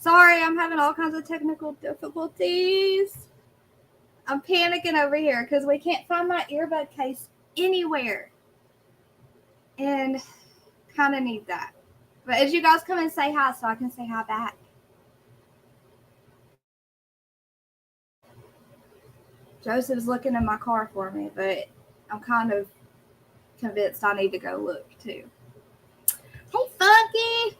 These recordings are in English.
Sorry, I'm having all kinds of technical difficulties. I'm panicking over here because we can't find my earbud case anywhere. And kind of need that. But as you guys come and say hi so I can say hi back. Joseph's looking in my car for me, but I'm kind of convinced I need to go look too. Hey, Funky!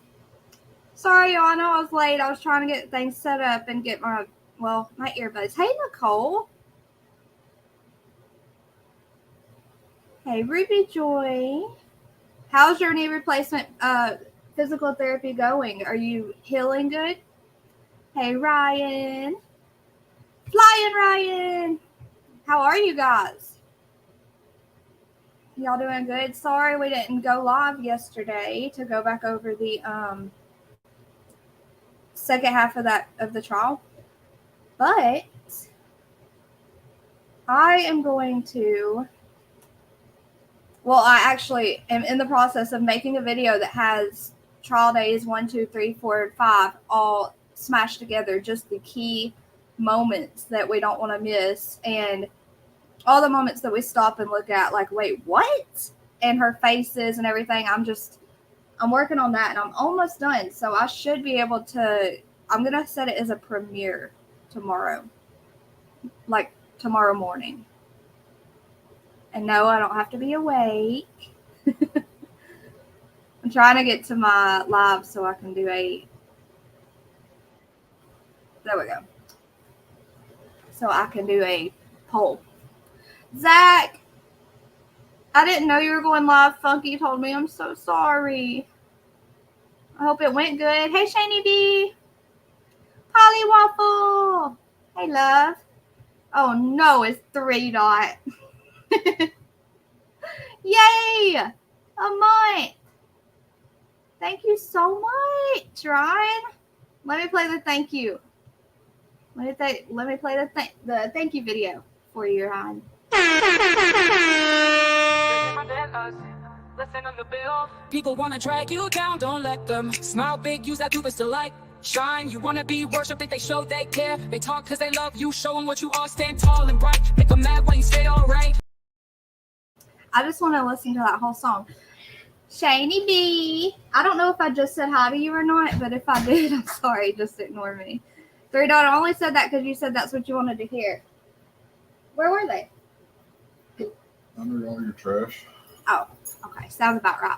Sorry, y'all. I know I was late. I was trying to get things set up and get my earbuds. Hey, Nicole. Hey, Ruby Joy. How's your knee replacement physical therapy going? Are you healing good? Hey, Ryan. Flying Ryan. How are you guys? Y'all doing good? Sorry we didn't go live yesterday to go back over the second half of the trial. But I am going to, I actually am in the process of making a video that has trial days 1, 2, 3, 4, and 5 all smashed together, just the key moments that we don't want to miss, and all the moments that we stop and look at like, wait, what? And her faces and everything. I'm working on that and I'm almost done. So I should be able to, I'm going to set it as a premiere tomorrow, like tomorrow morning. And no, I don't have to be awake. I'm trying to get to my live so I can do there we go. So I can do a poll. Zach, I didn't know you were going live. Funky told me. I'm so sorry. I hope it went good. Hey, Shani B. Polly Waffle. Hey, love. Oh, no, it's 3 dot. Yay! A month. Thank you so much, Ryan. Let me play the thank you. Let me play the thank you video for you, Ryan. People wanna drag you down, don't let them. Smile big, use that purpose to light. Shine, you wanna be worshipped, think they show they care. They talk cause they love you, show them what you are, stand tall and bright. Make them mad when you stay alright. I just want to listen to that whole song. Shani B. I don't know if I just said hi to you or not, but if I did, I'm sorry. Just ignore me. 3 dot, I only said that because you said that's what you wanted to hear. Where were they? Under all your trash. Oh, okay. Sounds about right.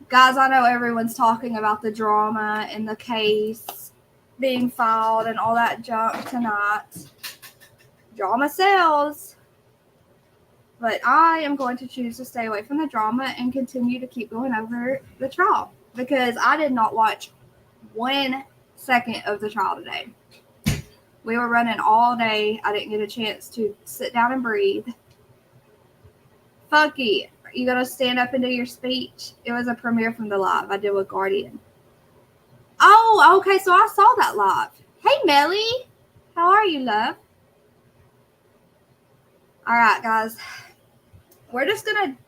Guys, I know everyone's talking about the drama and the case being filed and all that junk tonight. Drama sells. But I am going to choose to stay away from the drama and continue to keep going over the trial because I did not watch 1 second of the trial today. We were running all day. I didn't get a chance to sit down and breathe. Funky, are you going to stand up and do your speech? It was a premiere from the live I did with Guardian. Oh, okay, so I saw that live. Hey, Melly. How are you, love? All right, guys. We're just going to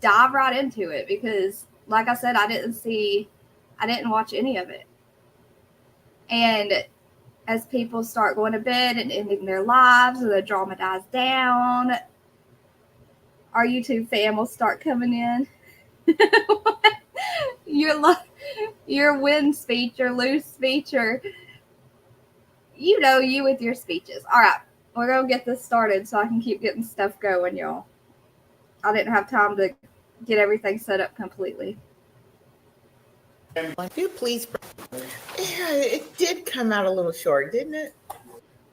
dive right into it because, like I said, I didn't watch any of it. And as people start going to bed and ending their lives and the drama dies down, our YouTube fam will start coming in. your win speech, your lose speech, or you with your speeches. All right, we're going to get this started so I can keep getting stuff going, y'all. I didn't have time to get everything set up completely. If you please. Yeah, it did come out a little short, didn't it?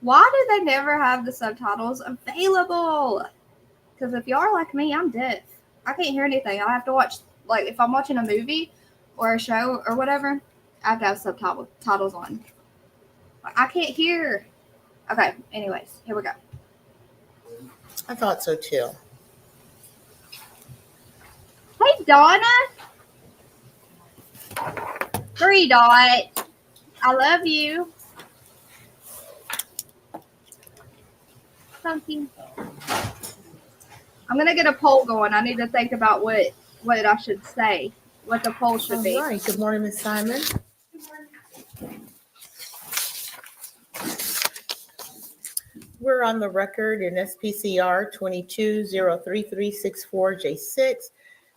Why do they never have the subtitles available? Because if y'all are like me, I'm deaf. I can't hear anything. I have to watch, like, if I'm watching a movie or a show or whatever, I have to have subtitles on. I can't hear. Okay, anyways, here we go. I thought so too. Hey, Donna. 3 dot. I love you. Funky. I'm going to get a poll going. I need to think about what I should say, what the poll should be. All right. Good morning, Ms. Simon. We're on the record in SPCR 22-03364J6,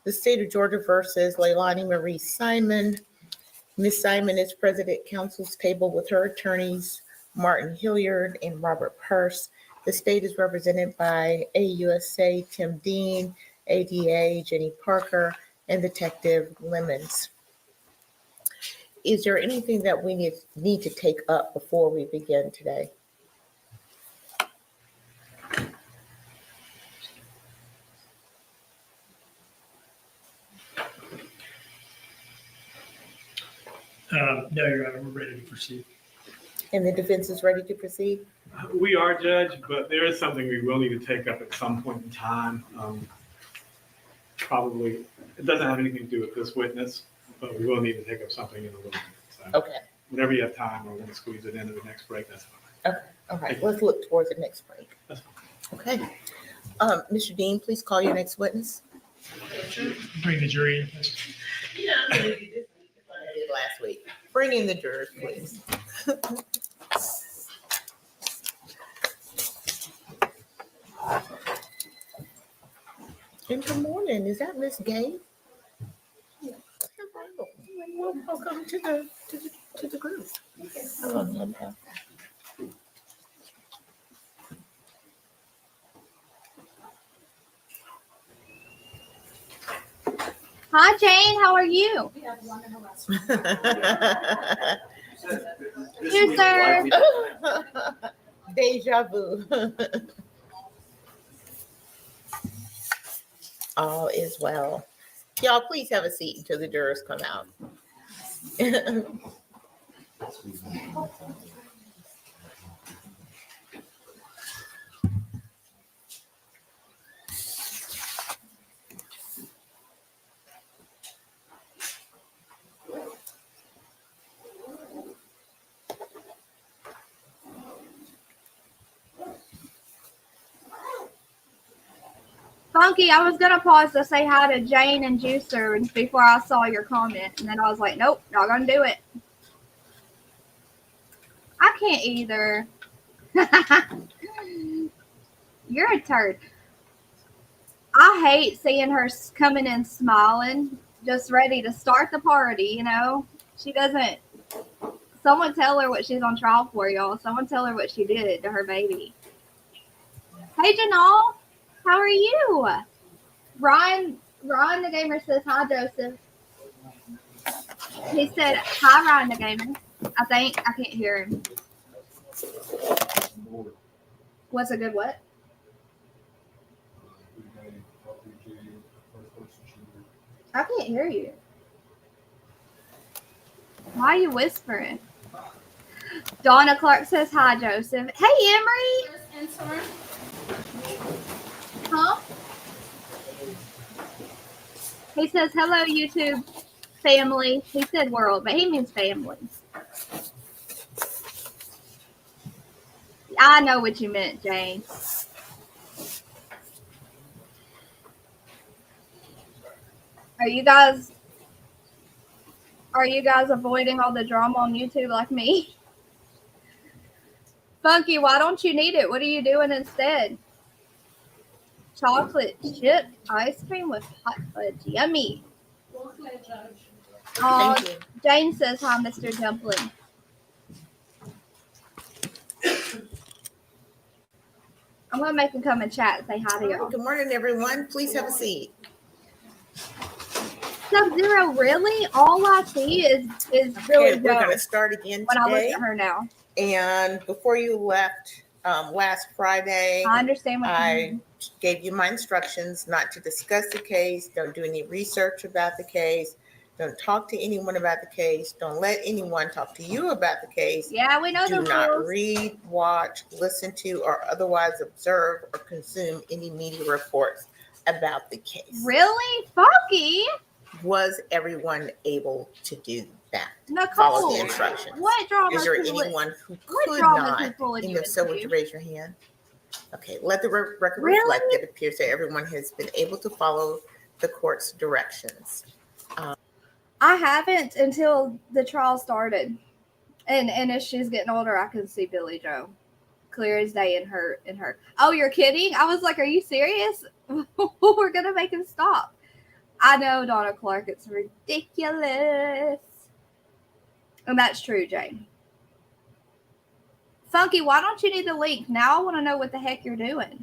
the state of Georgia versus Leilani Marie Simon. Ms. Simon is present at counsel's table with her attorneys, Martin Hilliard and Robert Purse. The state is represented by AUSA Tim Dean, ADA Jenny Parker, and Detective Lemons. Is there anything that we need to take up before we begin today? No, Your Honor, we're ready to proceed. And the defense is ready to proceed? We are, Judge, but there is something we will need to take up at some point in time. Probably, it doesn't have anything to do with this witness, but we will need to take up something in a little bit. So Okay. whenever you have time or want to squeeze it into the next break, that's fine. Okay. All right. Let's look towards the next break. That's fine. Okay. Mr. Dean, please call your next witness. Bring the jury in. Yeah, I'm going to do this what I did last week. Bring in the jurors, please. And good morning. Is that Miss Gay? Hello. Welcome to the group. Hello, Linda. Hi, Jane. How are you? Here, sir. Deja vu. All is well. Y'all, please have a seat until the jurors come out. Funky, I was going to pause to say hi to Jane and Juicer before I saw your comment. And then I was like, nope, not going to do it. I can't either. You're a turd. I hate seeing her coming in smiling, just ready to start the party, you know. She doesn't. Someone tell her what she's on trial for, y'all. Someone tell her what she did to her baby. Hey, Janelle. How are you? Ryan the gamer says hi, Joseph. He said hi, Ryan the gamer. I think I can't hear him. What's a good what? I can't hear you. Why are you whispering? Donna Clark says hi, Joseph. Hey, Emery. Huh? He says, hello, YouTube family. He said world, but he means family. I know what you meant, Jane. Are you guys avoiding all the drama on YouTube like me? Funky, why don't you need it? What are you doing instead? Chocolate chip ice cream with hot fudge. Yummy. Oh, Thank you. Jane says hi, Mr. Dumpling. I'm going to make him come and chat and say hi to y'all. Good morning, everyone. Please have a seat. Sub-Zero, really? All I see is really Okay, we're going Joe to start again when I look today. at her now. And before you left last Friday, I understand what you I mean. gave you my instructions not to discuss the case. Don't do any research about the case. Don't talk to anyone about the case. Don't let anyone talk to you about the case. Yeah, we know Do the not rules. read, watch, listen to, or otherwise observe or consume any media reports about the case. Really? Funky? Was everyone able to do that? Nicole, Follow the instructions. what drama Is there is it? anyone who What could drama not? is pulling And you if so, would into? you raise your hand? Okay, let the record Really? reflect that it appears that everyone has been able to follow the court's directions. I haven't until the trial started. And as she's getting older, I can see Billy Joe. clear as day in her. Oh, you're kidding? I was like, are you serious? We're gonna make him stop. I know, Donna Clark, it's ridiculous. And that's true, Jane. Funky, why don't you need the link? Now I want to know what the heck you're doing.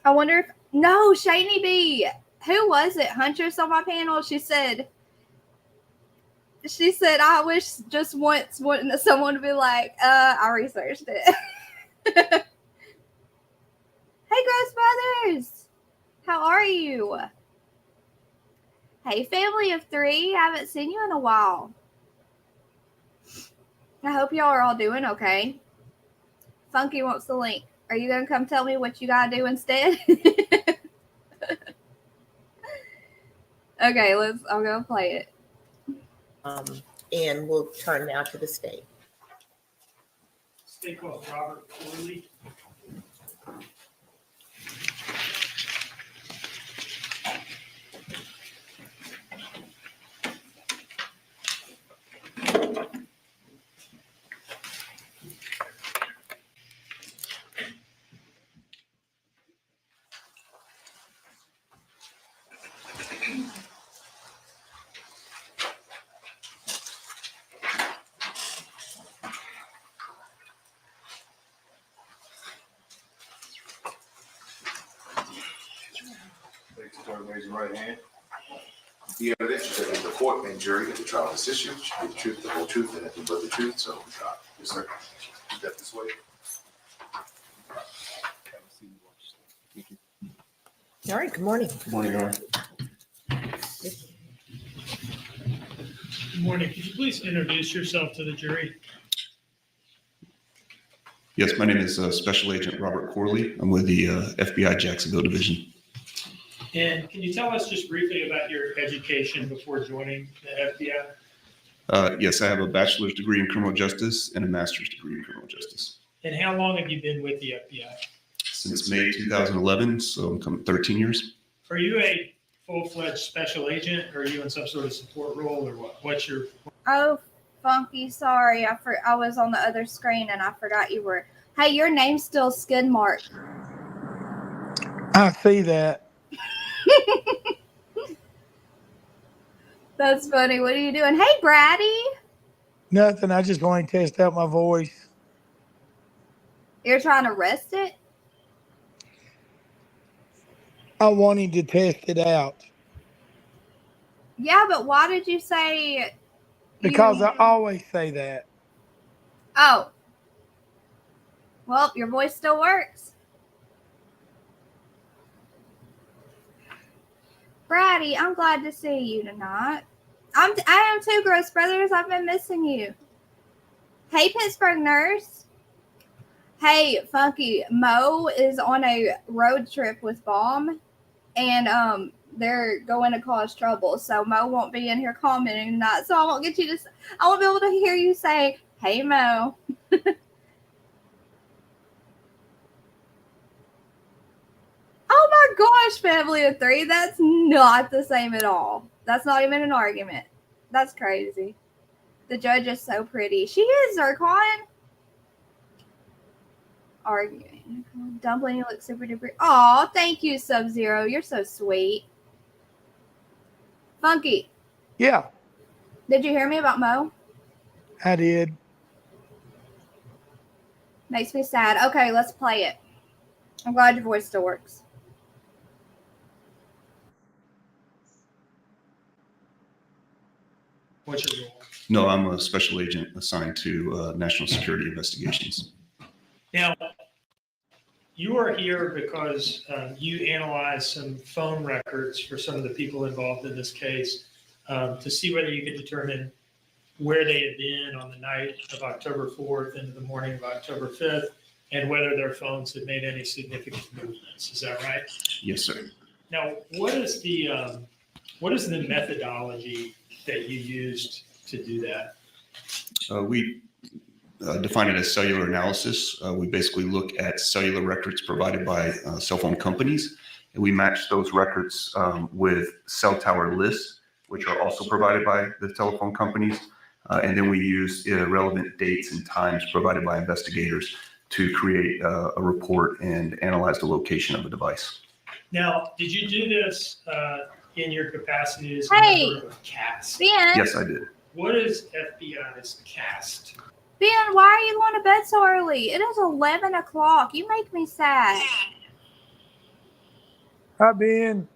I wonder if... No, Shani B. Who was it? Huntress on my panel? She said, I wish just once someone to be like, I researched it. Hey, Gross Brothers. How are you? Hey, family of 3. I haven't seen you in a while. I hope y'all are all doing okay. Funky wants the link. Are you going to come tell me what you got to do instead? Okay, I'm going to play it. And we'll turn now to the state. State called Robert Corley. Raise your right hand. The evidence that the court and jury at the trial of this issue should be the truth, the whole truth, and nothing but the truth. So, yes, sir. Step this way. All right, good morning. Good morning, Your Honor. Good morning. Could you please introduce yourself to the jury? Yes, my name is Special Agent Robert Corley. I'm with the FBI Jacksonville Division. And can you tell us just briefly about your education before joining the FBI? Yes, I have a bachelor's degree in criminal justice and a master's degree in criminal justice. And how long have you been with the FBI? Since May 2011, so I'm coming 13 years. Are you a full-fledged special agent, or are you in some sort of support role, or what? What's your... Oh, Funky, sorry. I was on the other screen and I forgot you were. Hey, your name's still Skidmark. I see that. That's funny. What are you doing? Hey, Brady. Nothing. I just want to test out my voice. You're trying to rest it? I wanted to test it out. Yeah, but why did you say... Because I always say that. Oh. Well, your voice still works. Brady, I'm glad to see you tonight. I am too, Gross Brothers. I've been missing you. Hey, Pittsburgh nurse. Hey, Funky. Mo is on a road trip with Bomb, and they're going to cause trouble. So Mo won't be in here commenting tonight. So I won't get you to. I won't be able to hear you say, "Hey, Mo." Oh my gosh, family of 3. That's not the same at all. That's not even an argument. That's crazy. The judge is so pretty. She is, Zircon. Arguing. Dumpling, you look super duper. Aw, thank you, Sub-Zero. You're so sweet. Funky. Yeah, Did you hear me about Mo? I did. Makes me sad. Okay, let's play it. I'm glad your voice still works. What's your role? No, I'm a special agent assigned to national security investigations. Now, you are here because you analyzed some phone records for some of the people involved in this case to see whether you could determine where they had been on the night of October 4th into the morning of October 5th, and whether their phones had made any significant movements. Is that right? Yes, sir. Now, what is the methodology that you used to do that? We define it as cellular analysis. We basically look at cellular records provided by cell phone companies, and we match those records with cell tower lists, which are also provided by the telephone companies. And then we use relevant dates and times provided by investigators to create a report and analyze the location of the device. Now, did you do this in your capacity as Hey! a member of CAST? Ben, Yes, I did. What is FBI's CAST? Ben, why are you going to bed so early? It is 11 o'clock. You make me sad. Hi, Ben.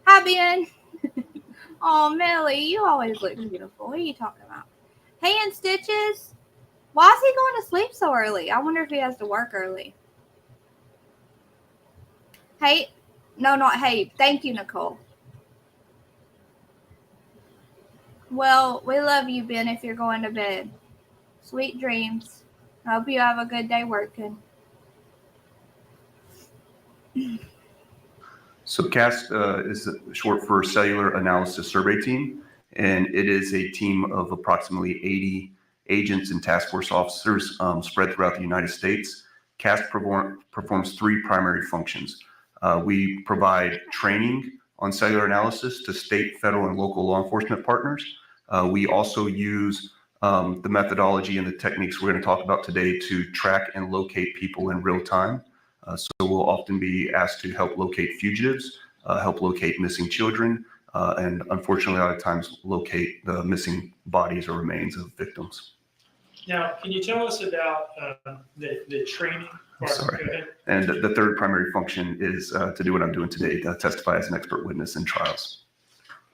Hi, Ben. Oh, Millie, you always look beautiful. What are you talking about? Hey, and Stitches, why is he going to sleep so early? I wonder if he has to work early. Hey, no, not hey. Thank you, Nicole. Well, we love you, Ben, if you're going to bed. Sweet dreams. I hope you have a good day working. So CAST is short for Cellular Analysis Survey Team, and it is a team of approximately 80 agents and task force officers spread throughout the United States. CAST performs three primary functions. We provide training on cellular analysis to state, federal, and local law enforcement partners. We also use the methodology and the techniques we're going to talk about today to track and locate people in real time. So we'll often be asked to help locate fugitives, help locate missing children, and unfortunately, a lot of times locate the missing bodies or remains of victims. Now, can you tell us about the training part? Sorry. Go ahead. And the third primary function is to do what I'm doing today, testify as an expert witness in trials.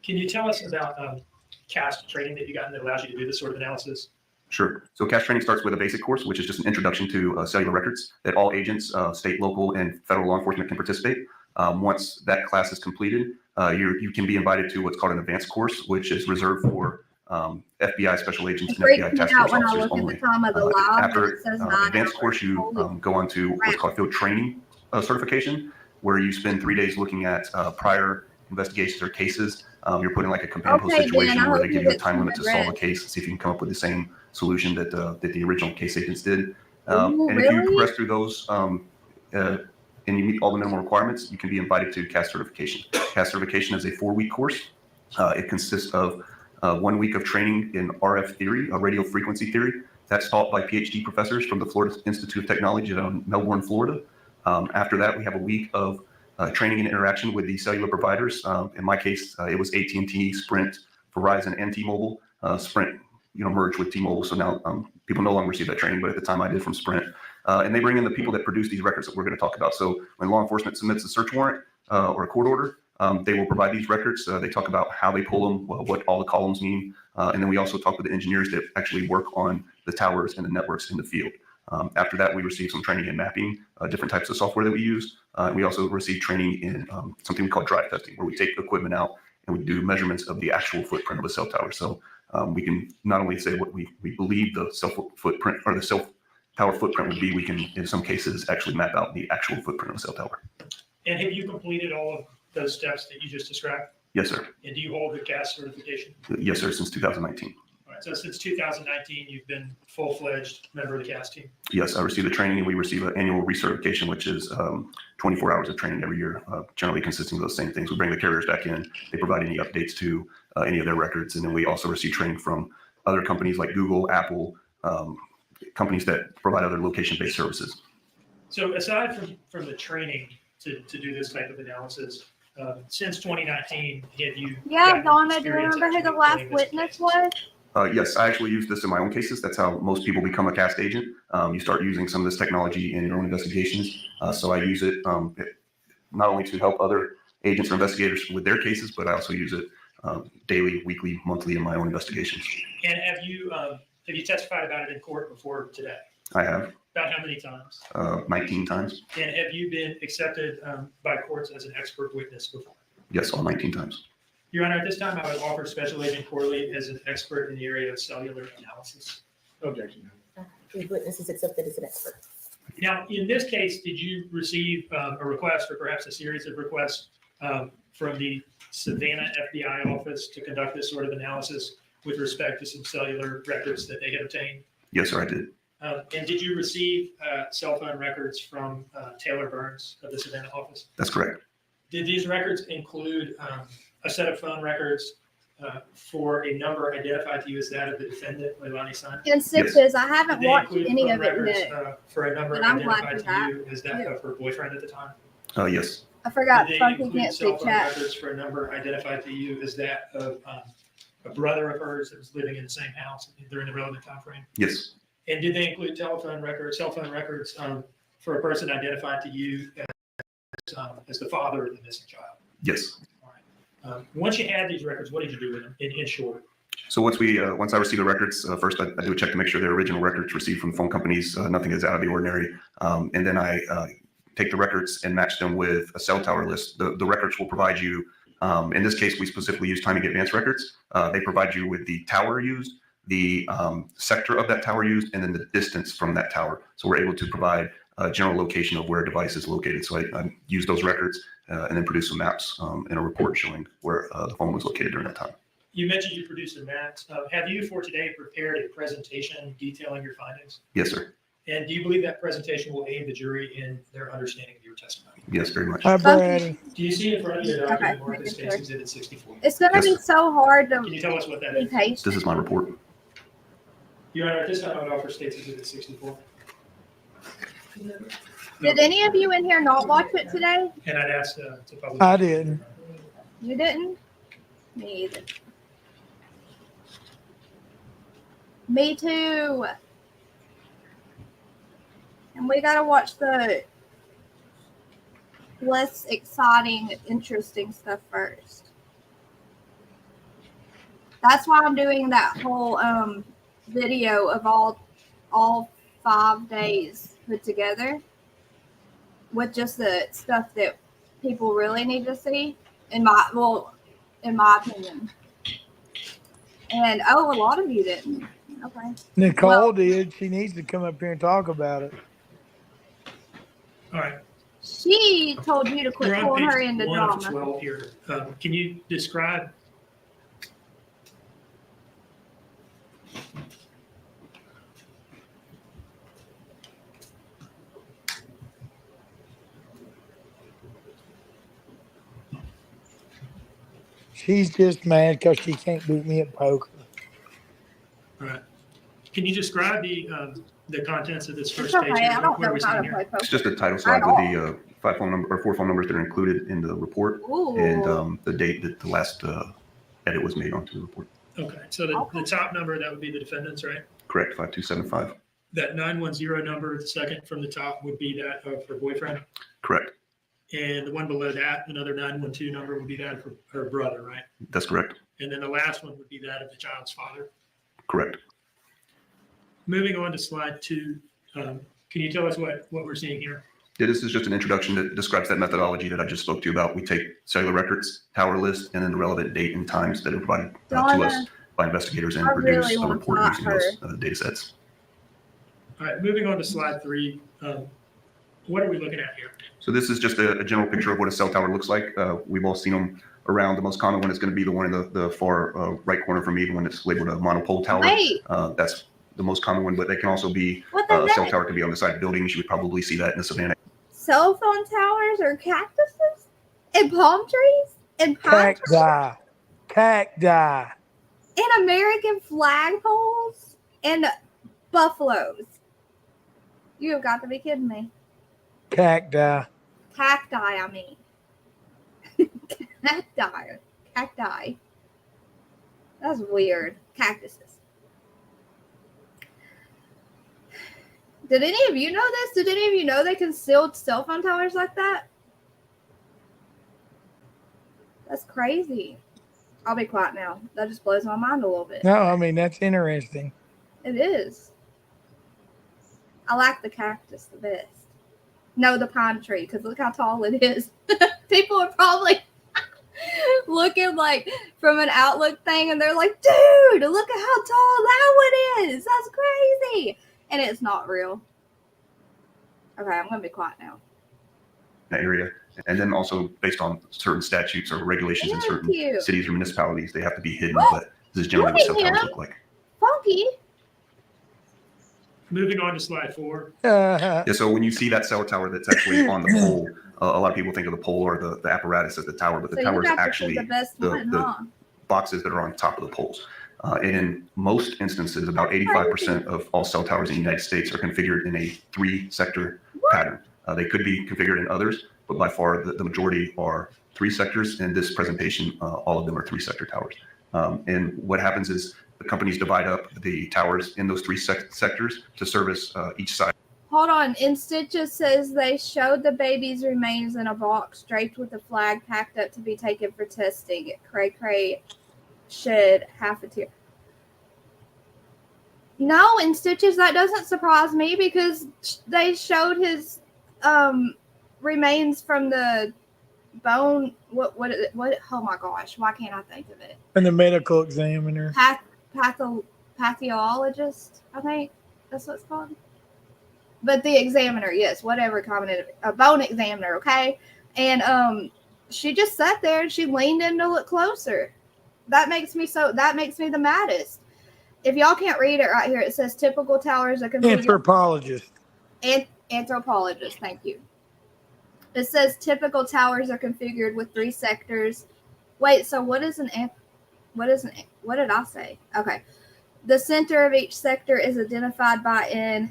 Can you tell us about CAST training that you got that allows you to do this sort of analysis? Sure. So CAST training starts with a basic course, which is just an introduction to cellular records that all agents, state, local, and federal law enforcement can participate. Once that class is completed, you can be invited to what's called an advanced course, which is reserved for FBI special agents and FBI task force officers only. After advanced course, you go on to what's called field training certification, where you spend 3 days looking at prior investigations or cases. You're put in like a companion situation where they give you a time limit to solve a case, see if you can come up with the same solution that the original case agents did. And if you progress through those and you meet all the minimum requirements, you can be invited to CAST certification. CAST certification is a 4-week course. It consists of 1 week of training in RF theory, radio frequency theory. That's taught by PhD professors from the Florida Institute of Technology in Melbourne, Florida. After that, we have a week of training and interaction with the cellular providers. In my case, it was AT&T, Sprint, Verizon, and T-Mobile. Sprint, merged with T-Mobile, so now people no longer receive that training, but at the time I did from Sprint. And they bring in the people that produce these records that we're going to talk about. So when law enforcement submits a search warrant or a court order, they will provide these records. They talk about how they pull them, what all the columns mean. And then we also talk with the engineers that actually work on the towers and the networks in the field. After that, we receive some training in mapping, different types of software that we use. We also receive training in something we call drive testing, where we take the equipment out and we do measurements of the actual footprint of a cell tower. So we can not only say what we believe the cell footprint or the cell tower footprint would be, we can, in some cases, actually map out the actual footprint of a cell tower. And have you completed all of those steps that you just described? Yes, sir. And do you hold the CAST certification? Yes, sir, since 2019. All right, so since 2019, you've been full-fledged member of the CAST team? Yes, I received the training, and we receive an annual recertification, which is 24 hours of training every year, generally consisting of those same things. We bring the carriers back in, they provide any updates to any of their records, and then we also receive training from other companies like Google, Apple, companies that provide other location-based services. So aside from the training to do this type of analysis, since 2019, have you? Yeah, Donna, do you remember who the last witness was? Yes, I actually use this in my own cases. That's how most people become a CAST agent. You start using some of this technology in your own investigations. So I use it not only to help other agents or investigators with their cases, but I also use it daily, weekly, monthly in my own investigations. And have you testified about it in court before today? I have. About how many times? 19 times. And have you been accepted by courts as an expert witness before? Yes, all 19 times. Your Honor, at this time, I would offer Special Agent Corley as an expert in the area of cellular analysis. Objection. The witness is accepted as an expert. Now, in this case, did you receive a request or perhaps a series of requests from the Savannah FBI office to conduct this sort of analysis with respect to some cellular records that they had obtained? Yes, sir, I did. And did you receive cell phone records from Taylor Burns of the Savannah office? That's correct. Did these records include a set of phone records for a number identified to you as that of the defendant, Leilani Simon? In sixes, I haven't Did they watched include any phone of it records, yet. For a number But I'm glad identified for to that. you as that of her boyfriend at the time? Yes. I forgot. Did they Funky include can't cell speak phone chat. records for a number identified to you as that of a brother of hers that was living in the same house during the relevant time frame? Yes. And did they include cell phone records for a person identified to you as the father of the missing child? Yes. All right. Once you had these records, what did you do with them in short? So once I receive the records, first I do a check to make sure they're original records received from phone companies. Nothing is out of the ordinary. And then I take the records and match them with a cell tower list. The records will provide you, in this case, we specifically use Timing Advanced records. They provide you with the tower used, the sector of that tower used, and then the distance from that tower. So we're able to provide a general location of where a device is located. So I use those records and then produce some maps and a report showing where the phone was located during that time. You mentioned you produced the maps. Have you for today prepared a presentation detailing your findings? Yes, sir. And do you believe that presentation will aid the jury in their understanding of your testimony? Yes, very much. Hi, Brady. Do you see in front of you the document Okay, marked as making State's sure. Exhibit 64? It's going to be Yes. so hard Can you to tell us what that be is? patient. This is my report. Your Honor, at this time I would offer State's Exhibit 64. Did any of you in here not watch it today? And I'd ask to publish. I didn't. You didn't? Me either. Me too. And we gotta watch the less exciting, interesting stuff first. That's why I'm doing that whole video of all 5 days put together with just the stuff that people really need to see, in my opinion. And a lot of you didn't. Okay. Nicole Well- did. She needs to come up here and talk about it. All right. She told you to quit You're on pulling her page into 1 of drama. 12 here. Can you describe? She's just mad because she can't beat me at poker. All right. Can you describe the contents of this It's first page? okay. here? I don't What are know we how seeing to here? play It's poker. just a title slide At with the 4 phone numbers that are included in the report Ooh. and the date that the last edit was made onto the report. Okay. So the top number, that would be the defendant's, right? Correct, 5275. That 910 number, the second from the top, would be that of her boyfriend. Correct. And the one below that, another 912 number, would be that of her brother, right? That's correct. And then the last one would be that of the child's father. Correct. Moving on to slide 2, can you tell us what we're seeing here? Yeah, this is just an introduction that describes that methodology that I just spoke to you about. We take cellular records, tower list, and then the relevant date and times that are provided to Donna, us by investigators and I produce really a want report to using talk those data sets. All right, moving on to slide 3. What are we looking at here? So this is just a general picture of what a cell tower looks like. We've all seen them around. The most common one is going to be the one in the far right corner for me, the one that's labeled a monopole tower. Wait, That's the most common one, but they can also be, what the a cell heck? tower can be on the side of buildings. You would probably see that in the savannah. Cell phone towers or cactuses? And palm trees? And pine trees? Cacti. Cacti. And American flagpoles? And buffaloes? You have got to be kidding me. Cacti. Cacti, I mean. Cacti. That's weird. Cactuses. Did any of you know this? Did any of you know they can build cell phone towers like that? That's crazy. I'll be quiet now. That just blows my mind a little bit. No, I mean, that's interesting. It is. I like the cactus the best. No, the pine tree, because look how tall it is. People are probably looking like from an Outlook thing, and they're like, dude, look at how tall that one is. That's crazy. And it's not real. Okay, I'm going to be quiet now. That area. And then also based on certain statutes or regulations in Thank certain you. cities or municipalities, they have to be hidden, but this is generally what cell towers look like. Funky. Moving on to slide 4. Yeah, so when you see that cell tower that's actually on the pole, a lot of people think of the pole or the apparatus as the tower, but the So tower you is got to actually pick the best the- one, the- huh? boxes that are on top of the poles. And in most instances, about 85% of all cell towers in the United States are configured in a 3-sector pattern. They could be configured in others, but by far the majority are 3 sectors. In this presentation, all of them are 3-sector towers. And what happens is the companies divide up the towers in those 3 sectors to service each side. Hold on. In Stitches says they showed the baby's remains in a box draped with a flag packed up to be taken for testing. Cray shed half a tear. No, in Stitches, that doesn't surprise me because they showed his remains from the bone. What? Oh my gosh! Why can't I think of it? And the medical examiner. Pathologist, I think that's what it's called. But the examiner, yes, whatever commented, a bone examiner, okay? And she just sat there and she leaned in to look closer. That makes me the maddest. If y'all can't read it right here, it says typical towers are configured. Anthropologist. Anthropologist, thank you. It says typical towers are configured with 3 sectors. Wait, so what did I say? Okay. The center of each sector is identified by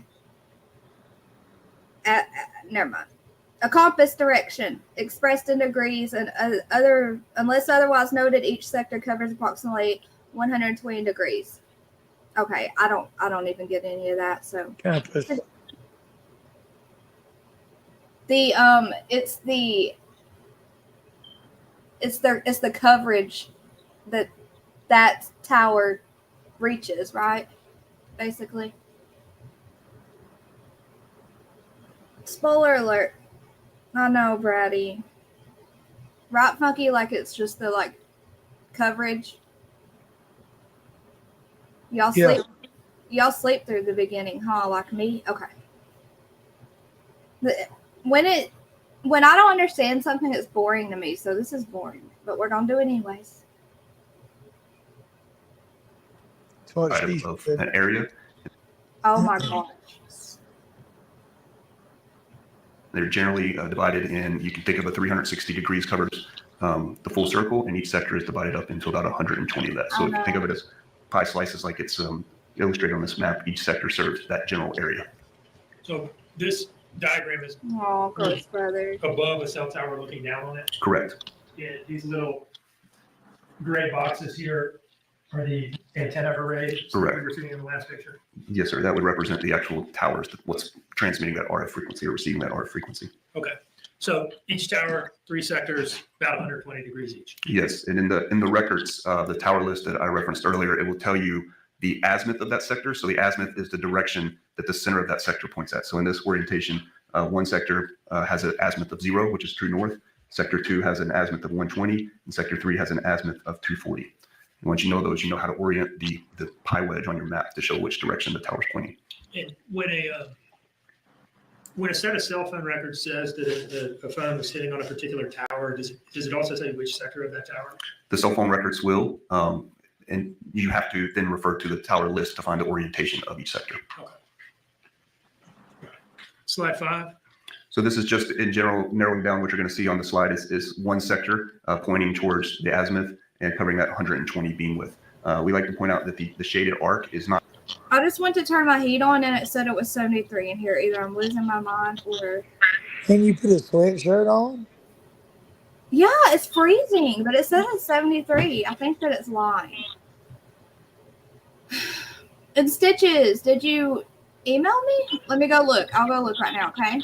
never mind. A compass direction expressed in degrees and unless otherwise noted, each sector covers approximately 120 degrees. Okay, I don't even get any of that. So Compass. It's the coverage that tower reaches, right? Basically. Spoiler alert. I know, Bratty. Right, Funky, like it's just the coverage. Y'all sleep through the beginning, huh? Like me? Okay. When I don't understand something, it's boring to me. So this is boring, but we're gonna do it anyways. So Of an area. Oh my gosh. They're generally divided in, you can think of a 360 degrees covers the full circle, and each sector is divided up into about 120 of that. So if you think of it as pie slices like it's illustrated on this map, each sector serves that general area. So this diagram is Ghost Brothers. above a cell tower looking down on it. Correct. Yeah, these little gray boxes here are the antenna arrays. Correct. We were seeing in the last picture. Yes, sir. That would represent the actual towers, what's transmitting that RF frequency or receiving that RF frequency. Okay. So each tower, 3 sectors, about 120 degrees each. Yes, and in the records, the tower list that I referenced earlier, it will tell you the azimuth of that sector. So the azimuth is the direction that the center of that sector points at. So in this orientation, one sector has an azimuth of 0, which is true north. Sector 2 has an azimuth of 120, and sector 3 has an azimuth of 240. And once you know those, you know how to orient the pie wedge on your map to show which direction the tower's pointing. And when a set of cell phone records says that a phone was hitting on a particular tower, does it also say which sector of that tower? The cell phone records will, and you have to then refer to the tower list to find the orientation of each sector. Okay. Slide 5. So this is just in general narrowing down what you're going to see on the slide is one sector pointing towards the azimuth and covering that 120 beam width. We like to point out that the shaded arc is not. I just went to turn my heat on and it said it was 73 in here. Either I'm losing my mind or. Can you put a sweatshirt on? Yeah, it's freezing, but it says it's 73. I think that it's lying. And Stitches, did you email me? Let me go look. I'll go look right now, okay?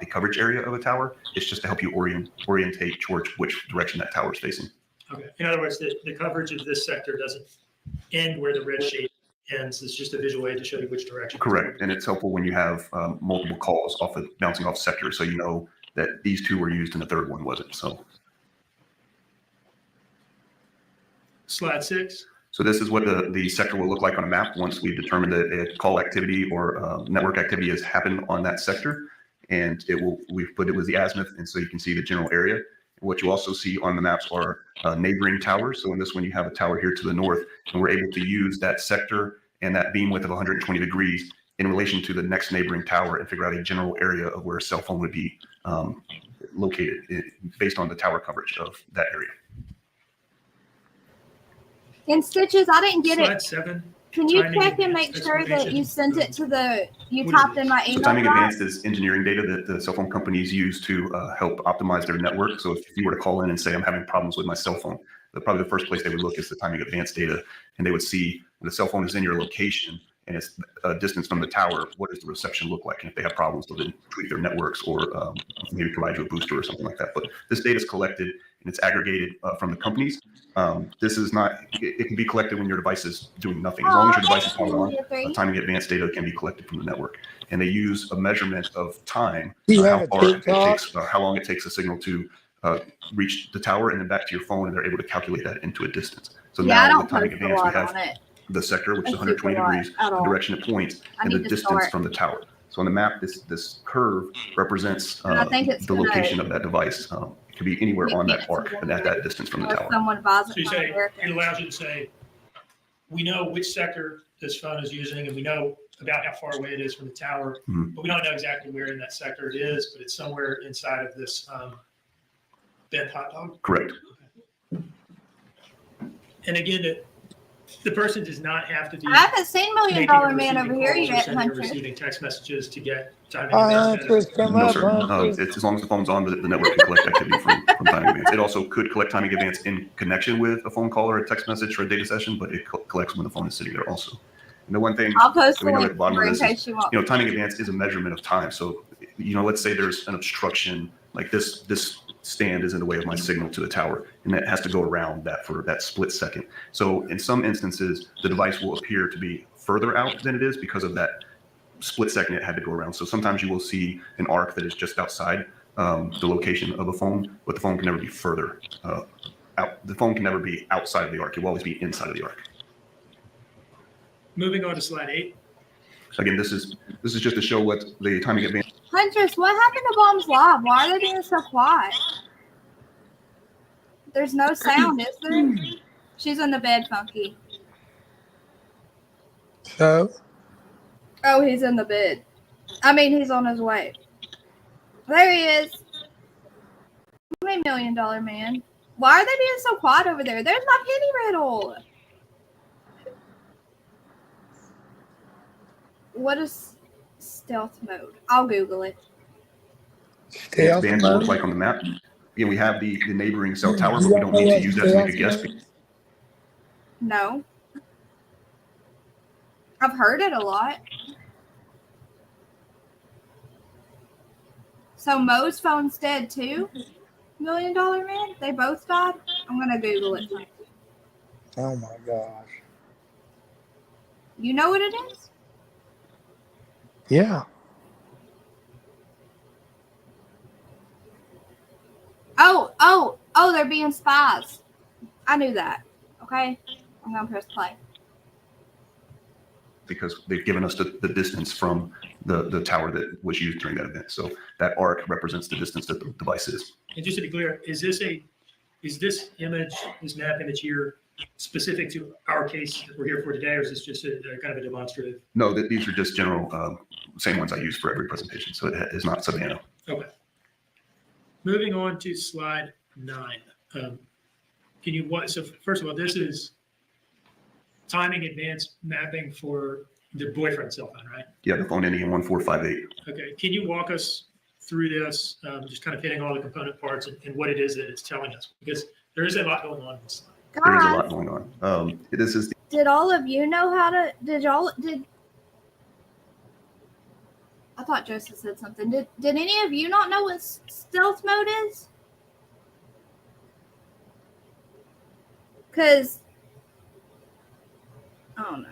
The coverage area of a tower. It's just to help you orientate towards which direction that tower is facing. Okay. In other words, the coverage of this sector doesn't end where the red shade ends. It's just a visual aid to show you which direction. Correct. And it's helpful when you have multiple calls bouncing off sectors, so you know that these 2 were used and the third one wasn't. So Slide 6. So this is what the sector will look like on a map once we've determined that a call activity or network activity has happened on that sector. And we've put it with the azimuth, and so you can see the general area. What you also see on the maps are neighboring towers. So in this one, you have a tower here to the north, and we're able to use that sector and that beam width of 120 degrees in relation to the next neighboring tower and figure out a general area of where a cell phone would be located based on the tower coverage of that area. In Stitches, I didn't get Slide it. 7. Can you timing check and advanced make sure that you explanation. sent it to the, you What is typed in my So email timing box? advanced is engineering data that the cell phone companies use to help optimize their network. So if you were to call in and say, I'm having problems with my cell phone, probably the first place they would look is the timing advanced data. And they would see when the cell phone is in your location and it's a distance from the tower, what does the reception look like? And if they have problems, they'll then tweak their networks or maybe provide you a booster or something like that. But this data is collected and it's aggregated from the companies. This is not, it can be collected when your device is doing nothing. As long as your device is powered on, timing advanced data can be collected from the network. And they use a measurement of time, Do you how have a far it TikTok? takes, how long it takes a signal to reach the tower and then back to your phone, and they're able to calculate that into a distance. So Yeah, I now don't with timing post a advanced, we lot have on it. the sector, which is I 120 super lot degrees, at the all. direction it points, I and the need to distance start. from the tower. So on the map, this curve represents And I think it's the gonna- location of that device. It could be anywhere You on that can't arc see and at that distance from the Unless tower. someone buys So it you from say, America. it allows you to say, we know which sector this phone is using, and we know about how far away it is from the tower, Mhm. but we don't know exactly where in that sector it is, but it's somewhere inside of this bent hot dog. Correct. And again, the person does not have to be I haven't seen Million making Dollar or Man receiving over here calls or yet, sending or Hunter. receiving text messages to get timing Hi, advanced Huntress, data. come No, up, sir. Huntress. It's as long as the phone's on, the network can collect activity from timing advance. It also could collect timing advance in connection with a phone call or a text message or a data session, but it collects when the phone is sitting there also. And the one thing I'll post that the we know at link the bottom of in this case is, you want. timing advance is a measurement of time. So, let's say there's an obstruction, like this stand is in the way of my signal to the tower, and that has to go around that for that split second. So in some instances, the device will appear to be further out than it is because of that split second it had to go around. So sometimes you will see an arc that is just outside the location of a phone, but the phone can never be further out. The phone can never be outside of the arc. It will always be inside of the arc. Moving on to slide 8. Again, this is just to show what the timing advance. Huntress, what happened to Bomb's Live? Why are they being so quiet? There's no sound, is there? She's in the bed, Funky. So, Oh, he's in the bed. I mean, he's on his way. There he is. Hey, Million Dollar Man. Why are they being so quiet over there? There's my penny riddle. What is stealth mode? I'll Google it. stealth Advance will look mode. like on the map. Again, we have the neighboring cell tower, You but we don't know need to what use that to make a stealth guess. mode? No. I've heard it a lot. So Mo's phone's dead too? Million Dollar Man? They both died? I'm gonna Google it. Oh my gosh. You know what it is? Yeah. Oh, they're being spies. I knew that. Okay. I'm gonna press play. Because they've given us the distance from the tower that was used during that event. So that arc represents the distance that the device is. And just to be clear, is this image, this map image here specific to our case that we're here for today, or is this just a kind of a demonstrative? No, these are just general, same ones I use for every presentation. So it is not Savannah. Okay. Moving on to slide 9. So first of all, this is timing advanced mapping for the boyfriend cell phone, right? Yeah, the phone ending in 1458. Okay. Can you walk us through this, just kind of hitting all the component parts and what it is that it's telling us? Because there is a lot going on in this slide. There is a Guys, lot going on. This is did all of you know how to? I thought Joseph said something. Did any of you not know what stealth mode is? Because I don't know.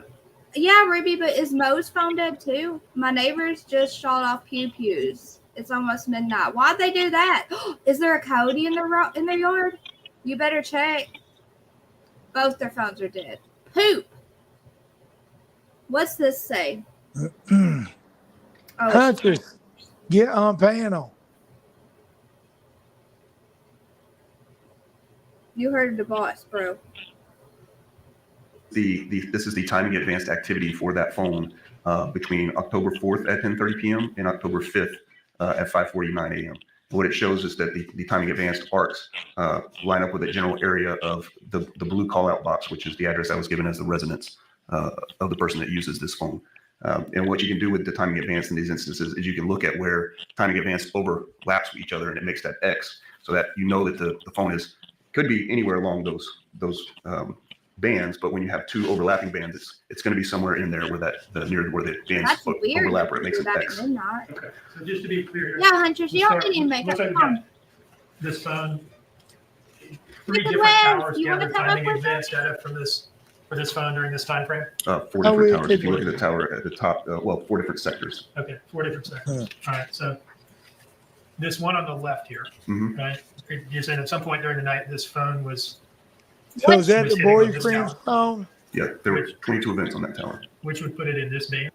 Yeah, Ruby, but is Mo's phone dead too? My neighbors just shot off pew pews. It's almost midnight. Why'd they do that? Is there a Cody in their yard? You better check. Both their phones are dead. Poop. What's this say? Oh, Huntress, get on panel. you heard the boss, bro. this is the timing advanced activity for that phone between October 4th at 10:30 p.m. and October 5th at 5:49 a.m. What it shows is that the timing advanced arcs line up with a general area of the blue call out box, which is the address that was given as the residence of the person that uses this phone. And what you can do with the timing advanced in these instances is you can look at where timing advanced overlaps with each other, and it makes that X, so that you know that the phone could be anywhere along those bands, but when you have two overlapping bands, it's going to be somewhere in there where near where the bands That's weird. overlap, where it makes an that X. at midnight. Okay, so just to be clear. Yeah, Huntress, you don't Looks need to make looks up like a you phone. got this phone, Look 3 at different Wes, towers you wanna gathered come up timing with advanced data for this phone during this time frame. 4 Oh, different we towers. did If you look at the tower at the top, 4 different sectors. Okay, 4 different sectors. All right, so this one on the left here, Mhm. right? You're saying at some point during the night, this phone was, So is that was the hitting on this boyfriend's tower, phone? Yeah, there were 22 events on that tower. which would put it in this band.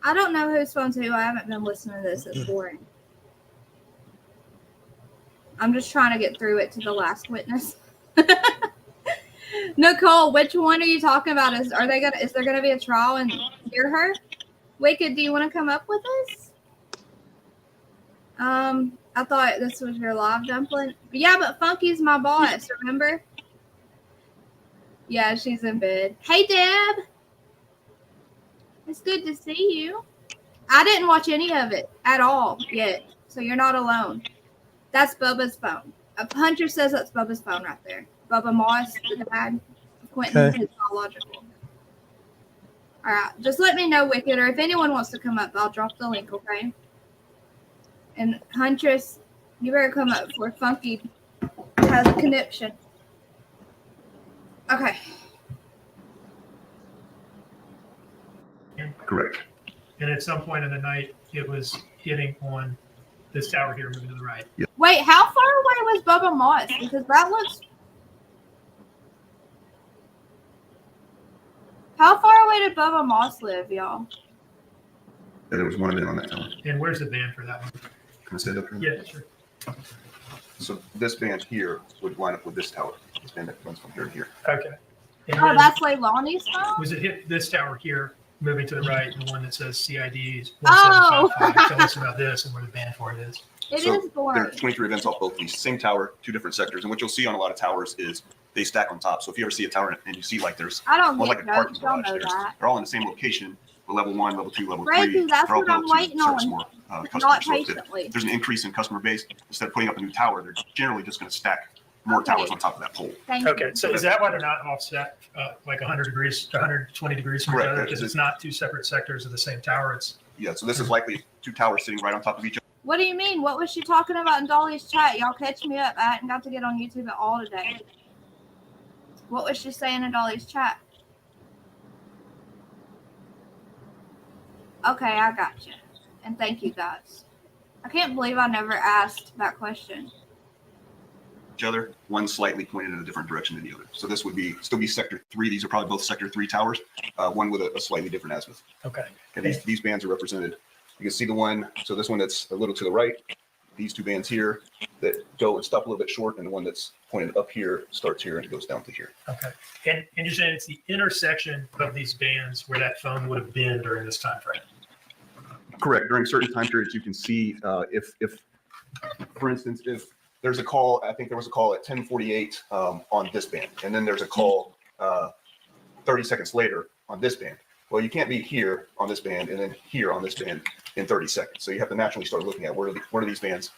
I don't know whose phone's who. I haven't been listening to this. It's boring. I'm just trying to get through it to the last witness. Nicole, which one are you talking about? Is there gonna be a trial and hear her? Wicked, do you want to come up with us? I thought this was your live dumpling. Yeah, but Funky's my boss, remember? Yeah, she's in bed. Hey, Deb. It's good to see you. I didn't watch any of it at all yet, so you're not alone. That's Bubba's phone. Hunter says that's Bubba's phone right there. Bubba Moss, the dad of Quinton, Okay. his biological. All right, just let me know, Wicked, or if anyone wants to come up, I'll drop the link, okay? And Huntress, you better come up before Funky has a conniption. Okay. Correct. And at some point in the night, it was hitting on this tower here, moving to the right. Wait, how far away was Bubba Moss? Because that looks. How far away did Bubba Moss live, y'all? Yeah, there was one event on that tower. And where's the band for that one? Can I stand up here? Yeah, sure. So this band here would line up with this tower. This band that runs from here to here. Okay. And Oh, then that's Leilani's phone? was it hit this tower here, moving to the right, and the one that says CID is Oh. 1755? Tell us about this and where the band for it is. It So is There boring. are 23 events off both these. Same tower, 2 different sectors. And what you'll see on a lot of towers is they stack on top. So if you ever see a tower and you see like there's I don't one like get a parking jokes. Y'all garage, know that. they're all in the same location. But level 1, level 2, level Crazy, 3. that's they're all what I'm built to waiting service on. more Not customers. So if patiently. there's an increase in customer base, instead of putting up a new tower, they're generally just going to stack more Okay. towers on top of that pole. Thank you. Okay, so is that why they're not offset like 100 degrees, 120 degrees from each Correct. other? Because it's not 2 separate sectors of the same tower. It's Yeah, so this is likely 2 towers sitting right on top of each other. What do you mean? What was she talking about in Dolly's chat? Y'all catch me up. I hadn't got to get on YouTube at all today. What was she saying in Dolly's chat? Okay, I got you. And thank you guys. I can't believe I never asked that question. Each other, one slightly pointed in a different direction than the other. So this would still be sector 3. These are probably both sector 3 towers, one with a slightly different azimuth. okay. And these bands are represented. You can see the one, so this one that's a little to the right, these 2 bands here that go and stop a little bit short, and the one that's pointed up here starts here and it goes down to here. Okay. And you're saying it's the intersection of these bands where that phone would have been during this time frame? Correct. During certain time periods, you can see if, for instance, if there's a call, I think there was a call at 10:48 on this band, and then there's a call 30 seconds later on this band. Well, you can't be here on this band and then here on this band in 30 seconds. So you have to naturally start looking at where do these bands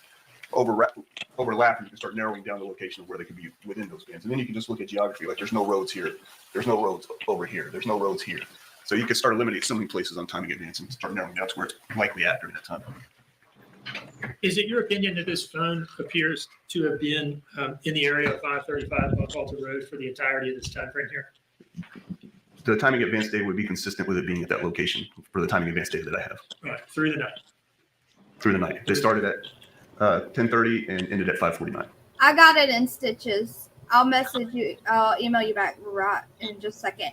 overlap, and you can start narrowing down the location of where they could be within those bands. And then you can just look at geography. Like there's no roads here. There's no roads over here. There's no roads here. So you can start eliminating so many places on timing advance and start narrowing down to where it's likely at during that time. Is it your opinion that this phone appears to have been in the area of 535 Buckhalter Road for the entirety of this time frame here? The timing advance data would be consistent with it being at that location for the timing advance data that I have All right, through the night. through the night. They started at 10:30 and ended at 5:49. I got it in stitches. I'll message you. I'll email you back right in just a second.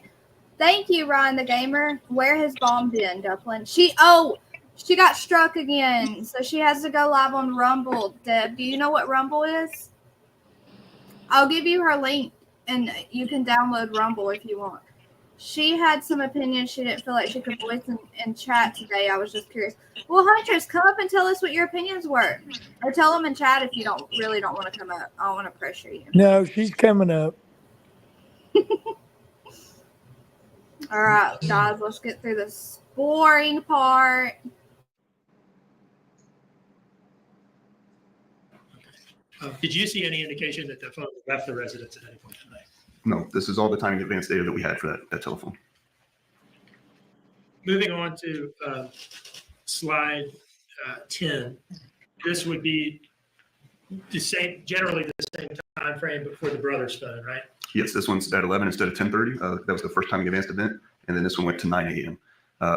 Thank you, Ryan the Gamer. Where has bomb been, Dublin? She got struck again, so she has to go live on Rumble. Deb, do you know what Rumble is? I'll give you her link, and you can download Rumble if you want. she had some opinions she didn't feel like she could voice in chat today. I was just curious. Well, Huntress, come up and tell us what your opinions were. Or tell them in chat if you don't want to come up. I don't want to pressure you. No, she's coming up. All right, guys, let's get through this boring part. Did you see any indication that the phone left the residence at any point tonight? No, this is all the time in advance data that we had for that telephone. Moving on to slide 10, this would be generally the same time frame before the brother's phone, right? Yes, this one's at 11 instead of 10:30. That was the first time in advanced event. And then this one went to 9 a.m.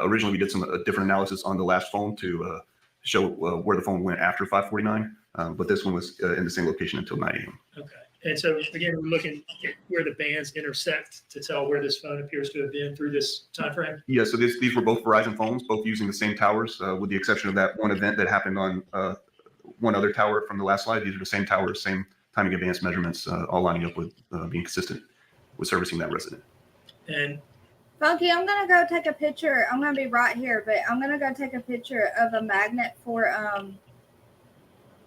Originally, we did some different analysis on the last phone to show where the phone went after 5:49. But this one was in the same location until 9 a.m. Okay. And so again, we're looking at where the bands intersect to tell where this phone appears to have been through this time frame. Yeah, so these were both Verizon phones, both using the same towers, with the exception of that one event that happened on one other tower from the last slide. These are the same towers, same timing advance measurements, all lining up with being consistent with servicing that resident. And Funky, I'm going to go take a picture. I'm going to be right here, but I'm going to go take a picture of a magnet for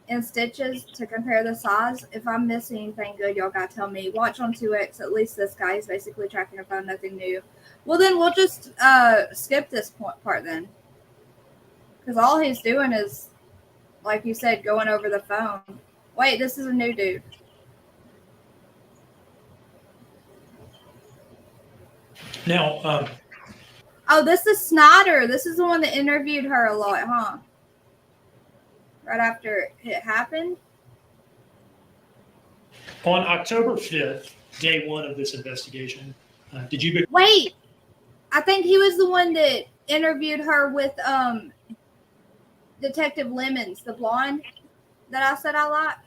in stitches to compare the size. If I'm missing anything good, y'all got to tell me. Watch on 2X. At least this guy is basically tracking a phone, nothing new. Well, then we'll just skip this part then. Because all he's doing is, like you said, going over the phone. Wait, this is a new dude. now, Oh, this is Snyder. This is the one that interviewed her a lot, huh? Right after it happened. on October 5th, day one of this investigation, did you Wait, I think he was the one that interviewed her with Detective Lemons, the blonde that I said I liked.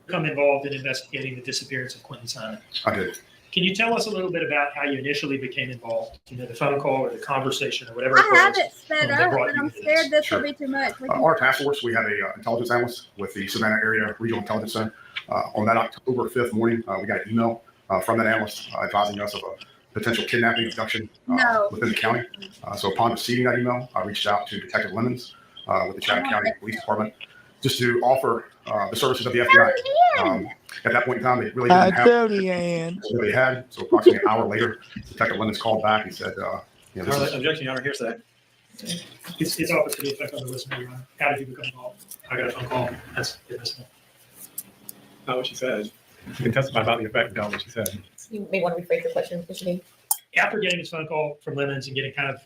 become involved in investigating the disappearance of Quinton Simon? I did. Can you tell us a little bit about how you initially became involved? You know, the phone call or the conversation or whatever I have was it sped that up, brought but you I'm to this. scared this Sure. will be too much. We can- Our task force, we have a intelligence analyst with the Savannah Area Regional Intelligence Center. On that October 5th morning, we got an email from that analyst advising us of a potential kidnapping abduction No. within the county. So upon receiving that email, I reached out to Detective Lemons with the Chatham County Police Department just to offer the services of the FBI. At that point in time, they really I didn't have told you, Ann. what they had. So approximately an hour later, Detective Lemons called back and said, this is Objection, Your Honor, hearsay. It's offered to the effect on the listener. Your Honor. How did you become involved? I got a phone call. That's admissible. Not what she said. You can testify about the effect of what she said. You may want to rephrase the question, Mr. Dean. After getting this phone call from Lemons and getting kind of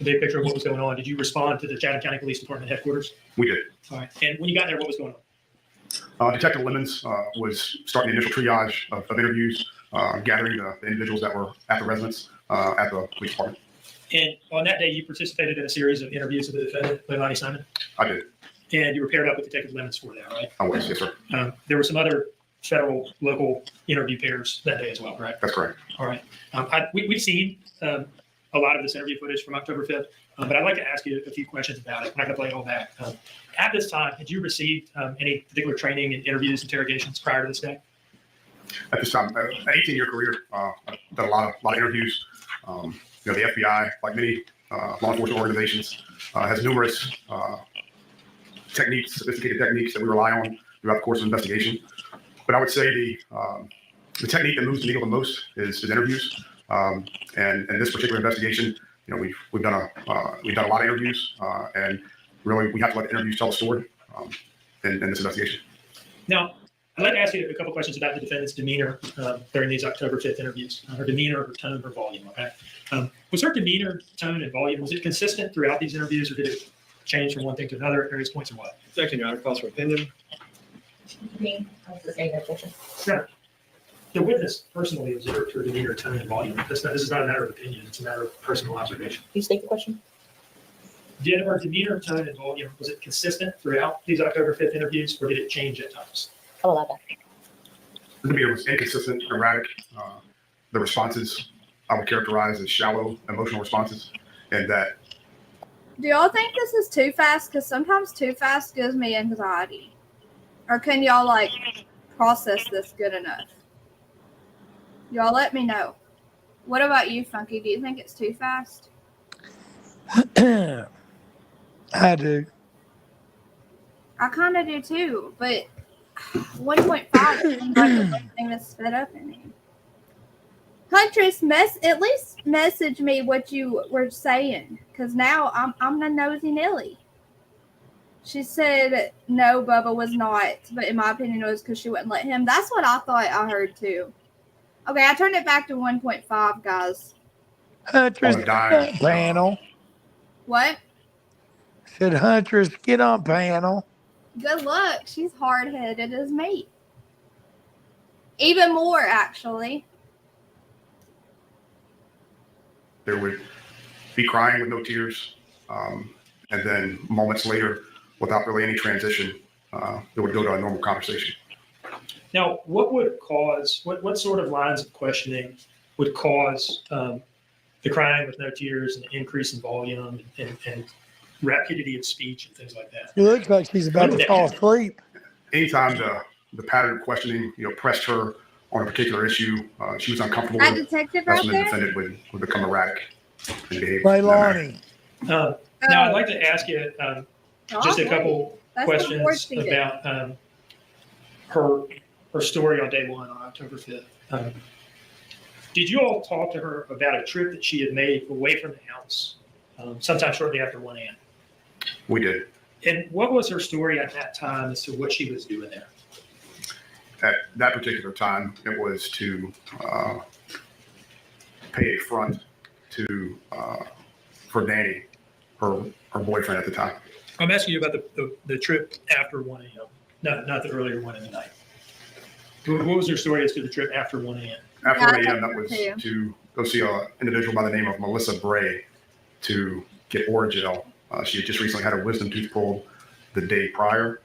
a big picture of what was going on, did you respond to the Chatham County Police Department headquarters? we did. All right. And when you got there, what was going on? Detective Lemons was starting the initial triage of interviews, gathering the individuals that were at the residence at the police department. And on that day, you participated in a series of interviews of the defendant, Leilani Simon, I did. and you were paired up with Detective Lemons for that, right? I was, yes, sir. There were some other federal, local interview pairs that day as well, right? That's correct. All right. We've seen a lot of this interview footage from October 5th, but I'd like to ask you a few questions about it. I'm not going to play it all back. At this time, had you received any particular training in interviews, interrogations prior to this day? At this time, an 18-year career, I've done a lot of interviews. The FBI, like many law enforcement organizations, has numerous techniques, sophisticated techniques that we rely on throughout the course of investigation. But I would say the technique that moves the needle the most is interviews. And in this particular investigation, we've done a lot of interviews, and really we have to let the interviews tell the story in this investigation. Now, I'd like to ask you a couple questions about the defendant's demeanor during these October 5th interviews. Her demeanor, her tone, her volume. Okay, was her demeanor, tone, and volume, was it consistent throughout these interviews, or did it change from one thing to another at various points, or what? Objection, Your Honor, calls for opinion. Dean, I was just saying that objection. Sure. The witness personally observed her demeanor, tone, and volume. This is not a matter of opinion; it's a matter of personal observation. Can you state the question? Did her demeanor, tone, and volume, was it consistent throughout these October 5th interviews, or did it change at times? I'll allow that. The demeanor was inconsistent, erratic. The responses I would characterize as shallow emotional responses, and that Do y'all think this is too fast? Because sometimes too fast gives me anxiety. Or can y'all process this good enough? Y'all let me know. What about you, Funky? Do you think it's too fast? I do. I kind of do too, but 1.5 seems like the one thing that's sped up in here. Huntress, at least message me what you were saying, because now I'm the nosy Nilly. She said no, Bubba was not, but in my opinion it was because she wouldn't let him. That's what I thought I heard too. Okay, I turned it back to 1.5, guys. Huntress, On the get dime. on panel. What? Said Huntress, get on panel. Good luck. She's hard-headed as me. Even more, actually. There would be crying with no tears. And then moments later, without really any transition, it would go to a normal conversation. Now, what would cause, what sort of lines of questioning would cause the crying with no tears and the increase in volume and rapidity of speech and things like that? She looks like she's about to fall asleep. Anytime the pattern of questioning, pressed her on a particular issue, she was uncomfortable That with. detective That's right when the there? defendant would become erratic and behave. in that manner. Leilani. Now, I'd like to ask you just a couple That's the board questions seated. about her story on day one on October 5th. Did you all talk to her about a trip that she had made away from the house sometime shortly after 1 a.m.? We did. And what was her story at that time as to what she was doing there? At that particular time, it was to pay a front to for Danny, her boyfriend at the time. I'm asking you about the trip after 1 a.m., not the earlier one in the night. What was her story as to the trip after 1 a.m.? After Yeah, 1 a.m., that was to go see an individual by the name of Melissa Bray to get Oragel. She had just recently had her wisdom tooth pulled the day prior,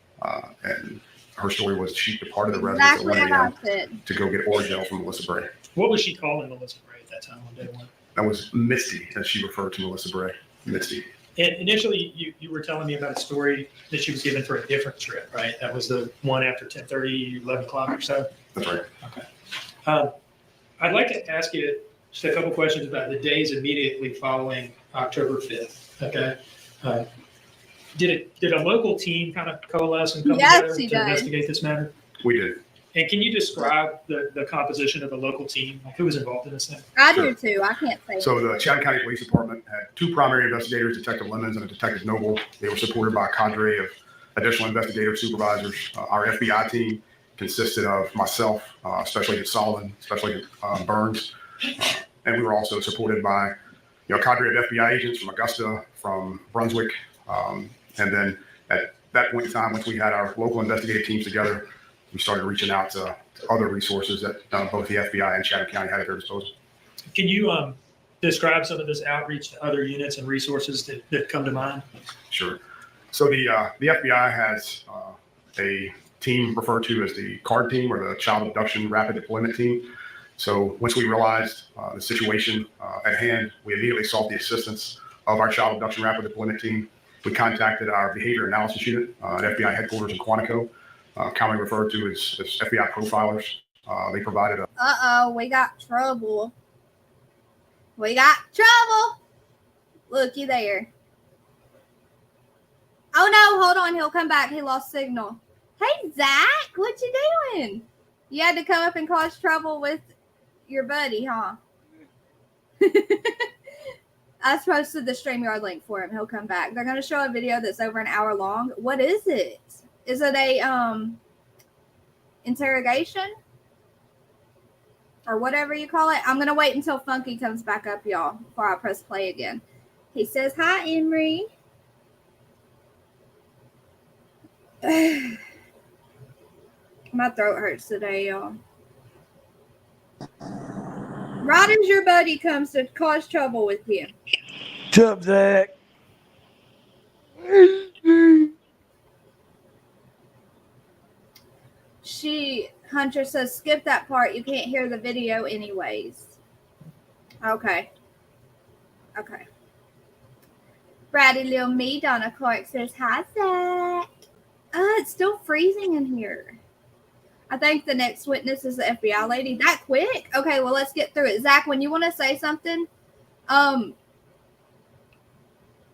and her story was she departed the residence Exactly at what 1 I a.m. said. to go get Oragel from Melissa Bray. What was she calling Melissa Bray at that time on day one? That was Misty, as she referred to Melissa Bray. Misty. And initially, you were telling me about a story that she was given for a different trip, right? That was the one after 10:30, 11 o'clock or so? That's right. Okay. I'd like to ask you just a couple questions about the days immediately following October 5th, okay? Did a local team kind of coalesce and come together to investigate this matter? We did. And can you describe the composition of the local team? Like who was involved in this thing? I Sure. do too. I can't say. So the Chatham County Police Department had two primary investigators, Detective Lemons and Detective Noble. They were supported by a cadre of additional investigative supervisors. Our FBI team consisted of myself, Special Agent Solomon, Special Agent Burns, and we were also supported by a cadre of FBI agents from Augusta, from Brunswick, and then at that point in time, once we had our local investigative teams together, we started reaching out to other resources that both the FBI and Chatham County had at their disposal. Can you describe some of this outreach to other units and resources that come to mind? Sure. So the FBI has a team referred to as the CARD team, or the Child Abduction Rapid Deployment Team. So once we realized the situation at hand, we immediately sought the assistance of our Child Abduction Rapid Deployment Team. We contacted our Behavior Analysis Unit at FBI headquarters in Quantico, commonly referred to as FBI profilers. They provided a We got trouble. We got trouble. Looky there. Oh no, hold on. He'll come back. He lost signal. Hey, Zach, what you doing? You had to come up and cause trouble with your buddy, huh? I posted the StreamYard link for him. He'll come back. They're going to show a video that's over an hour long. What is it? Is it a interrogation? Or whatever you call it? I'm going to wait until Funky comes back up, y'all, before I press play again. He says, hi, Emery. My throat hurts today, y'all. Right as your buddy comes to cause trouble with you. What's up, Zach? Hunter says, skip that part. You can't hear the video anyways. Okay. Bratty Little Me, Donna Clark says, hi, Zach. It's still freezing in here. I think the next witness is the FBI lady. That quick? Okay, well, let's get through it. Zach, when you want to say something,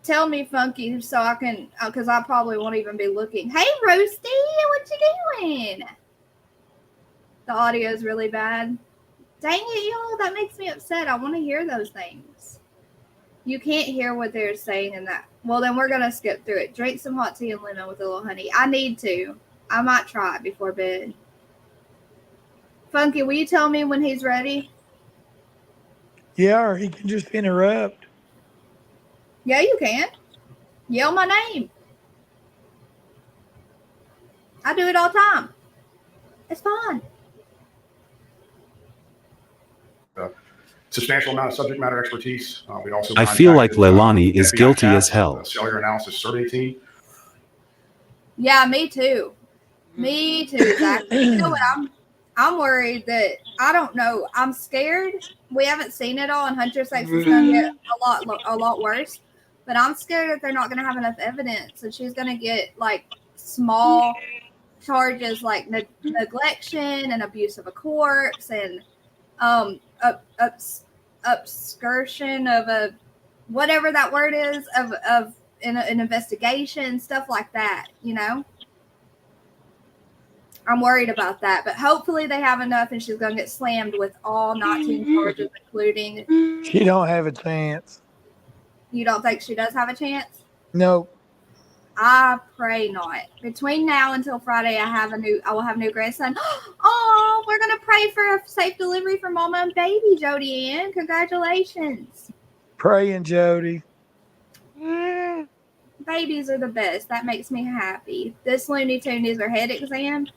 tell me, Funky, so I can, because I probably won't even be looking. Hey, Roasty, what you doing? The audio is really bad. Dang it, y'all, that makes me upset. I want to hear those things. You can't hear what they're saying in that. Well, then we're going to skip through it. Drink some hot tea and lemon with a little honey. I need to. I might try it before bed. Funky, will you tell me when he's ready? Yeah, or he can just interrupt. Yeah, you can. Yell my name. I do it all the time. It's fun. Substantial amount of subject matter expertise. We also I feel like contacted, Leilani is FBI guilty as task, hell. the cellular analysis survey team. Yeah, me too. Me too, Zach. You know what? I'm worried that I don't know. I'm scared. We haven't seen it all, and Hunter thinks it's going to get a lot worse. But I'm scared that they're not going to have enough evidence, and she's going to get like small charges like neglection and abuse of a corpse and obscursion of a whatever that word is of an investigation, stuff like that, you know. I'm worried about that, but hopefully they have enough and she's going to get slammed with all 19 charges, including. She don't have a chance. You don't think she does have a chance? No. I pray not. Between now until Friday, I will have a new grandson. Oh, we're going to pray for a safe delivery for Mama and baby, Jody Ann. Congratulations. Praying, Jody. Babies are the best. That makes me happy. This Looney Tune needs her head exam.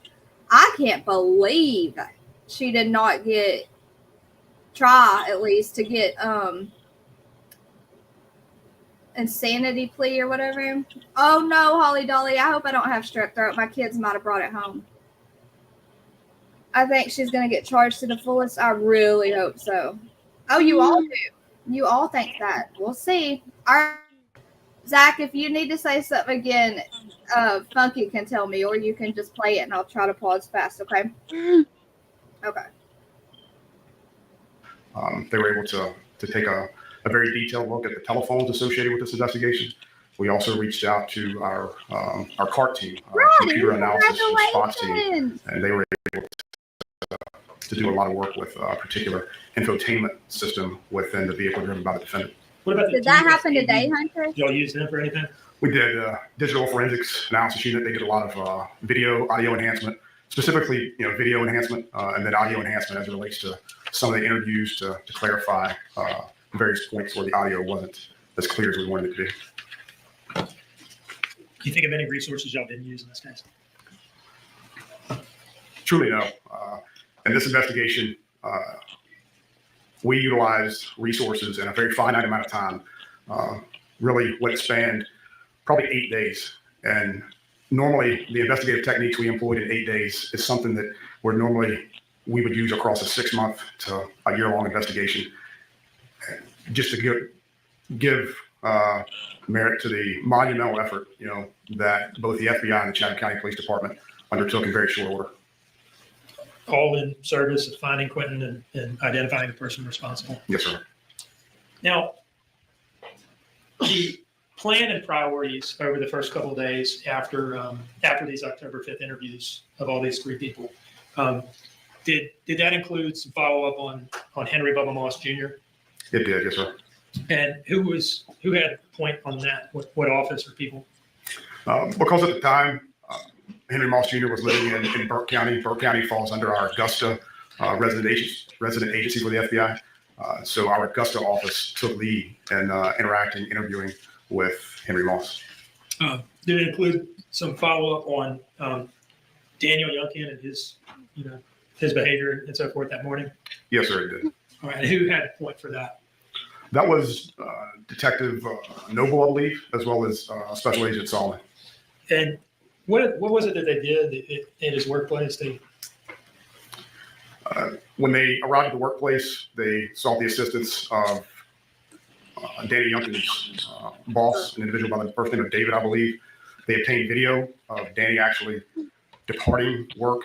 I can't believe she did not try at least to get insanity plea or whatever. Oh no, Holly Dolly, I hope I don't have strep throat. My kids might have brought it home. I think she's going to get charged to the fullest. I really hope so. Oh, you all do. You all think that. We'll see. All right. Zach, if you need to say something again, Funky can tell me, or you can just play it and I'll try to pause fast, okay? Okay. They were able to take a very detailed look at the telephones associated with this investigation. We also reached out to our CART team, computer analysis response team, and they were able to do a lot of work with a particular infotainment system within the vehicle driven by the defendant. What about Did that happen today, Hunter? Y'all use them for anything? We did digital forensics analysis unit. They did a lot of video, audio enhancement, specifically, video enhancement, and then audio enhancement as it relates to some of the interviews to clarify various points where the audio wasn't as clear as we wanted it to be. Do you think of any resources y'all didn't use in this case? Truly, no. In this investigation, we utilized resources in a very finite amount of time, really what spanned probably 8 days. And normally the investigative techniques we employed in 8 days is something that we would use across a 6-month to a year-long investigation, just to give merit to the monumental effort, that both the FBI and the Chatham County Police Department undertook in very short order. All in service of finding Quinton and identifying the person responsible. Yes, sir. Now, the plan and priorities over the first couple of days after these October 5th interviews of all these 3 people, did that include some follow-up on Henry Bubba Moss Jr.? It did, yes, sir. And who had a point on that? What office or people? Because at the time, Henry Moss Jr. was living in Burke County. Burke County falls under our Augusta resident agency for the FBI. So our Augusta office took lead in interviewing with Henry Moss. Did it include some follow-up on Daniel Youngkin and his behavior and so forth that morning? Yes, sir, it did. All right. And who had a point for that? That was Detective Noble, I believe, as well as Special Agent Solomon. And what was it that they did in his workplace? When they arrived at the workplace, they sought the assistance of Danny Youngkin's boss, an individual by the first name of David, I believe. They obtained video of Danny actually departing work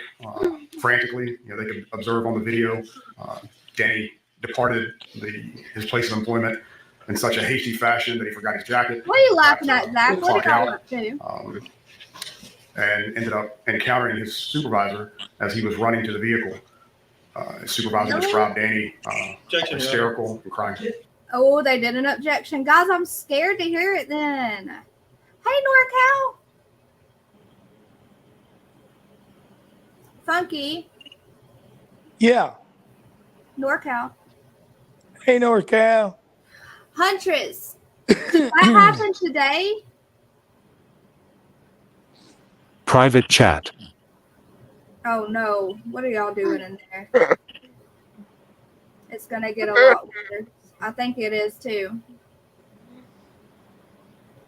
frantically. You know, they could observe on the video. Danny departed his place of employment in such a hasty fashion that he forgot his jacket. What are you laughing at, Zach? What Clock did I out. look to? And ended up encountering his supervisor as he was running to the vehicle. His supervisor described Danny hysterical and crying. Oh, they did an objection. Guys, I'm scared to hear it then. Hey, NorCal. Funky. Yeah. NorCal. Hey, NorCal. Huntress. Did that happen today? Private chat. Oh no. What are y'all doing in there? It's going to get a lot weird. I think it is too.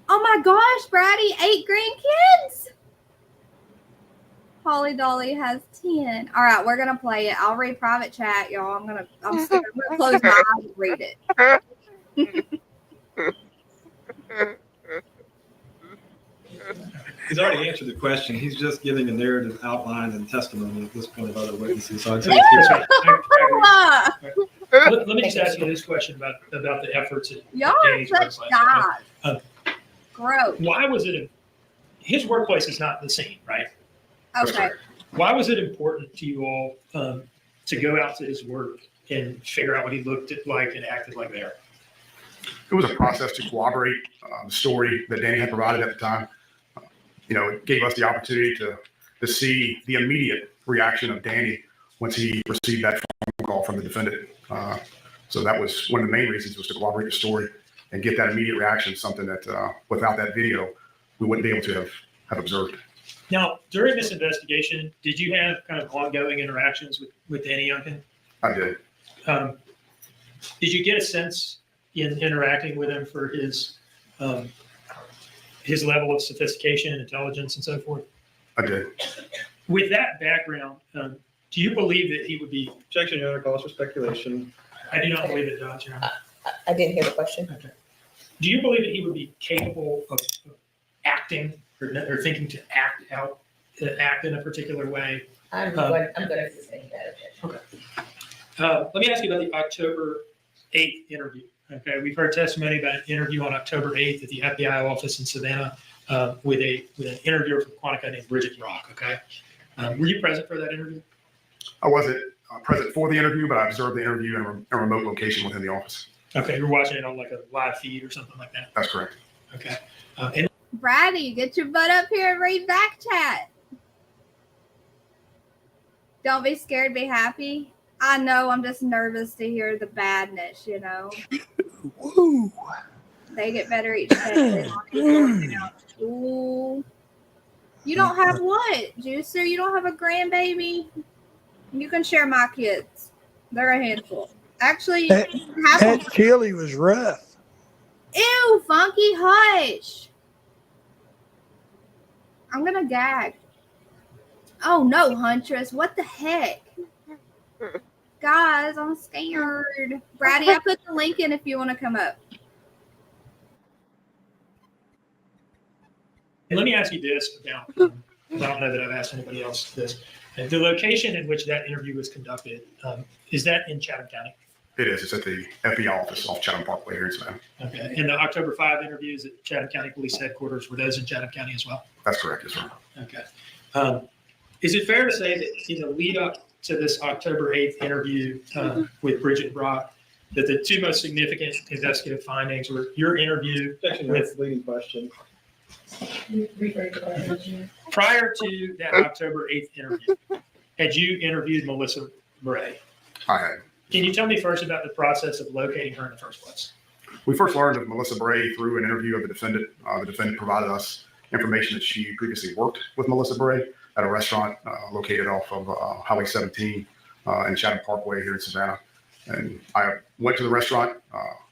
Oh my gosh, Brady, 8 grandkids. Holly Dolly has 10. All right, we're gonna play it. I'll read private chat, y'all. I'm scared. I'm gonna close my eyes and read it. He's already answered the question. He's just giving a narrative outline and testimony at this point of other witnesses. So I'd say Let me just ask you this question about the efforts at Y'all are Danny's such workplace. guys. Gross. Why was it his workplace is not the same, right? Okay. Why was it important to you all to go out to his work and figure out what he looked like and acted like there? It was a process to corroborate the story that Danny had provided at the time. It gave us the opportunity to see the immediate reaction of Danny once he received that phone call from the defendant. So that was one of the main reasons, was to corroborate the story and get that immediate reaction, something that without that video, we wouldn't be able to have observed. Now, during this investigation, did you have kind of ongoing interactions with Danny Youngkin? I did. Did you get a sense in interacting with him for his level of sophistication and intelligence and so forth? I did. With that background, do you believe that he would be? objection, Your Honor, calls for speculation. I do not believe it does, Your Honor. I didn't hear the question. Okay. Do you believe that he would be capable of acting or thinking to act in a particular way? I'm going to sustain that objection. Okay. Let me ask you about the October 8th interview. Okay, we've heard testimony about an interview on October 8th at the FBI office in Savannah with an interviewer from Quantico named Bridget Rock. Okay, were you present for that interview? I wasn't present for the interview, but I observed the interview in a remote location within the office. Okay, you're watching it on like a live feed or something like that. That's correct. Okay, and Brady, get your butt up here and read back chat. Don't be scared, be happy. I know, I'm just nervous to hear the badness, Woo. They get better each day. Ooh. You don't have what, Juicer? You don't have a grandbaby? You can share my kids. They're a handful. Actually, That chili was rough. Ew, Funky, hush. I'm going to gag. Oh, no, Huntress. What the heck? Guys, I'm scared. Brady, I put the link in if you want to come up. let me ask you this now. I don't know that I've asked anybody else this. The location in which that interview was conducted, is that in Chatham County? It is. It's at the FBI office off Chatham Parkway here in Savannah. Okay. And the October 5 interviews at Chatham County Police Headquarters, were those in Chatham County as well? That's correct, yes, sir. Okay. Is it fair to say that in the lead up to this October 8th interview with Bridget Rock, that the two most significant investigative findings were your interview with leading question. prior to that October 8th interview? Had you interviewed Melissa Bray? I had. Can you tell me first about the process of locating her in the first place? We first learned of Melissa Bray through an interview of the defendant. The defendant provided us information that she previously worked with Melissa Bray at a restaurant located off of Highway 17 in Chatham Parkway here in Savannah. And I went to the restaurant,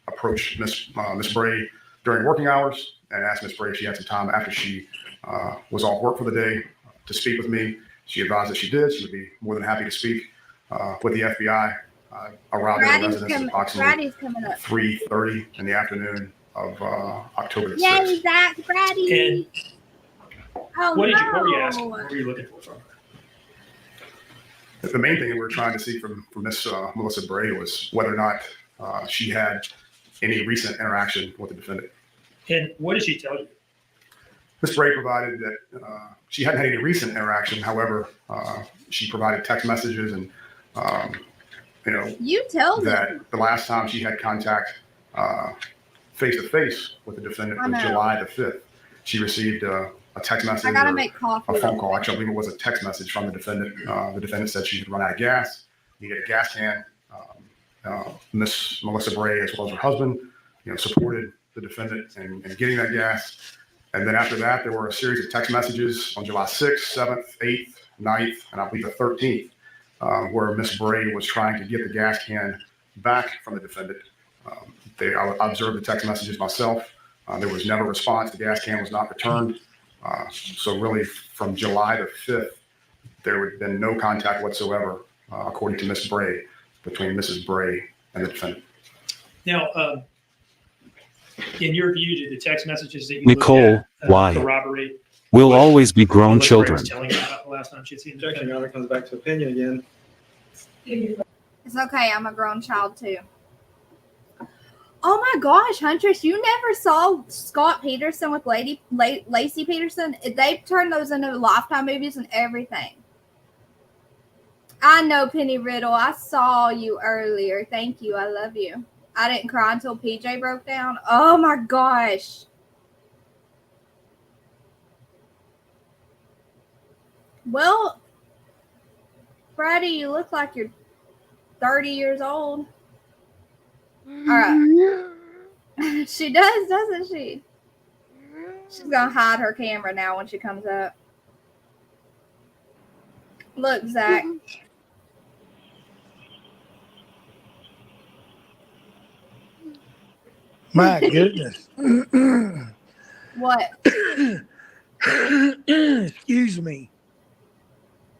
approached Miss Bray during working hours, and asked Miss Bray if she had some time after she was off work for the day to speak with me. She advised that she did. She would be more than happy to speak with the FBI. Arrived at the residence approximately 3:30 in the afternoon of October the 6th. Yay, Zach, Brady. And what were you asking? What were you looking for from her? The main thing that we were trying to see from Miss Melissa 괚 was whether or not she had any recent interaction with the defendant. And what did she tell you? Ms. 괚 provided that she hadn't had any recent interaction. However, she provided text messages and, You tell me. that the last time she had contact face-to-face with the defendant I was know. July the 5th. She received a text message I gotta or make coffee. a phone call. Actually, I believe it was a text message from the defendant. The defendant said she had run out of gas, needed a gas can. Miss Melissa 괚, as well as her husband, supported the defendant in getting that gas. And then after that, there were a series of text messages on July 6th, 7th, 8th, 9th, and I believe the 13th, where Miss 괚 was trying to get the gas can back from the defendant. I observed the text messages myself. There was never a response. The gas can was not returned. So really, from July the 5th, there had been no contact whatsoever, according to Miss 괚, between Mrs. 괚 and the defendant. Now, in your view, did the text messages that you Nicole, looked at, why? corroborate We'll what always be grown Melissa 괚 was children. telling you about the last time she'd seen the Objection, defendant? Your Honor, comes back to opinion again. It's okay. I'm a grown child too. Oh my gosh, Huntress, you never saw Scott Peterson with Lacey Peterson? They turned those into Lifetime movies and everything. I know, Penny Riddle. I saw you earlier. Thank you. I love you. I didn't cry until PJ broke down. Oh my gosh. Well, Brady, you look like you're 30 years old. All right. She does, doesn't she? She's going to hide her camera now when she comes up. Look, Zach. My goodness. What? Excuse me.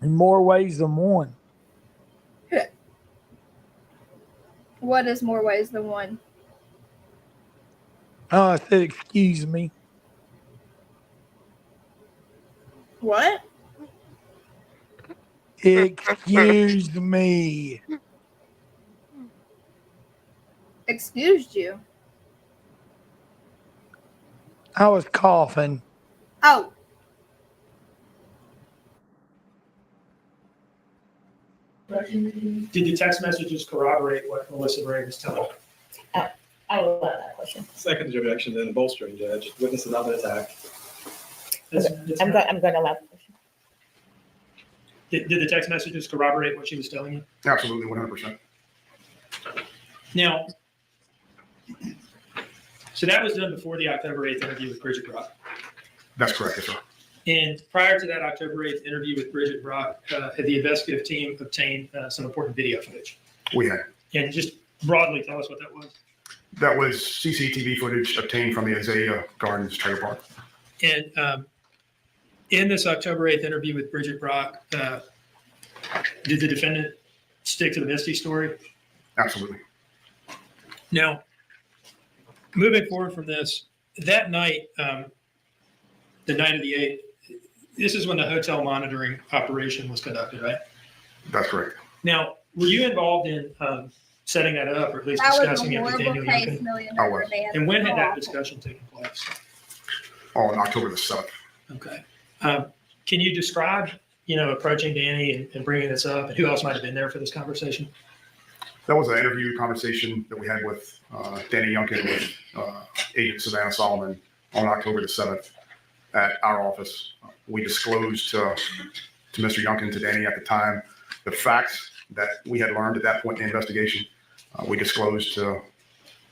In more ways than one. What is more ways than one? Oh, I said, excuse me. What? Excuse me. Excused you. I was coughing. Oh. Did the text messages corroborate what Melissa 괚 was telling you? I will allow that question. Second objection, then bolstering, Judge. Witness is under attack. I'm going to allow the question. Did the text messages corroborate what she was telling you? Absolutely, 100%. Now, so that was done before the October 8th interview with Bridget Brock. That's correct, yes, sir. And prior to that October 8th interview with Bridget Brock, had the investigative team obtained some important video footage? We had. And just broadly tell us what that was. That was CCTV footage obtained from the Azalea Gardens trailer park. And in this October 8th interview with Bridget Brock, did the defendant stick to the Misty story? Absolutely. Now, moving forward from this, that night, the night of the 8th, this is when the hotel monitoring operation was conducted, right? That's correct. Now, were you involved in setting that up, or at least That was discussing a it with horrible Daniel case, Youngkin? $1,000,000 man. And when had that discussion taken place? On October the 7th. Okay. Can you describe, approaching Danny and bringing this up, and who else might have been there for this conversation? That was an interview conversation that we had with Danny Youngkin with Agent Savannah Solomon on October the 7th at our office. We disclosed to Mr. Youngkin, to Danny at the time, the facts that we had learned at that point in the investigation. We disclosed to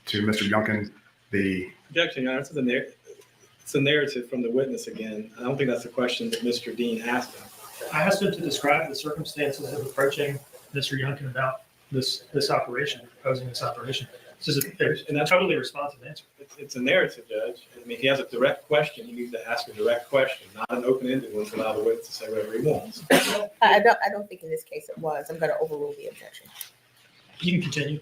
Mr. Youngkin the... Objection, Your Honor. It's a narrative from the witness again. I don't think that's the question that Mr. Dean asked him. I asked him to describe the circumstances of approaching Mr. Youngkin about this operation, proposing this operation. This is a totally responsive answer. It's a narrative, Judge. I mean, he has a direct question. He needs to ask a direct question, not an open-ended one to allow the witness to say whatever he wants. I don't think in this case it was. I'm going to overrule the objection. You can continue.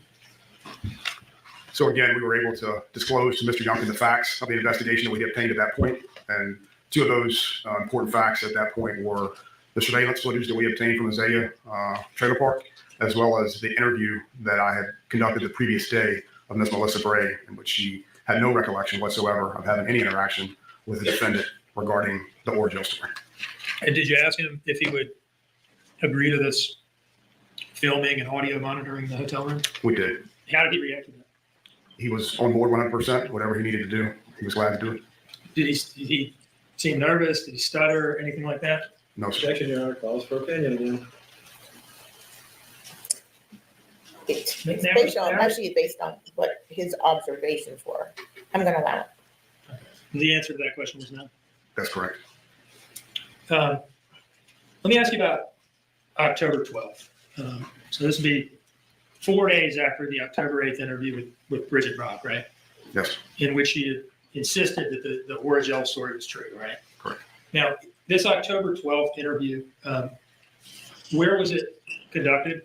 So again, we were able to disclose to Mr. Youngkin the facts of the investigation that we had obtained at that point. And two of those important facts at that point were the surveillance footage that we obtained from the 괜ᴜ trailer park, as well as the interview that I had conducted the previous day of Ms. Melissa Bray, in which she had no recollection whatsoever of having any interaction with the defendant regarding the origin story. And did you ask him if he would agree to this filming and audio monitoring the hotel room? We did. How did he react to that? He was on board 100%. Whatever he needed to do, he was glad to do it. Did he seem nervous? Did he stutter? Anything like that? No, sir. Objection, Your Honor, calls for opinion again. It's Now- based on, actually based on what his observations were. I'm gonna allow it. The answer to that question was no. That's correct. Let me ask you about October 12th. So this would be 4 days after the October 8th interview with Bridget Rock, right? Yes. In which she insisted that the 괜ᴜ story was true, right? Correct. Now, this October 12th interview, where was it conducted?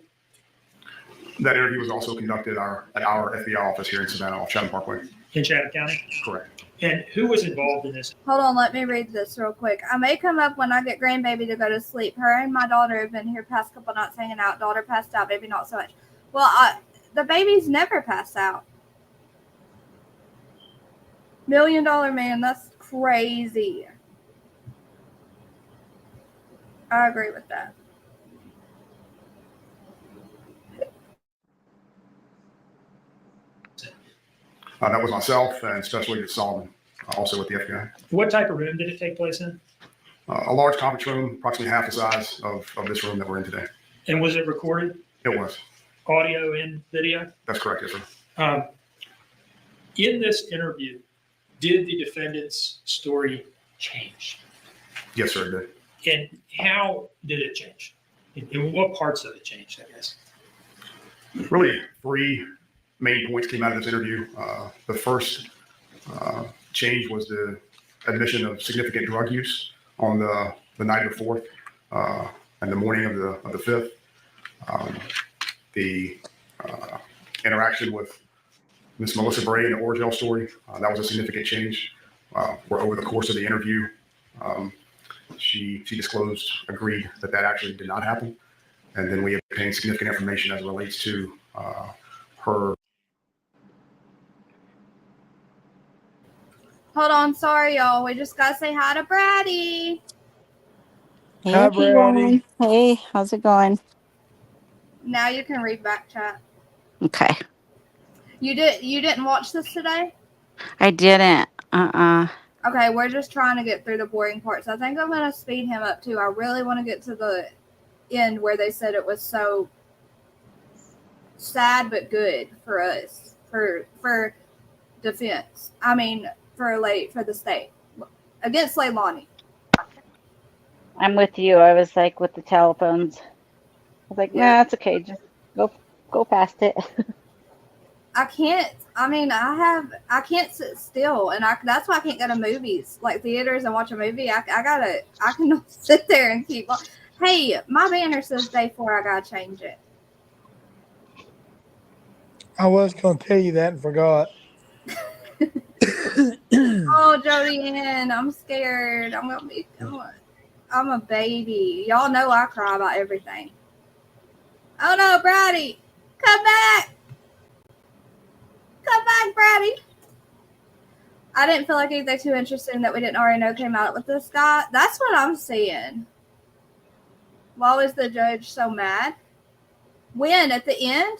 That interview was also conducted at our FBI office here in Savannah off Chatham Parkway. In Chatham County? Correct. And who was involved in this? Hold on, let me read this real quick. I may come up when I get grandbaby to go to sleep. Her and my daughter have been here past couple nights hanging out. Daughter passed out, baby not so much. Well, the babies never pass out. $1 Million Man, that's crazy. I agree with that. That was myself and Special Agent Solomon, also with the FBI. What type of room did it take place in? A large conference room, approximately half the size of this room that we're in today. And was it recorded? It was. Audio and video? That's correct, yes, sir. In this interview, did the defendant's story change? Yes, sir, it did. And how did it change? In what parts of it changed, I guess? Really, three main points came out of this interview. The first change was the admission of significant drug use on the night of the 4th and the morning of the 5th. The interaction with Ms. Melissa Bray and the 괜ᴜ story, that was a significant change. Where over the course of the interview, she disclosed, agreed that actually did not happen. And then we obtained significant information as it relates to her. Hold on, sorry, y'all. We just got to say hi to Brady. Hi, Hey, Brady. everyone. Hey, how's it going? Now you can read back chat. Okay. You didn't watch this today? I didn't. Okay, we're just trying to get through the boring parts. I think I'm going to speed him up too. I really want to get to the end where they said it was so sad but good for us, for defense. I mean, for the state against Leilani. I'm with you. I was like with the telephones. I was like, nah, it's okay. Just go past it. I can't. I mean, I can't sit still, and that's why I can't go to movies like theaters and watch a movie. I can sit there and keep. Hey, my banner says day 4. I gotta change it. I was going to tell you that and forgot. Oh, Jody Ann, I'm scared. I'm a baby. Y'all know I cry about everything. Oh no, Brady, come back. Come back, Brady. I didn't feel like anything too interesting that we didn't already know came out with this guy. That's what I'm seeing. Why was the judge so mad? When? At the end?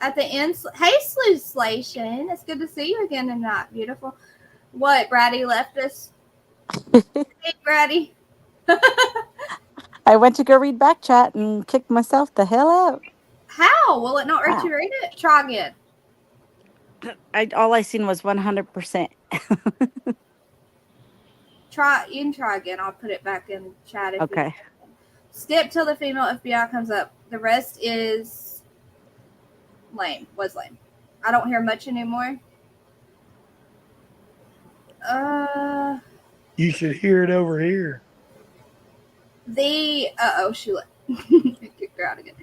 At the end? Hey, Sluslation. It's good to see you again tonight. Beautiful. What, Brady left us? Hey, Brady. I went to go read back chat and kicked myself the hell out. How? Will it not let you read it? Try again. All I seen was 100%. You can try again. I'll put it back in chat. If Okay. You skip till the female FBI comes up. The rest is lame. Was lame. I don't hear much anymore. You should hear it over here. She kicked her out again.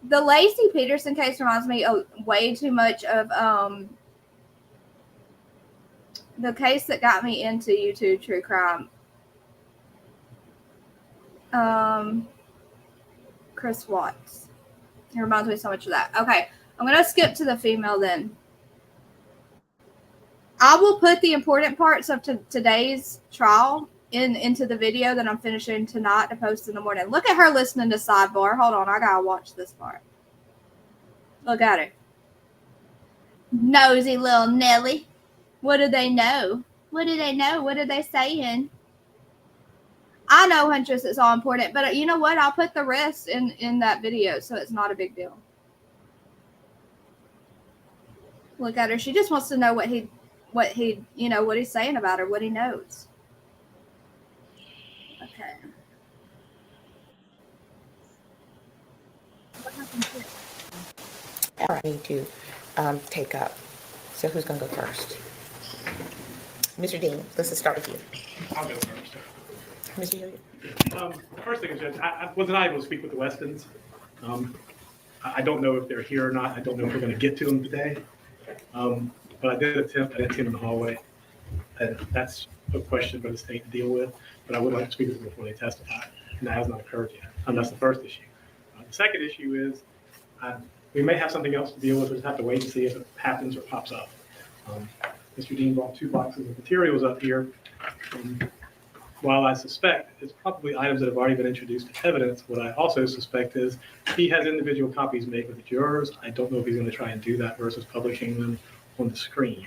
The Lacey Peterson case reminds me way too much of the case that got me into YouTube true crime. Chris Watts. It reminds me so much of that. Okay, I'm going to skip to the female then. I will put the important parts of today's trial into the video that I'm finishing tonight to post in the morning. Look at her listening to sidebar. Hold on, I got to watch this part. Look at her. Nosy little Nelly. What do they know? What do they know? What are they saying? I know, Huntress, it's all important, but you know what? I'll put the rest in that video, so it's not a big deal. Look at her. She just wants to know what he's saying about her, what he knows. Okay. What happened here? I need to take up. So who's going to go first? Mr. Dean, let's start with you. I'll go first. Mr. Hilliard. The first thing is, Judge, I was not able to speak with the Westons. I don't know if they're here or not. I don't know if we're going to get to them today. But I did attempt. I did see them in the hallway. And that's a question for the state to deal with. But I would like to speak with them before they testify. And that has not occurred yet. And that's the first issue. The second issue is we may have something else to deal with. We'll just have to wait and see if it happens or pops up. Mr. Dean brought 2 boxes of materials up here. While I suspect it's probably items that have already been introduced to evidence, what I also suspect is he has individual copies made with the jurors. I don't know if he's going to try and do that versus publishing them on the screen.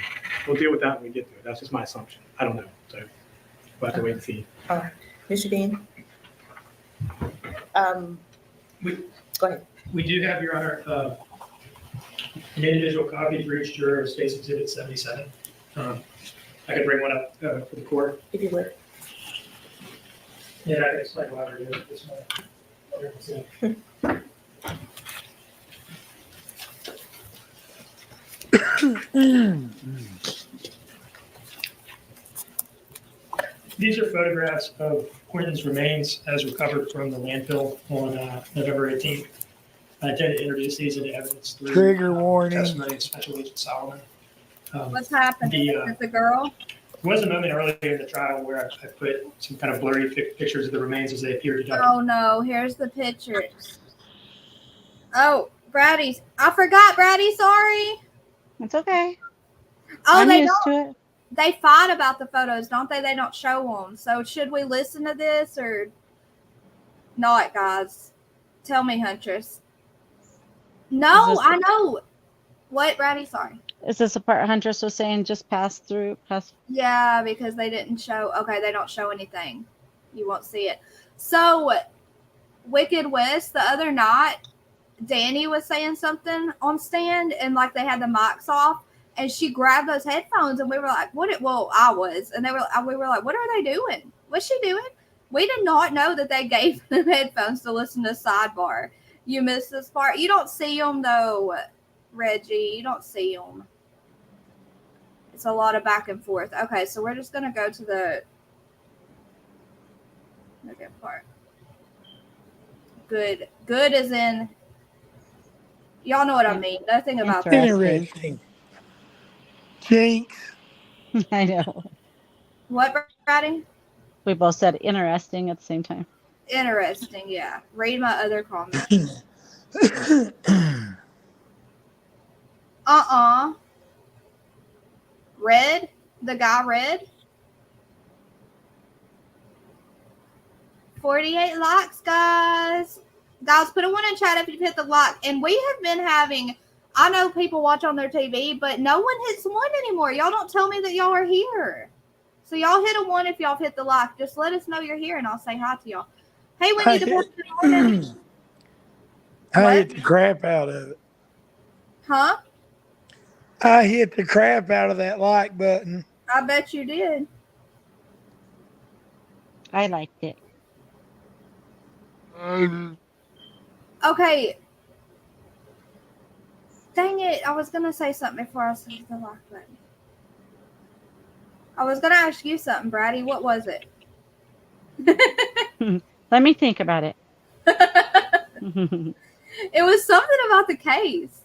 We'll deal with that when we get to it. That's just my assumption. I don't know. So we'll have to wait and see. All right. Mr. Dean. Go ahead. We do have, Your Honor, an individual copy for each juror of State's Exhibit 77. I could bring one up for the court. If you would. Yeah, I can explain why we're doing it this way. These are photographs of Quinton's remains as recovered from the landfill on November 18th. I intend to introduce these into evidence through Trigger warning. testimony of Special Agent Solomon. What's happening? Is the girl? There was a moment earlier in the trial where I put some kind of blurry pictures of the remains as they appeared to document. Oh no, here's the pictures. Oh, Braddy's. I forgot, Braddy, sorry. It's okay. Oh, I'm they used don't. to it. They fight about the photos, don't they? They don't show them. So should we listen to this or not, guys? Tell me, Huntress. No, I know. What, Braddy? Sorry. Is this the part Huntress was saying just pass through? Yeah, because they didn't show. Okay, they don't show anything. You won't see it. So, Wicked West, the other night, Danny was saying something on stand, and like they had the mics off, and she grabbed those headphones, and we were like, "What?" Well, I was, and we were like, "What are they doing? What's she doing?" We did not know that they gave them headphones to listen to Sidebar. You missed this part. You don't see them though, Reggie. You don't see them. It's a lot of back and forth. Okay, so we're just going to go to the good part. Good. Good as in, y'all know what I mean. Nothing about that. Interesting. Jinx. I know. What, Brady? We both said interesting at the same time. Interesting, yeah. Read my other comments. Red? The guy Red? 48 likes, guys. Guys, put a 1 in chat if you've hit the like. And we have been having, I know people watch on their TV, but no one hits 1 anymore. Y'all don't tell me that y'all are here. So y'all hit a 1 if y'all have hit the like. Just let us know you're here and I'll say hi to y'all. Hey, we need to post it on. I hit the crap out of it. Huh? I hit the crap out of that like button. I bet you did. I liked it. Okay. Dang it. I was going to say something before I said the like button. I was going to ask you something, Brady. What was it? Let me think about it. It was something about the case.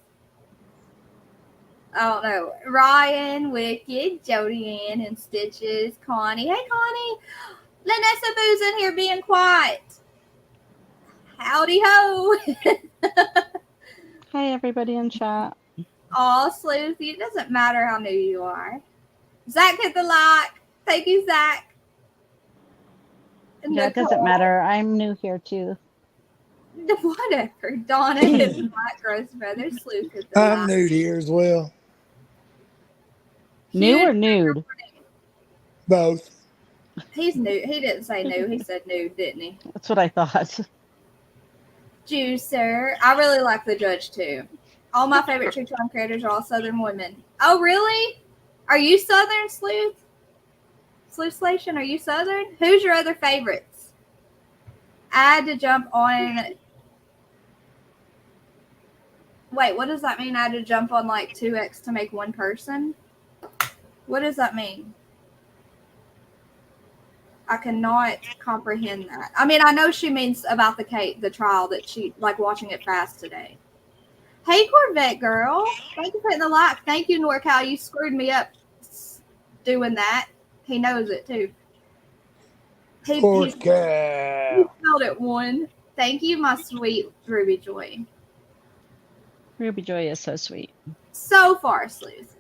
I don't know. Ryan, Wicked, Jody Ann, and Stitches, Connie. Hey, Connie. Lanessa Boo's in here being quiet. Howdy ho. Hi, everybody in chat. Aw, Sleuthy. It doesn't matter how new you are. Zach hit the like. Thank you, Zach. Yeah, it doesn't matter. I'm new here too. Whatever. Donna hit the like. Gross Brother. Sleuth hit the I'm like. new here as well. New or nude? Both. He's new. He didn't say new. He said nude, didn't he? That's what I thought. Juicer. I really like the judge too. All my favorite true crime creators are all Southern women. Oh, really? Are you Southern, Sleuth? Sleuth are you Southern? Who's your other favorites? I had to jump on. Wait, what does that mean? I had to jump on like 2x to make one person? What does that mean? I cannot comprehend that. I mean, I know she means about the trial that she, like, watching it fast today. Hey, Corvette girl. Thank you for hitting the like. Thank you, NorCal. You screwed me up doing that. He knows it, too. He Horse spelled it one. Thank you, my sweet Ruby Joy. Ruby Joy is so sweet. So far, Sleuth.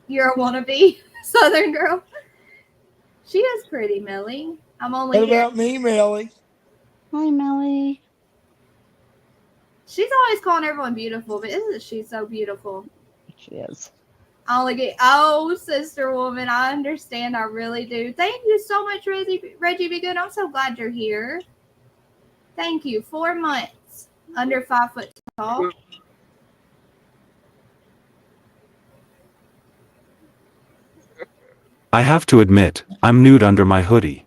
You're a wannabe Southern girl. She is pretty, Millie. I'm only What here. about me, Melly? Hi, Melly. She's always calling everyone beautiful, but isn't she so beautiful? She is. I only get, oh, sister woman, I understand. I really do. Thank you so much, Reggie Be Good. I'm so glad you're here. Thank you. 4 months. Under 5 foot tall. I have to admit, I'm nude under my hoodie.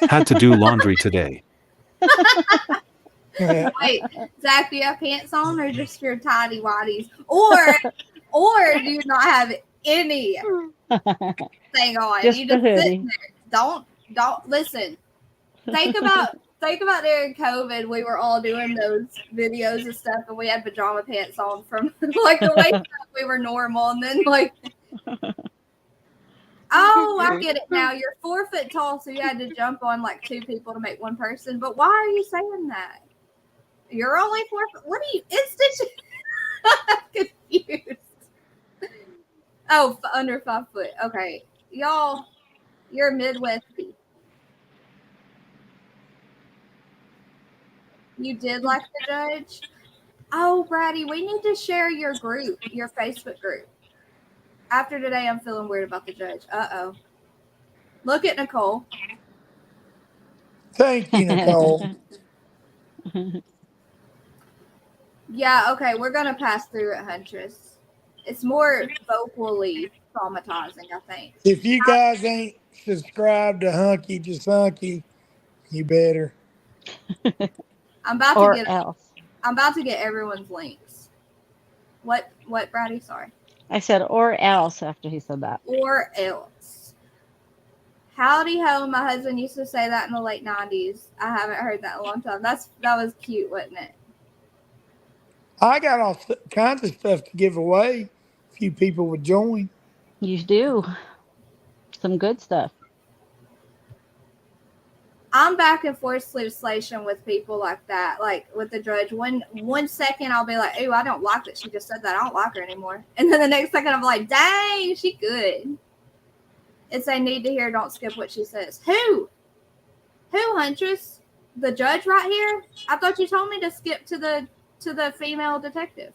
Had to do laundry today. Wait, Zach, do you have pants on or just your tidy whities? Or do you not have any thing on? Just you the just sitting hoodie. there. Don't listen. Think about during COVID, we were all doing those videos and stuff, and we had pajama pants on from like the way we were normal, and then like, oh, I get it now. You're 4 foot tall, so you had to jump on like 2 people to make one person. But why are you saying that? You're only 4 foot. What are you? It's I'm confused. Oh, under 5 foot. Okay, y'all, you're Midwesty. You did like the judge? Oh, Brady, we need to share your group, your Facebook group. After today, I'm feeling weird about the judge. Uh-oh. Look at Nicole. Thank you, Nicole. Yeah, okay, we're going to pass through it, Huntress. It's more vocally traumatizing, I think. If you guys ain't subscribed to Hunky Just Hunky, you better. I'm about Or to get else. I'm about to get everyone's links. What, Brady? Sorry. I said or else after he said that. Or else. Howdy ho, my husband used to say that in the late 90s. I haven't heard that in a long time. That was cute, wasn't it? I got all kinds of stuff to give away if you people would join. You do. Some good stuff. I'm back and forth legislation with people like that, like with the judge. One second I'll be like, "Ooh, I don't like that she just said that. I don't like her anymore." And then the next second I'm like, "Dang, she good." It's a need to hear. Don't skip what she says. Who, Huntress? The judge right here? I thought you told me to skip to the female detective.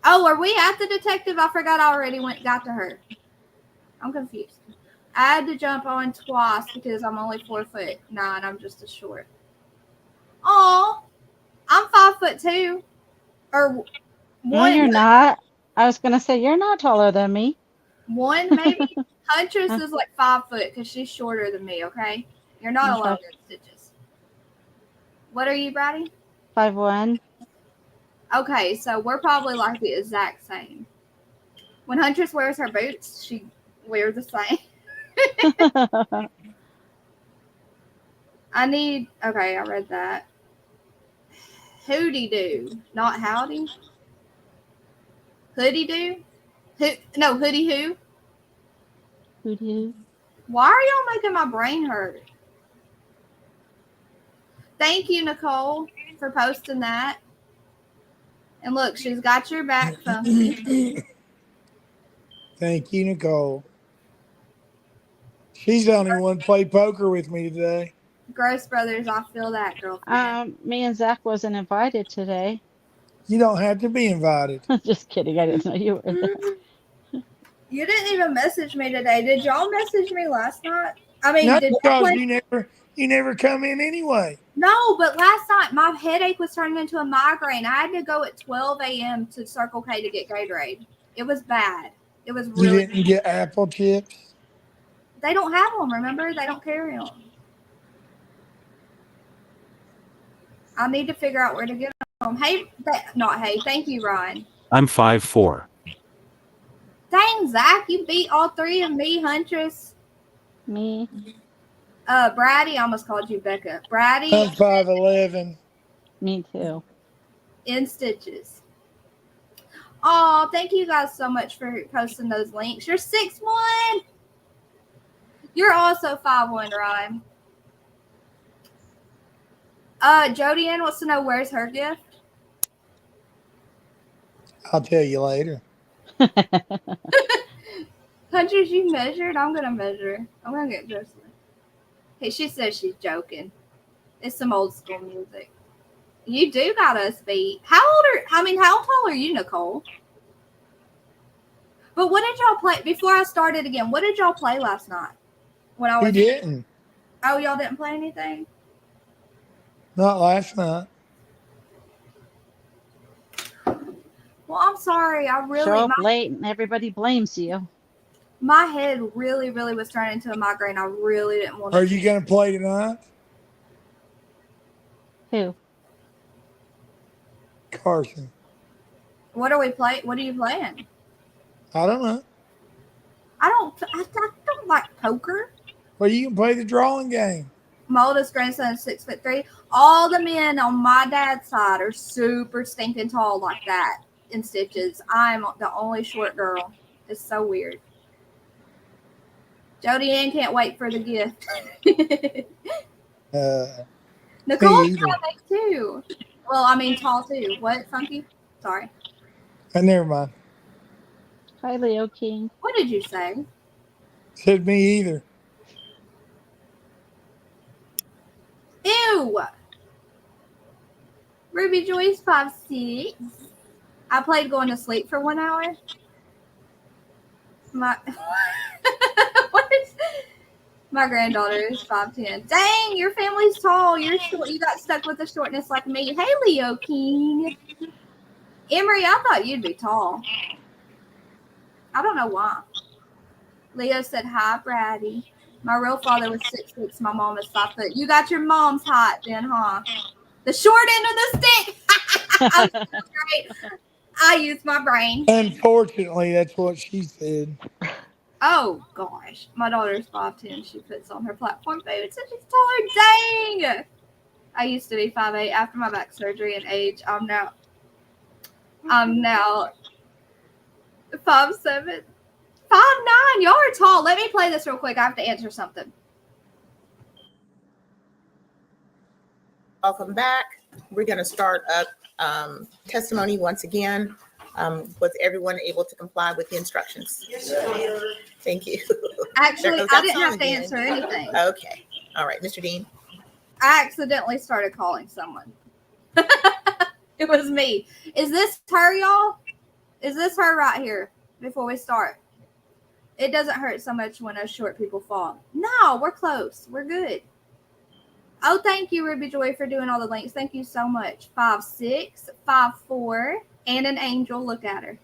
Oh, are we at the detective? I forgot I already got to her. I'm confused. I had to jump on twice because I'm only 4'9". I'm just a short. Oh, I'm 5'2". Or one. No, you're not. I was gonna say you're not taller than me. One maybe. Huntress is like 5 foot because she's shorter than me. Okay, you're not I'm alone in stitches. What are you, Brady? 5'1". Okay, so we're probably like the exact same. When Huntress wears her boots, we're the same. Okay, I read that. Hooty doo, not howdy. Hoodie do? No, hoodie who? Who do you? Why are y'all making my brain hurt? Thank you, Nicole, for posting that. And look, she's got your back, Funky. Thank you, Nicole. She's the only one play poker with me today. Gross Brothers, I feel that, girlfriend. Me and Zach wasn't invited today. You don't have to be invited. Just kidding. I didn't know you were there. You didn't even message me today. Did y'all message me last night? I mean, Not did y'all because play? you never come in anyway. No, but last night my headache was turning into a migraine. I had to go at 12 a.m. to Circle K to get Gatorade. It was bad. It was You really. didn't get apple chips. They don't have them. Remember, they don't carry them. I need to figure out where to get them. Hey, not hey. Thank you, Ryan. I'm 5'4". Dang, Zach, you beat all three of me, Huntress. Me. Brady, I almost called you Becca. Brady. I'm 5'11". Me too. In stitches. Oh, thank you guys so much for posting those links. You're 6'1". You're also 5'1", Ryan. Jody Ann wants to know where's her gift. I'll tell you later. Huntress, you measured? I'm gonna measure. I'm gonna get dressed. Hey, she says she's joking. It's some old school music. You do got us beat. How tall are you, Nicole? But what did y'all play before I started again? What did y'all play last night? When I We was didn't. Oh, y'all didn't play anything? Not last night. Well, I'm sorry. Show up late and everybody blames you. My head really, really was turning into a migraine. I really didn't want to. Are you going to play tonight? Who? Carson. What are we playing? What are you playing? I don't know. I don't like poker. Well, you can play the drawing game. My oldest grandson is 6'3". All the men on my dad's side are super stinking tall like that in stitches. I'm the only short girl. It's so weird. Jody Ann can't wait for the gift. Nicole's tall too. Well, I mean tall too. What, Funky? Sorry. Never mind. Hi, Leo King. What did you say? Said me either. Ew. Ruby Joyce 5'6". I played going to sleep for 1 hour. My my granddaughter is 5'10". Dang, your family's tall. You're short. You got stuck with the shortness like me. Hey, Leo King. Emery, I thought you'd be tall. I don't know why. Leo said, hi, Brady. My real father was 6'6". My mom is 5 foot. You got your mom's height then, huh? The short end of the stick. I'm so great. I use my brain. Unfortunately, that's what she said. Oh, gosh. My daughter's 5'10". She puts on her platform boots and she's taller. Dang. I used to be 5'8". After my back surgery and age, I'm now 5'7". 5'9". Y'all are tall. Let me play this real quick. I have to answer something. Welcome back. We're going to start up testimony once again. Was everyone able to comply with the instructions? Yes, thank you. Actually, I didn't have to answer anything. Okay. All right, Mr. Dean. I accidentally started calling someone. It was me. Is this her, y'all? Is this her right here before we start? It doesn't hurt so much when us short people fall. No, we're close. We're good. Oh, thank you, Ruby Joy, for doing all the links. Thank you so much. 5'6", 5'4", and an angel. Look at her.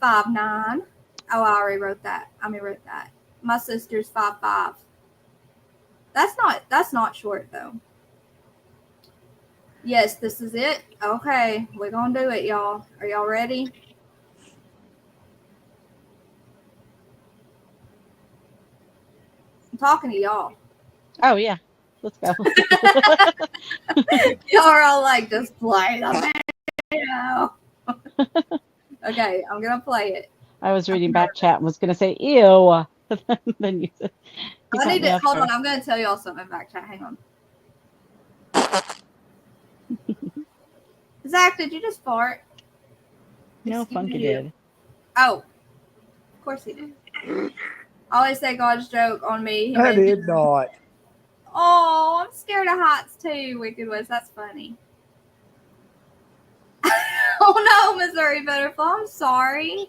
5'9". Oh, I already wrote that. Wrote that. My sister's 5'5". That's not short though. Yes, this is it. Okay, we're gonna do it, y'all. Are y'all ready? I'm talking to y'all. Oh, yeah. Let's go. Y'all are all like, just play the video. Okay, I'm gonna play it. I was reading back chat and was going to say, ew. Then you said, you I caught need me to off hold guard. on. I'm gonna tell y'all something back chat. Hang on. Zach, did you just fart? No, Excuse Funky you. did. Oh, of course he did. I always say God's joke on me. He I made me- did not. Oh, I'm scared of heights too, Wicked West. That's funny. Oh no, Missouri Butterfly. I'm sorry.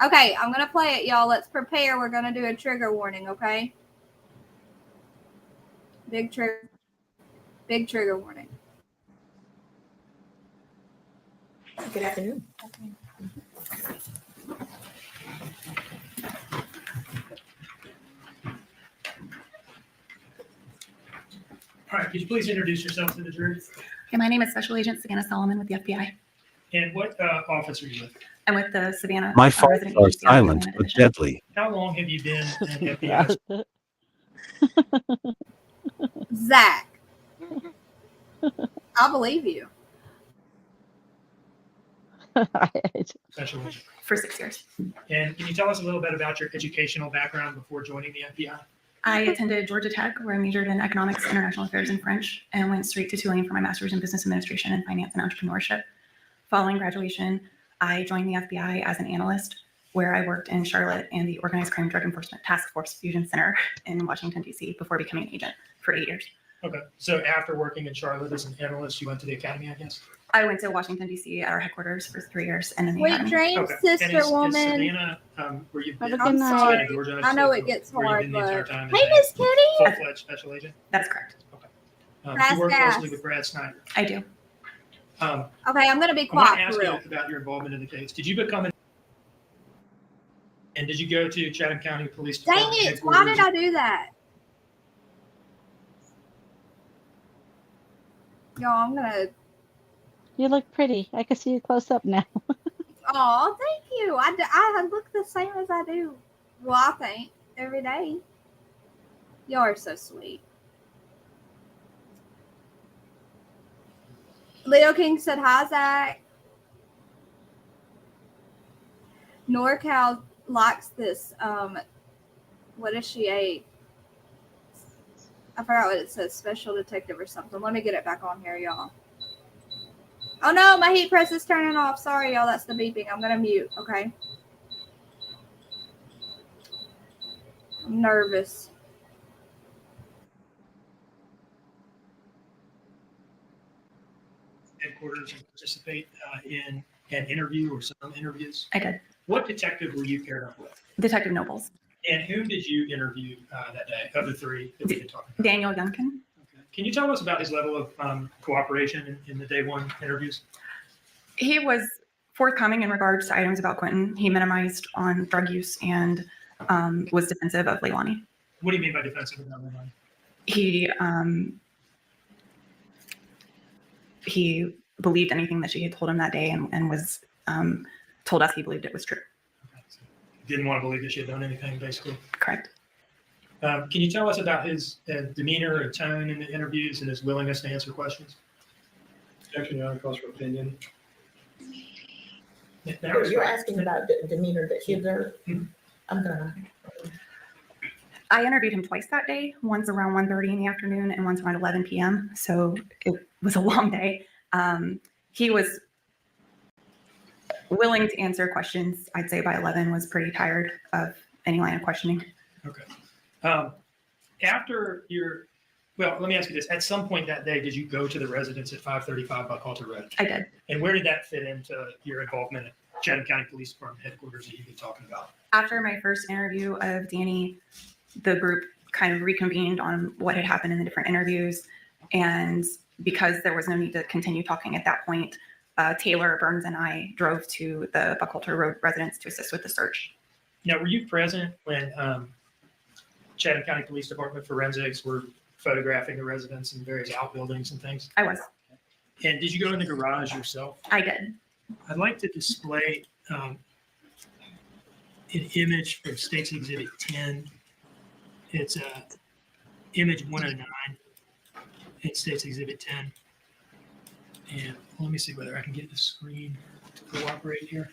Okay, I'm going to play it, y'all. Let's prepare. We're going to do a trigger warning, okay? Big trigger warning. Good afternoon. All right, could you please introduce yourself to the jury? Hey, my name is Special Agent Savannah Solomon with the FBI. And what office are you with? I'm with the Savannah My Resident faults are Agency on silent Atlanta but Division. deadly. How long have you been in FBI? Zach. I believe you. Special agent. For 6 years. And can you tell us a little bit about your educational background before joining the FBI? I attended Georgia Tech, where I majored in economics, international affairs, and French, and went straight to Tulane for my master's in business administration and finance and entrepreneurship. Following graduation, I joined the FBI as an analyst, where I worked in Charlotte and the Organized Crime Drug Enforcement Task Force Fusion Center in Washington, D.C., before becoming an agent for 8 years. Okay, so after working in Charlotte as an analyst, you went to the academy, I guess? I went to Washington, D.C. at our headquarters for 3 years, and then the Sweet academy. dreams, Okay. And sister is woman. Savannah, where you've been? Have a I'm good night. sorry. Savannah, Georgia, I know so it gets where you've hard, been the entire but time hey, as Miss a Kitty. full-fledged special agent? That is correct. Fast You work gas. closely with Brad Snyder. I do. Um, Okay, I'm gonna be I want to quiet ask for you real. about your involvement in the case. Did you become an and did you go to Chatham County Police Dang Department? it! Why did I do that? Y'all, I'm gonna. You look pretty. I can see you close up now. Oh, thank you. I look the same as I do. Well, I think every day. Y'all are so sweet. Leo King said hi, Zach. NorCal likes this. What is she a? I forgot what it says. Special detective or something. Let me get it back on here, y'all. Oh no, my heat press is turning off. Sorry, y'all. That's the beeping. I'm gonna mute. Okay. I'm nervous. Headquarters and participate in an interview or some interviews? I did. What detective were you paired up with? Detective Nobles. And whom did you interview that day of the three that we've been talking about? Daniel Youngkin. Okay. Can you tell us about his level of cooperation in the day one interviews? He was forthcoming in regards to items about Quinton. He minimized on drug use and was defensive of Leilani. What do you mean by defensive about Leilani? He believed anything that she had told him that day and was told us he believed it was true. Okay. So didn't want to believe that she had done anything, basically. Correct. Can you tell us about his demeanor and tone in the interviews and his willingness to answer questions? Actually, on cause for opinion. You're asking about the demeanor that she observed? Mhm. I'm gonna. I interviewed him twice that day, once around 1:30 in the afternoon and once around 11 p.m. So it was a long day. He was willing to answer questions. I'd say by 11 was pretty tired of any line of questioning. Okay. After your, well, let me ask you this. At some point that day, did you go to the residence at 535 Buckhalter Road? I did. And where did that fit into your involvement at Chatham County Police Department headquarters that you've been talking about? After my first interview of Danny, the group kind of reconvened on what had happened in the different interviews. And because there was no need to continue talking at that point, Taylor Burns and I drove to the Buckhalter Road residence to assist with the search. Now, were you present when Chatham County Police Department forensics were photographing the residence and various outbuildings and things? I was. And did you go in the garage yourself? I did. I'd like to display an image from State's Exhibit 10. It's image 109 in State's Exhibit 10. And let me see whether I can get the screen to cooperate here.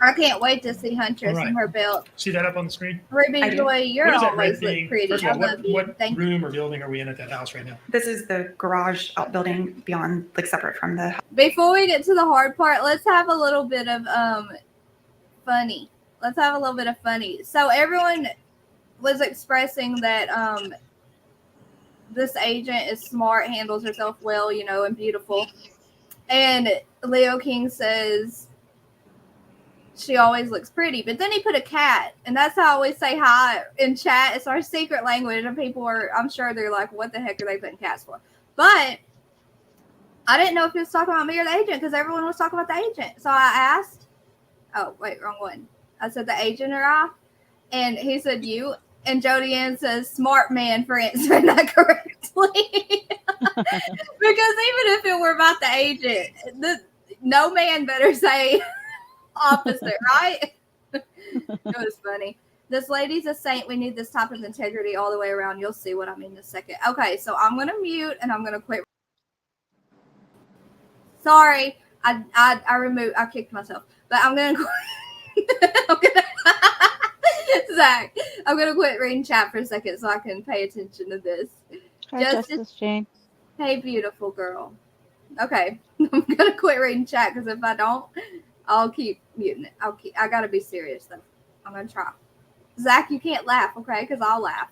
I can't wait to see Huntress All right. and her belt. See that up on the screen? Ruby I do. Joy, you're What is that red always thing? look pretty. First of I all, love you. what Thank you. room or building are we in at that house right now? This is the garage outbuilding beyond, like separate from the. Before we get to the hard part, let's have a little bit of funny. Let's have a little bit of funny. So everyone was expressing that this agent is smart, handles herself well, you know, and beautiful. And Leo King says she always looks pretty, but then he put a cat, and that's how I always say hi in chat. It's our secret language, and people are, I'm sure they're like, what the heck are they putting cats for? But I didn't know if he was talking about me or the agent, because everyone was talking about the agent. So I asked, oh, wait, wrong one. I said the agent or I, and he said you, and Jody Ann says smart man for answering that correctly. Because even if it were about the agent, no man better say opposite, right? It was funny. This lady's a saint. We need this type of integrity all the way around. You'll see what I mean in a second. Okay, so I'm going to mute and I'm going to quit. Sorry, I kicked myself, but I'm going to Zach, I'm going to quit reading chat for a second so I can pay attention to this. Hi, Justice Jane. Hey, beautiful girl. Okay, I'm going to quit reading chat because if I don't, I'll keep muting it. I got to be serious, though. I'm going to try. Zach, you can't laugh, okay? Because I'll laugh.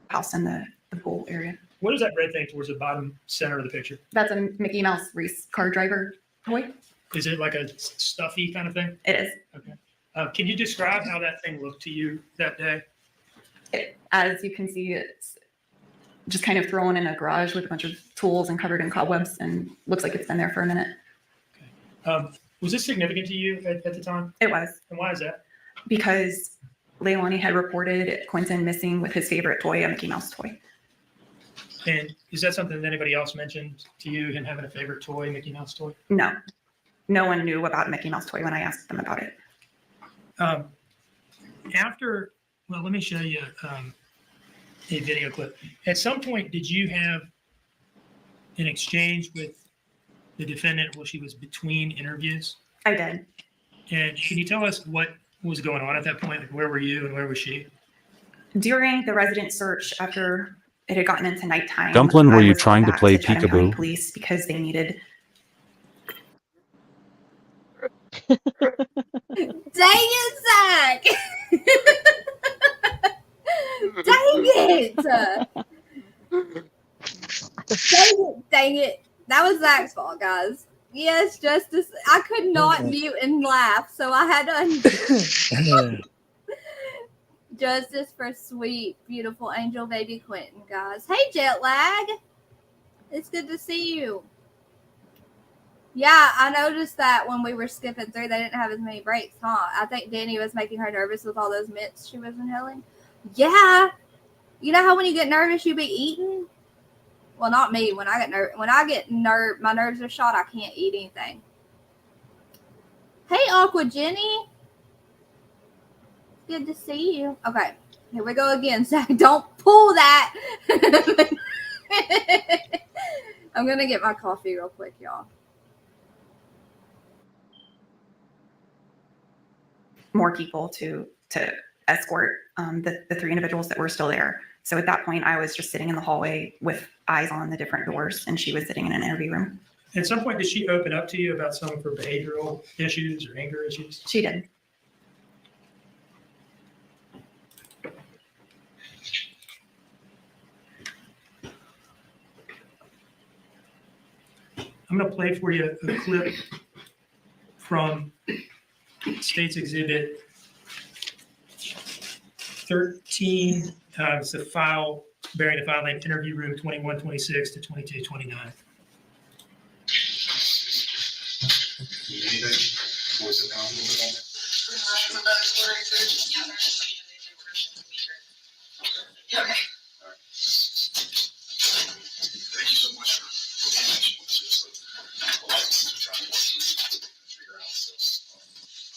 House in the pool area. What is that red thing towards the bottom center of the picture? That's a Mickey Mouse race car driver toy. Is it like a stuffy kind of thing? It is. Okay. Can you describe how that thing looked to you that day? As you can see, it's just kind of thrown in a garage with a bunch of tools and covered in cobwebs, and looks like it's been there for a minute. Okay. Was this significant to you at the time? It was. And why is that? Because Leilani had reported Quinton missing with his favorite toy, a Mickey Mouse toy. And is that something that anybody else mentioned to you, him having a favorite toy, Mickey Mouse toy? No. No one knew about Mickey Mouse toy when I asked them about it. Well, let me show you a video clip. At some point, did you have an exchange with the defendant while she was between interviews? I did. And can you tell us what was going on at that point? Like, where were you and where was she? During the resident search, after it had gotten into nighttime, Dumplin', were I you was trying to back play Chatham County peekaboo? Police because they needed. Dang it, Zach! Dang it! Dang it. That was Zach's fault, guys. Yes, Justice. I could not mute and laugh, so I had to Justice for sweet, beautiful angel baby Quinton, guys. Hey, jet lag. It's good to see you. Yeah, I noticed that when we were skipping through, they didn't have as many breaks, huh? I think Danny was making her nervous with all those mints she was inhaling. Yeah. You know how when you get nervous, you be eating? Well, not me. When I get my nerves are shot, I can't eat anything. Hey, Aqua Jenny. Good to see you. Okay, here we go again. Zach, don't pull that. I'm going to get my coffee real quick, y'all. More people to escort the three individuals that were still there. So at that point, I was just sitting in the hallway with eyes on the different doors, and she was sitting in an interview room. At some point, did she open up to you about some of her behavioral issues or anger issues? She did. I'm going to play for you a clip from State's Exhibit 13. It's a file bearing the file name Interview Room 2126 to 2229. Thank you so much for being patient with us. A lot of things we're trying to work through to figure out. So,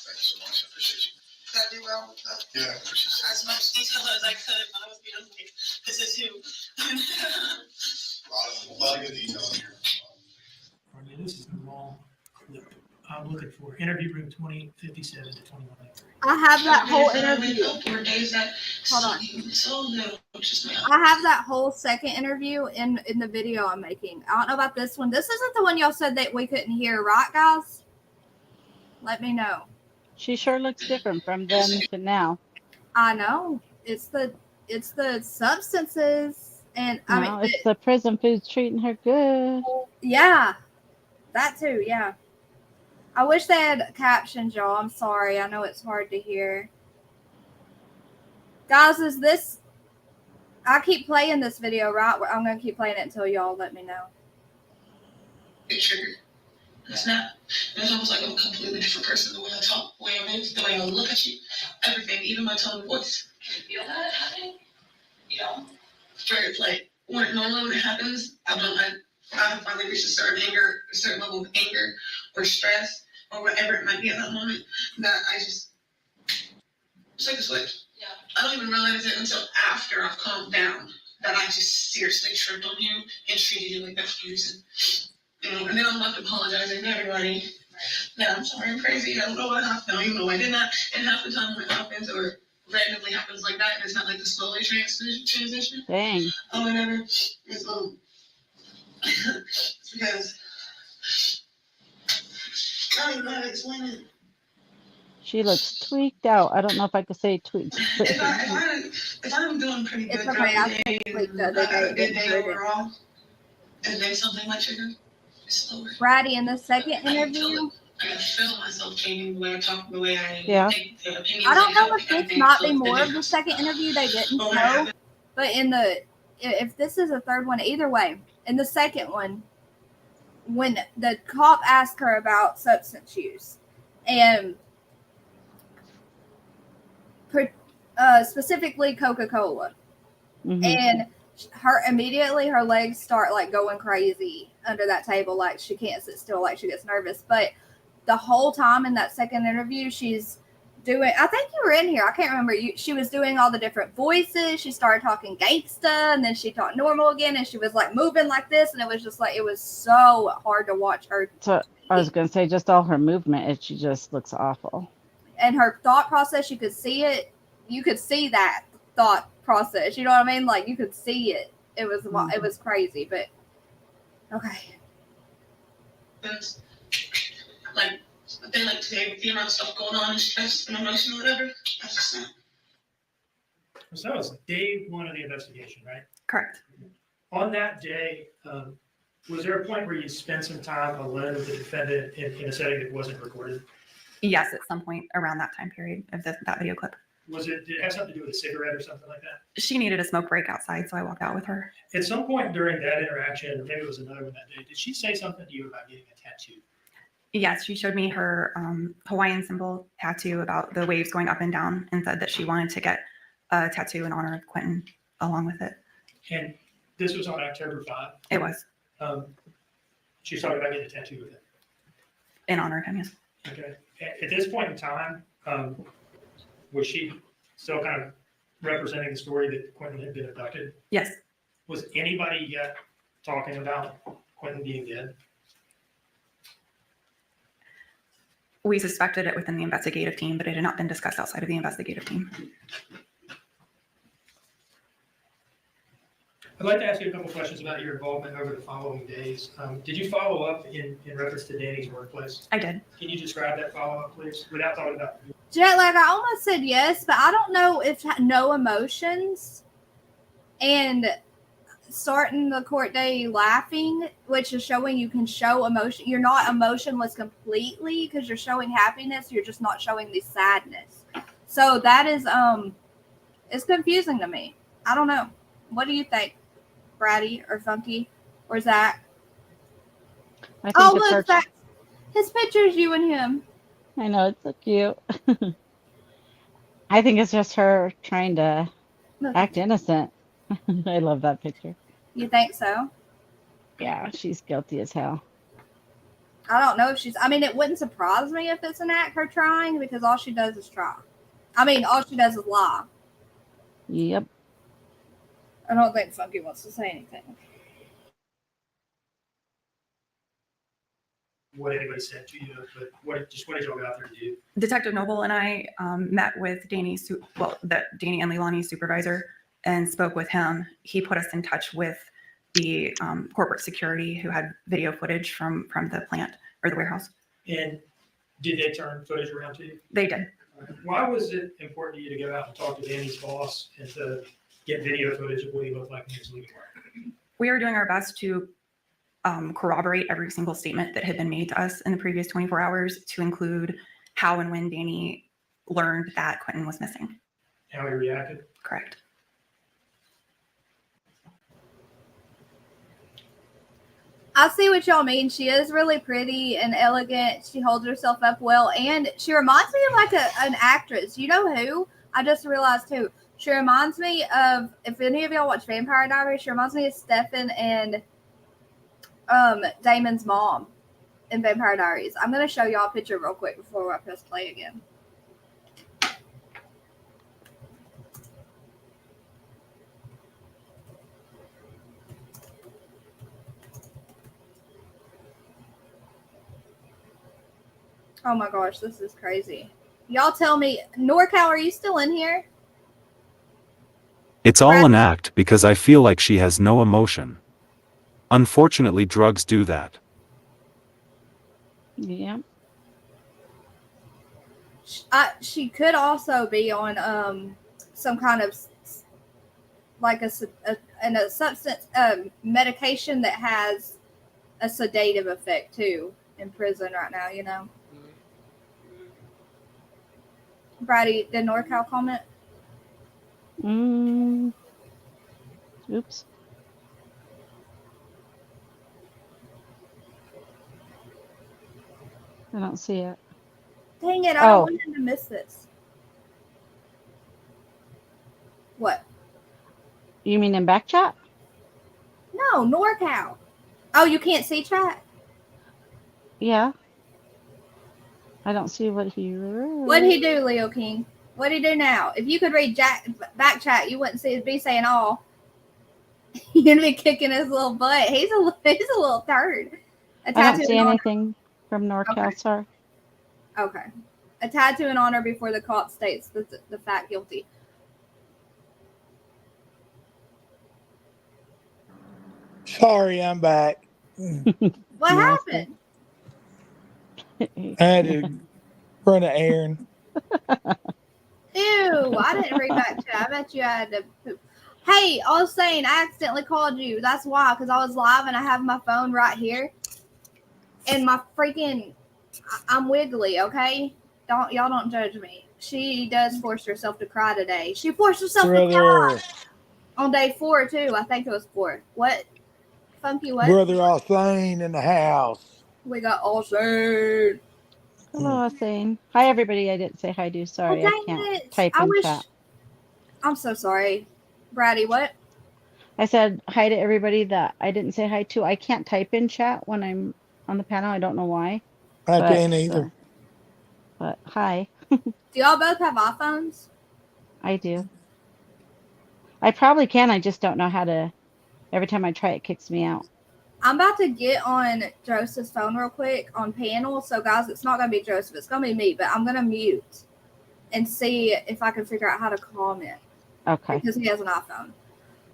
thank you so much. I appreciate you. Did I do well with that? Yeah, I appreciate it. As much detail as I could. I was being like, this is who. A lot of good detail in here. I'm looking for interview room 2057 to 2103. I have that whole interview. Hold on. I have that whole second interview in the video I'm making. I don't know about this one. This isn't the one y'all said that we couldn't hear, right, guys? Let me know. She sure looks different from then to now. I know. It's the substances, and I mean, It's the prison food's treating her good. yeah, that too. Yeah. I wish they had captions, y'all. I'm sorry. I know it's hard to hear. Guys, is this... I keep playing this video, right? I'm going to keep playing it until y'all let me know. It's not. It's almost like I'm a completely different person. The way I talk, the way I move, the way I look at you, everything, even my tone of voice. Can you feel that happening? You know? Very like normally when it happens, I have finally reached a certain level of anger or stress or whatever it might be at that moment that it's like a switch. Yeah. I don't even realize it until after I've calmed down that I just seriously tripped on you and treated you like that for a reason. You know, and then I'm left apologizing to everybody. Yeah, I'm sorry, I'm crazy. I don't know what happened. I don't even know why I did that. And half the time when it happens or randomly happens like that, and it's not like the slowly transition. Dang. Oh, whatever. It's it's because I don't even know how to explain it. She looks tweaked out. I don't know if I could say tweaked. If I'm doing pretty good It's okay. I think the other day good day overall, and then something might trigger, it's slower. Brady, in the second interview, I can feel myself changing the way I talk, the way I think, the opinions I don't know if have, this might be more of the second interview they didn't show, but if this is a third one, either way, in the second one, when the cop asked her about substance use, and specifically Coca-Cola, and her legs start like going crazy under that table, like she can't sit still, like she gets nervous. But the whole time in that second interview, she's doing, I think you were in here, I can't remember, she was doing all the different voices. She started talking gangsta, and then she talked normal again, and she was like moving like this, and it was just like, it was so hard to watch her. So I was gonna say, just all her movement, she just looks awful. And her thought process, you could see it. You could see that thought process. You know what I mean? Like you could see it. It was crazy, but okay. Like a day like today with the amount of stuff going on and stress and emotion or whatever, that's just not. So that was day one of the investigation, right? Correct. On that day, was there a point where you spent some time alone with the defendant in a setting that wasn't recorded? Yes, at some point around that time period of that video clip. Did it have something to do with a cigarette or something like that? She needed a smoke break outside, so I walked out with her. At some point during that interaction, or maybe it was another one that day, did she say something to you about getting a tattoo? Yes, she showed me her Hawaiian symbol tattoo about the waves going up and down, and said that she wanted to get a tattoo in honor of Quinton along with it. And this was on October 5? It was. She was talking about getting a tattoo with it? In honor of him, yes. Okay. At this point in time, was she still kind of representing the story that Quinton had been abducted? Yes. Was anybody yet talking about Quinton being dead? We suspected it within the investigative team, but it had not been discussed outside of the investigative team. I'd like to ask you a couple questions about your involvement over the following days. Did you follow up in reference to Danny's workplace? I did. Can you describe that follow-up, please, without talking about... Jet lag, I almost said yes, but I don't know if no emotions and starting the court day laughing, which is showing you can show emotion. You're not emotionless completely because you're showing happiness. You're just not showing the sadness. So that is, it's confusing to me. I don't know. What do you think, Brady or Funky or Zach? Oh, look, Zach. His picture's you and him. I know, it's so cute. I think it's just her trying to act innocent. I love that picture. You think so? Yeah, she's guilty as hell. I don't know if she's... I mean, it wouldn't surprise me if it's an act, her trying, because all she does is try. I mean, all she does is lie. Yep. I don't think Funky wants to say anything. what anybody said to you, but what did y'all go out there to do? Detective Noble and I met with Danny and Leilani's supervisor and spoke with him. He put us in touch with the corporate security who had video footage from the plant or the warehouse. And did they turn footage around to you? They did. Why was it important to you to go out and talk to Danny's boss and to get video footage of what he looked like when he was leaving work? We were doing our best to corroborate every single statement that had been made to us in the previous 24 hours, to include how and when Danny learned that Quinton was missing. How he reacted? Correct. I see what y'all mean. She is really pretty and elegant. She holds herself up well, and she reminds me of like an actress. You know who? I just realized who. She reminds me of, if any of y'all watch Vampire Diaries, she reminds me of Stefan and Damon's mom in Vampire Diaries. I'm going to show y'all a picture real quick before I press play again. Oh my gosh, this is crazy. Y'all tell me, NorCal, are you still in here? It's all an act because I feel like she has no emotion. Unfortunately, drugs do that. Yeah. She could also be on some kind of like a substance medication that has a sedative effect too in prison right now, you know. Brady, did NorCal comment? Oops. I don't see it. Dang it, I don't want him to miss this. What? You mean in back chat? No, NorCal. Oh, you can't see chat? Yeah. I don't see what he wrote. What'd he do, Leo King? What'd he do now? If you could read back chat, you wouldn't be saying all. You'd be kicking his little butt. He's a little turd. I don't see anything from NorCal, okay. sorry. Okay. A tattoo in honor before the court states the fact guilty. Sorry, I'm back. What happened? I had to run an errand. Ew, I didn't read back chat. I bet you had to poop. Hey, I was saying I accidentally called you. That's why, because I was live and I have my phone right here. And my freaking, I'm wiggly, okay? Y'all don't judge me. She does force herself to cry today. She forced herself to cry on day 4 too. I think it was 4. What? Funky what? Brother Alsane in the house. We got Alsane. Hello, Alsane. Hi, everybody. I didn't say hi to. Sorry, I can't type in chat. I'm so sorry. Brady, what? I said hi to everybody that I didn't say hi to. I can't type in chat when I'm on the panel. I don't know why. I can't either. But hi. Do y'all both have iPhones? I do. I probably can. I just don't know how to. Every time I try, it kicks me out. I'm about to get on Joseph's phone real quick on panel. So, guys, it's not going to be Joseph. It's going to be me. But I'm going to mute and see if I can figure out how to comment. Okay. Because he has an iPhone.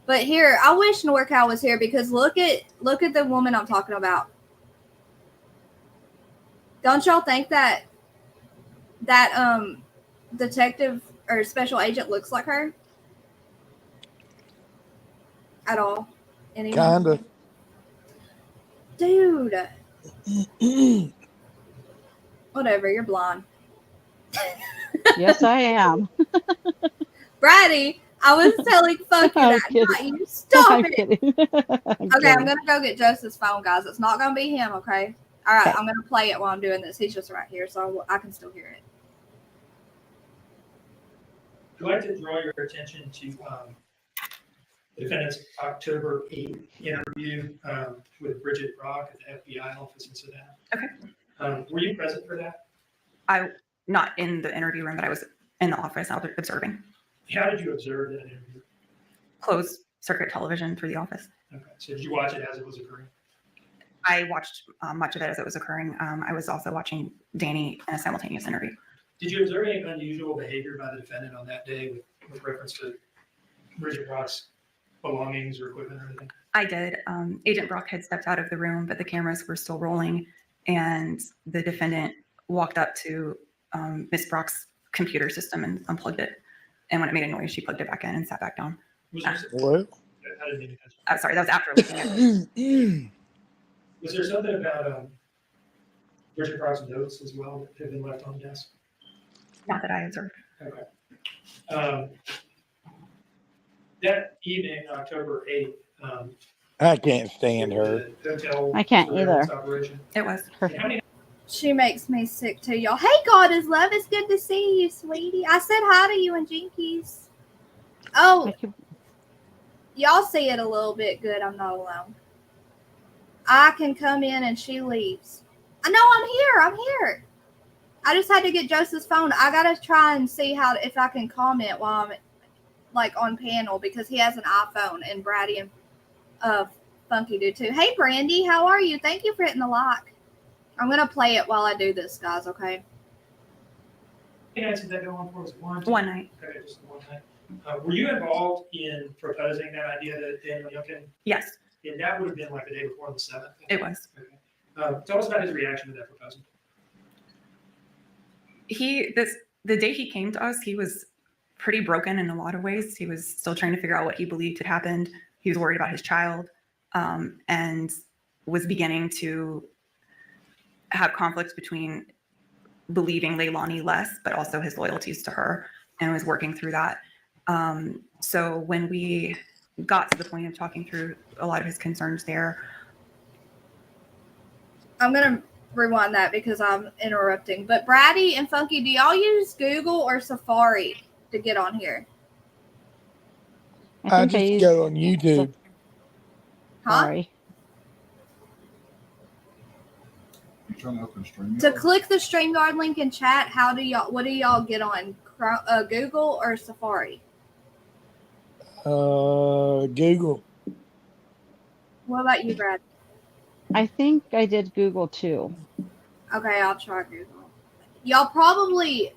But here, I wish NorCal was here because look at the woman I'm talking about. Don't y'all think that detective or special agent looks like her? At all? Anyone? Kinda. Dude. Whatever, you're blonde. Yes, I am. Brady, I was telling Funky that. Not you. Stop I'm it. kidding. Okay, I'm going to go get Joseph's phone, guys. It's not going to be him, okay? All right, I'm going to play it while I'm doing this. He's just right here, so I can still hear it. I'd like to draw your attention to the defendant's October 8th interview with Bridget Rock at the FBI office in Sedan. Okay. Were you present for that? Not in the interview room, but I was in the office observing. How did you observe that interview? Closed circuit television through the office. Okay, so did you watch it as it was occurring? I watched much of it as it was occurring. I was also watching Danny in a simultaneous interview. Did you observe any unusual behavior by the defendant on that day with reference to Bridget Brock's belongings or equipment or anything? I did. Agent Brock had stepped out of the room, but the cameras were still rolling, and the defendant walked up to Miss Brock's computer system and unplugged it. And when it made a noise, she plugged it back in and sat back down. Was there, What? I didn't mean to catch Sorry, that was after looking at it. Was there something about Bridget Brock's notes as well that had been left on the desk? Not that I observed. Okay. That evening, October 8th, I can't stand her. the hotel I can't surveillance either. operation. It was. How many She makes me sick too, y'all. Hey, God is love. It's good to see you, sweetie. I said hi to you and Jinkies. Oh, y'all see it a little bit good. I'm not alone. I can come in and she leaves. I know I'm here. I'm here. I just had to get Joseph's phone. I gotta try and see if I can comment while I'm like on panel because he has an iPhone and Brady and Funky do too. Hey, Brandy, how are you? Thank you for hitting the like. I'm gonna play it while I do this, guys. Okay. nights did that go on for? Was it one? One night. Okay, just one night. Were you involved in proposing that idea to Daniel Youngkin? Yes, And that would have been like the day before the 7th? it was. Okay. Tell us about his reaction to that proposal. The day he came to us, he was pretty broken in a lot of ways. He was still trying to figure out what he believed had happened. He was worried about his child, and was beginning to have conflicts between believing Leilani less, but also his loyalties to her, and was working through that. So when we got to the point of talking through a lot of his concerns there. I'm going to rewind that because I'm interrupting. But Brady and Funky, do y'all use Google or Safari to get on here? I just go on YouTube. Huh? Sorry. To click the StreamYard link in chat, what do y'all get on? Google or Safari? Google. What about you, Brad? I think I did Google too. Okay, I'll try Google. Y'all probably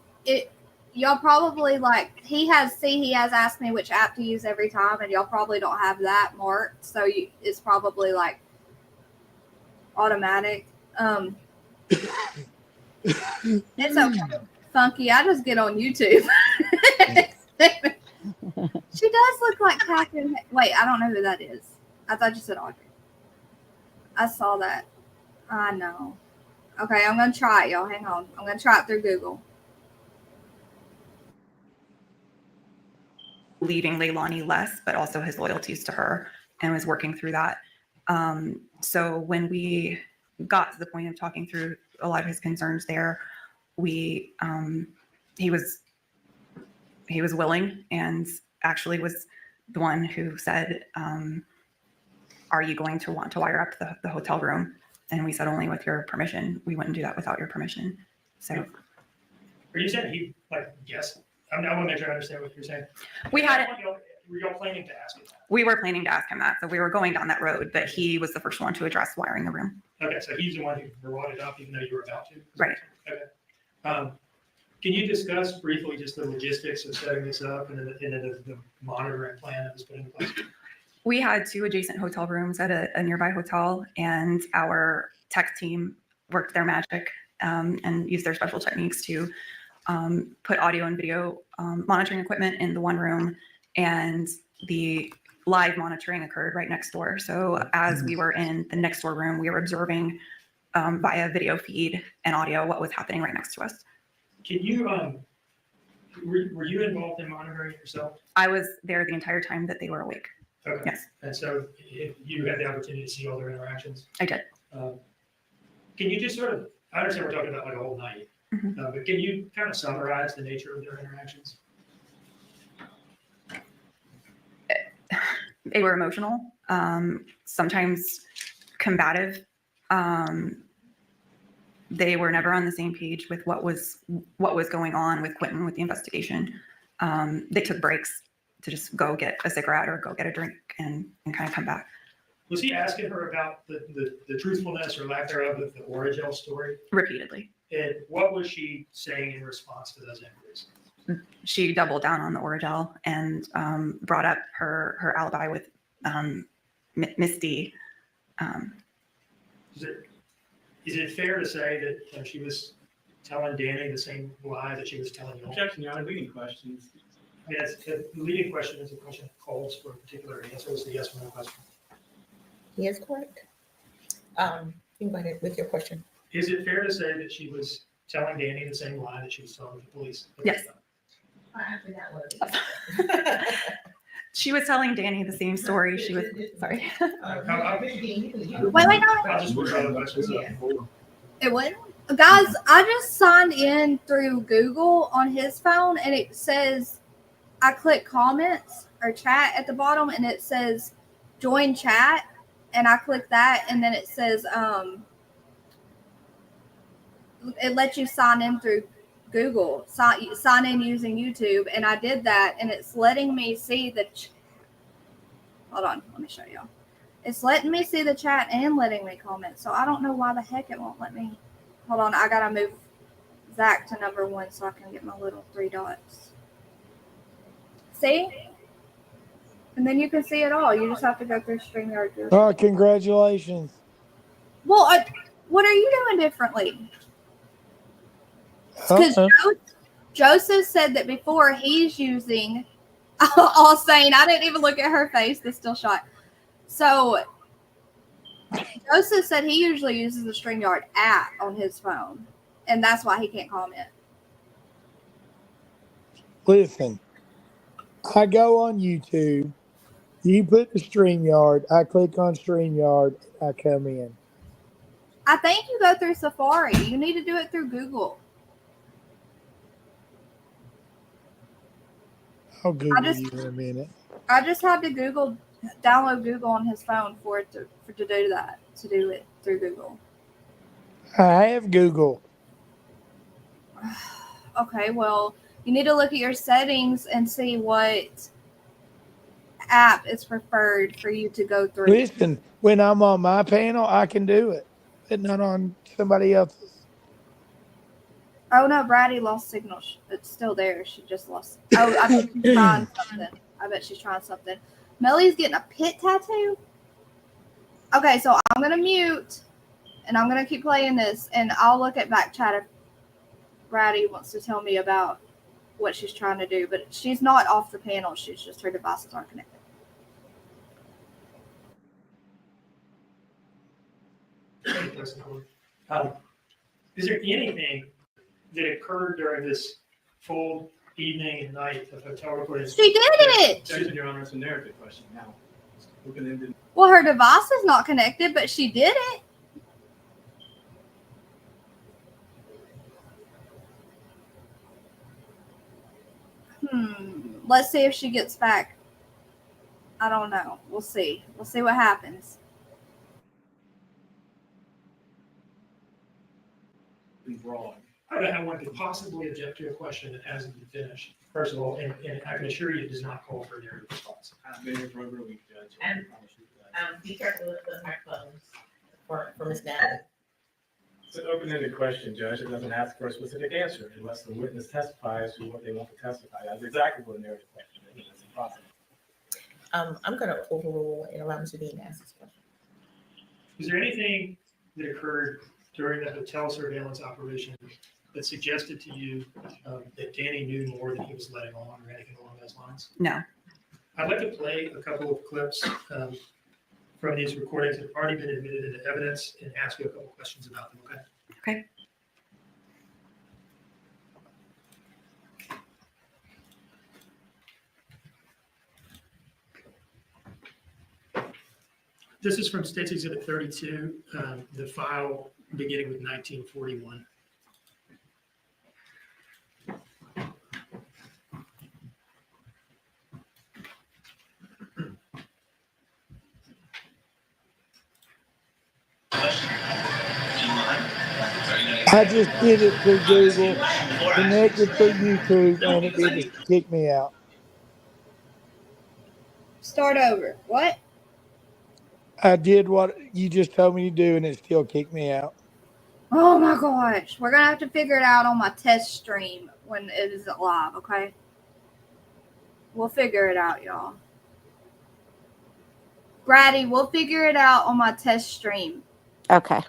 like he has asked me which app to use every time, and y'all probably don't have that marked, so it's probably like automatic. It's okay. Funky, I just get on YouTube. She does look like Catherine. Wait, I don't know who that is. I thought you said Audrey. I saw that. I know. Okay, I'm going to try it, y'all. Hang on. I'm going to try it through Google. Believing Leilani less, but also his loyalties to her, and was working through that. So when we got to the point of talking through a lot of his concerns there, he was willing, and actually was the one who said, are you going to want to wire up the hotel room? And we said, only with your permission. We wouldn't do that without your permission. So Are you saying he guessed? I want to make sure I understand what you're saying. we had it. Were y'all planning to ask him that? We were planning to ask him that. So we were going down that road, but he was the first one to address wiring the room. Okay, so he's the one who brought it up even though you were about to? Right. Okay. Can you discuss briefly just the logistics of setting this up and then the monitoring plan that was put in place? We had 2 adjacent hotel rooms at a nearby hotel, and our tech team worked their magic and used their special techniques to put audio and video monitoring equipment in the one room, and the live monitoring occurred right next door. So as we were in the next door room, we were observing via video feed and audio what was happening right next to us. Can you, were you involved in monitoring it yourself? I was there the entire time that they were awake. Okay. Yes, And so you had the opportunity to see all their interactions. I did. Can you just sort of, I understand we're talking about like a whole night, Mhm. But can you kind of summarize the nature of their interactions? They were emotional, sometimes combative. They were never on the same page with what was going on with Quinton with the investigation. They took breaks to just go get a cigarette or go get a drink and kind of come back. Was he asking her about the truthfulness or lack thereof of the 괜ᴜᴜ story? Repeatedly. And what was she saying in response to those inquiries? She doubled down on the 괜ᴜᴜ and brought up her alibi with Miss D. Is it fair to say that she was telling Danny the same lie that she was telling you? Objection, Your Honor, leading questions. I mean, the leading question is a question that calls for a particular answer. It's the yes or no question. He is correct. You can go ahead with your question. Is it fair to say that she was telling Danny the same lie that she was telling the police? Yes. I forgot what it is. She was telling Danny the same story. She was sorry. Wait, no. I'll just put other questions up. It wouldn't. Guys, I just signed in through Google on his phone, and it says, I click comments or chat at the bottom, and it says join chat, and I click that, and then it says it lets you sign in through Google, sign in using YouTube, and I did that, and it's letting me see the hold on, let me show y'all. It's letting me see the chat and letting me comment, so I don't know why the heck it won't let me. Hold on, I gotta move Zach to number 1 so I can get my little 3 dots. See? And then you can see it all. You just have to go through StreamYard. Oh, congratulations. Well, what are you doing differently? Because Joseph said that before he's using all saying, I didn't even look at her face, that's still shot. So Joseph said he usually uses the StreamYard app on his phone, and that's why he can't comment. Listen, I go on YouTube, you put the StreamYard, I click on StreamYard, I come in. I think you go through Safari. You need to do it through Google. I'll Google you in a minute. I just had to download Google on his phone for it to do that, to do it through Google. I have Google. Okay, well, you need to look at your settings and see what app is preferred for you to go through. Listen, when I'm on my panel, I can do it, but not on somebody else's. Oh no, Braddy lost signal. It's still there. She just lost. Oh, I bet she's trying something. Mellie's getting a pit tattoo. Okay, so I'm gonna mute, and I'm gonna keep playing this, and I'll look at back chat if Braddy wants to tell me about what she's trying to do. But she's not off the panel. She's just her devices aren't connected. Is there anything that occurred during this full evening and night of hotel recording? She did it! Objection, Your Honor, it's a narrative question now. Open-ended. Well, her device is not connected, but she did it. Let's see if she gets back. I don't know. We'll see. We'll see what happens. Broad. I don't know how one could possibly object to a question that hasn't been finished, first of all, and I can assure you it does not call for a narrative response. I've been here for over a week, Judge. And be careful with the microphones for Ms. Natalie. It's an open-ended question, Judge. It doesn't ask for a specific answer unless the witness testifies to what they want to testify. That's exactly what a narrative question is. It's impossible. I'm going to overrule and allow Mr. Dean to ask this question. Is there anything that occurred during the hotel surveillance operation that suggested to you that Danny knew more than he was letting on or anything along those lines? No. I'd like to play a couple of clips from these recordings that have already been admitted into evidence and ask you a couple questions about them, okay? Okay. This is from State's Exhibit 32, the file beginning with 1941. I just did it through Google, connected through YouTube, and it didn't kick me out. Start over. What? I did what you just told me to do, and it still kicked me out. Oh my gosh. We're going to have to figure it out on my test stream when it isn't live, okay? We'll figure it out, y'all. Brady, we'll figure it out on my test stream Okay.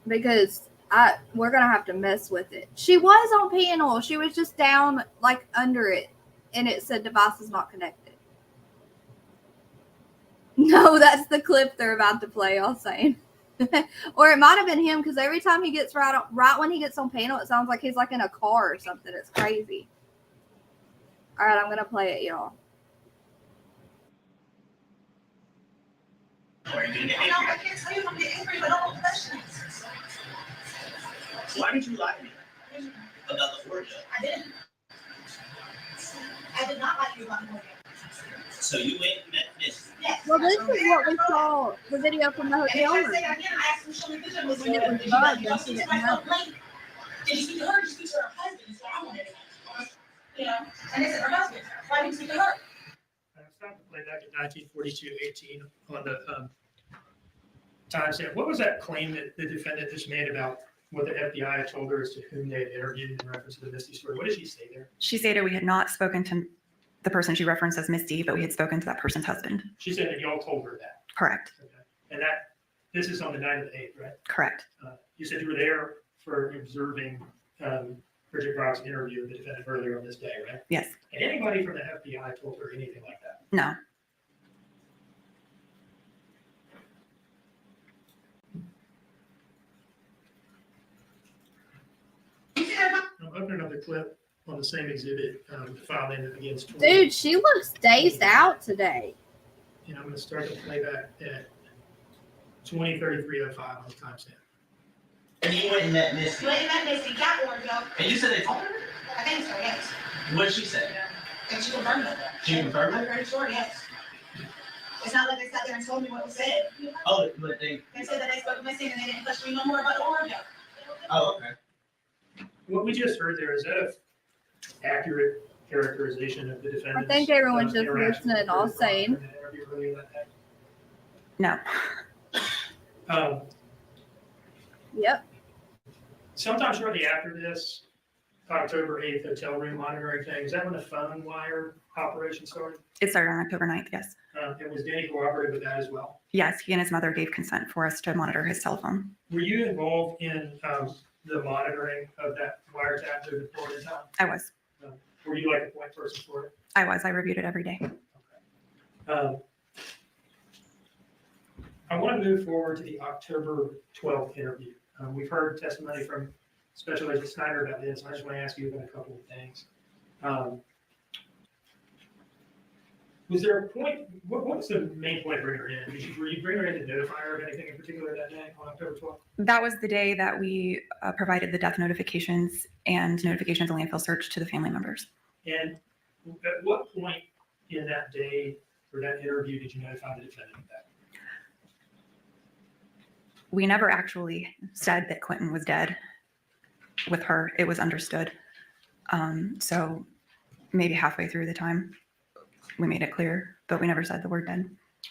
because we're going to have to mess with it. She was on panel. She was just down like under it, and it said device is not connected. No, that's the clip they're about to play, I'll say. Or it might have been him because every time he gets right when he gets on panel, it sounds like he's like in a car or something. It's crazy. All right, I'm going to play it, y'all. I can't tell you if I'm getting angry, but all questions. Why did you lie to me about the word? I didn't. I did not lie to you about the word. So you went and met Miss? Yes. Well, this is what we saw the video from the hotel room. I say again, I asked him to show me the picture. When it was bugged, and she didn't know. Did you speak to her? Did you speak to her husband? So I wanted to know. You know, and they said her husband. Why didn't you speak to her? I stopped to play back in 1942-18 on the timestamp. What was that claim that the defendant just made about what the FBI had told her as to whom they had interviewed in reference to the Misty story? What did she say there? She stated we had not spoken to the person she referenced as Misty, but we had spoken to that person's husband. She said that y'all told her that. Correct. Okay. And this is on the night of the 8th, right? Correct. You said you were there for observing Bridget Brock's interview with the defendant earlier on this day, right? Yes. And anybody from the FBI told her anything like that? No. I'm opening up the clip on the same exhibit, the file name that begins 20. Dude, she looks dazed out today. And I'm going to start the playback at 20:33:05 on the timestamp. And you went and met Misty. You went and met Misty, got one, though. And you said they told her? I think so, yes. What did she say? And she confirmed it. She confirmed it? I'm pretty sure, yes. It's not like they sat there and told me what was said. Oh, but they said that they spoke to Misty and they didn't question me no more about the order. Oh, okay. What we just heard there, is that an accurate characterization of the defendant? I think everyone's just listening, all saying. No. Yep. Sometime shortly after this, October 8th hotel room monitoring thing, is that when the phone wire operation started? It started on October 9th, yes. And was Danny cooperative with that as well? Yes, he and his mother gave consent for us to monitor his cell phone. Were you involved in the monitoring of that wiretap moving forward in time? I was. Were you like a point person for it? I was. I reviewed it every day. I want to move forward to the October 12th interview. We've heard testimony from Special Agent Snyder about this. I just want to ask you about a couple of things. Was there a point, what was the main point to bring her in? Were you bringing her in to notify her of anything in particular that day on October 12th? That was the day that we provided the death notifications and notifications of landfill search to the family members. And at what point in that day or that interview did you notify the defendant of that? We never actually said that Quinton was dead with her. It was understood. So maybe halfway through the time, we made it clear, but we never said the word dead.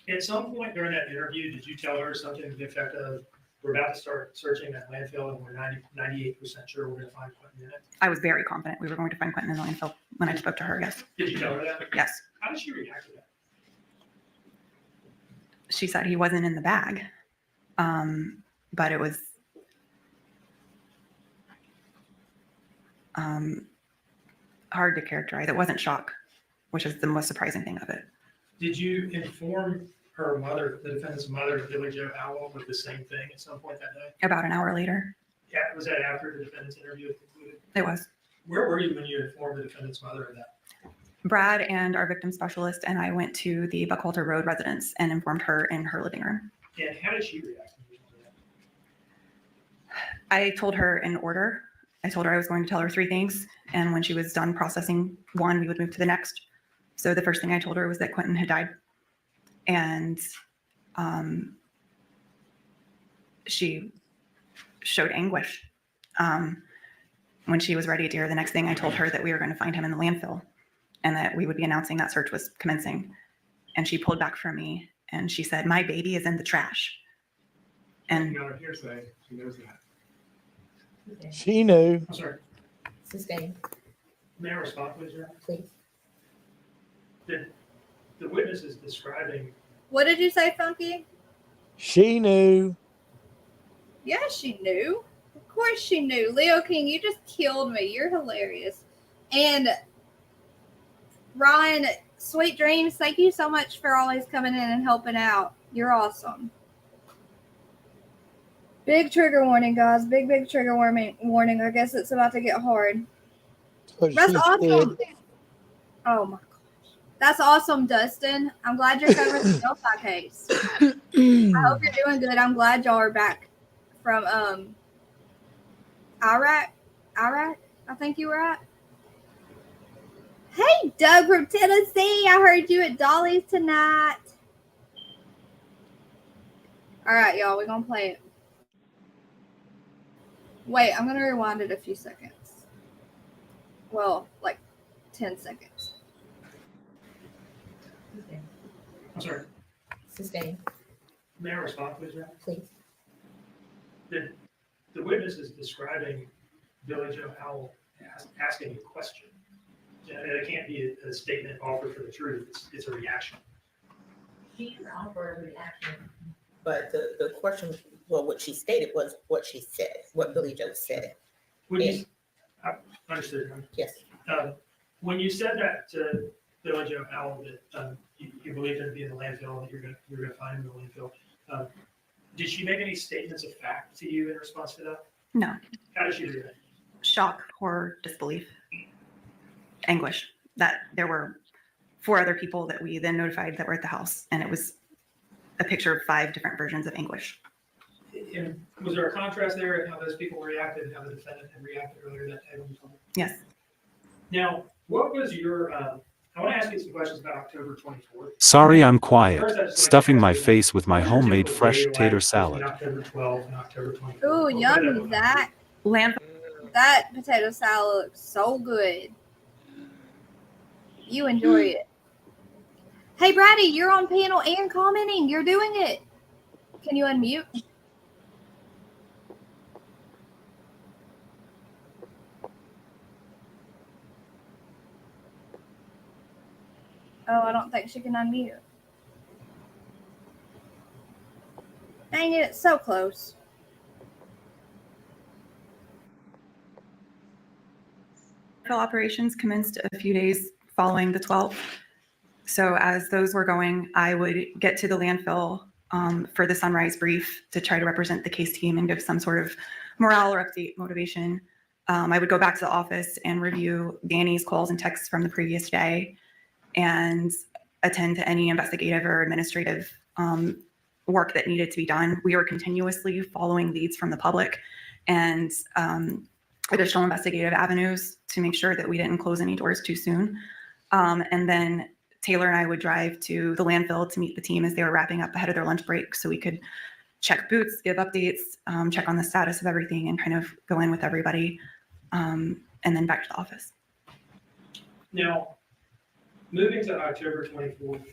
At some point during that interview, did you tell her something to the effect of, we're about to start searching that landfill and we're 98% sure we're going to find Quinton in it? I was very confident we were going to find Quinton in the landfill when I spoke to her, yes. Did you tell her that? Yes. How did she react to that? She said he wasn't in the bag, but it was hard to characterize. It wasn't shock, which is the most surprising thing of it. Did you inform her mother, the defendant's mother, Billy Joe Howell, with the same thing at some point that day? About an hour later. Yeah, was that after the defendant's interview was concluded? It was. Where were you when you informed the defendant's mother of that? Brad and our victim specialist and I went to the Buckhalter Road residence and informed her in her living room. And how did she react when you told her that? I told her in order. I told her I was going to tell her 3 things, and when she was done processing one, we would move to the next. So the first thing I told her was that Quinton had died, and she showed anguish. When she was ready to hear the next thing, I told her that we were going to find him in the landfill and that we would be announcing that search was commencing. And she pulled back from me And she said, my baby is in the trash. And Got her hearsay. She knows that. She knew. I'm sorry. Sustained, May I respond, please, Your Honor? please. The witness is describing, What did you say, Funky? She knew. Yeah, she knew. Of course she knew. Leo King, you just killed me. You're hilarious. And Ryan, sweet dreams. Thank you so much for always coming in and helping out. You're awesome. Big trigger warning, guys. Big trigger warning. I guess it's about to get hard. But That's she awesome. said, Oh my gosh. That's awesome, Dustin. I'm glad you're covering the Delphi case. I hope you're doing good. I'm glad y'all are back from Iraq, I think you were at. Hey, Doug from Tennessee. I heard you at Dolly's tonight. All right, y'all. We're going to play it. Wait, I'm going to rewind it a few seconds. Well, like 10 seconds. I'm sorry. Sustained, May I respond, please, Your Honor? please. The witness is describing Billy Joe Howell asking a question. And it can't be a statement offered for the truth. It's a reaction. She didn't offer a reaction. But the question, well, what she stated was what she said, what Billy Joe said. When you, I understood, Your Honor. Yes. When you said that to Billy Joe Howell that you believed him to be in the landfill and that you're gonna find him in the landfill, did she make any statements of fact to you in response to that? no, How did she do that? shock, horror, disbelief, anguish that there were 4 other people that we then notified that were at the house. And it was a picture of 5 different versions of anguish. And was there a contrast there in how those people reacted and how the defendant had reacted earlier that day when you told me? Yes. Now, what was your, I want to ask you some questions about October 24th. Sorry I'm quiet, First, I'd just like to stuffing ask my you, face with my what was your homemade typical fresh day tater like salad. between October 12th and October 24th? Ooh, What yummy, was that? Zach. Landfill. That potato salad looks so good. You enjoy it. Hey, Brady, you're on panel and commenting. You're doing it. Can you unmute? Oh, I don't think she can unmute. Dang it, it's so close. Operations commenced a few days following the 12th. So as those were going, I would get to the landfill for the sunrise brief to try to represent the case team and give some sort of morale or update motivation. I would go back to the office and review Danny's calls and texts from the previous day and attend to any investigative or administrative work that needed to be done. We were continuously following leads from the public and additional investigative avenues to make sure that we didn't close any doors too soon. And then Taylor and I would drive to the landfill to meet the team as they were wrapping up ahead of their lunch break so we could check boots, give updates, check on the status of everything and kind of go in with everybody and then back to the office. Now, moving to October 24th,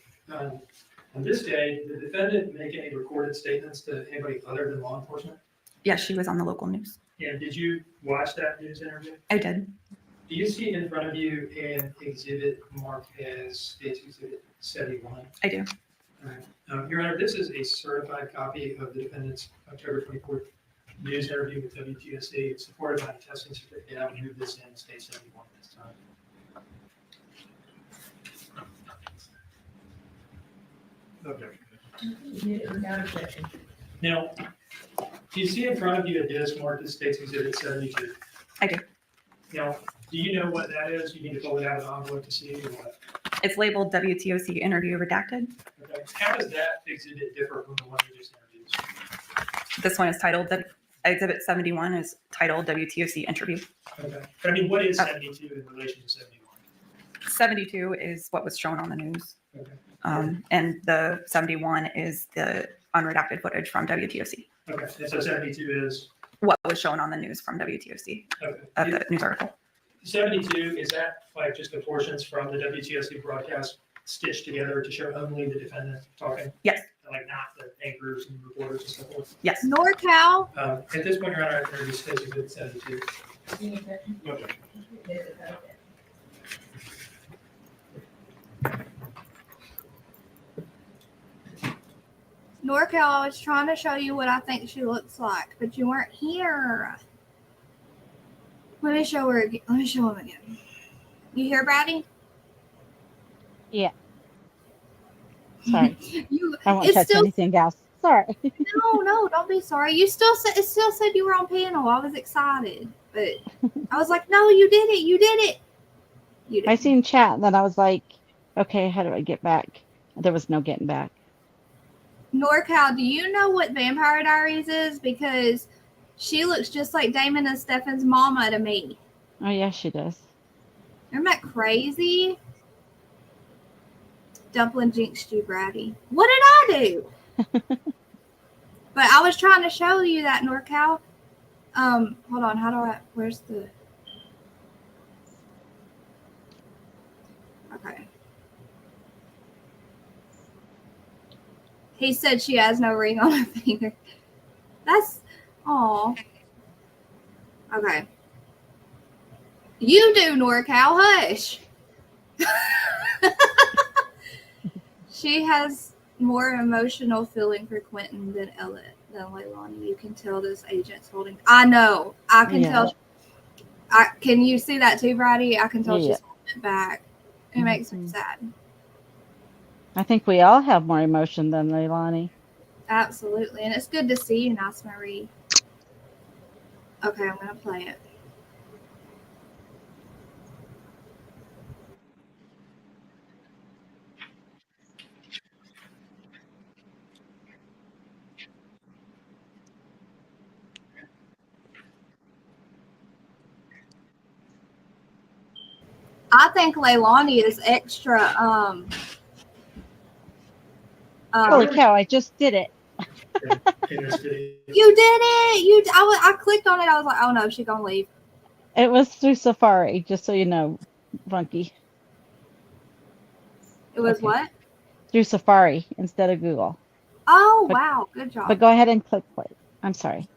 on this day, did the defendant make any recorded statements to anybody other than law enforcement? Yes, she was on the local news. And did you watch that news interview? I did. Do you see in front of you an exhibit marked as State's Exhibit 71? I do. All right. Your Honor, this is a certified copy of the defendant's October 24th news interview with WTSC. It's supported by a testing certificate. I would move this in State 71 at this time. Objection. Now, do you see in front of you a disc marked as State's Exhibit 72? I do. Now, do you know what that is? You need to pull it out of the envelope to see or what? It's labeled WTOC interview redacted. Okay. How does that exhibit differ from the one you just introduced? This one is titled, Exhibit 71 is titled WTOC interview. Okay. But I mean, what is 72 in relation to 71? 72 is what was shown on the news. Okay. And the 71 is the unredacted footage from WTOC. Okay. And so 72 is? What was shown on the news from WTOC of the news article. 72, is that like just the portions from the WTSC broadcast stitched together to show only the defendant talking? Yes. Like not the anchors and reporters and stuff like that? Yes. NorCal. At this point, Your Honor, I introduce Stacey Exhibit 72. Okay. NorCal, I was trying to show you what I think she looks like, but you weren't here. Let me show her again. Let me show him again. You hear, Brady? Yeah. Sorry. You, I won't it's touch still, anything else. Sorry. no, don't be sorry. You still said, it still said you were on panel. I was excited, but I was like, no, you did it. You did it. You did. I seen chat, and then I was like, okay, how do I get back? There was no getting back. NorCal, do you know what Vampire Diaries is? Because she looks just like Damon and Stefan's mama to me. Oh, yeah, she does. Isn't that crazy? Dumpling jinxed you, Brady. What did I do? But I was trying to show you that, NorCal. Hold on. How do I? Where's the? Okay. He said she has no ring on her finger. That's, aw. Okay. You do, NorCal. Hush. She has more emotional feeling for Quinton than Leilani. You can tell this agent's holding. I know. I can tell. Can you see that too, Brady? I can tell she's holding it back. It makes me sad. I think we all have more emotion than Leilani. Absolutely. And it's good to see you, Nice Marie. Okay, I'm going to play it. I think Leilani is extra. Holy cow! I just did it. You did it. I clicked on it. I was like, oh no, she's gonna leave. It was through Safari, just so you know, Funky. It was what? Through Safari instead of Google. Oh wow, good job. But go ahead and click play. I'm sorry.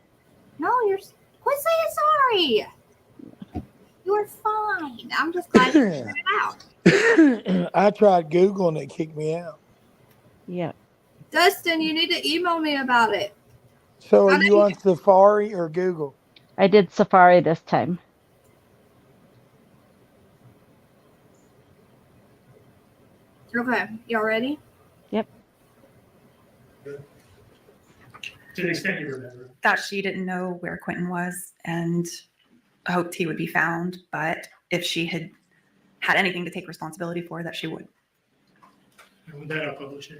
No, quit saying sorry. You're fine. I'm just glad you figured it out. I tried Google and it kicked me out. Yeah. Dustin, you need to email me about it. So are you on Safari or Google? I did Safari this time. Okay, y'all ready? Yep. To the extent you remember. That she didn't know where Quinton was and hoped he would be found, but if she had had anything to take responsibility for, that she would. And with that, I'll publish it.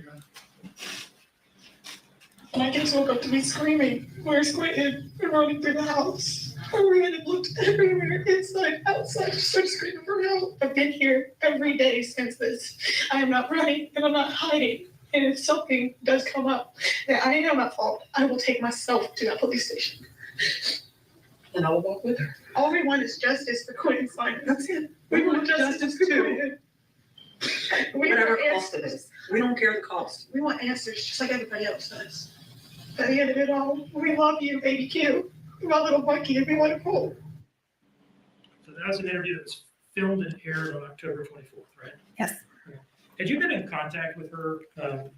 My kids woke up to me screaming, "Where's Quinton?" and running through the house. I ran and looked everywhere, inside, outside, just started screaming for help. I've been here every day since this. I am not running and I'm not hiding. And if something does come up that I am at fault, I will take myself to that police station. And I will walk with her. All we want is justice for Quinton Simon. That's it. We want justice for Quinton. Whatever cost it is. We don't care the cost. We want answers just like everybody else does. At the end of it all, we love you, baby Q. My little monkey, and we want to pull. So that was an interview that was filmed and aired on October 24th, right? Yes. Okay. Had you been in contact with her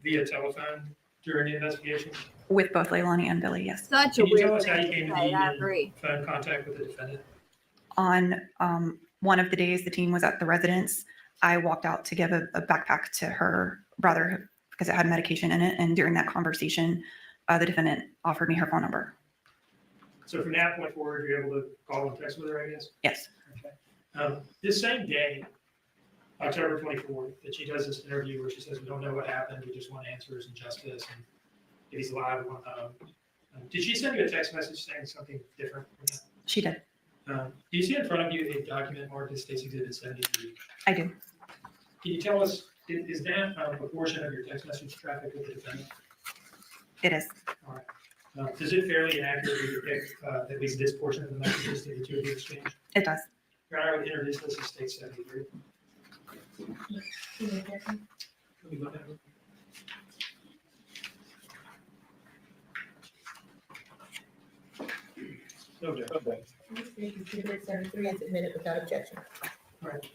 via telephone during the investigation? With both Leilani and Billy, yes. Such a Can you tell weird us how you thing came to to say. be I in agree. phone contact with the defendant? On one of the days the team was at the residence, I walked out to give a backpack to her brother because it had medication in it. And during that conversation, the defendant offered me her phone number. So from that point forward, you're able to call and text with her, I guess? Yes. Okay. This same day, October 24th, that she does this interview where she says, we don't know what happened, we just want answers and justice, and if he's alive, we want did she send you a text message saying something different from that? She did. Do you see in front of you a document marked as Stacey Exhibit 73? I do. Can you tell us, is that a portion of your text message traffic with the defendant? It is. All right. Does it fairly and accurately depict at least this portion of the messages that the two of you exchanged? It does. Your Honor, I would introduce this as State 73. Let me look at it. Okay. Exhibit 73 is admitted without objection. Right.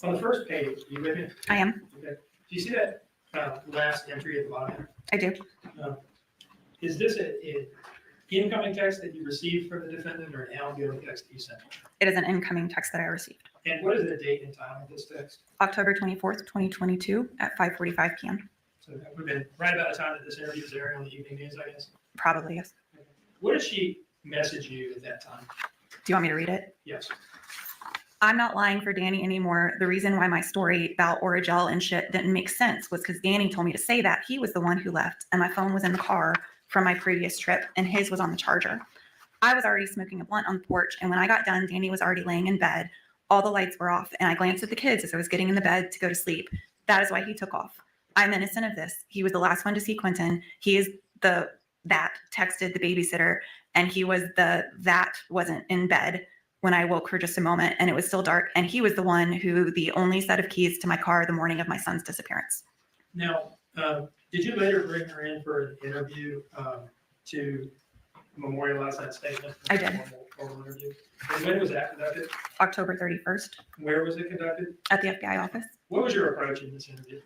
On the first page, you with me? I am. Okay. Do you see that last entry at the bottom? I do. Is this an incoming text that you received from the defendant or an outgoing text that you sent? It is an incoming text that I received. And what is the date and time of this text? October 24th, 2022 at 5:45 p.m. So that would have been right about the time that this interview was airing on the evening news, I guess. Probably, yes. What did she message you at that time? Do you want me to read it? Yes. I'm not lying for Danny anymore. The reason why my story about Orajel and shit didn't make sense was because Danny told me to say that. He was the one who left, and my phone was in the car from my previous trip, and his was on the charger. I was already smoking a blunt on the porch, and when I got done, Danny was already laying in bed. All the lights were off, and I glanced at the kids as I was getting in the bed to go to sleep. That is why he took off. I'm innocent of this. He was the last one to see Quinton. He is that texted the babysitter, and he was that wasn't in bed when I woke for just a moment, and it was still dark, and he was the one who the only set of keys to my car the morning of my son's disappearance. Now, did you later bring her in for an interview to memorialize that statement? I did. Formal interview. And when was that conducted? October 31st Where was it conducted? at the FBI office. What was your approach in this interview?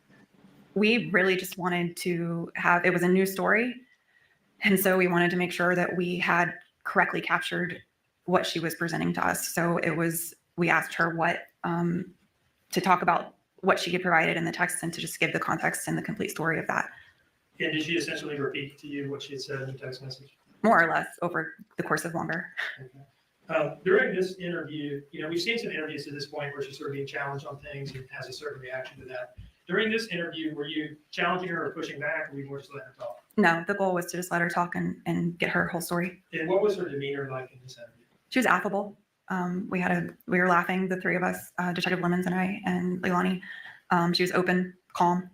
We really just wanted to have, it was a new story. And so we wanted to make sure that we had correctly captured what she was presenting to us. So we asked her to talk about what she had provided in the text and to just give the context and the complete story of that. And did she essentially repeat to you what she had said in the text message? More or less over the course of longer. Okay. During this interview, we've seen some interviews to this point where she's sort of being challenged on things and has a certain reaction to that. During this interview, were you challenging her or pushing back, or were you more just letting her talk? No, the goal was to just let her talk and get her whole story. And what was her demeanor like in this interview? She was affable. We were laughing, the three of us, Detective Lemons and I and Leilani. She was open, calm.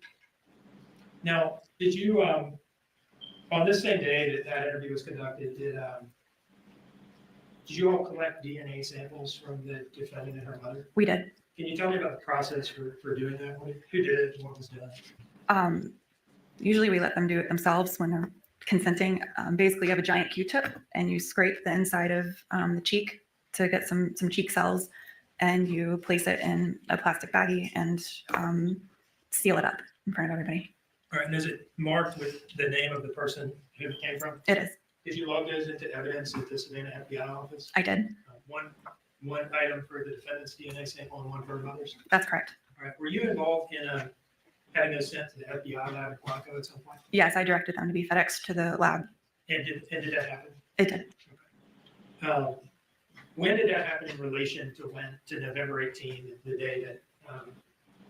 Now, did you, on this same day that interview was conducted, did you all collect DNA samples from the defendant and her mother? We did. Can you tell me about the process for doing that? Who did it and what was done? Usually we let them do it themselves when they're consenting. Basically, you have a giant Q-tip and you scrape the inside of the cheek to get some cheek cells, and you place it in a plastic baggie and seal it up in front of everybody. All right, and is it marked with the name of the person who it came from? It is. Did you log those into evidence at the Savannah FBI office? I did. One item for the defendant's DNA sample and one for her mother's? That's correct. All right, were you involved in having those sent to the FBI lab at Quantico at some point? Yes, I directed them to be FedExed to the lab. And did that happen? It did. When did that happen in relation to November 18, the day that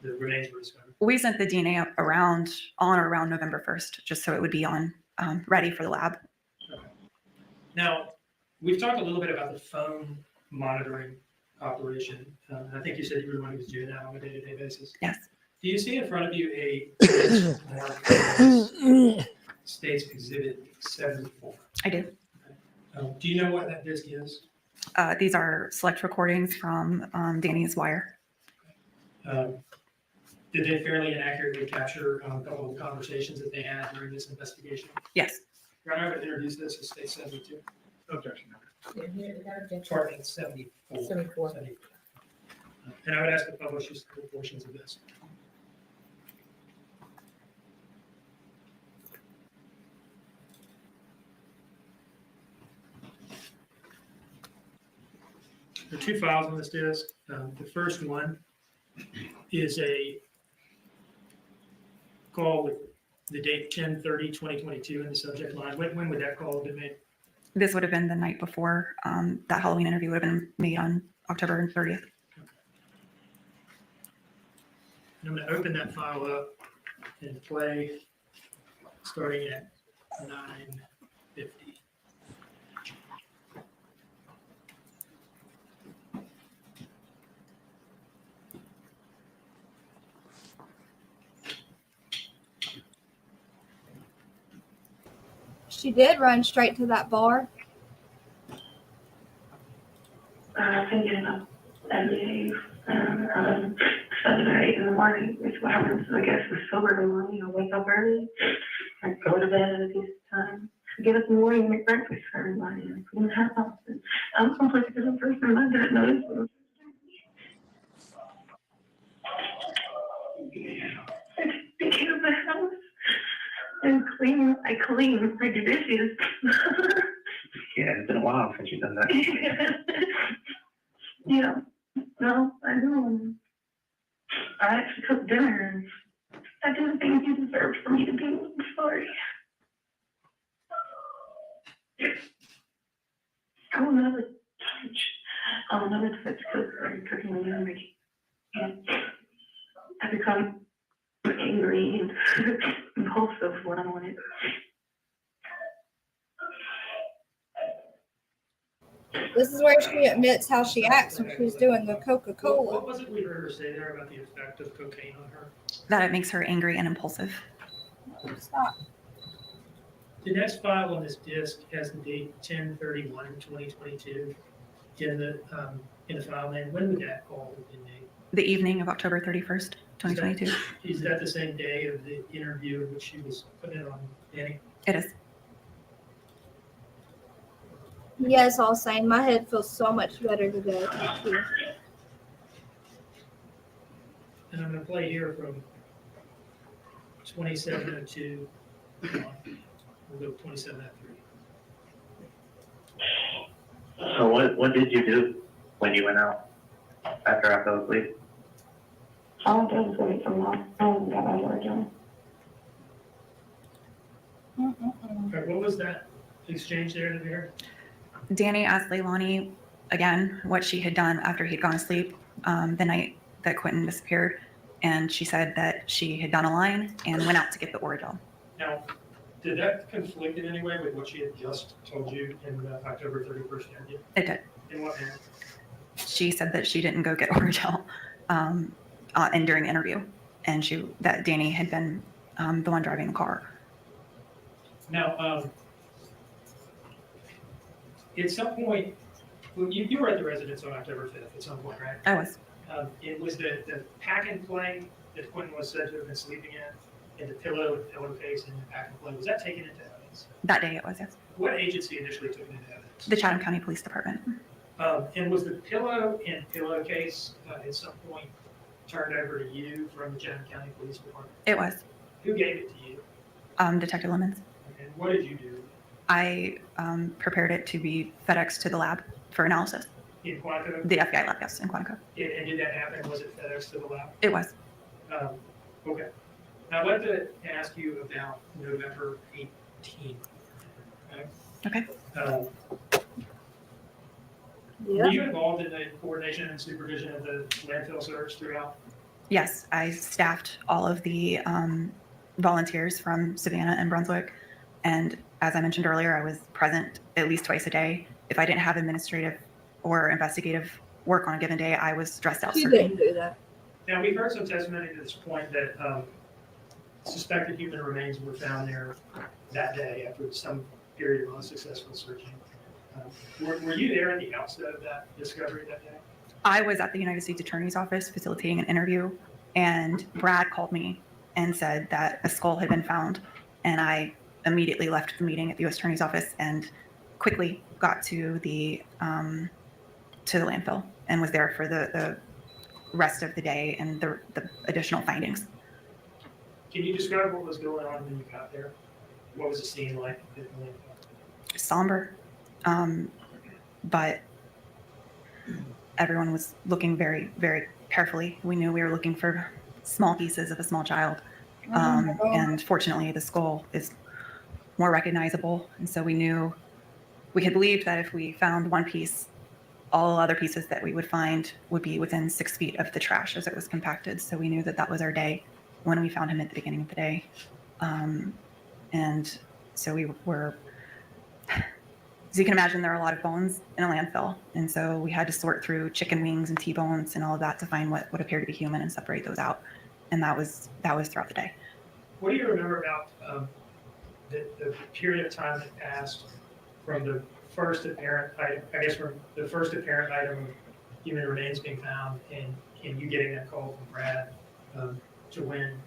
the remains were discovered? We sent the DNA up on or around November 1st, just so it would be ready for the lab. Okay. Now, we've talked a little bit about the phone monitoring operation. I think you said you were the one who was doing that on a day-to-day basis. Yes. Do you see in front of you a States Exhibit 74? I do. Do you know what that disc is? These are select recordings from Danny's wire. Did they fairly and accurately capture a couple of conversations that they had during this investigation? Yes. Your Honor, I would introduce this as State 72. Objection. Department 74. 74. And I would ask to publish just the portions of this. There are two files on this disk. The first one is a call with the date 10/30/2022 in the subject line. When would that call have been made? This would have been the night before. That Halloween interview would have been made on October 30th. And I'm going to open that file up and play starting at 9:50. She did run straight to that bar. Thinking about everything. 7 or 8 in the morning, which what happens, I guess, with sober in the morning. I'll wake up early, I go to bed at a decent time, get up in the morning and make breakfast for everybody, and clean the house. And I'm a completely different person. I didn't know this was. I take care of the house and clean. I clean. I do dishes. Yeah, it's been a while since you've done that. Yeah. No, I do. I actually cook dinner. I do the things you deserve for me to do. I'm sorry. I will never touch cook or cooking with memory. I become angry and impulsive when I want it. This is where she admits how she acts when she's doing the What Coca-Cola. was it we heard her say there about the effect of cocaine on her? That it makes her angry and impulsive. Stop. The next file on this disk has the date 10/31/2022 in the file name. When would that call have been made? The evening of October 31st, 2022. Is that the same day of the interview in which she was putting it on Danny? It is. Yes, all saying my head feels so much better today. Thank you. And I'm going to play here from 27:02. We'll go 27:03. So what did you do when you went out after I fell asleep? All I did was wait for mom. I only got my work done. All right, what was that exchange there that we heard? Danny asked Leilani again what she had done after he'd gone to sleep the night that Quinton disappeared. And she said that she had done a line and went out to get the Orajel. Now, did that conflict in any way with what she had just told you in the October 31st interview? It did. In what manner? She said that she didn't go get Orajel and during the interview, and that Danny had been the one driving the car. Now, at some point, well, you were at the residence on October 5th at some point, right? I was. It was the pack and play that Quinton was said to have been sleeping in, and the pillowcase and the pack and play, was that taken into evidence? That day it was, yes. What agency initially took it into evidence? The Chatham County Police Department. And was the pillow and pillowcase at some point turned over to you from the Chatham County Police Department? It was. Who gave it to you? Detective Lemons. And what did you do? I prepared it to be FedExed to the lab for analysis. In Quantico? The FBI lab, yes, in Quantico. And did that happen? Was it FedEx to the lab? It was. Okay. Now I'd like to ask you about November 18th. Okay. Were you involved in the coordination and supervision of the landfill search throughout? Yes, I staffed all of the volunteers from Savannah and Brunswick. And as I mentioned earlier, I was present at least twice a day. If I didn't have administrative or investigative work on a given day, I was dressed out. You didn't do that. Now, we've heard some testimony to this point that suspected human remains were found there that day after some period of unsuccessful searching. Were you there at the outset of that discovery that day? I was at the United States Attorney's Office facilitating an interview, and Brad called me and said that a skull had been found. And I immediately left the meeting at the U.S. Attorney's Office and quickly got to the landfill and was there for the rest of the day and the additional findings. Can you describe what was going on when you got there? What was the scene like at the landfill? Somber, but everyone was looking very, very carefully. We knew we were looking for small pieces of a small child. And fortunately, the skull is more recognizable. And so we had believed that if we found one piece, all other pieces that we would find would be within 6 feet of the trash as it was compacted. So we knew that that was our day when we found him at the beginning of the day. And so we were, as you can imagine, there are a lot of bones in a landfill. And so we had to sort through chicken wings and T-bones and all of that to find what would appear to be human and separate those out. And that was throughout the day. What do you remember about the period of time that passed from the first apparent item, I guess from the first apparent item of human remains being found and and you getting that call from Brad to when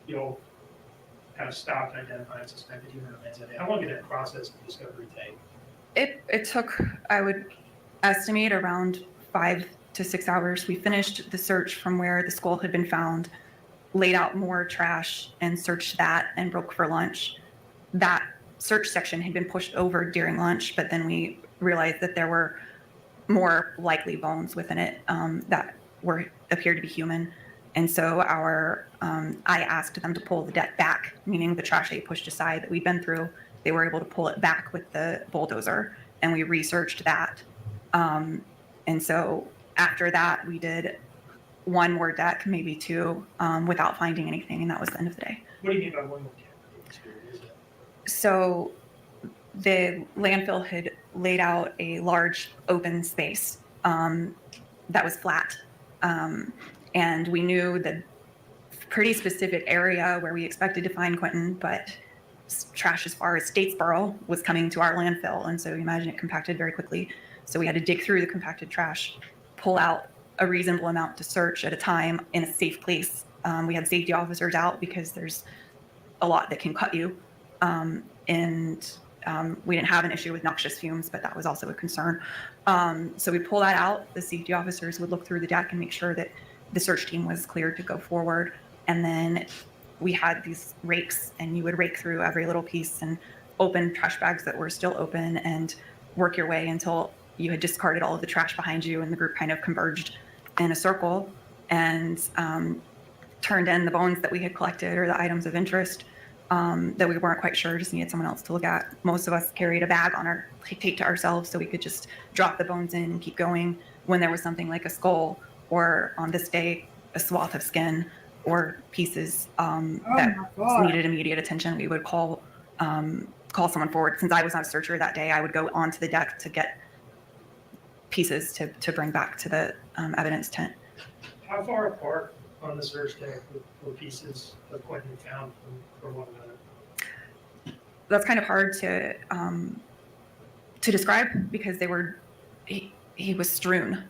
you'll have stopped identifying suspected human remains that day? How long did that process of discovery take? It took, I would estimate, around 5 to 6 hours. We finished the search from where the skull had been found, laid out more trash and searched that, and broke for lunch. That search section had been pushed over during lunch, but then we realized that there were more likely bones within it that appeared to be human. And so I asked them to pull the deck back, meaning the trash they pushed aside that we'd been through, they were able to pull it back with the bulldozer, and we researched that. And so after that, we did one more deck, maybe two, without finding anything, and that was the end of the day. What do you mean by one more deck? So the landfill had laid out a large open space that was flat. And we knew the pretty specific area where we expected to find Quinton, but trash as far as Statesboro was coming to our landfill. And so you imagine it compacted very quickly. So we had to dig through the compacted trash, pull out a reasonable amount to search at a time in a safe place. We had safety officers out because there's a lot that can cut you. We didn't have an issue with noxious fumes, but that was also a concern. So we pull that out. The safety officers would look through the deck and make sure that the search team was cleared to go forward. And then we had these rakes, and you would rake through every little piece and open trash bags that were still open and work your way until you had discarded all of the trash behind you, and the group kind of converged in a circle and turned in the bones that we had collected or the items of interest that we weren't quite sure, just needed someone else to look at. Most of us carried a bag on our taped to ourselves so we could just drop the bones in and keep going when there was something like a skull, or on this day, a swath of skin or pieces that needed immediate attention. We would call someone forward. Since I was not a searcher that day, I would go onto the deck to get pieces to bring back to the evidence tent. How far apart on the search deck were pieces of Quinton found from one another? That's kind of hard to describe because he was strewn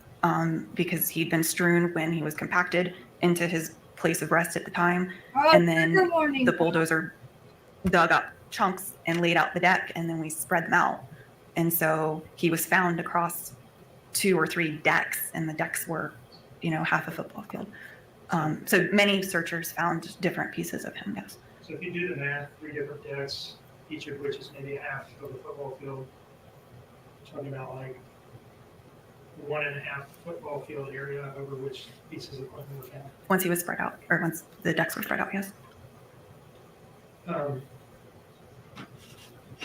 because he'd been strewn when he was compacted into his place of rest at the time. And then the bulldozer dug up chunks and laid out the deck, and then we spread them out. And so he was found across 2 or 3 decks, and the decks were, half a football field. So many searchers found different pieces of him, yes. So if you do the math, 3 different decks, each of which is maybe half of a football field, talking about like 1.5 football field area over which pieces of Quinton were found. Once he was spread out, or once the decks were spread out, yes.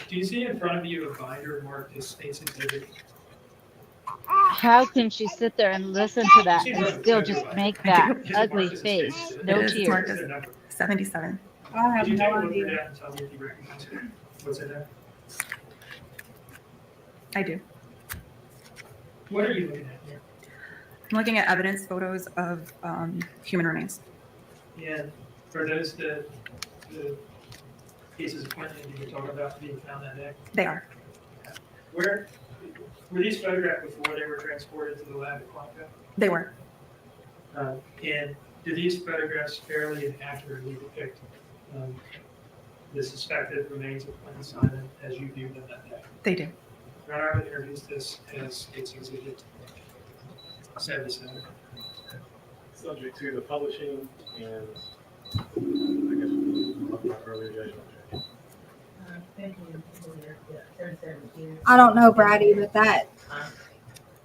Do you see in front of you a binder marked as State's Exhibit? How can she sit there and listen to that and still just make that ugly face? No It is marked tears. as 77. I have Did you take a no look through idea. that and tell me if you recognize it? What's in there? I do. What are you looking at here? I'm looking at evidence photos of human remains. And are those the pieces of Quinton you were talking about being found that day? They are. Where were these photographed before they were transported to the lab at Quantico? They were. And do these photographs fairly and accurately depict the suspected remains of Quinton Simon as you viewed them that day? They do. Ron, I would introduce this as State's Exhibit 77. Subject to the publishing and I guess we'll talk about earlier judgment. I don't know, Brady, but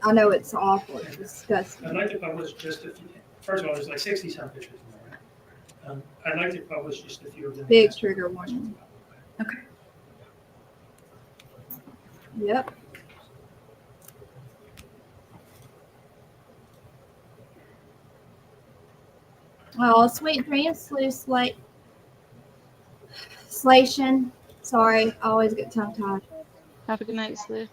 I know it's awful. It's disgusting. I'd like to publish just a few. First of all, there's like 60-some pictures in there. I'd like to publish just a few of them. Big trigger warning. Okay. Yep. Oh, sweet dreams, Slation. Sorry, I always get tongue-tied. Have a good night, Sleuth.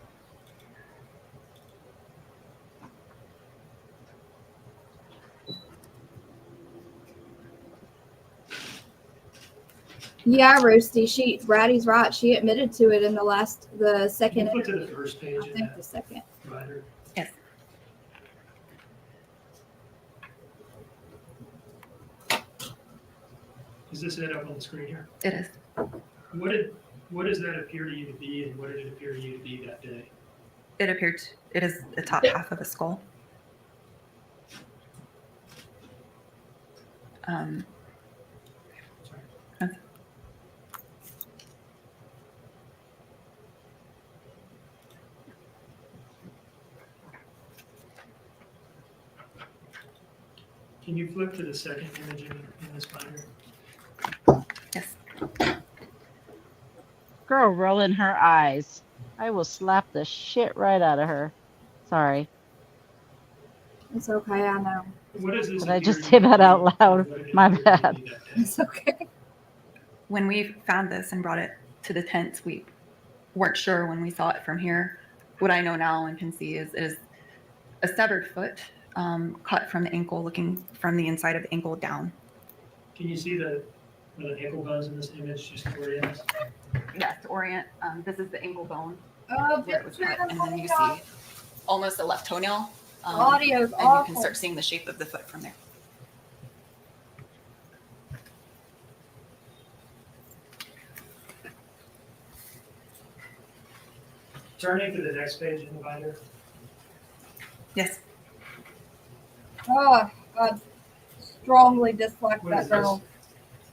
Yeah, Roosty. Brady's right. She admitted to it in the second. Can you flip to the first page? I think the second. Binder? Yes. Is this it up on the screen here? It is. What does that appear to you to be, and what did it appear to you to be that day? It is the top half of a skull. Sorry. Can you flip to the second image in this binder? Yes. Girl rolling her eyes. I will slap the shit right out of her. Sorry. It's okay, I know. What is this? Did I just say that out loud? My bad. It's okay. When we found this and brought it to the tent, we weren't sure when we saw it from here. What I know now and can see is a severed foot cut from the ankle, looking from the inside of the ankle down. Can you see the ankle bones in this image? Just where it is? Yes, to orient. This is the ankle bone Oh, where it was cut, and then you God. see almost a left toenail. Audio's and you awful. can start seeing the shape of the foot from there. Turning to the next page in the binder. Yes. Oh, I strongly dislike What that is this? girl.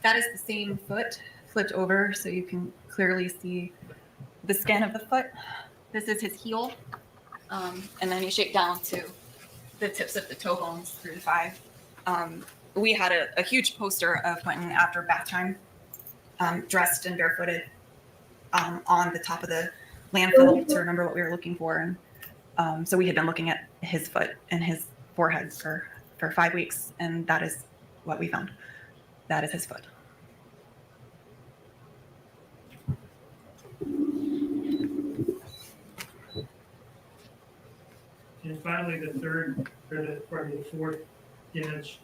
That is the same foot flipped over, so you can clearly see the skin of the foot. This is his heel. And then you shake down to the tips of the toe bones through the 5. We had a huge poster of Quinton after bath time, dressed and barefooted on the top of the landfill to remember what we were looking for. And so we had been looking at his foot and his forehead for 5 weeks, and that is what we found. That is his foot. And finally, the fourth image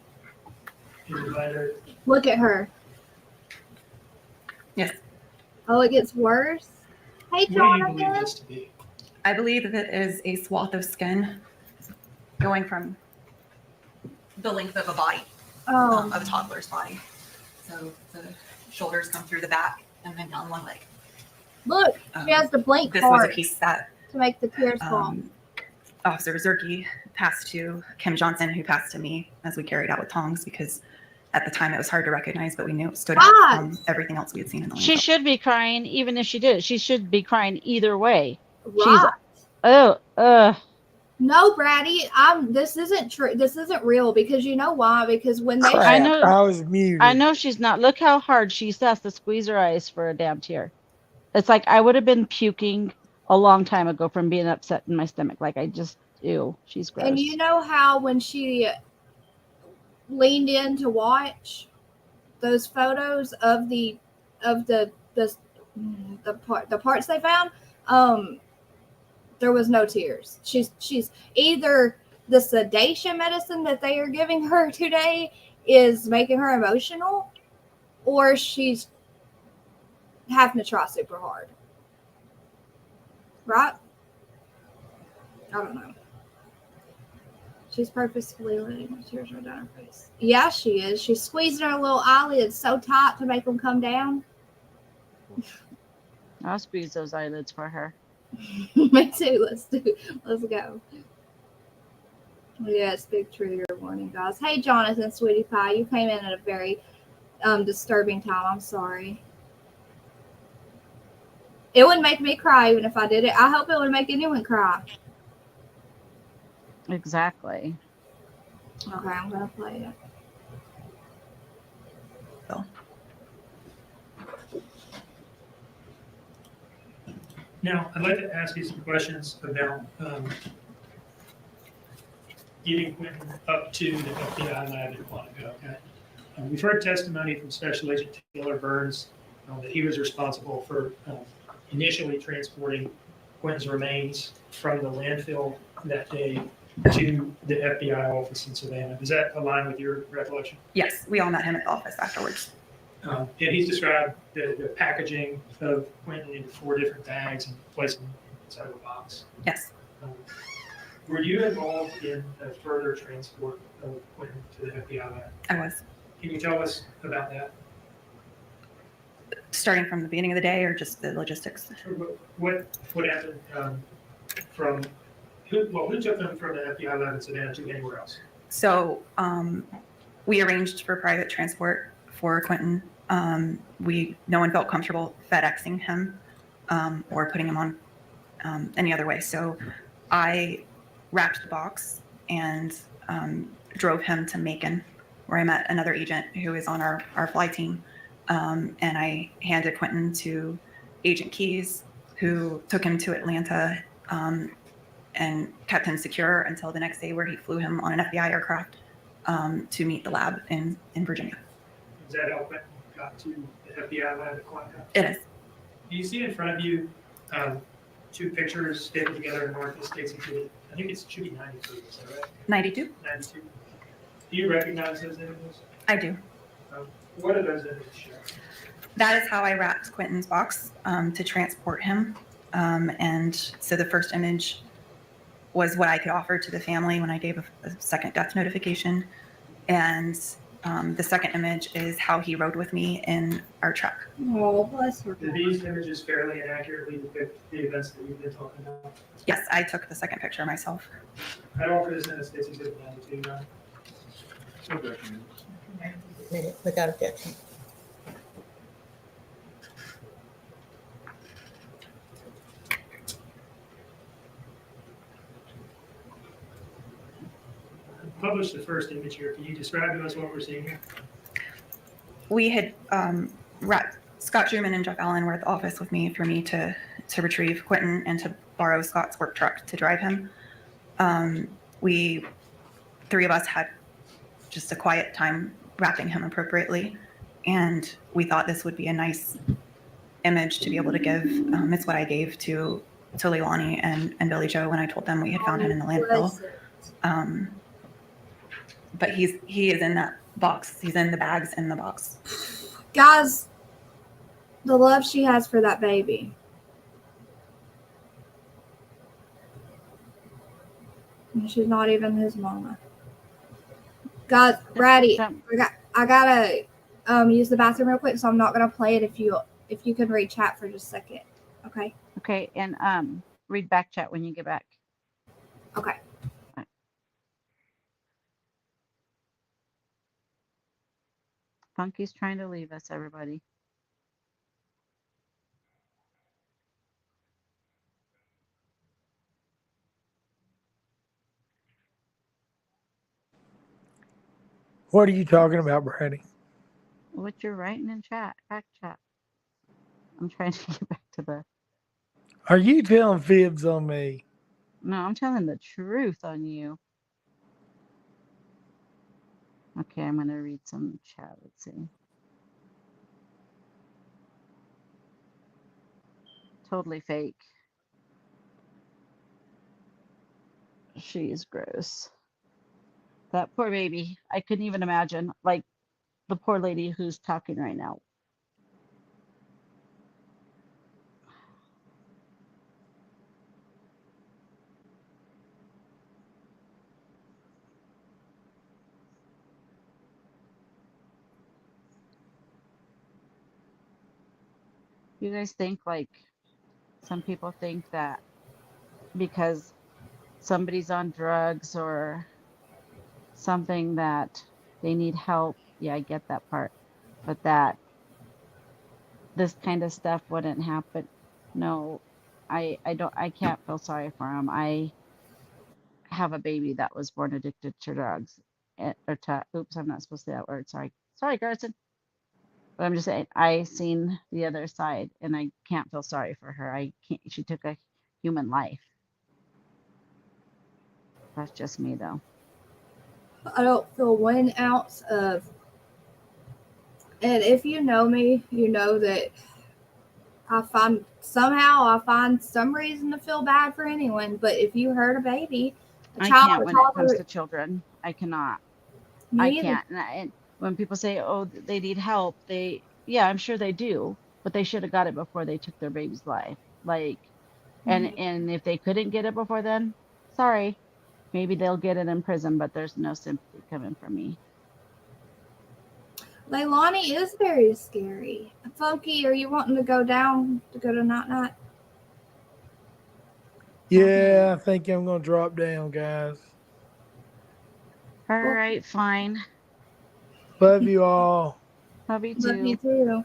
in the binder. Look at her. Yes. Oh, it gets worse. Hey, What do you believe Jonathan. this to be? I believe that it is a swath of skin going from the length of a body, Oh, of a toddler's body. So the shoulders come through the back and then down one leg. look, she has the blank This was a part piece that to make the tears fall. Officer Zyerke passed to Kim Johnson, who passed to me as we carried out with tongs, because at the time it was hard to recognize, but we knew it stood out from everything else we had seen in the She landfill. should be crying, even if she did. She should be crying either way. Right. She's, No, Braddy, this isn't true. This isn't real because you know why? Because when they I know. I was muted. I know she's not. Look how hard she has to squeeze her eyes for a damn tear. It's like I would have been puking a long time ago from being upset in my stomach. Like I just, ew, she's gross. and you know how when she leaned in to watch those photos of the parts they found, there was no tears. She's either the sedation medicine that they are giving her today is making her emotional, or she's having to try super hard. Right? I don't know. She's purposefully letting the tears run down her face. Yeah, she is. She's squeezing her little eyelids so tight to make them come down. I'll squeeze those eyelids for her. Me too. Let's go. Yes, big trigger warning, guys. Hey, Jonathan, sweetie pie, you came in at a very disturbing time. I'm sorry. It wouldn't make me cry even if I did it. I hope it would make anyone cry. Exactly. Okay, I'm gonna play it. Now, I'd like to ask you some questions about getting Quinton up to the FBI lab in Quantico. Okay? We've heard testimony from Special Agent Taylor Burns that he was responsible for initially transporting Quinton's remains from the landfill that day to the FBI office in Savannah. Does that align with your recollection? Yes, we all met him at the office afterwards. And he's described the packaging of Quinton into 4 different bags and placing them inside of a box. Yes. Were you involved in a further transport of Quinton to the FBI lab? I was. Can you tell us about that? starting from the beginning of the day or just the logistics? What happened from who took them from the FBI lab in Savannah to anywhere else? So we arranged for private transport for Quinton. No one felt comfortable FedExing him or putting him on any other way. So I wrapped the box and drove him to Macon, where I met another agent who is on our fly team. And I handed Quinton to Agent Keys, who took him to Atlanta and kept him secure until the next day, where he flew him on an FBI aircraft to meet the lab in Virginia. Is that how Quinton got to the FBI lab at Quantico? It is. Do you see in front of you two pictures stapled together and marked as States Exhibit? I think it should be 93, is that right? 92. 92. Do you recognize those images? I do. What do those images show? That is how I wrapped Quinton's box to transport him. And so the first image was what I could offer to the family when I gave a second death notification. And the second image is how he rode with me in our truck. Oh, bless her. Do these images fairly and accurately depict the events that you've been talking about? Yes, I took the second picture myself. I'd offer this in a States Exhibit 92, John. Minute without objection. Publish the first image here. Can you describe to us what we're seeing here? We had Scott Truman and Jeff Allen were at the office with me for me to retrieve Quinton and to borrow Scott's work truck to drive him. We three of us had just a quiet time wrapping him appropriately, and we thought this would be a nice image to be able to give. It's what I gave to Leilani and Billy Joe when I told them we had found him in the landfill. But he is in that box. He's in the bags in the box. Guys, the love she has for that baby. And she's not even his mama. Guys, Brady, I gotta use the bathroom real quick, so I'm not gonna play it if you can read chat for just a second. Okay? Okay, and read back chat when you get back. Okay. Funky's trying to leave us, everybody. What are you talking about, Brady? What you're writing in chat, back chat. I'm trying to get back to the. Are you telling fibs on me? No, I'm telling the truth on you. Okay, I'm going to read some chat. Let's see. Totally fake. She's gross. That poor baby. I couldn't even imagine. Like, the poor lady who's talking right now. You guys think, like, some people think that because somebody's on drugs or something that they need help. Yeah, I get that part. But that this kind of stuff wouldn't happen. No, I can't feel sorry for him. I have a baby that was born addicted to drugs. Or to, oops, I'm not supposed to say that word. Sorry, Garson. But I'm just saying, I seen the other side, and I can't feel sorry for her. I can't. She took a human life. That's just me, though. I don't feel 1 ounce of. And if you know me, you know that I find some reason to feel bad for anyone. But if you hurt a baby, I can't when it comes to children. I cannot. I can't. And when people say, "Oh, they need help," yeah, I'm sure they do, but they should have got it before they took their baby's life. Like, and if they couldn't get it before then, sorry, maybe they'll get it in prison, but there's no sympathy coming from me. Leilani is very scary. Funky, are you wanting to go down to go to Not? Yeah, I think I'm gonna drop down, guys. All right, fine. Love you all. Love you Love you too. too.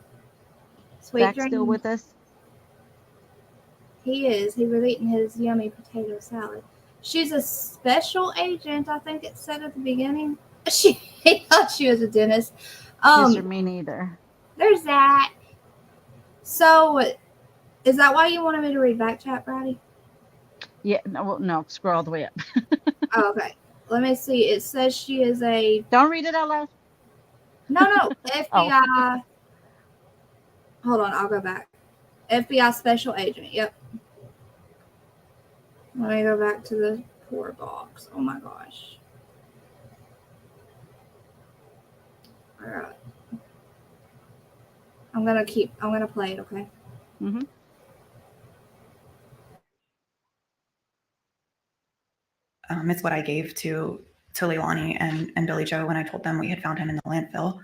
Sweet Zach dreams. still with us? He is. He was eating his yummy potato salad. She's a special agent, I think it said at the beginning. He thought she was a dentist. Yes, or me neither. There's that. So, is that why you wanted me to read back chat, Brady? Yeah, no, scroll all the way up. Oh, okay. Let me see. It says she is a... Don't read it out loud. No, FBI. Hold on, I'll go back. FBI special agent. Yep. Let me go back to the poor box. Oh my gosh. All right. I'm gonna play it, okay? Mm-hmm. It's what I gave to Leilani and Billy Joe when I told them we had found him in the landfill.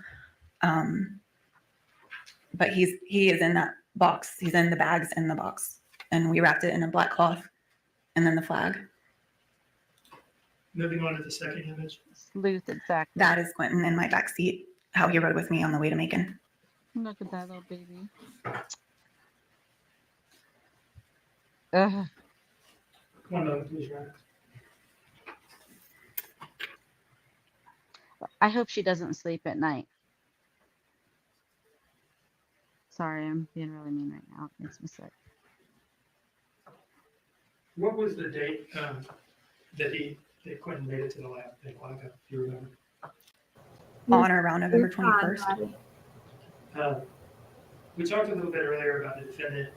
But he is in that box. He's in the bags in the box, and we wrapped it in a black cloth, and then the flag. Moving on to the second image. Sleuth, exactly. That is Quinton in my back seat. How he rode with me on the way to Macon. Look at that little baby. Ugh. One moment, please, Ryan. I hope she doesn't sleep at night. Sorry, I'm being really mean right now. It makes me sick. What was the date that Quinton made it to the lab in Monica, if you remember? On or around November 21st. We talked a little bit earlier about the defendant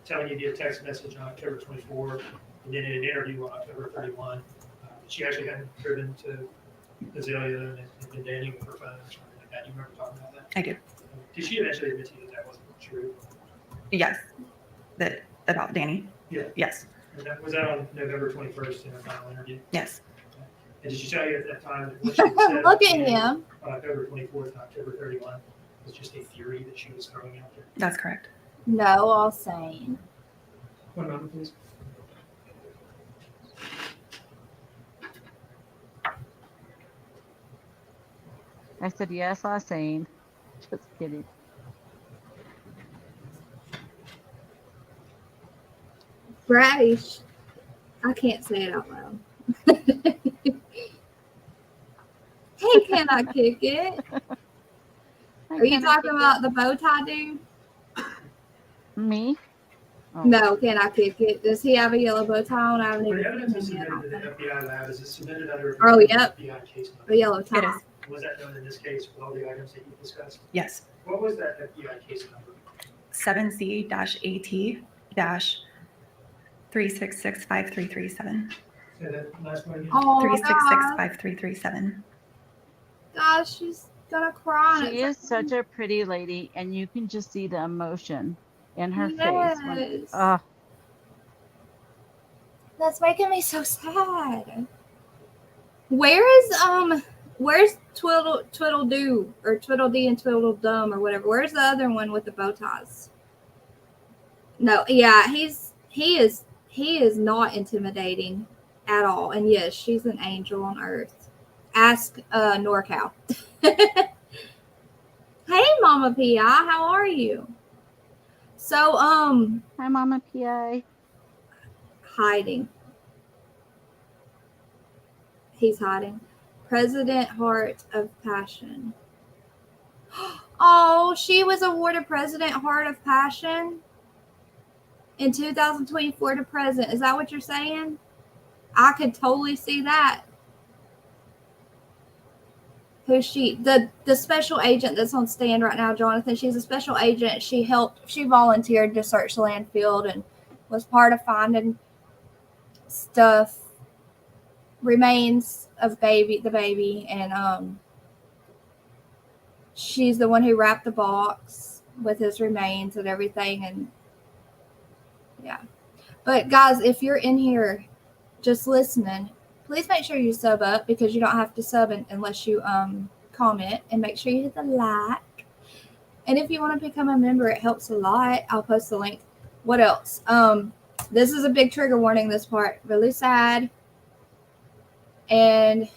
telling you via text message on October 24, and then in an interview on October 31. She actually hadn't driven to Azalea and had been dating with her phone or something like that. You remember talking about that? I do. Did she eventually admit to you that wasn't true? Yes. About Danny? Yeah. Yes. And was that on November 21st in her final interview? Yes. And did she tell you at that time that what she had said Look at him. on October 24th and October 31 was just a theory that she was throwing out there? That's correct. No, all sane. One moment, please. I said, yes, I seen. Just kidding. Brady, I can't say it out loud. Hey, can I kick it? Are you talking about the bow tie dude? Me? Oh. No, can I kick it? Does he have a yellow bow tie on? I haven't The even evidence is seen him submitted yet. to the FBI lab. Is it submitted under Oh, yep. FBI case number? A yellow It tie. is. Was that done in this case with all the items that you discussed? Yes. What was that FBI case number? 7C-AT-3665337. Say that last one again. Oh, 3665337. gosh, she's gonna cry. She is such a pretty lady, and you can just see the emotion in her face. Yes. That's making me so sad. Where's Twiddledoo or Twiddledee and Twiddledum or whatever? Where's the other one with the bow ties? No, yeah, he is not intimidating at all. And yes, she's an angel on earth. Ask NorCal. Hey, Mama PI, how are you? So Hi, Mama PI. Hiding. He's hiding. President Heart of Passion. Oh, she was awarded President Heart of Passion in 2024 to present. Is that what you're saying? I could totally see that. Who's she? The special agent that's on stand right now, Jonathan. She's a special agent. She volunteered to search the landfill and was part of finding stuff, remains of the baby, and she's the one who wrapped the box with his remains and everything. And yeah, but guys, if you're in here just listening, please make sure you sub up, because you don't have to sub unless you comment, and make sure you hit the like. And if you want to become a member, it helps a lot. I'll post the link. What else? This is a big trigger warning, this part. Really sad. And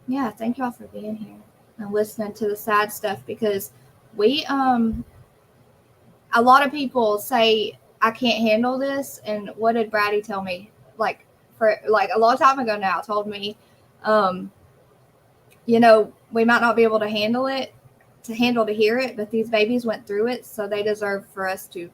yeah, thank y'all for being here and listening to the sad stuff, because we a lot of people say I can't handle this. And what did Brady tell me? Like a long time ago now, told me, you know, we might not be able to handle to hear it, but these babies went through it, so they deserve for us to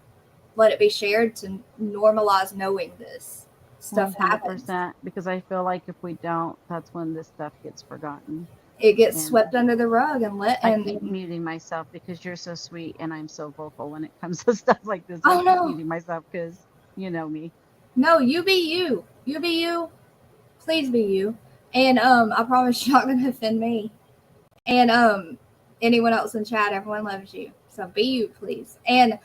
let it be shared, to normalize knowing this stuff happens. Because I feel like if we don't, that's when this stuff gets forgotten. It gets swept under the rug I keep muting myself because you're so sweet and I'm so vocal when it comes to stuff like this. I keep muting myself because you know me. No, you be you. You be you. Please be you. And I promise you're not gonna offend me. And anyone else in chat, everyone loves you. So be you, please. And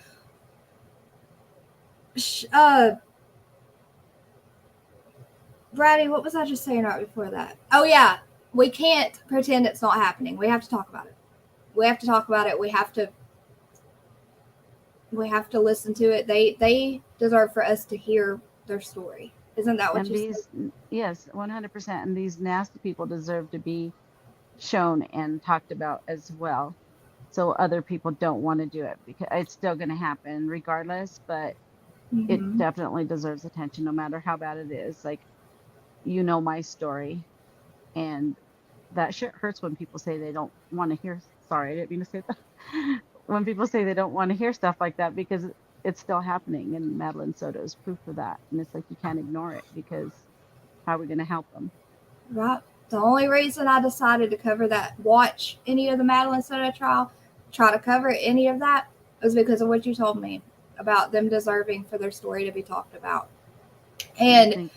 Brady, what was I just saying right before that? Oh yeah. We can't pretend it's not happening. We have to talk about it. We have to talk about it. We have to listen to it. They deserve for us to hear their story. Isn't that what you said? Yes, 100%. And these nasty people deserve to be shown and talked about as well. So other people don't want to do it, because it's still going to happen regardless, but it definitely deserves attention no matter how bad it is. Like, you know my story. And that shit hurts when people say they don't want to hear. Sorry, I didn't mean to say that. When people say they don't want to hear stuff like that, because it's still happening. And Madeline Soto is proof of that. And it's like, you can't ignore it, because how are we going to help them? Right. The only reason I decided to watch any of the Madeline Soto trial, try to cover any of that, was because of what you told me about them deserving for their story to be talked about. And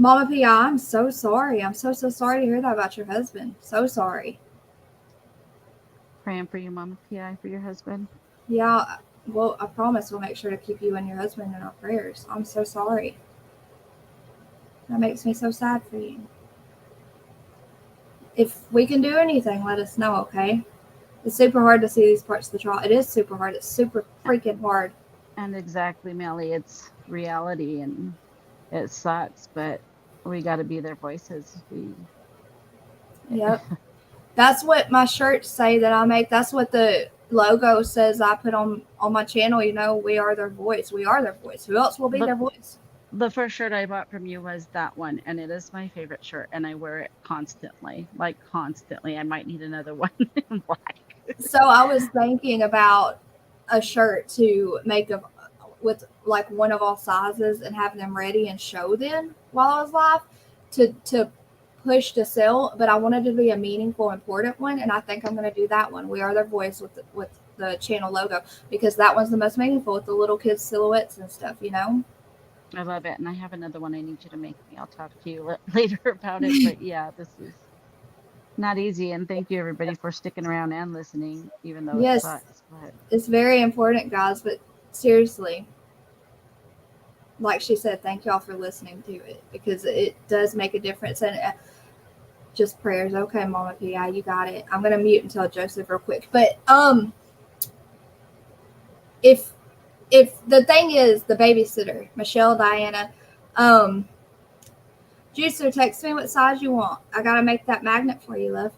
Mama P, I'm so sorry. I'm so sorry to hear that about your husband. So sorry. Praying for you, Mama P.I., for your husband. Yeah, well, I promise we'll make sure to keep you and your husband in our prayers. I'm so sorry. That makes me so sad for you. If we can do anything, let us know, okay? It's super hard to see these parts of the trial. It is super hard. It's super freaking hard. And exactly, Melly, it's reality, and it sucks, but we got to be their voices. Yep. That's what my shirts say that I make. That's what the logo says I put on my channel. You know, we are their voice. We are their voice. Who else will be their voice? The first shirt I bought from you was that one, and it is my favorite shirt, and I wear it constantly. Like, constantly. I might need another one in black. So I was thinking about a shirt to make with like one of all sizes and have them ready and show them while I was live to push to sell, but I wanted to be a meaningful, important one, and I think I'm going to do that one. We are their voice with the channel logo, because that one's the most meaningful with the little kids silhouettes and stuff, you know. I love it, and I have another one I need you to make me. I'll talk to you later about it, but yeah, this is not easy, and thank you everybody for sticking around and listening, even though it sucks. But it's very important, guys, but seriously, like she said, thank y'all for listening to it, because it does make a difference. And just prayers. Okay, Mama P.I., you got it. I'm gonna mute and tell Joseph real quick. But if the thing is, the babysitter, Michelle, Diana, Juicer, text me what size you want. I gotta make that magnet for you, love.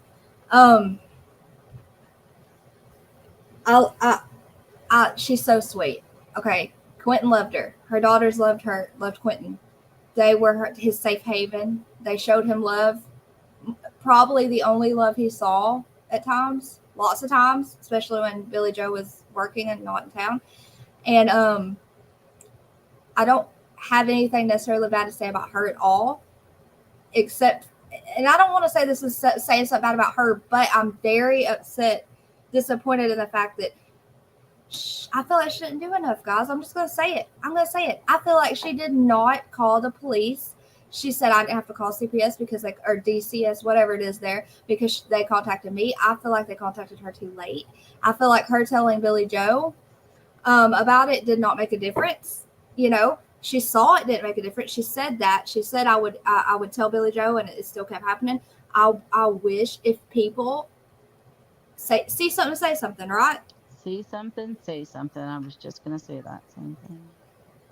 She's so sweet. Okay, Quinton loved her. Her daughters loved Quinton. They were his safe haven. They showed him love. Probably the only love he saw at times, lots of times, especially when Billy Joe was working and not in town. And I don't have anything necessarily bad to say about her at all, except, and I don't want to say this is saying something bad about her, but I'm very upset, disappointed in the fact that I feel like she didn't do enough, guys. I'm just going to say it. I feel like she did not call the police. She said I didn't have to call CPS or DCS, whatever it is there, because they contacted me. I feel like they contacted her too late. I feel like her telling Billy Joe about it did not make a difference. You know, she saw it didn't make a difference. She said that. She said I would tell Billy Joe, and it still kept happening. I wish if people see something, say something, right? See something, say something. I was just gonna say that same thing.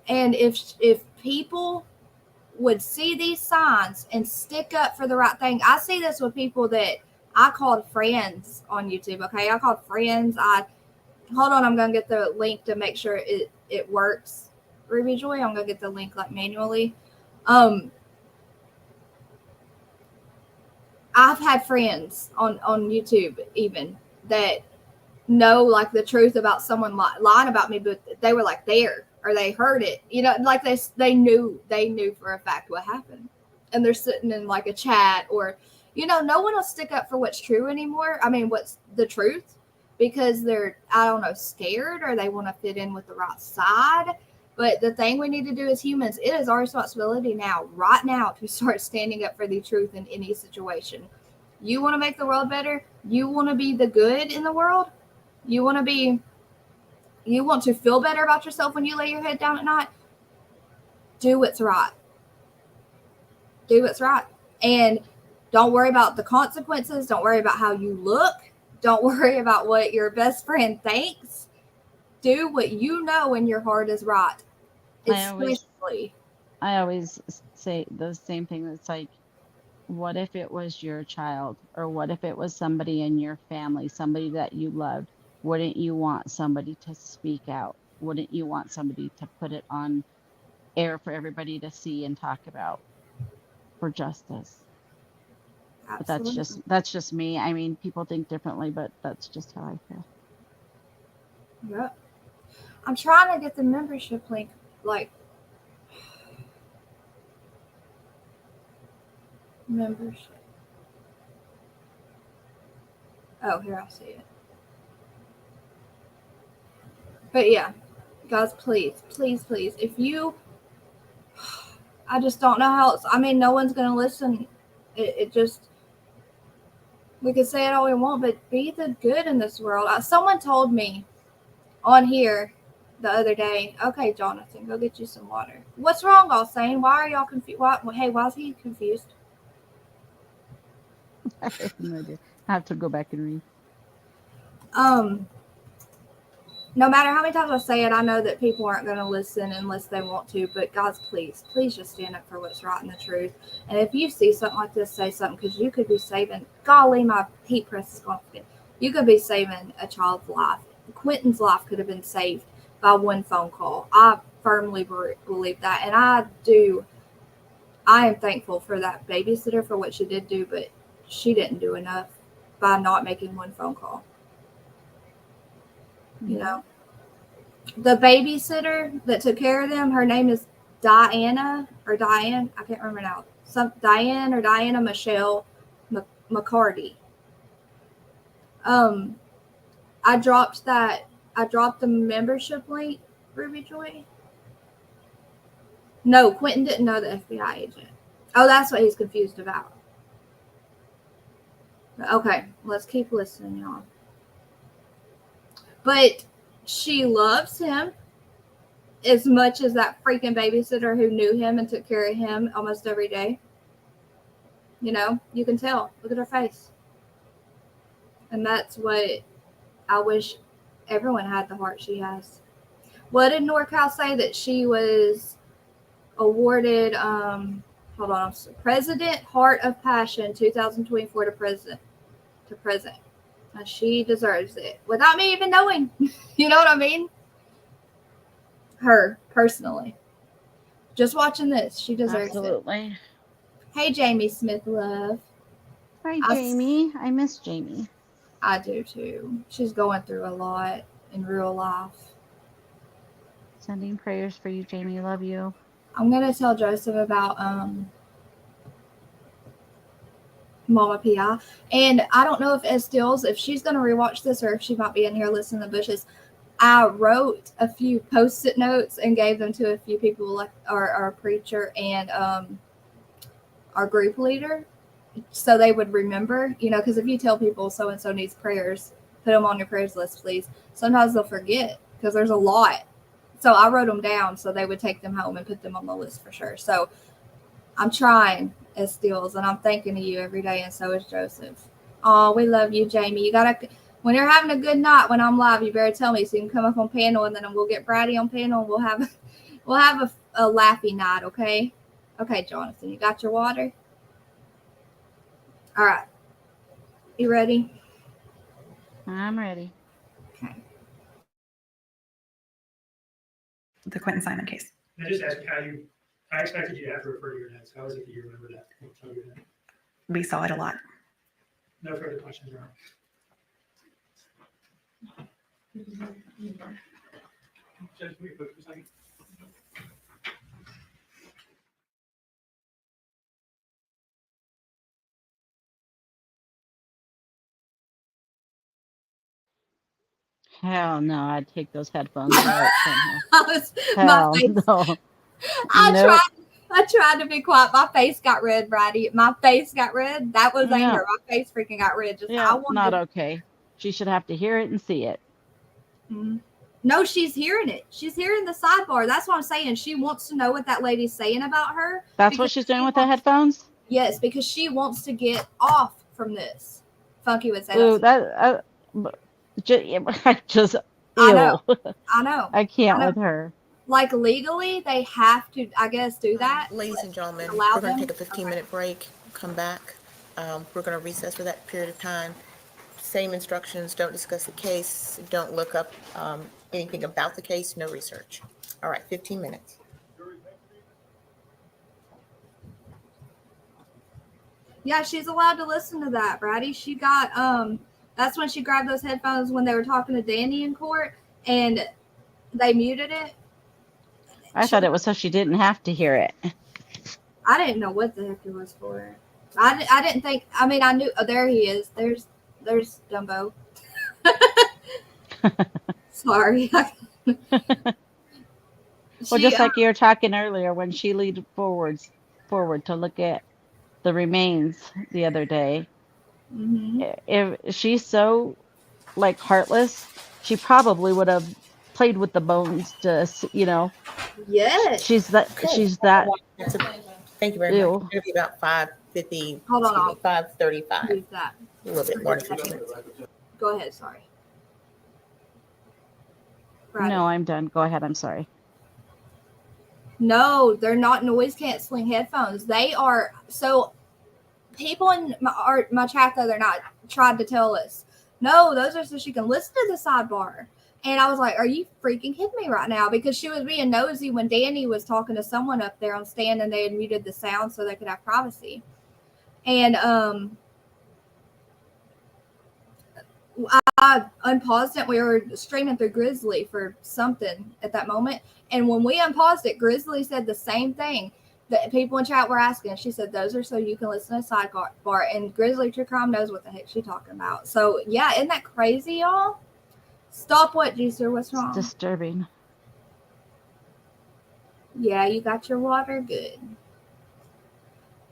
And if people would see these signs and stick up for the right thing. I see this with people that I called friends on YouTube. Okay, I called friends. Hold on, I'm gonna get the link to make sure it works. Ruby Joy, I'm gonna get the link like manually. I've had friends on YouTube even that know like the truth about someone lying about me, but they were like there or they heard it, you know, like they knew for a fact what happened, and they're sitting in like a chat or, you know, no one will stick up for what's true anymore. I mean, what's the truth, because they're, I don't know, scared or they want to fit in with the right side. But the thing we need to do as humans, it is our responsibility right now, to start standing up for the truth in any situation. You want to make the world better? You want to be the good in the world? You want to feel better about yourself when you lay your head down at night? Do what's right. Do what's right. And don't worry about the consequences. Don't worry about how you look. Don't worry about what your best friend thinks. Do what you know in your heart is right. I always say the same thing. It's like, what if it was your child, or what if it was somebody in your family, somebody that you loved? Wouldn't you want somebody to speak out? Wouldn't you want somebody to put it on air for everybody to see and talk about for justice? Absolutely. But that's just me. I mean, people think differently, but that's just how I feel. Yep. I'm trying to get the membership link, like membership. Oh, here, I see it. But yeah, guys, please, if you, I just don't know how else. I mean, no one's going to listen. It just, we can say it all we want, but be the good in this world. Someone told me on here the other day, okay, Jonathan, go get you some water. What's wrong, ᴜᴜᴜ? Why are y'all confused? Why is he confused? I have no idea. I have to go back and read. No matter how many times I say it, I know that people aren't going to listen unless they want to. But guys, please just stand up for what's right and the truth. And if you see something like this, say something, because you could be saving. Golly, my heat press is going to fit. You could be saving a child's life. Quinton's life could have been saved by one phone call. I firmly believe that, and I am thankful for that babysitter for what she did do, but she didn't do enough by not making one phone call. You know, the babysitter that took care of them, her name is Diane, I can't remember now. Diana Michelle McCarty. I dropped the membership link, Ruby Joy. No, Quinton didn't know the FBI agent. Oh, that's what he's confused about. Okay, let's keep listening, y'all. But she loves him as much as that freaking babysitter who knew him and took care of him almost every day. You know, you can tell. Look at her face. And that's what I wish everyone had, the heart she has. What did NorCal say that she was awarded? Hold on. President Heart of Passion 2024 to present. She deserves it without me even knowing. You know what I mean? Her personally. Just watching this, she deserves Absolutely. it. Hey, Jamie Smith, love. Hi, Jamie. I miss Jamie. I do too. She's going through a lot in real life. Sending prayers for you, Jamie. Love you. I'm gonna tell Joseph about Mama P.I. And I don't know if Estills, if she's going to rewatch this or if she might be in here listening to the bushes. I wrote a few post-it notes and gave them to a few people, like our preacher and our group leader, so they would remember, you know, because if you tell people so-and-so needs prayers, put them on your prayers list, please. Sometimes they'll forget because there's a lot. So I wrote them down so they would take them home and put them on the list for sure. So I'm trying, Esteels, and I'm thinking of you every day, and so is Joseph. Oh, we love you, Jamie. You gotta, when you're having a good night when I'm live, you better tell me so you can come up on panel, and then we'll get Brady on panel, and we'll have a laughy night, okay? Okay, Jonathan, you got your water? All right. You ready? I'm ready. Okay. The Quinton Simon case. Can I just ask how I expected you to have to refer to your notes. How is it that you remember that? We saw it a lot. No further questions, Ron. Judge, can we vote for a second? Hell no, I'd take those headphones out somehow. My Hell face, no. I Nope. tried to be quiet. My face got red, Brady. My face got red. That was Yeah. anger. My face freaking got red. Just I Yeah, wanted not to, okay. She should have to hear it and see it. Mhm. No, she's hearing it. She's hearing the sidebar. That's what I'm saying. She wants to know what that lady's saying about her. That's what because she's she doing with the wants- headphones? Yes, because she wants to get off from this. Funky would say Ooh, that. I just, I know. ew. I know. I can't I know. with her. Like legally, they have to, I guess, do that. Ladies and gentlemen, Allow we're going them? to take a 15-minute break, come back. We're going to recess for that period of time. Same instructions, don't discuss the case, don't look up anything about the case, no research. All right, 15 minutes. Yeah, she's allowed to listen to that, Brady. She got that's when she grabbed those headphones when they were talking to Danny in court and they muted it. I thought it was so she didn't have to hear it. I didn't know what the heck it was for. I didn't think, I mean, I knew, oh, there he is. There's Dumbo. Sorry. Well, just like you were talking earlier, when she leaned forward to look at the remains the other day, if she's so like heartless, she probably would have played with the bones to, Yes. She's that. Okay. She's that. Thank you very much. Ew. It's going to be about 5:50. Hold on, I'll 5:35. use that. A little bit more than 15 minutes. Go ahead, sorry. Brady. No, I'm done. Go ahead. I'm sorry. No, they're not noise canceling headphones. They are, so people in my chat the other night tried to tell us, no, those are so she can listen to the sidebar. And I was like, are you freaking kidding me right now? Because she was being nosy when Danny was talking to someone up there on stand and they had muted the sound so they could have privacy. And I unpaused it. We were streaming through Grizzly for something at that moment. And when we unpaused it, Grizzly said the same thing that people in chat were asking. She said, those are so you can listen to sidebar. And Grizzly True Crime knows what the heck she's talking about. So, yeah, isn't that crazy, y'all? Stop what, Juicer? What's wrong? It's disturbing. Yeah, you got your water? Good.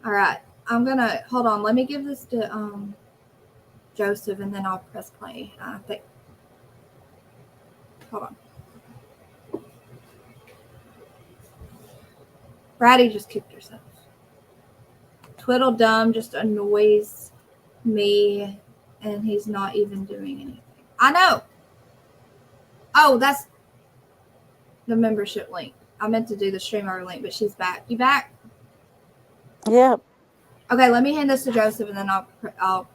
All right. I'm going to, hold on. Let me give this to Joseph, and then I'll press play. I think. Hold on. Brady just kicked herself. Twiddledum just annoys me, and he's not even doing anything. I know. Oh, that's the membership link. I meant to do the streamer link, but she's back. You back? Yep. Okay, let me hand this to Joseph, and then I'll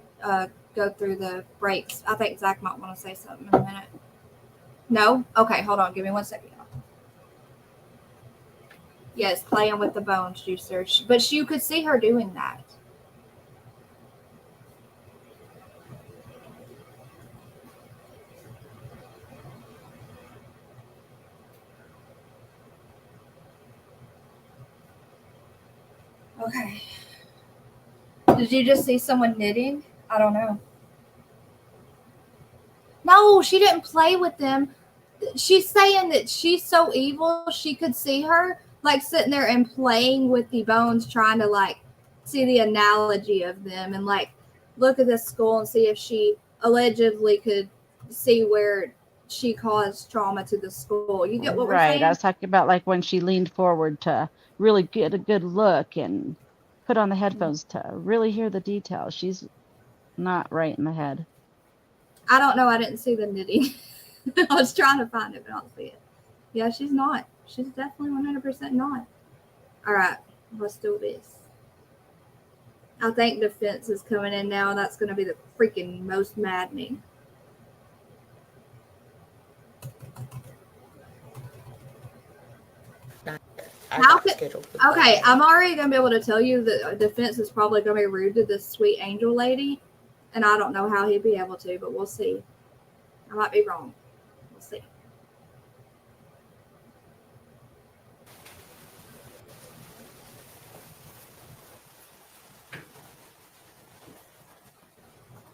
go through the breaks. I think Zach might want to say something in a minute. No? Okay, hold on. Give me 1 second. Yes, playing with the bones, Juicer. But you could see her doing that. Okay. Did you just see someone knitting? I don't know. No, she didn't play with them. She's saying that she's so evil she could see her like sitting there and playing with the bones, trying to like see the analogy of them and like look at this skull and see if she allegedly could see where she caused trauma to the school. You get what we're Right. saying? I was talking about like when she leaned forward to really get a good look and put on the headphones to really hear the details. She's not right in the head. I don't know. I didn't see the knitting. I was trying to find it, but I don't see it. Yeah, she's not. She's definitely 100% not. All right, let's do this. I think defense is coming in now, and that's going to be the freaking most maddening. How could, okay, I'm already going to be able to tell you that defense is probably going to be rude to this sweet angel lady, and I don't know how he'd be able to, but we'll see. I might be wrong. We'll see.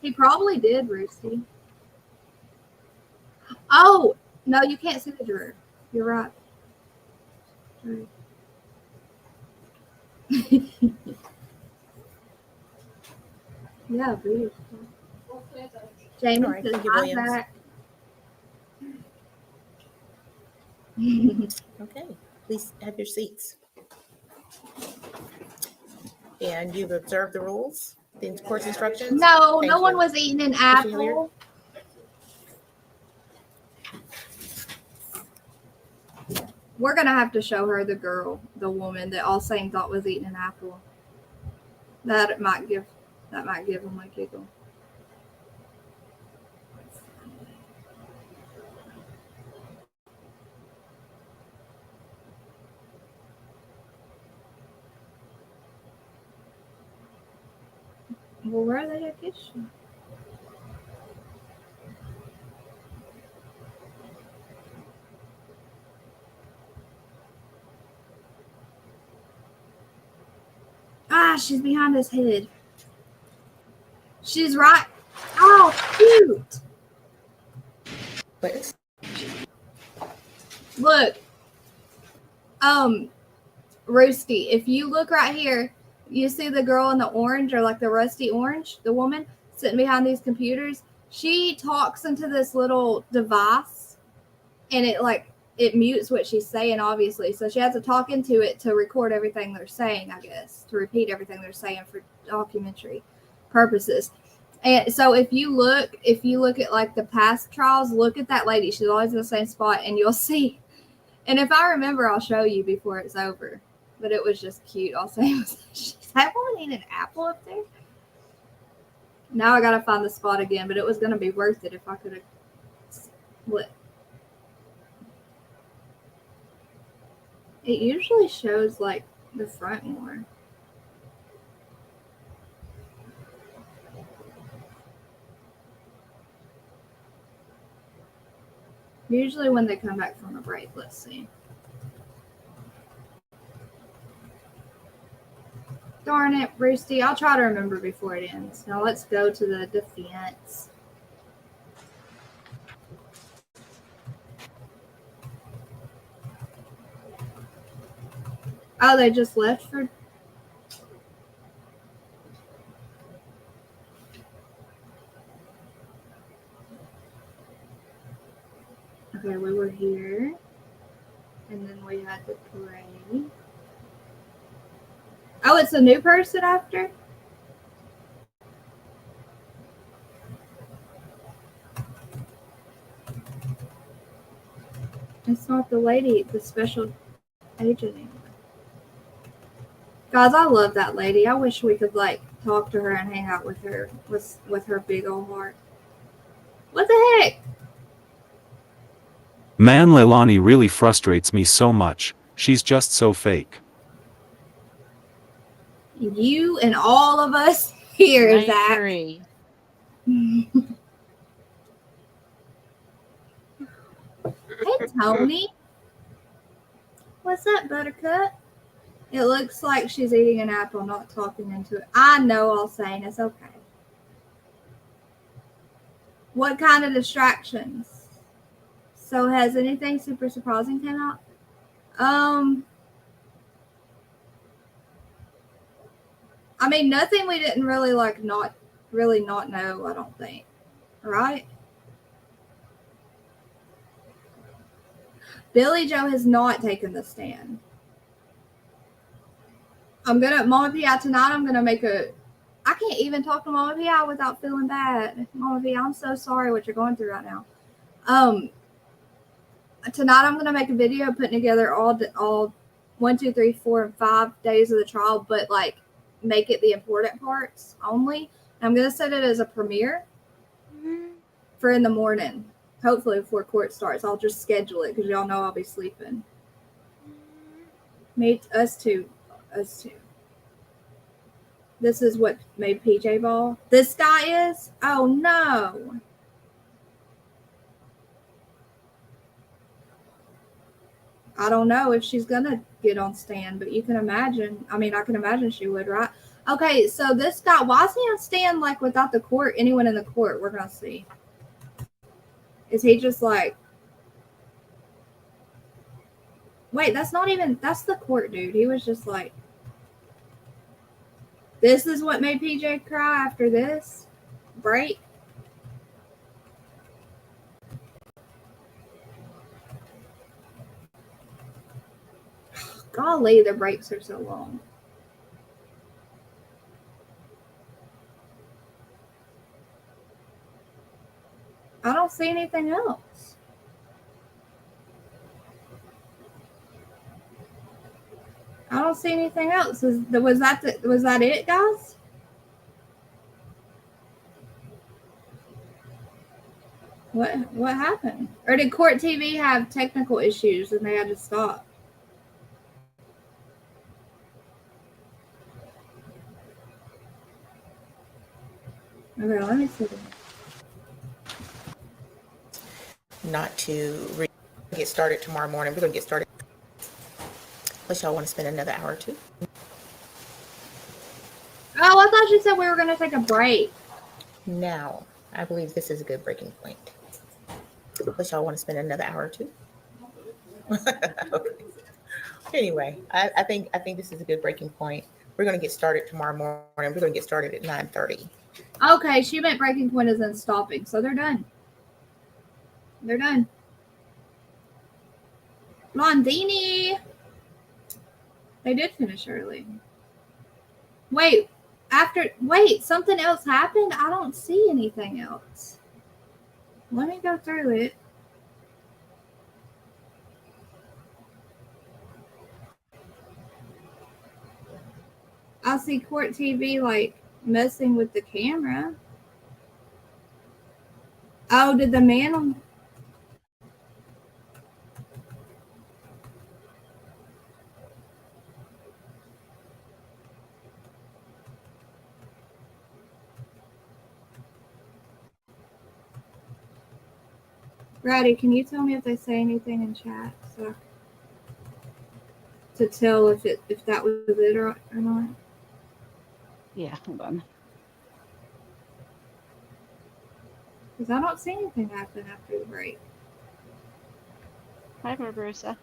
He probably did, Roosty. Oh, no, you can't see the drawer. You're right. Sorry. Yeah, beautiful. Jamie All right, says thank you, I'm Williams. back. Okay, please have your seats. And you've observed the rules, the course instructions? No, Thank no one you. was eating an Mr. Hilliard? apple. We're gonna have to show her the girl, the woman that All Saints thought was eating an apple. That might give them a giggle. Well, where are they at kitchen? Ah, she's behind his head. She's right. Oh, cute. What? Look. Roosty, if you look right here, you see the girl in the orange or like the rusty orange, the woman sitting behind these computers. She talks into this little device and it mutes what she's saying, obviously. So she has to talk into it to record everything they're saying, I guess, to repeat everything they're saying for documentary purposes. And so if you look at like the past trials, look at that lady. She's always in the same spot and you'll see. And if I remember, I'll show you before it's over. But it was just cute. I'll say, is that woman eating an apple up there? Now I gotta find the spot again, but it was gonna be worth it if I could have split. It usually shows like the front more. Usually when they come back from a break, let's see. Darn it, Roosty. I'll try to remember before it ends. Now let's go to the defense. Oh, they just left for... Okay, we were here. And then we had the parade. Oh, it's a new person after? It's not the lady, the special agent anymore. Guys, I love that lady. I wish we could like talk to her and hang out with her with her big old heart. What the heck? Man, Leilani really frustrates me so much. She's just so fake. You and all of us here, I Zach. agree. Hey, Tony. What's up, Buttercup? It looks like she's eating an apple, not talking into it. I know, I'll say, it's okay. What kind of distractions? So has anything super surprising come out? I mean, nothing we didn't really not know, I don't think. Right? Billy Joe has not taken the stand. Mama P.I. tonight, I'm gonna make a. I can't even talk to Mama P.I. without feeling bad. Mama P.I., I'm so sorry what you're going through right now. Tonight I'm gonna make a video putting together all 1, 2, 3, 4, and 5 days of the trial, but like make it the important parts only. And I'm gonna set it as a premiere for in the morning. Hopefully before court starts. I'll just schedule it because y'all know I'll be sleeping. Us too. This is what made PJ ball. This guy is? Oh no. I don't know if she's gonna get on stand, but you can imagine. I mean, I can imagine she would, right? Okay, so this guy, why is he on stand like without the court? Anyone in the court? We're gonna see. Is he just like? Wait, that's the court dude. He was just like, this is what made PJ cry after this break. Golly, the breaks are so long. I don't see anything else. I don't see anything else. Was that it, guys? What happened? Or did Court TV have technical issues and they had to stop? Okay, let me see. Not to get started tomorrow morning. We're going to get started. Unless y'all want to spend another hour or two. Oh, I thought you said we were going to take a break. Now, I believe this is a good breaking point. Unless y'all want to spend another hour or two. Okay. Anyway, I think this is a good breaking point. We're going to get started tomorrow morning. We're going to get started at 9:30. Okay, she meant breaking point is in stopping, so they're done. They're done. Blondini. They did finish early. Wait, something else happened? I don't see anything else. Let me go through it. I see Court TV like messing with the camera. Oh, did the man on... Brady, can you tell me if they say anything in chat so to tell if that was it or not? Yeah, hold on. Because I don't see anything happen after the break. Hi, Barbarossa.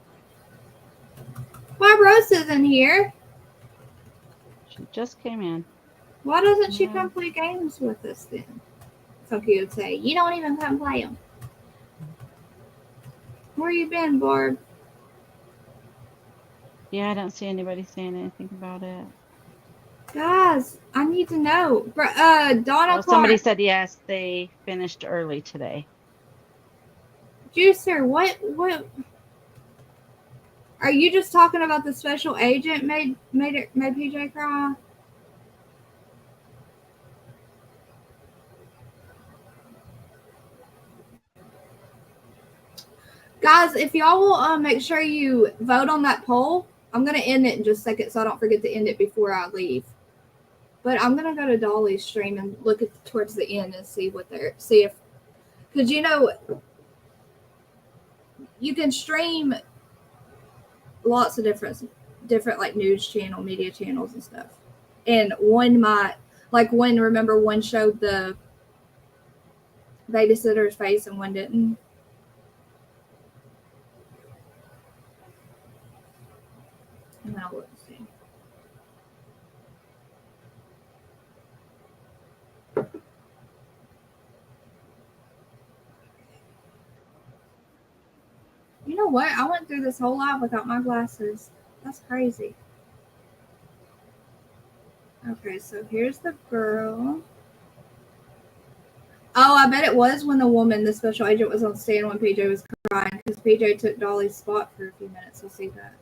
Barbarossa's in here. She just came in. Why doesn't she come play games with us then? Some people would say, you don't even come play them. Where you been, Barb? Yeah, I don't see anybody saying anything about it. Guys, I need to know. Donna Clark. Somebody said yes, they finished early today. Juicer, what? Are you just talking about the special agent made PJ cry? Guys, if y'all will make sure you vote on that poll, I'm going to end it in just a second so I don't forget to end it before I leave. But I'm going to go to Dolly's stream and look towards the end and see if, because you know, you can stream lots of different like news channel, media channels and stuff. And one showed the babysitter's face and one didn't. And I'll look and see. You know know what? I went through this whole live without my glasses. That's crazy. Okay, so here's the girl. Oh, I bet it was when the special agent, was on stand when PJ was crying, because PJ took Dolly's spot for a few minutes. We'll see that.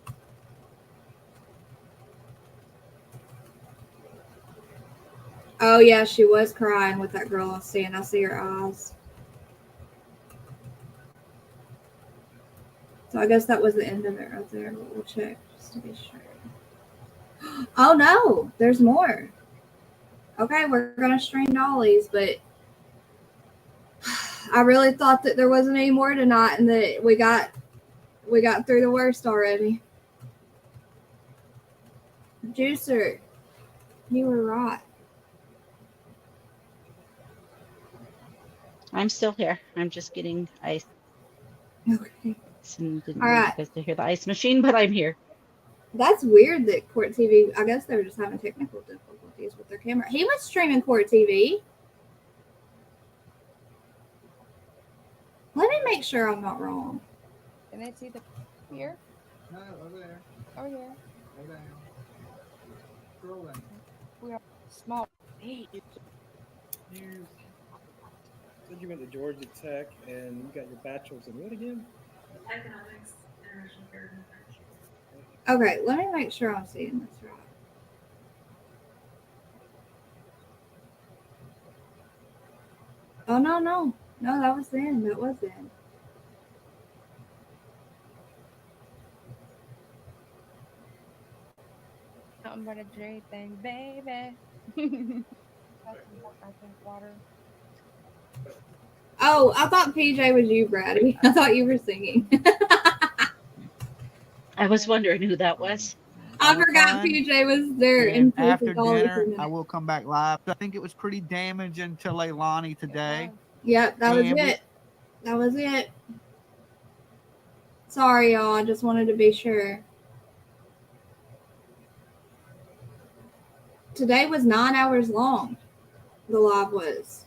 Oh, yeah, she was crying with that girl on stand. I see her eyes. So I guess that was the end of it right there, but we'll check just to be sure. Oh, no, there's more. Okay, we're going to stream Dolly's, but I really thought that there wasn't any more tonight and that we got through the worst already. Juicer, you were right. I'm still here. I'm just getting ice. Okay. Didn't All want right. you guys to hear the ice machine, but I'm here. That's weird that Court TV, I guess they were just having technical difficulties with their camera. He was streaming Court TV. Let me make sure I'm not wrong. Can they see the here? No, over there. Over here. Go down. Scroll down. We are small. You said you went to Georgia Tech and you got your bachelor's in what again? Economics, international affairs, and French. Okay, let me make sure I'm seeing this right. Oh, no. No, that was then. That was then. Something but a J thing, baby. I think water. Oh, I thought PJ was you, Brady. I thought you were singing. I was wondering who that was. I forgot PJ was there. And after dinner, I will come back live. I think it was pretty damaging to Leilani today. Yep, that was And it. That was it. Sorry, y'all. I just wanted to be sure. Today was 9 hours long. The live was.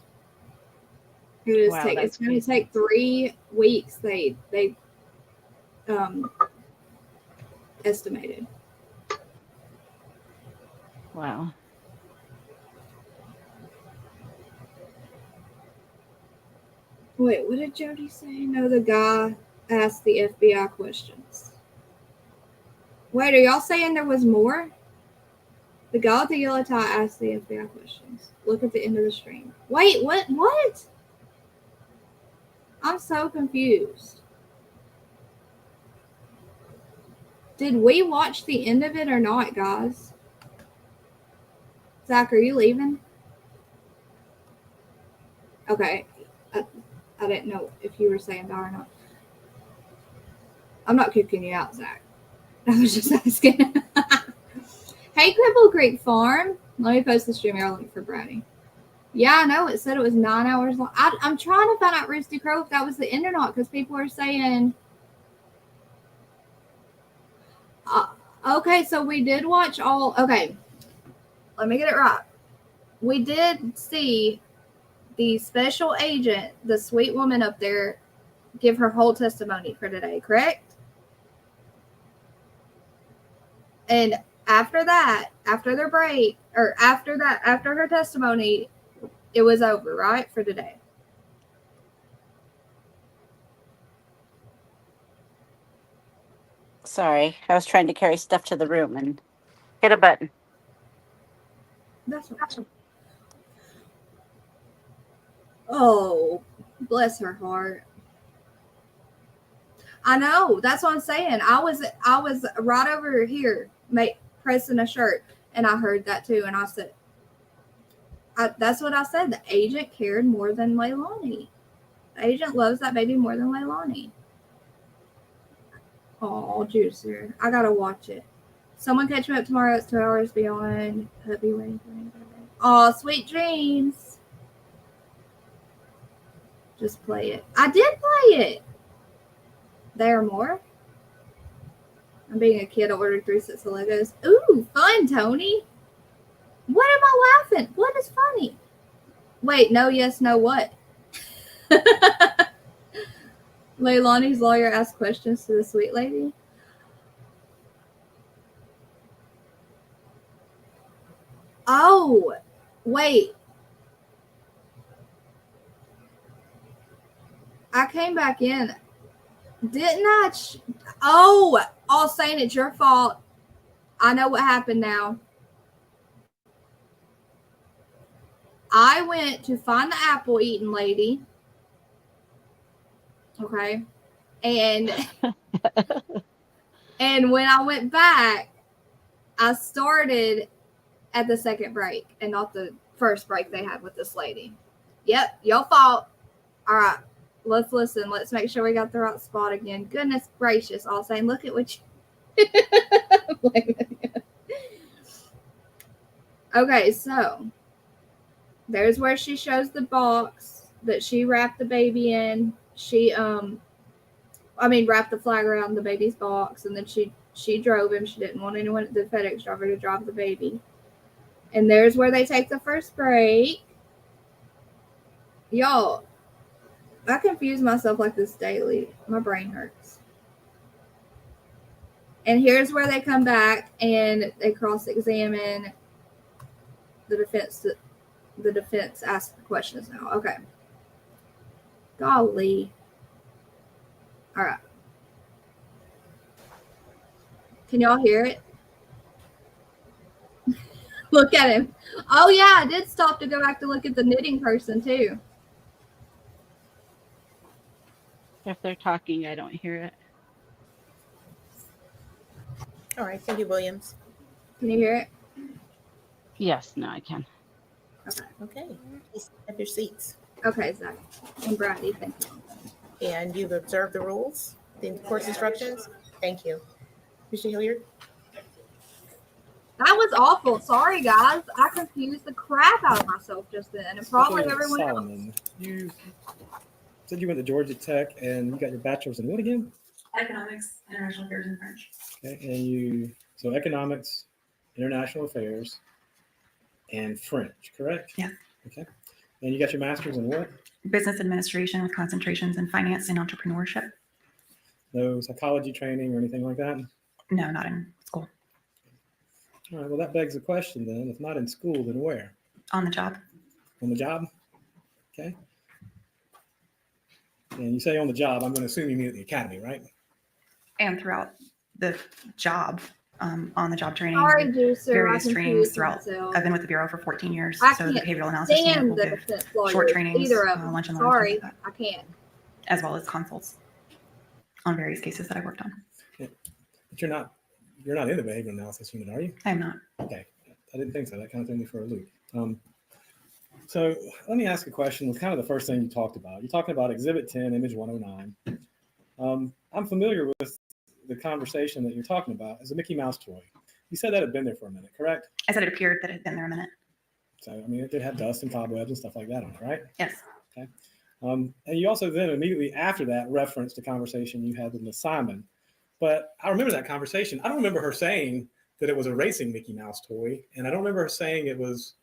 Wow, It's going to take 3 weeks. They estimated. Wow. Wait, what did Jody say? No, the guy asked the FBI questions. Wait, are y'all saying there was more? The guy with the yellow tie asked the FBI questions. Look at the end of the stream. Wait, what? What? I'm so confused. Did we watch the end of it or not, guys? Zach, are you leaving? Okay. I didn't know if you were saying that or not. I'm not kicking you out, Zach. I was just asking. Hey, Cripple Creek Farm. Let me post the stream link for Brady. Yeah, I know. It said it was 9 hours long. I'm trying to find out, Roosty Crow, if that was the end or not, because people are saying... okay, so we did watch all... Okay, let me get it right. We did see the special agent, the sweet woman up there, give her whole testimony for today, correct? And after that, after their break, or after her testimony, it was over, right, for today? Sorry, I was trying to carry stuff to the room and hit a button. That's right. Oh, bless her heart. I know. That's what I'm saying. I was right over here pressing a shirt, and I heard that too. And I said, that's what I said. The agent cared more than Leilani. The agent loves that baby more than Leilani. Oh, Juicer. I got to watch it. Someone catch me up tomorrow. It's 2 hours beyond. Happy waiting for me. Oh, sweet dreams. Just play it. I did play it. There are more. I'm being a kid. I ordered 3 sets of Legos. Ooh, fun, Tony. What am I laughing? What is funny? Wait, no, yes, no, what? Leilani's lawyer asked questions to the sweet lady. Oh, wait. I came back in. Didn't I? All saying it's your fault. I know what happened now. I went to find the apple eating lady. Okay. And when I went back, I started at the second break and not the first break they had with this lady. Yep, your fault. All right, let's listen. Let's make sure we got the right spot again. Goodness gracious, all saying, look at what you... Okay, so there's where she shows the box that she wrapped the baby in. She wrapped the flag around the baby's box, and then she drove him. She didn't want anyone, the FedEx driver, to drive the baby. And there's where they take the first break. Y'all, I confuse myself like this daily. My brain hurts. And here's where they come back and they cross-examine the defense. The defense asks the questions now. Okay. Golly. All right. Can y'all hear it? Look at him. Oh, yeah, I did stop to go back to look at the knitting person, too. If they're talking, I don't hear it. All right, Cindy Williams. Can you hear it? Yes, no, I can. Okay, please have your seats. Okay, Zach and Brady, thank you. And you've observed the rules, the course instructions? Thank you. Mr. Hilliard? That was awful. Sorry, guys. I confused the crap out of myself just then, and probably Mr. everyone else. Solomon, you said you went to Georgia Tech and you got your bachelor's in what again? Economics, International Affairs, and French. Okay, so economics, international affairs, and French, correct? Yeah. Okay. And you got your master's in what? Business administration with concentrations in finance and entrepreneurship. No psychology training or anything like that? No, not in school. All right, well, that begs the question then. If not in school, then where? On the job. On the job? Okay. And you say on the job, I'm going to assume you mean at the academy, right? And throughout the job, on the job training, Sorry, Juicer, various I trainings confused throughout. myself. I've been with the Bureau for 14 years. I So the can't behavioral analysis unit stand will the give defense short lawyers, trainings, either of them. lunch and learn, Sorry, things like that, I can't. as well as consults on various cases that I worked on. Yeah. But you're not in the behavioral analysis unit, are you? I'm not. Okay. I didn't think so. That kind of threw me for a loop. So let me ask a question. It's kind of the first thing you talked about. You're talking about Exhibit 10, Image 109. I'm familiar with the conversation that you're talking about as a Mickey Mouse toy. You said that had been there for a minute, correct? I said it appeared that it had been there a minute. So, I mean, it did have dust and cobwebs and stuff like that on it, right? Yes. Okay. And you also then immediately after that referenced a conversation you had with Ms. Simon. But I remember that conversation. I don't remember her saying that it was a racing Mickey Mouse toy, and I don't remember her saying it was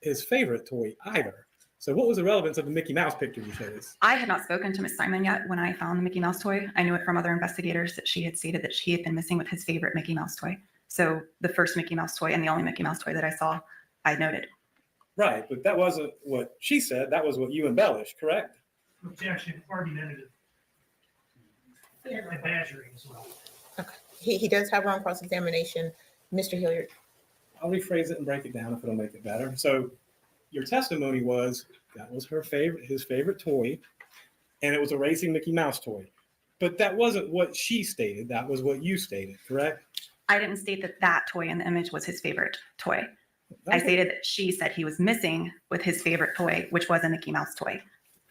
his favorite toy either. So what was the relevance of the Mickey Mouse picture you showed us? I had not spoken to Miss Simon yet when I found the Mickey Mouse toy. I knew it from other investigators that she had stated that she had been missing with his favorite Mickey Mouse toy. So the first Mickey Mouse toy and the only Mickey Mouse toy that I saw, I noted. Right, but that wasn't what she said. That was what you embellished, correct? Objection, argumentative. My badgering as well. Okay. He does have her on cross-examination. Mr. Hilliard. I'll rephrase it and break it down if it'll make it better. So your testimony was that was his favorite toy, and it was a racing Mickey Mouse toy. But that wasn't what she stated. That was what you stated, correct? I didn't state that that toy in the image was his favorite toy. Okay. I stated that she said he was missing with his favorite toy, which was a Mickey Mouse toy.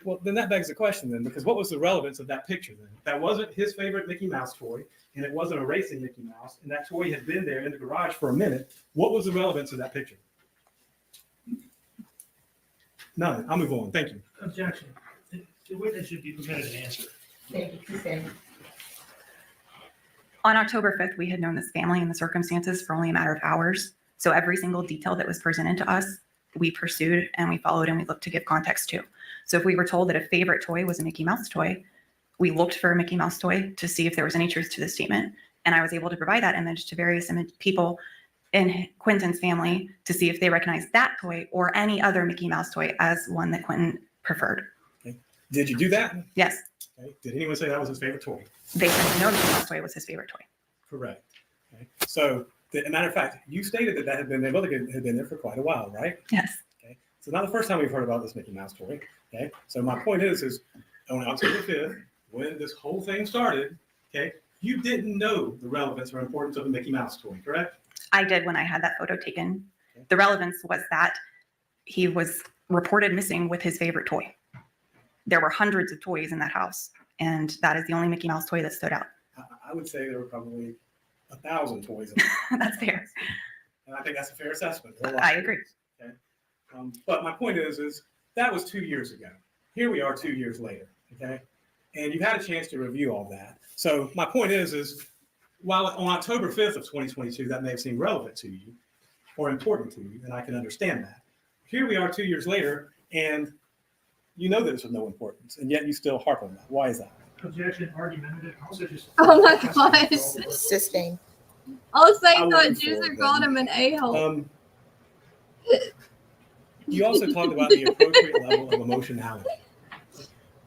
Well, then that begs the question then, because what was the relevance of that picture then? That wasn't his favorite Mickey Mouse toy, and it wasn't a racing Mickey Mouse, and that toy had been there in the garage for a minute. What was the relevance of that picture? None. I'll move on. Thank you. Objection. The witness should be permitted to answer. Thank you. On October 5th, we had known this family and the circumstances for only a matter of hours. So every single detail that was presented to us, we pursued and we followed and we looked to give context to. So if we were told that a favorite toy was a Mickey Mouse toy, we looked for a Mickey Mouse toy to see if there was any truth to the statement. And I was able to provide that image to various people in Quinton's family to see if they recognized that toy or any other Mickey Mouse toy as one that Quinton preferred. Okay. Did you do that? Yes. Okay. Did anyone say that was his favorite toy? They said no Mickey Mouse toy was his favorite toy. Correct. Okay. So, as a matter of fact, you stated that that had been, they both had been there for quite a while, right? Yes. Okay. So not the first time we've heard about this Mickey Mouse toy. Okay. So my point is on October 5th, when this whole thing started, okay, you didn't know the relevance or importance of a Mickey Mouse toy, correct? I did when I had that photo taken. The relevance was that he was reported missing with his favorite toy. There were hundreds of toys in that house, and that is the only Mickey Mouse toy that stood out. I would say there were probably 1,000 toys. That's fair. And I think that's a fair assessment. I agree. Okay. But my point is that was 2 years ago. Here we are 2 years later. Okay. And you've had a chance to review all that. So my point is while on October 5th of 2022, that may have seemed relevant to you or important to you, and I can understand that. Here we are 2 years later, and you know that it's of no importance, and yet you still harp on that. Why is that? Objection, argumentative. Also just. Oh my gosh. Sustained. I was saying I that wouldn't Juicer for it, called then. him an a-hole. You also talked about the appropriate level of emotionality.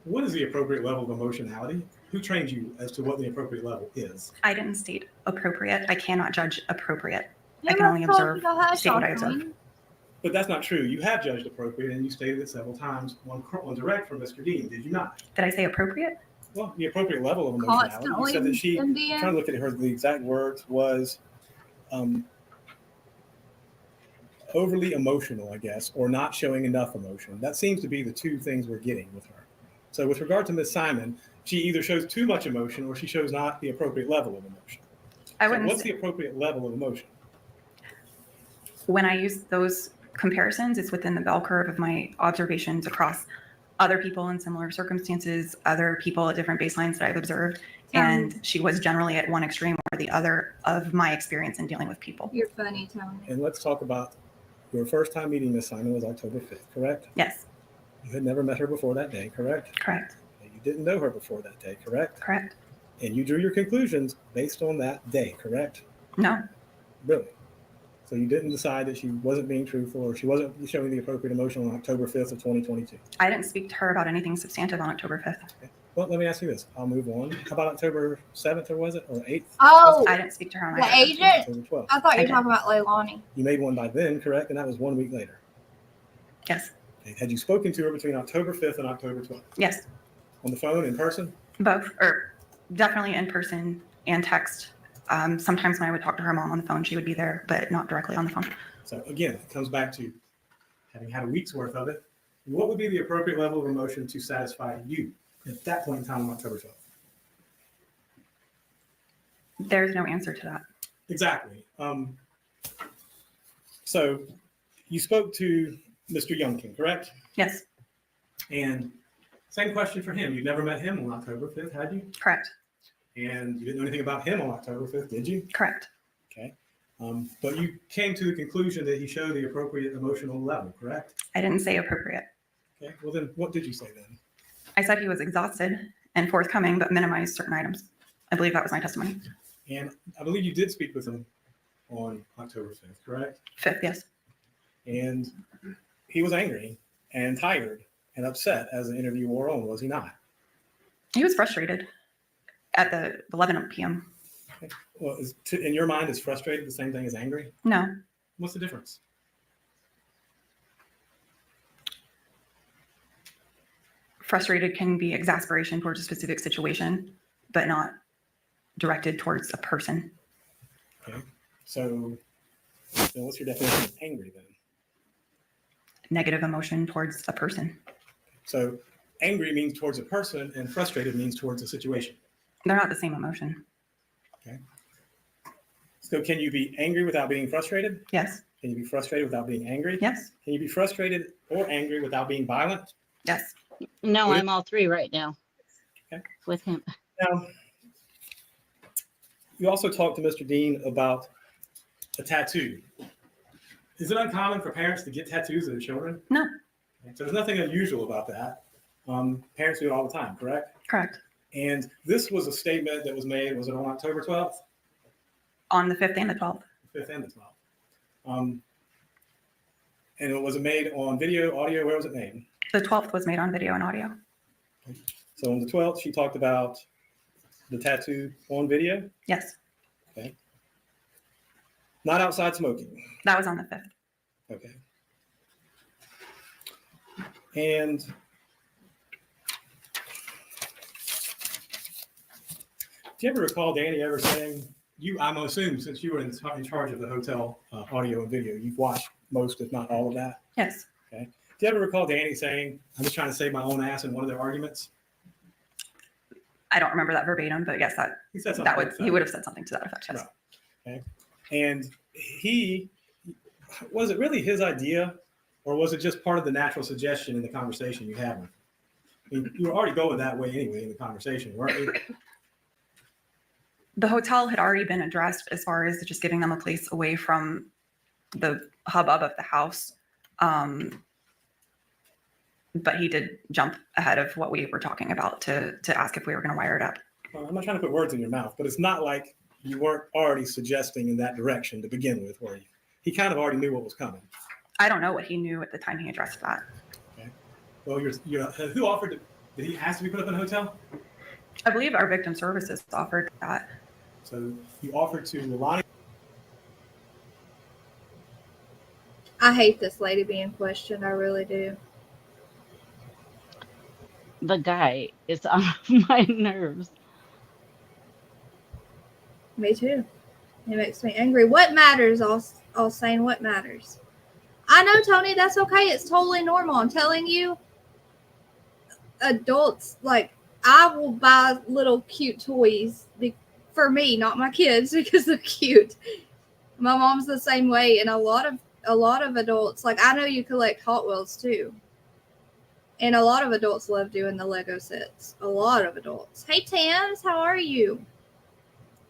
What is the appropriate level of emotionality? Who trained you as to what the appropriate level is? I didn't state appropriate. I cannot judge appropriate. I You can only must talk observe, to the hush state what I on observe. me. But that's not true. You have judged appropriate, and you stated it several times on direct from Mr. Dean, did you not? Did I say appropriate? Well, the appropriate level of emotionality. You said that she, I'm Constantly, trying to look at her, the exact words was overly emotional, I guess, or not showing enough emotion. That seems to be the two things we're getting with her. So with regard to Ms. Simon, she either shows too much emotion or she shows not the appropriate level of emotion. I So wouldn't what's say- the appropriate level of emotion? When I use those comparisons, it's within the bell curve of my observations across other people in similar circumstances, other people at different baselines that I've observed. And she was generally at one extreme or the other of my experience in dealing with people. You're funny, Tony. And let's talk about your first time meeting Ms. Simon was October 5th, correct? Yes, You had never met her before that day, correct? correct, And you didn't know her before that day, correct? correct. And you drew your conclusions based on that day, correct? No, Really? So you didn't decide that she wasn't being truthful or she wasn't showing the appropriate emotion on October 5th of 2022. I didn't speak to her about anything substantive on October 5th. Well, let me ask you this. I'll move on. How about October 7th or was it? Or 8th? Oh, I didn't speak to her on the either. agent? October 12th. I thought you I were did. talking about Leilani. You made one by then, correct? And that was 1 week later. Yes, Okay. Had you spoken to her between October 5th and October 12th? yes, On the phone, in person? both, or definitely in person and text. Sometimes when I would talk to her mom on the phone, she would be there, but not directly on the phone. So again, it comes back to having had a week's worth of it. What would be the appropriate level of emotion to satisfy you at that point in time on October 12th? There's no answer to that. Exactly. So you spoke to Mr. Youngkin, correct? Yes, And same question for him. You'd never met him on October 5th, had you? correct, And you didn't know anything about him on October 5th, did you? correct. Okay. But you came to the conclusion that he showed the appropriate emotional level, correct? I didn't say appropriate. Okay. Well, then what did you say then? I said he was exhausted and forthcoming, but minimized certain items. I believe that was my testimony. And I believe you did speak with him on October 5th, correct? 5th, yes. And he was angry and tired and upset as the interview wore on, was he not? He was frustrated at the 11 p.m. Well, in your mind, is frustrated the same thing as angry? No, What's the difference? frustrated can be exasperation towards a specific situation, but not directed towards a person. Okay. So then what's your definition of angry then? Negative emotion towards a person. So angry means towards a person and frustrated means towards a situation. They're not the same emotion. Okay. So can you be angry without being frustrated? Yes, Can you be frustrated without being angry? yes, Can you be frustrated or angry without being violent? yes. No, What- I'm all three right now. Okay. With him. Now, you also talked to Mr. Dean about a tattoo. Is it uncommon for parents to get tattoos of their children? No, Okay, so there's nothing unusual about that. Parents do it all the time, correct? correct. And this was a statement that was made, was it on October 12th? On the 5th and the 12th. 5th and the 12th. And it was made on video, audio, where was it made? The 12th was made on video and audio. So on the 12th, she talked about the tattoo on video? Yes, Okay. Not outside smoking. that was on the 5th. Okay. And do you ever recall Danny ever saying, I'm assuming since you were in charge of the hotel audio and video, you've watched most, if not all of that? Yes. Okay. Do you ever recall Danny saying, I'm just trying to save my own ass in one of their arguments? I don't remember that verbatim, but yes, He said something that like would that. he would have said something to that effect. Yes. Right. Okay. And was it really his idea, or was it just part of the natural suggestion in the conversation you had with him? I mean, you were already going that way anyway in the conversation, weren't you? The hotel had already been addressed as far as just giving them a place away from the hubbub of the house. But he did jump ahead of what we were talking about to ask if we were going to wire it up. Well, I'm not trying to put words in your mouth, but it's not like you weren't already suggesting in that direction to begin with, were you? He kind of already knew what was coming. I don't know what he knew at the time he addressed that. Okay. Well, who offered it? Did he ask to be put up in a hotel? I believe our victim services offered that. So you offered to Leilani. I hate this lady being questioned. I really do. The guy is on my nerves. Me too. It makes me angry. What matters? All saying what matters. I know, Tony. That's okay. It's totally normal. I'm telling you. Adults, like, I will buy little cute toys for me, not my kids, because they're cute. My mom's the same way, and a lot of adults, like, I know you collect Hot Wheels too. And a lot of adults love doing the Lego sets. A lot of adults. Hey, Tams, how are you?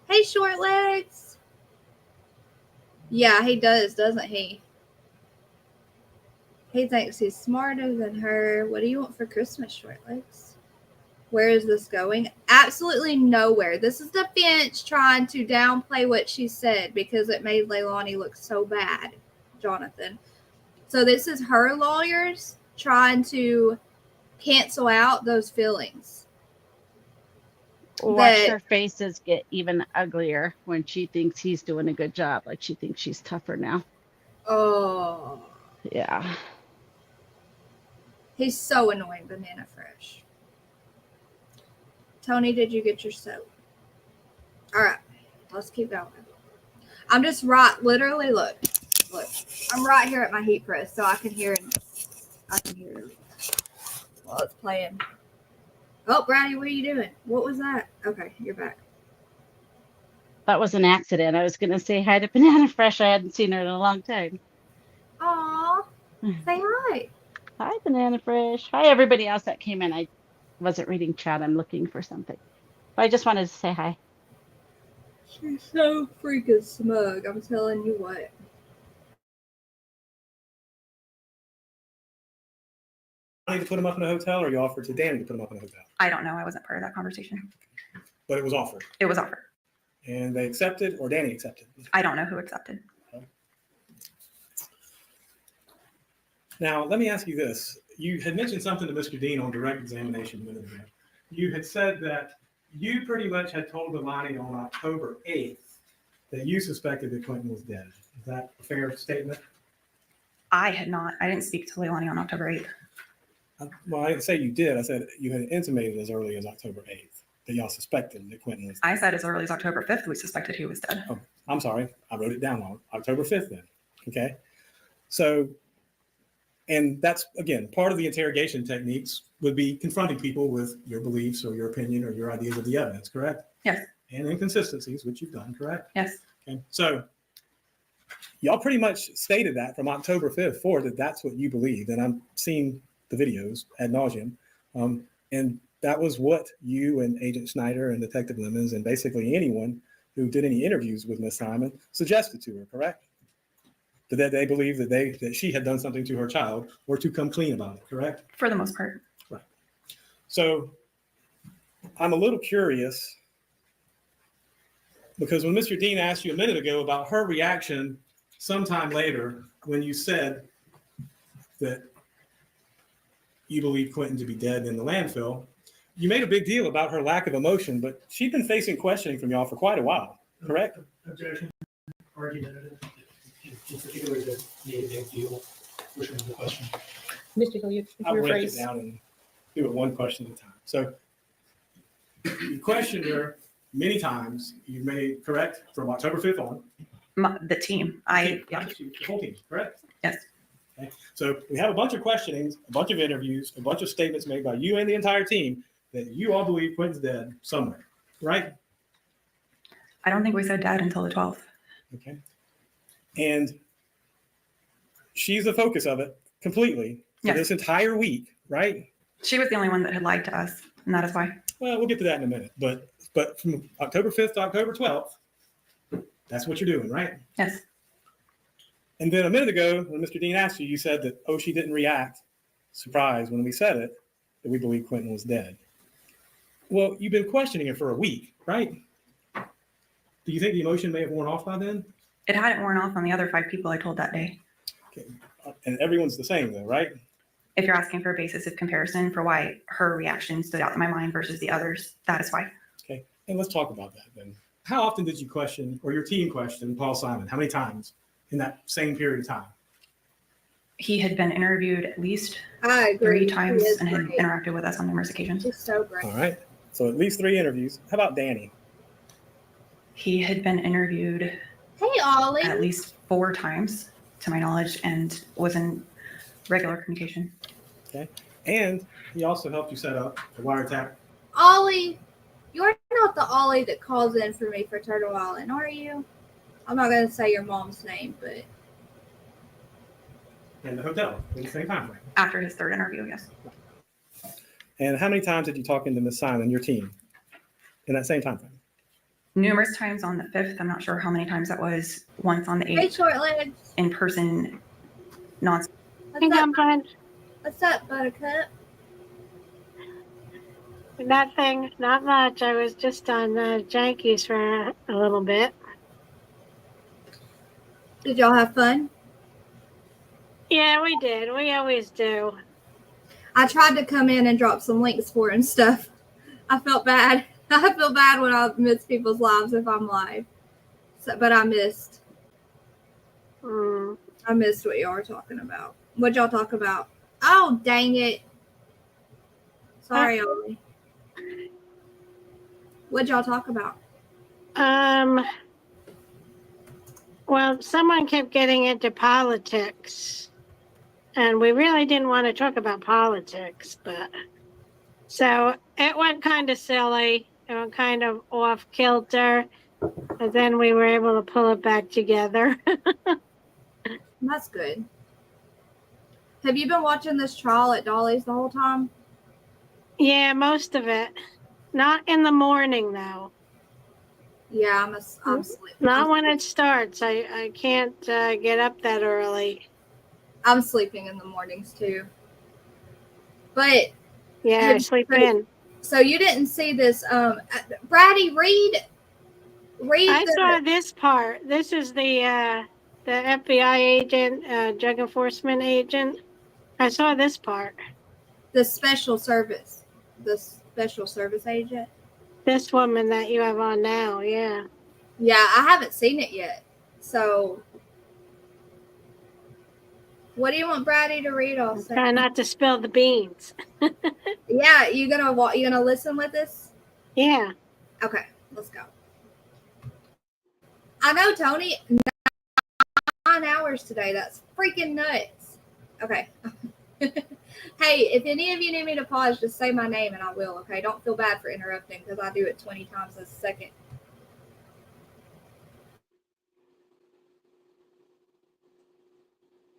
Hey, Short Legs. Yeah, he does, doesn't he? He thinks he's smarter than her. What do you want for Christmas, Short Legs? Where is this going? Absolutely nowhere. This is the bench trying to downplay what she said because it made Leilani look so bad, Jonathan. So this is her lawyers trying to cancel out those feelings. Watch her faces get even uglier when she thinks he's doing a good job. Like she thinks she's tougher now. Oh. Yeah. He's so annoying, Banana Fresh. Tony, did you get your soap? All right. Let's keep going. I'm just literally, look. I'm right here at my heat press, so I can hear it. While it's playing. Oh, Brownie, what are you doing? What was that? Okay, you're back. That was an accident. I was going to say hi to Banana Fresh. I hadn't seen her in a long time. Aw. Say hi. Hi, Banana Fresh. Hi, everybody else that came in. I wasn't reading chat. I'm looking for something. But I just wanted to say hi. She's so freaking smug. I'm telling you what. To put him up in a hotel, or you offered to Danny to put him up in a hotel? I don't know. I wasn't part of that conversation. But it was offered. It was offered. And they accepted, or Danny accepted? I don't know who accepted. Okay. Now, let me ask you this. You had mentioned something to Mr. Dean on direct examination a minute ago. You had said that you pretty much had told Leilani on October 8th that you suspected that Quinton was dead. Is that a fair statement? I had not. I didn't speak to Leilani on October 8th. Well, I didn't say you did. I said you had intimated as early as October 8th that y'all suspected that Quinton was dead. I said as early as October 5th we suspected he was dead. Oh, I'm sorry. I wrote it down wrong. October 5th then. Okay. So, and that's, again, part of the interrogation techniques would be confronting people with your beliefs or your opinion or your ideas of the evidence, correct? Yes. And inconsistencies, which you've done, correct? Yes. Okay. So y'all pretty much stated that from October 5th forward that that's what you believed. And I'm seeing the videos ad nauseum. And that was what you and Agent Schneider and Detective Lemons and basically anyone who did any interviews with Miss Simon suggested to her, correct? That they believed that she had done something to her child or to come clean about it, correct? For the most part. Right. So I'm a little curious because when Mr. Dean asked you a minute ago about her reaction sometime later when you said that you believe Quinton to be dead in the landfill, you made a big deal about her lack of emotion, but she'd been facing questioning from y'all for quite a while, correct? Objection. Argumentative. In particular, that made a big deal. Which was the question? Mr. Hilliard, I'll break it rephrase. down and do it one question at a time. So you questioned her many times. You made correct from October 5th on. The team. The whole team, correct? Yes. Okay. So we have a bunch of questionings, a bunch of interviews, a bunch of statements made by you and the entire team that you all believe Quinton's dead somewhere, right? I don't think we said dead until the 12th. Okay. And she's the focus of it completely for Yes. this entire week, right? She was the only one that had lied to us, and that is why. Well, we'll get to that in a minute. But from October 5th to October 12th, that's what you're doing, right? Yes. And then a minute ago, when Mr. Dean asked you, you said that, oh, she didn't react, surprised when we said it, that we believe Quinton was dead. Well, you've been questioning her for a week, right? Do you think the emotion may have worn off by then? It hadn't worn off on the other 5 people I told that day. Okay. And everyone's the same though, right? If you're asking for a basis of comparison for why her reaction stood out in my mind versus the others, that is why. Okay. And let's talk about that then. How often did you question, or your team questioned, Paul Simon? How many times in that same period of time? He had been interviewed at least I agree. 3 times He is and had great. interacted with us on numerous occasions. He's so great. All right. So at least 3 interviews. How about Danny? He had been interviewed Hey, Ollie. at least 4 times, to my knowledge, and was in regular communication. Okay. And he also helped you set up the wiretap. Ollie, you're not the Ollie that calls in for me for Turtle Island, are you? I'm not going to say your mom's name, but In the hotel in the same time frame. After his 3rd interview, yes. And how many times did you talk into Miss Simon, your team, in that same time frame? Numerous times on the 5th. I'm not sure how many times that was. Once on the hey, 8th, short legs. in person, non. What's up, Buttercup? Nothing, not much. I was just on Jankies for a little bit. Did y'all have fun? Yeah, we did. We always do. I tried to come in and drop some links for and stuff. I felt bad. I feel bad when I miss people's lives if I'm live. So, but I missed. I missed what y'all were talking about. What'd y'all talk about? Oh, dang it. Sorry, Ollie. What'd y'all talk about? Well, someone kept getting into politics, and we really didn't want to talk about politics, but so it went kind of silly. It went kind of off kilter, but then we were able to pull it back together. That's good. Have you been watching this trial at Dolly's the whole time? Yeah, most of it. Not in the morning, though. Yeah, I'm sleeping. Not when it starts. I can't get up that early. I'm sleeping in the mornings too. But yeah, I sleep in. So you didn't see this, Brady, read. I saw this part. This is the FBI agent, drug enforcement agent. I saw this part. The special service agent. This woman that you have on now, yeah. Yeah, I haven't seen it yet. So, what do you want Brady to read? Also, try not to spill the beans. Yeah, you gonna listen with us? Yeah. Okay, let's go. I know, Tony. 9 hours today. That's freaking nuts. Okay. Hey, if any of you need me to pause, just say my name and I will, okay? Don't feel bad for interrupting because I do it 20 times a second.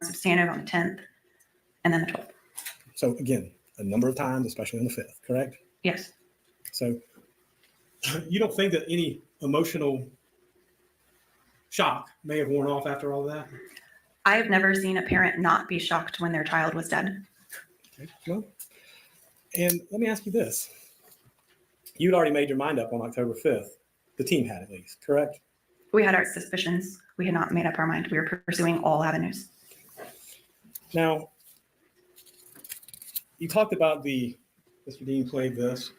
Substantive on the 10th and then the 12th. So again, a number of times, especially on the 5th, correct? Yes. So you don't think that any emotional shock may have worn off after all of that? I have never seen a parent not be shocked when their child was dead. Okay, well, and let me ask you this. you'd already made your mind up on October 5th. The team had, at least, correct? We had our suspicions. We had not made up our mind. We were pursuing all avenues. Now, you talked about Mr. Dean played this,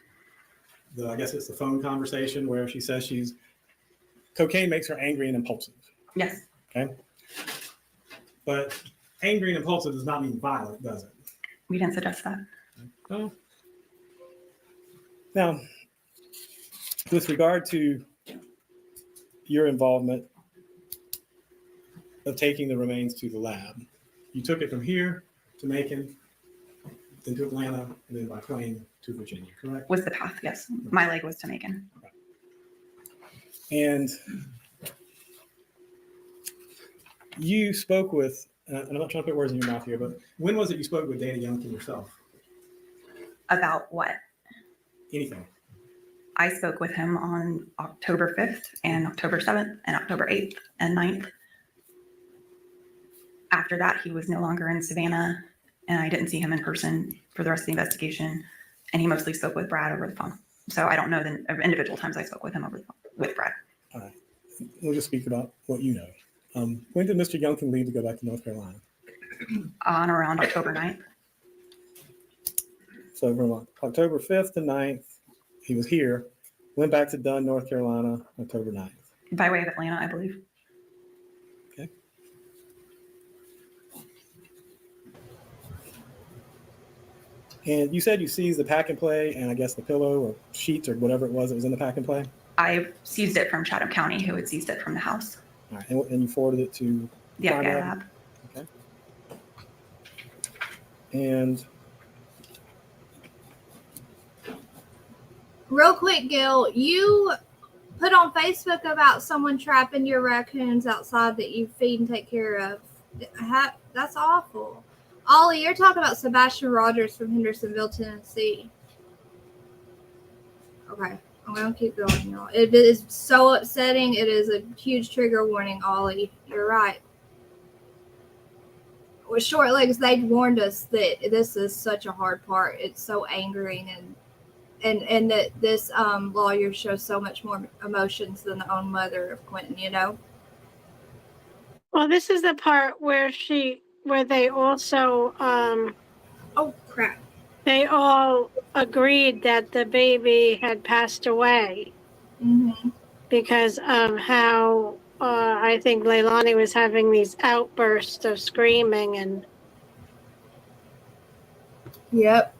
I guess it's the phone conversation where she says cocaine makes her angry and impulsive. Yes. Okay. But angry and impulsive does not mean violent, does it? We didn't suggest that. Well, now, with regard to your involvement of taking the remains to the lab, you took it from here to Macon, then to Atlanta, and then by plane to Virginia, correct? Was the path, yes. My leg was to Macon. And you spoke with, and I'm not trying to put words in your mouth here, but when was it you spoke with Danny Youngkin yourself? About what? Anything. I spoke with him on October 5th and October 7th and October 8th and 9th. After that, he was no longer in Savannah, and I didn't see him in person for the rest of the investigation. And he mostly spoke with Brad over the phone. So I don't know the individual times I spoke with him over the phone with Brad. All right. We'll just speak about what you know. When did Mr. Youngkin leave to go back to North Carolina? On around October 9th. So from October 5th to 9th, he was here, went back to Dunn, North Carolina, October 9th. By way of Atlanta, I believe. Okay. And you said you seized the pack and play and I guess the pillow or sheets or whatever it was that was in the pack and play? I seized it from Chatham County, who had seized it from the house. All right. And you forwarded it to The crime FBI lab? lab. Okay. And Real quick, Gil, you put on Facebook about someone trapping your raccoons outside that you feed and take care of. That's awful. Ollie, you're talking about Sebastian Rogers from Hendersonville, Tennessee. Okay, I'm going to keep going, y'all. It is so upsetting. It is a huge trigger warning, Ollie. You're right. With short legs, they warned us that this is such a hard part. It's so angering and that this lawyer shows so much more emotions than the own mother of Quinton, you know? Well, this is the part where they also, oh crap. They all agreed that the baby had passed away because of how I think Leilani was having these outbursts of screaming and. Yep.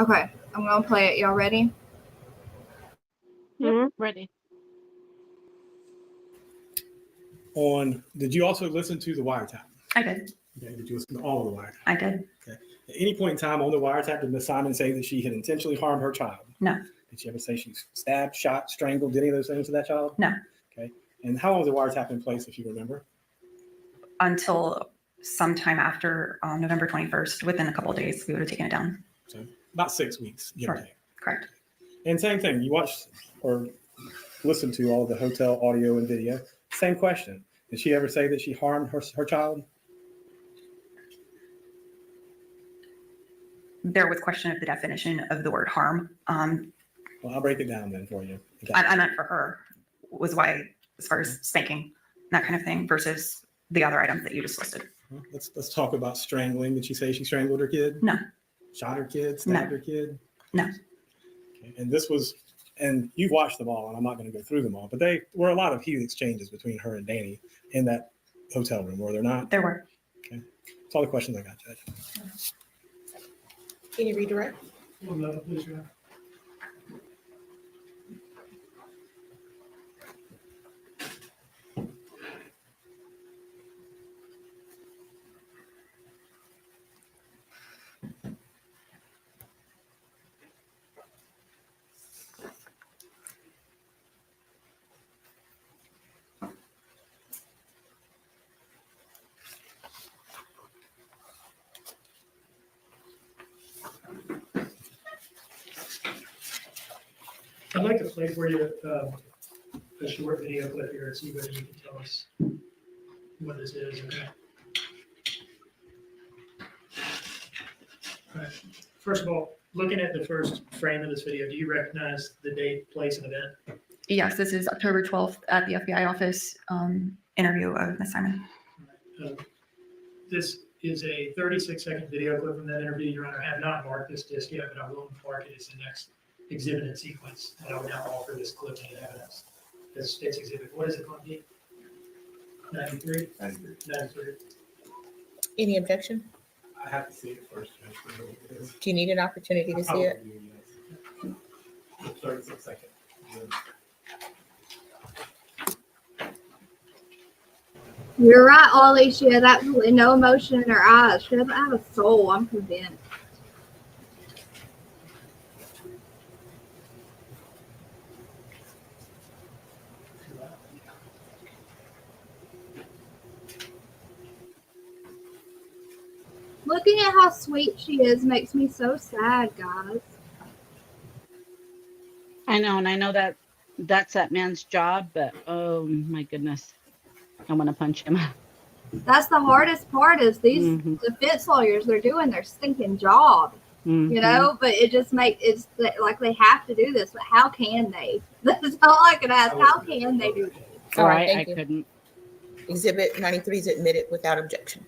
Okay, I'm gonna play it. Y'all ready? Mm-hmm. Ready. Did you also listen to the wiretap? I did. Okay. Did you listen to all of the wiretap? I did. Okay. At any point in time on the wiretap, did Ms. Simon say that she had intentionally harmed her child? No. Did she ever say she stabbed, shot, strangled, did any of those things to that child? No. Okay. And how long was the wiretap in place, if you remember? Until sometime after November 21st, within a couple of days, we would have taken it down. So about 6 weeks, give or Sure. take. Correct. And same thing, you watched or listened to all the hotel audio and video. Same question. Did she ever say that she harmed her child? There was question of the definition of the word harm. Well, I'll break it down then for you. Okay. I meant for her was why, as far as spanking, that kind of thing, versus the other items that you just listed. Let's talk about strangling. Did she say she strangled her kid? No. Shot her kid? Stabbed her kid? No. Okay. And you've watched them all, and I'm not going to go through them all, but they were a lot of heated exchanges between her and Danny in that hotel room, were there not? There were. Okay. That's all the questions I got, Judge. Can you redirect? Well, no, please, yeah. I'd like to play for you a short video clip here and see whether you can tell us what this is. Okay. All right. First of all, Looking at the first frame of this video, do you recognize the date, place, and event? Yes, this is October 12th at the FBI office, interview of Ms. Simon. This is a 36-second video clip from that interview, Your Honor. I have not marked this disc yet, but I will mark it as the next exhibit in sequence. And I will now offer this clip into evidence. This state's exhibit. What is it called? 93? 93. Any objection? I have to see it first. Do you need an opportunity to see it? 36 seconds. You're right, Ollie. She has absolutely no emotion in her eyes. She doesn't have a soul, I'm convinced. Looking at how sweet she is makes me so sad, guys. I know, and I know that that's that man's job, but oh my goodness, I want to punch him. That's the hardest part is these defense lawyers, they're doing their stinking job, you know, but it just it's like they have to do this, but how can they? That's all I can ask. How can they do this? All right, I thank you. couldn't. Exhibit 93 is admitted without objection.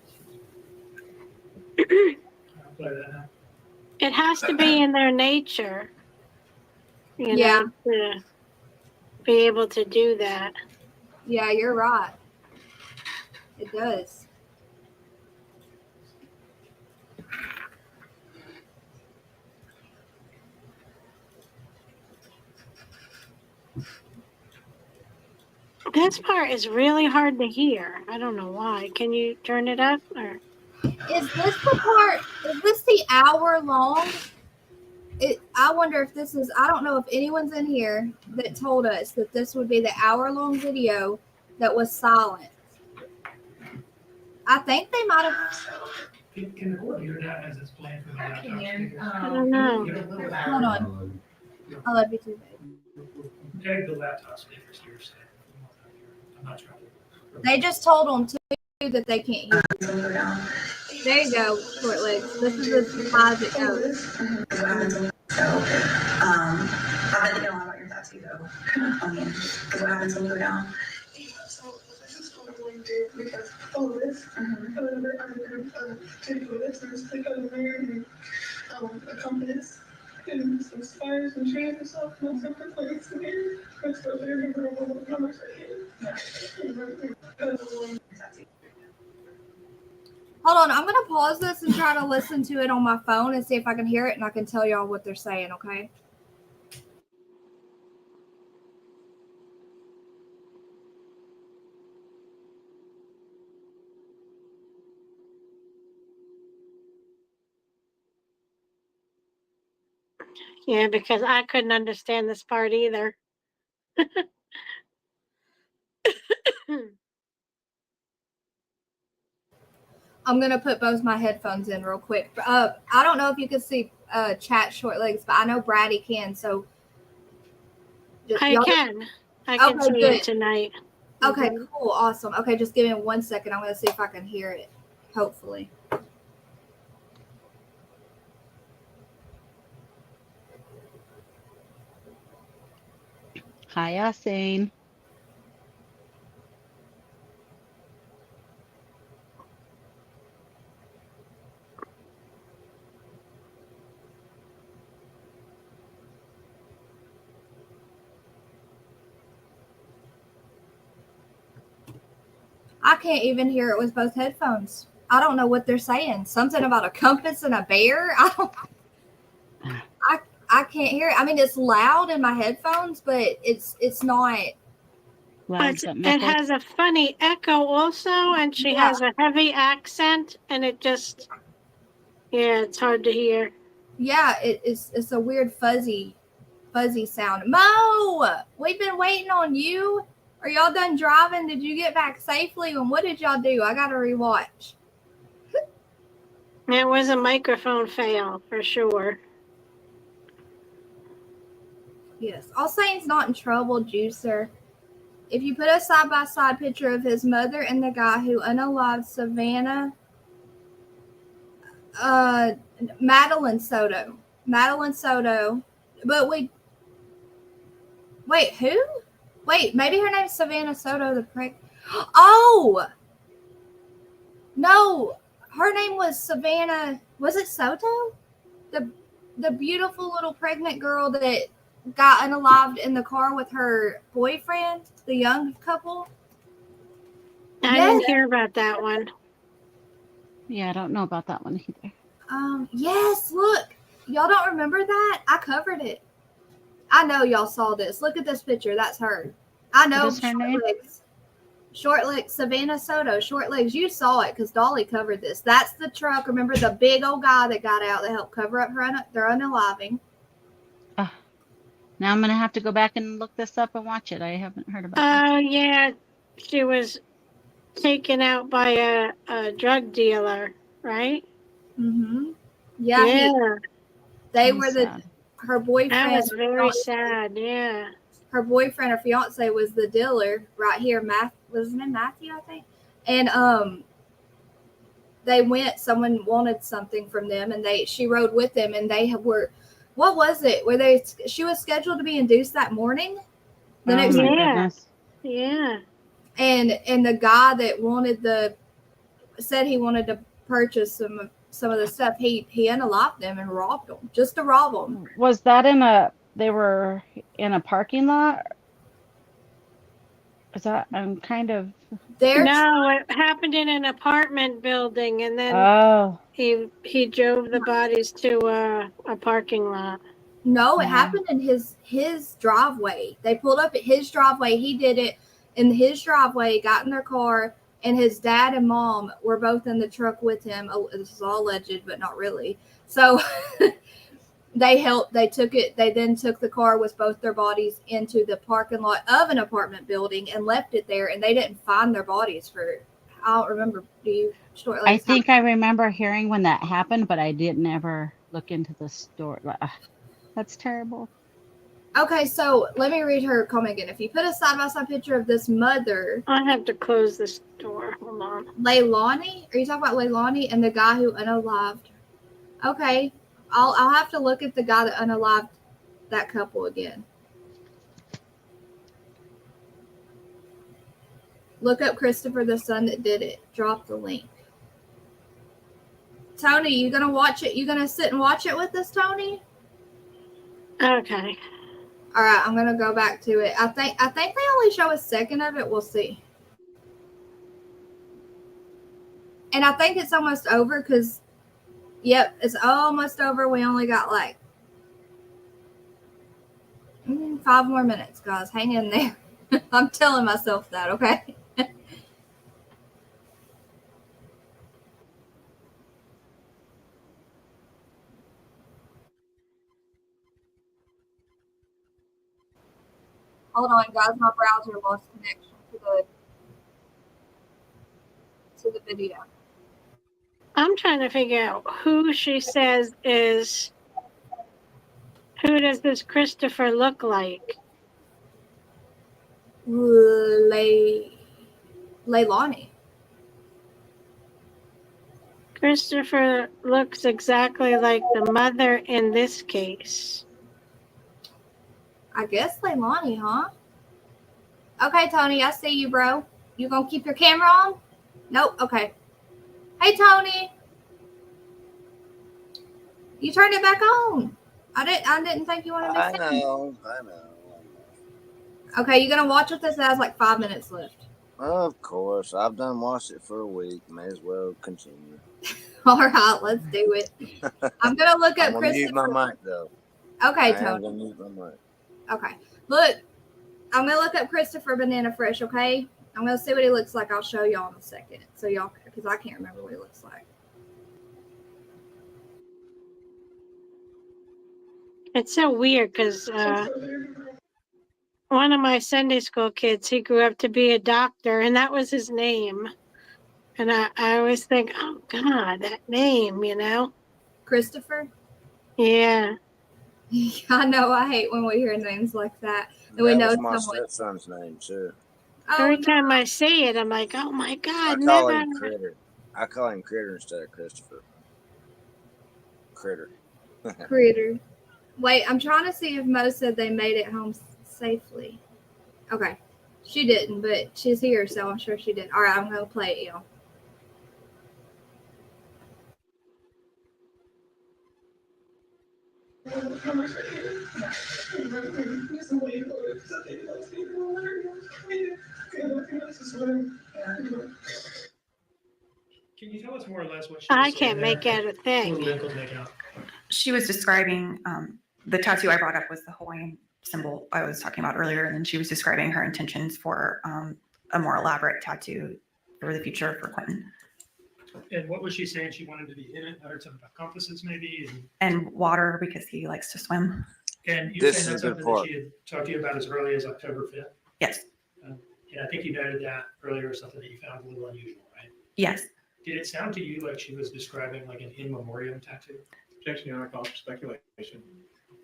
It has to be in their nature, you know, to be able to do that. Yeah, you're right. It does. This part is really hard to hear. I don't know why. Can you turn it up? Or Is this the part? Is this the hour long? I wonder if this is. I don't know if anyone's in here that told us that this would be the hour-long video that was silent. I think they might have. Can the court hear that as it's playing from the laptop speaker? I don't know. Hold on. I love you too, babe. Take the laptop speakers here. So I'm not trying to. They just told them too that they can't hear. There you go, short legs. This is as high as it goes. I've been thinking a lot about your tattoo though. I mean, because what happens when you go down? So this is what I'm going to do because all of this, I remember to do this and just click on the mirror and a compass and some spires and trees and stuff and some different places in here. That's what I remember all the numbers right here. Hold on, I'm gonna pause this and try to listen to it on my phone and see if I can hear it and I can tell y'all what they're saying, okay? yeah, because I couldn't understand this part either. I'm gonna put both my headphones in real quick. I don't know if you can see chat short legs, but I know Brady can. So I can see it tonight. Okay, cool, awesome. Okay, just give me 1 second. I'm gonna see if I can hear it. Hopefully. Hi, Yasin. I can't even hear it with both headphones. I don't know what they're saying. Something about a compass and a bear. I can't hear it. I mean, it's loud in my headphones, but it's not. It has a funny echo also, and she has a heavy accent, and it just, it's hard to hear. Yeah, it's a weird fuzzy sound. Mo, we've been waiting on you. Are y'all done driving? Did you get back safely? And what did y'all do? I gotta rewatch. It was a microphone fail for sure. Yes. All Saints not in trouble, Juicer. If you put a side-by-side picture of his mother and the guy who unalived Savannah, Madeline Soto. Madeline Soto. But wait, who? Wait, maybe her name's Savannah Soto, the prick. Oh! No, her name was Savannah. Was it Soto? The beautiful little pregnant girl that got unalived in the car with her boyfriend, the young couple. I didn't hear about that one. Yeah, I don't know about that one either. Yes, look. Y'all don't remember that? I covered it. I know y'all saw this. Look at this picture. That's her. I know. What is her name? Short legs, Savannah Soto, short legs. You saw it because Dolly covered this. That's the truck. Remember the big old guy that got out that helped cover up their unaliving. Now I'm going to have to go back and look this up and watch it. I haven't heard about that. Oh, yeah. She was taken out by a drug dealer, right? Mm-hmm. Yeah. Yeah. Her boyfriend. That was very sad, yeah. Her boyfriend or fiance was the dealer right here. Was his name Matthew, I think? And they went, someone wanted something from them, and she rode with them, and they were, what was it? She was scheduled to be induced that morning? The next morning. Yeah. And the guy that said he wanted to purchase some of the stuff, he unalived them and robbed them, just to rob them. Was that they were in a parking lot? Is that, I'm kind of... No, it happened in an apartment building, and then he drove the bodies to a parking lot. No, it happened in his driveway. They pulled up at his driveway. He did it in his driveway, got in their car, and his dad and mom were both in the truck with him. Oh, this is all alleged, but not really. So they then took the car with both their bodies into the parking lot of an apartment building and left it there, and they didn't find their bodies for, I don't remember. Do you? I think I remember hearing when that happened, but I didn't ever look into the story. That's terrible. Okay, so let me read her comment again. If you put a side-by-side picture of this mother... I have to close this door. Hold on. Leilani? Are you talking about Leilani and the guy who unalived? Okay. I'll have to look at the guy that unalived that couple again. Look up Christopher, the son that did it. Drop the link. Tony, you gonna watch it? You gonna sit and watch it with us, Tony? Okay. All right, I'm gonna go back to it. I think they only show a second of it. We'll see. And I think it's almost over because, yep, it's almost over. We only got like 5 more minutes, guys. Hang in there. I'm telling myself that, okay? Hold on, guys. My browser lost connection to the video. I'm trying to figure out who she says is. Who does this Christopher look like? Leilani. Christopher looks exactly like the mother in this case. I guess Leilani, huh? Okay, Tony, I see you, bro. You gonna keep your camera on? Nope. Okay. Hey, Tony. You turned it back on. I didn't think you wanted to. I know. Okay, you gonna watch with us? It has like 5 minutes left. Of course. I've done watched it for a week. May as well continue. All right, let's do it. I'm gonna look up I'm gonna mute Christopher. my mic though. Okay, I'm Tony. gonna mute my mic. Okay. Look, I'm gonna look up Christopher Banana Fresh. Okay, I'm gonna see what he looks like. I'll show y'all in a second, so y'all, because I can't remember what he looks like. It's so weird because one of my Sunday school kids, he grew up to be a doctor, and that was his name. And I always think, oh God, that name, you know? Christopher? Yeah. I know. I hate when we hear names like that. And That we know was my someone. stepson's name too. Every time I see it, I'm like, oh my I God, call never. him Critter. I call him Critter instead of Christopher. Critter. Critter. Wait, I'm trying to see if Mo said they made it home safely. Okay. She didn't, but she's here, so I'm sure she did. All right, I'm going to play it, y'all. Can you tell us more or less what she was I saying can't there? make out a thing. ᴜᴜᴜᴜᴜ. She was describing the tattoo I brought up was the Hawaiian symbol I was talking about earlier, and then she was describing her intentions for a more elaborate tattoo for the future for Quinton. And what was she saying? She wanted to be in it, uttered something about compasses maybe? And water because he likes to swim. And you This saying is that's a good something that part. she had talked to you about as early as October 5th? Yes. And I think you noted that earlier, something that you found a little unusual, right? Yes. Did it sound to you like she was describing like an in memoriam tattoo? Objection, Your Honor, calls for speculation.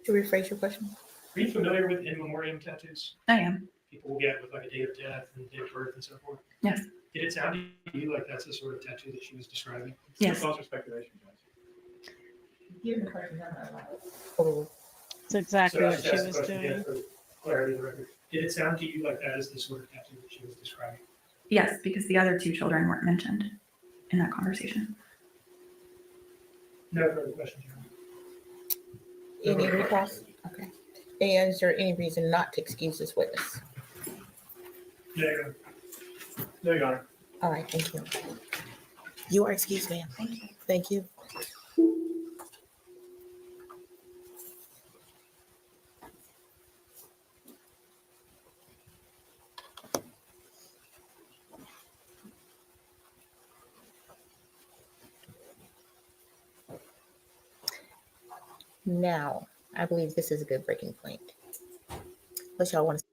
To rephrase your question? Are you familiar with in memoriam tattoos? I am. People will get with like a date of death and date of birth and so forth. Yes. Did it sound to you like that's the sort of tattoo that she was describing? Yes. Calls for speculation, Judge. Oh, That's exactly So what she that's the was question again doing. for clarity of the record. Did it sound to you like that is the sort of tattoo that she was describing? Yes, because the other two children weren't mentioned in that conversation. No further questions, Your Honor. any recalls? Okay. And is there any reason not to excuse this witness? Yeah, Your Honor. No, Your Honor. All right, thank you. You are excused, ma'am. Thank you. Now, I believe this is a good breaking point. What y'all want to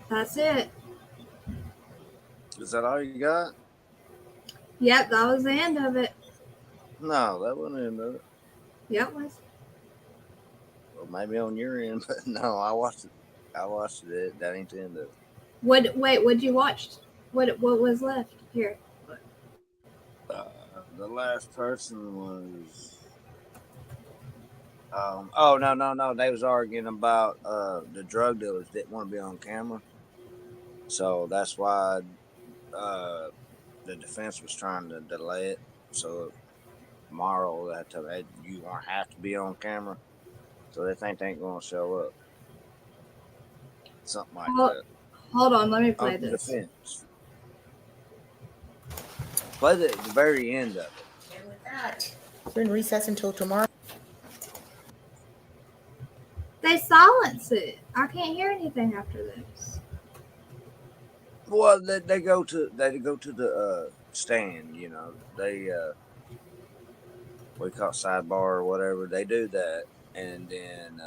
That's it. Is that all you got? Yep, that was the end of it. No, that wasn't the end of it. Yep, it was. Well, maybe on your end, but no, I watched it. I watched it. That ain't the end of it. What'd you watch? What was left here? The last person was. Oh no! They was arguing about the drug dealers didn't want to be on camera, so that's why the defense was trying to delay it. So tomorrow that you won't have to be on camera, so they think they ain't gonna show up. Something like that. Hold on, let me play The this. defense. Play the very end of it. And with that, we're in recess until tomorrow. They silence it. I can't hear anything after this. Well, they go to the stand. You know, they we call it sidebar or whatever. They do that, and then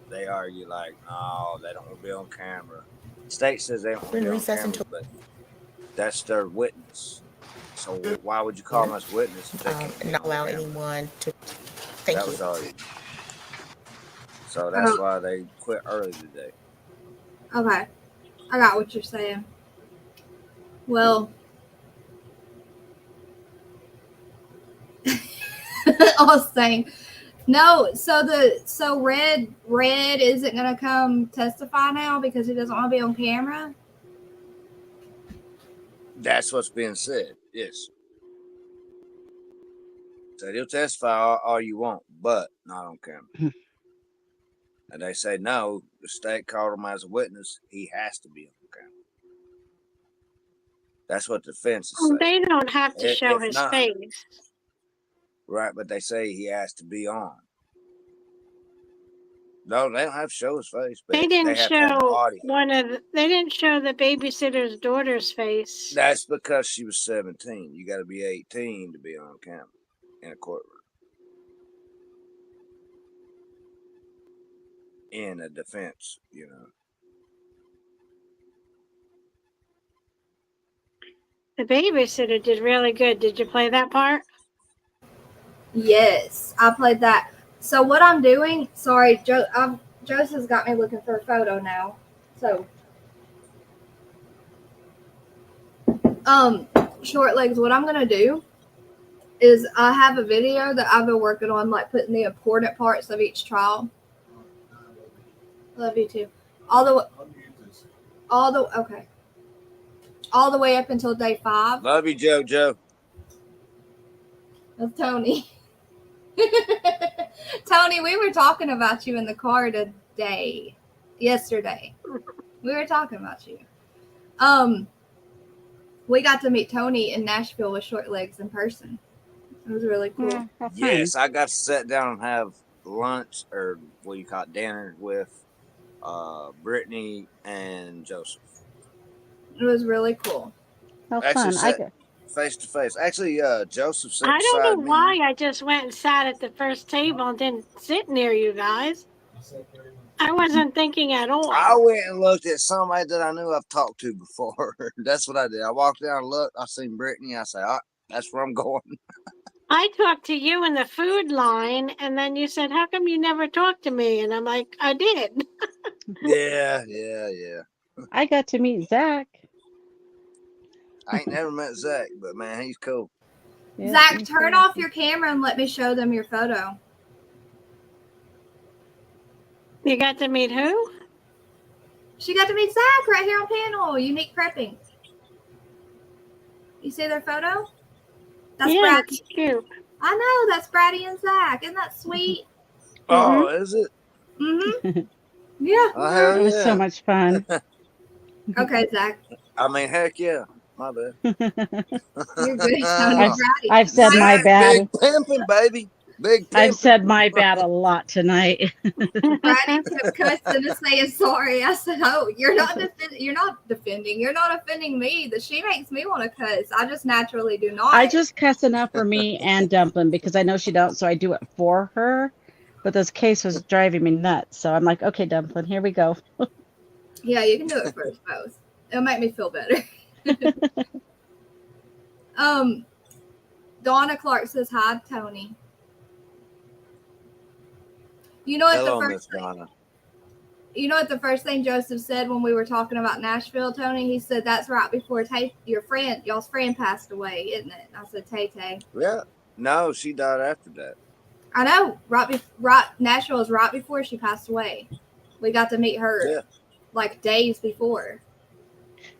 they argue like, no, they don't want to be on camera. State says they don't want to be on camera, but that's their witness. So why would you call them as witness if they can't be Not on allow camera? anyone to. Thank That you. was argued. So that's why they quit early today. Okay, I got what you're saying. Well, I was saying no. So Red isn't gonna come testify now because he doesn't want to be on camera. That's what's being said. Yes. So he'll testify all you want, but not on camera. And they say no. The state called him as a witness. He has to be on camera. That's what the defense is saying. They don't have to show If his not, face. right? But they say he has to be on. No, they don't have to show his face, but They didn't have to have show audio. they didn't show the babysitter's daughter's face. That's because she was 17. You got to be 18 to be on camera in a courtroom. In a defense, you know. The babysitter did really good. Did you play that part? Yes, I played that. So what I'm doing? Sorry, Joseph's got me looking for a photo now. So, short legs. What I'm gonna do is I have a video that I've been working on, like putting the important parts of each trial. Love you too. All the way up until day 5. Love you, JoJo. That's Tony. Tony, we were talking about you in the car yesterday. We were talking about you. We got to meet Tony in Nashville with Short Legs in person. It was really cool. Yes, I got to sit down and have lunch, or what you call it, dinner with Brittany and Joseph. It was really cool. How Actually, fun. sat face to face. Actually, Joseph sat I don't beside know me. why I just went and sat at the first table and didn't sit near you guys. I wasn't thinking at all. I went and looked at somebody that I knew I've talked to before. That's what I did. I walked down and looked. I seen Brittany. I said, that's where I'm going. I talked to you in the food line, and then you said, how come you never talked to me? And I'm like, I did. Yeah. I got to meet Zach. I ain't never met Zach, but man, he's cool. Yeah, Zach, he's turn cool. off your camera and let me show them your photo. You got to meet who? She got to meet Zach right here on panel. Unique Prepping. You see their photo? That's Yeah, Brady. it's cute. I know, that's Brady and Zach. Isn't that sweet? Oh, is it? Mm-hmm. Yeah. Oh, hell It was yeah. so much fun. Okay, Zach. I mean, heck yeah. My bad. You're good. Brady. I've said my bad. Big pimping, baby. Big pimping. I've said my bad a lot tonight. Brady kept cussing and saying sorry. I said, "Oh, you're not defending. You're not offending me. That she makes me want to cuss. I just naturally do not." I just cuss enough for me and Dumpling because I know she don't, so I do it for her. But this case was driving me nuts, so I'm like, okay, Dumpling, here we go. Yeah, you can do it for us both. It'll make me feel better. Donna Clark says hi, Tony. You know what Hello, the Miss first Donna. You know what the first thing Joseph said when we were talking about Nashville, Tony? He said that's right before y'all's friend passed away, isn't it? And I said Tay. Yeah. No, she died after that. I know. Nashville is right before she passed away. We got to meet her like days before.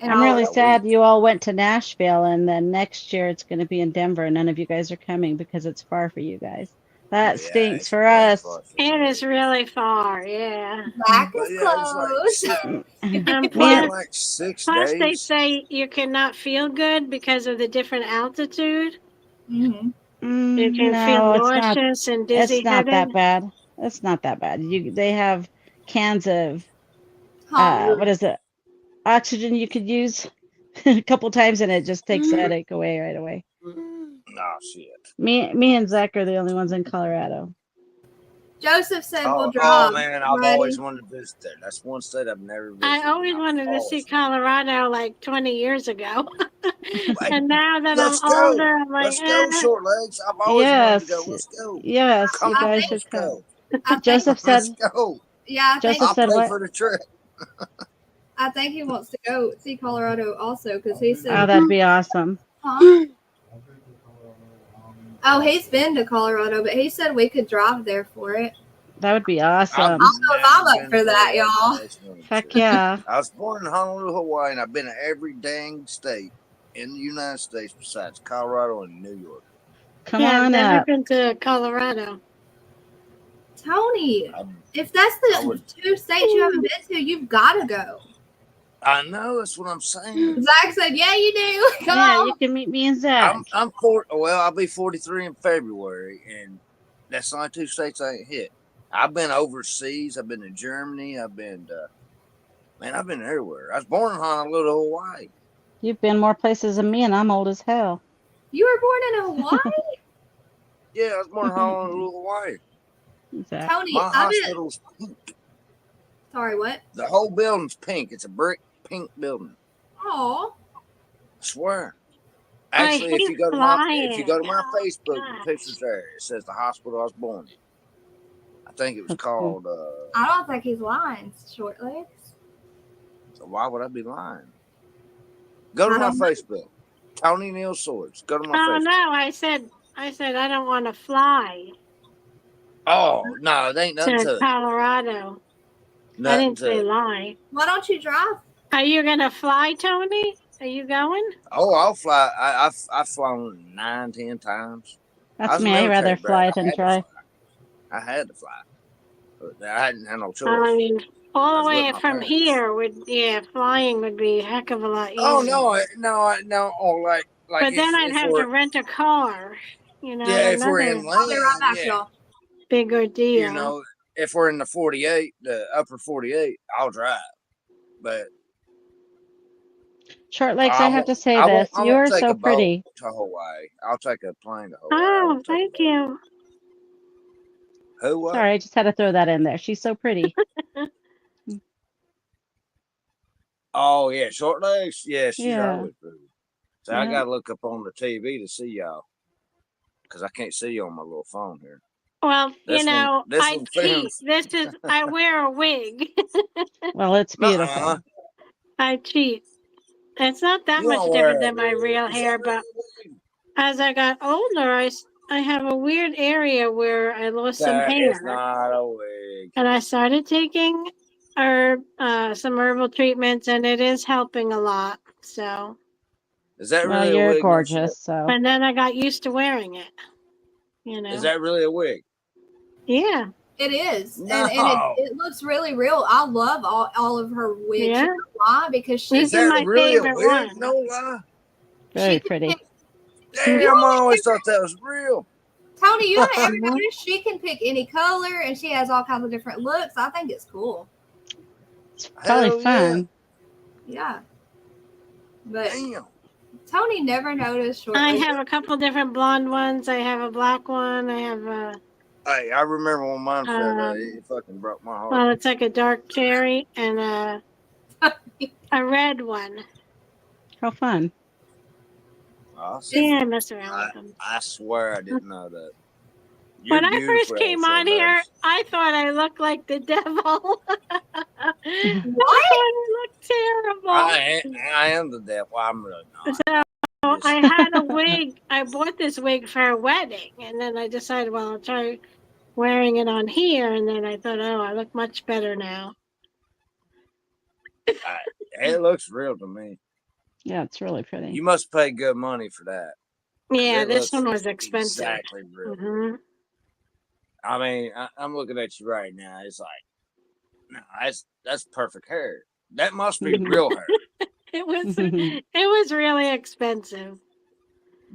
And I'm really sad you all went to Nashville, and then next year it's going to be in Denver, and none of you guys are coming because it's far for you guys. That stinks for us. It is really far, yeah. Back is close. And plus, plus they say you cannot feel good because of the different altitude. Mm-hmm. You can feel nauseous and dizzy. It's not that bad. It's not that bad. They have cans of what is it? Oxygen you could use a couple times, and it just takes the headache away right away. Oh shit. Me and Zach are the only ones in Colorado. Joseph said we'll Oh drive. man, I've always wanted to visit there. That's one state I've never visited. I always wanted to see Colorado like 20 years ago. And now that Let's I'm go. older, I'm like, Let's go, Short Legs. I've always wanted to go. Let's go. Yes, Come you on, guys let's should come. go. Joseph said, Let's go. Yeah, Joseph I'll said pay what? for the trip. I think he wants to go see Colorado also because he said, Oh, that'd be awesome. Huh? Oh, he's been to Colorado, but he said we could drive there for it. That would be awesome. I don't know if I'm up for that, y'all. Heck yeah. I was born in Honolulu, Hawaii, and I've been to every dang state in the United States besides Colorado and New York. Come I've on never up. been to Colorado. Tony, if that's the 2 states you haven't been to, you've got to go. I know, that's what I'm saying. Zach said, yeah, you do. Come on. You can meet me and Zach. I'll be 43 in February, and that's the only 2 states I ain't hit. I've been overseas. I've been to Germany. I've been everywhere. I was born in Honolulu, Hawaii. You've been more places than me, and I'm old as hell. You were born in Hawaii? Yeah, I was born in Honolulu, Hawaii. Tony, My hospital's pink. Sorry, what? The whole building's pink. It's a brick pink building. Oh. I swear. Actually, if you go to my Facebook, the picture's there. It says the hospital I was born in. I think it was called. I don't think he's lying, Short Legs. So why would I be lying? Go to my Facebook, Tony Neal Swords. Go to my Oh Facebook. no, I said I said I don't want to fly Oh no, it ain't nothing to to it. Colorado. I Nothing didn't to say it. lie. Why don't you drive? Are you gonna fly, Tony? Are you going? Oh, I'll fly. I've flown 9, 10 times. I That's was a me. I'd military rather fly brat. than drive. I had to fly. But I hadn't had no choice. I mean, I all was the with way my from parents. here flying would be a heck of a lot easier. Oh no! Oh, like But then I'd if have we're to rent a car. You know, yeah, if we're another in I'll be right land, back, yeah, y'all. big ordeal. you know, if we're in the 48, the upper 48, I'll drive. But Short legs, I have to say this. I You won't are take so a boat pretty. to Hawaii. I'll take a plane to Hawaii. Oh, thank you. Who? What? Sorry, I just had to throw that in there. She's so pretty. Oh yeah, short legs. Yeah, she's Yeah. always pretty. So I Yeah. gotta look up on the TV to see y'all, because I can't see you on my little phone here. Well, This I one cheat. films. I wear a wig. Well, it's beautiful. Nuh-uh. I cheat. It's not that You much don't different wear than my a wig. real Is that hair, but as I got older, I have a weird area where I lost some That hair. is not a wig. And I started taking some herbal treatments, and it is helping a lot. So. Is that Well, really a you're wig? gorgeous, so. And then I got used to wearing it. You know. Is that really a wig? Yeah. It is. No. And it looks really real. I love all of her wigs. Yeah. You know why? Because she Is that really a wig? No lie. Very pretty. Damn, I always thought that was real. Tony, you haven't ever noticed she can pick any color and she has all kinds of different looks. I think it's cool. It's probably fun. Yeah. But Damn. Tony never noticed short I legs. have a couple different blonde ones. I have a black one. I have a Hey, I remember when mine said it fucking broke my heart. well, it's like a dark cherry and a red one. How fun. Awesome. Yeah, I mess around with them. I swear I didn't know that. When You're I first beautiful, came short on here, legs. I thought I looked like the devil. What? I thought I looked terrible. I am the devil. I'm really not. So I had a wig. I bought this wig for a wedding, and then I decided, well, I'll try wearing it on here. And then I thought, oh, I look much better now. It looks real to me. Yeah, it's really pretty. You must pay good money for that. Yeah, It this looks one was expensive. Exactly real. Mhm. I mean, I'm looking at you right now. It's like, no, that's perfect hair. That must be real hair. It was really expensive.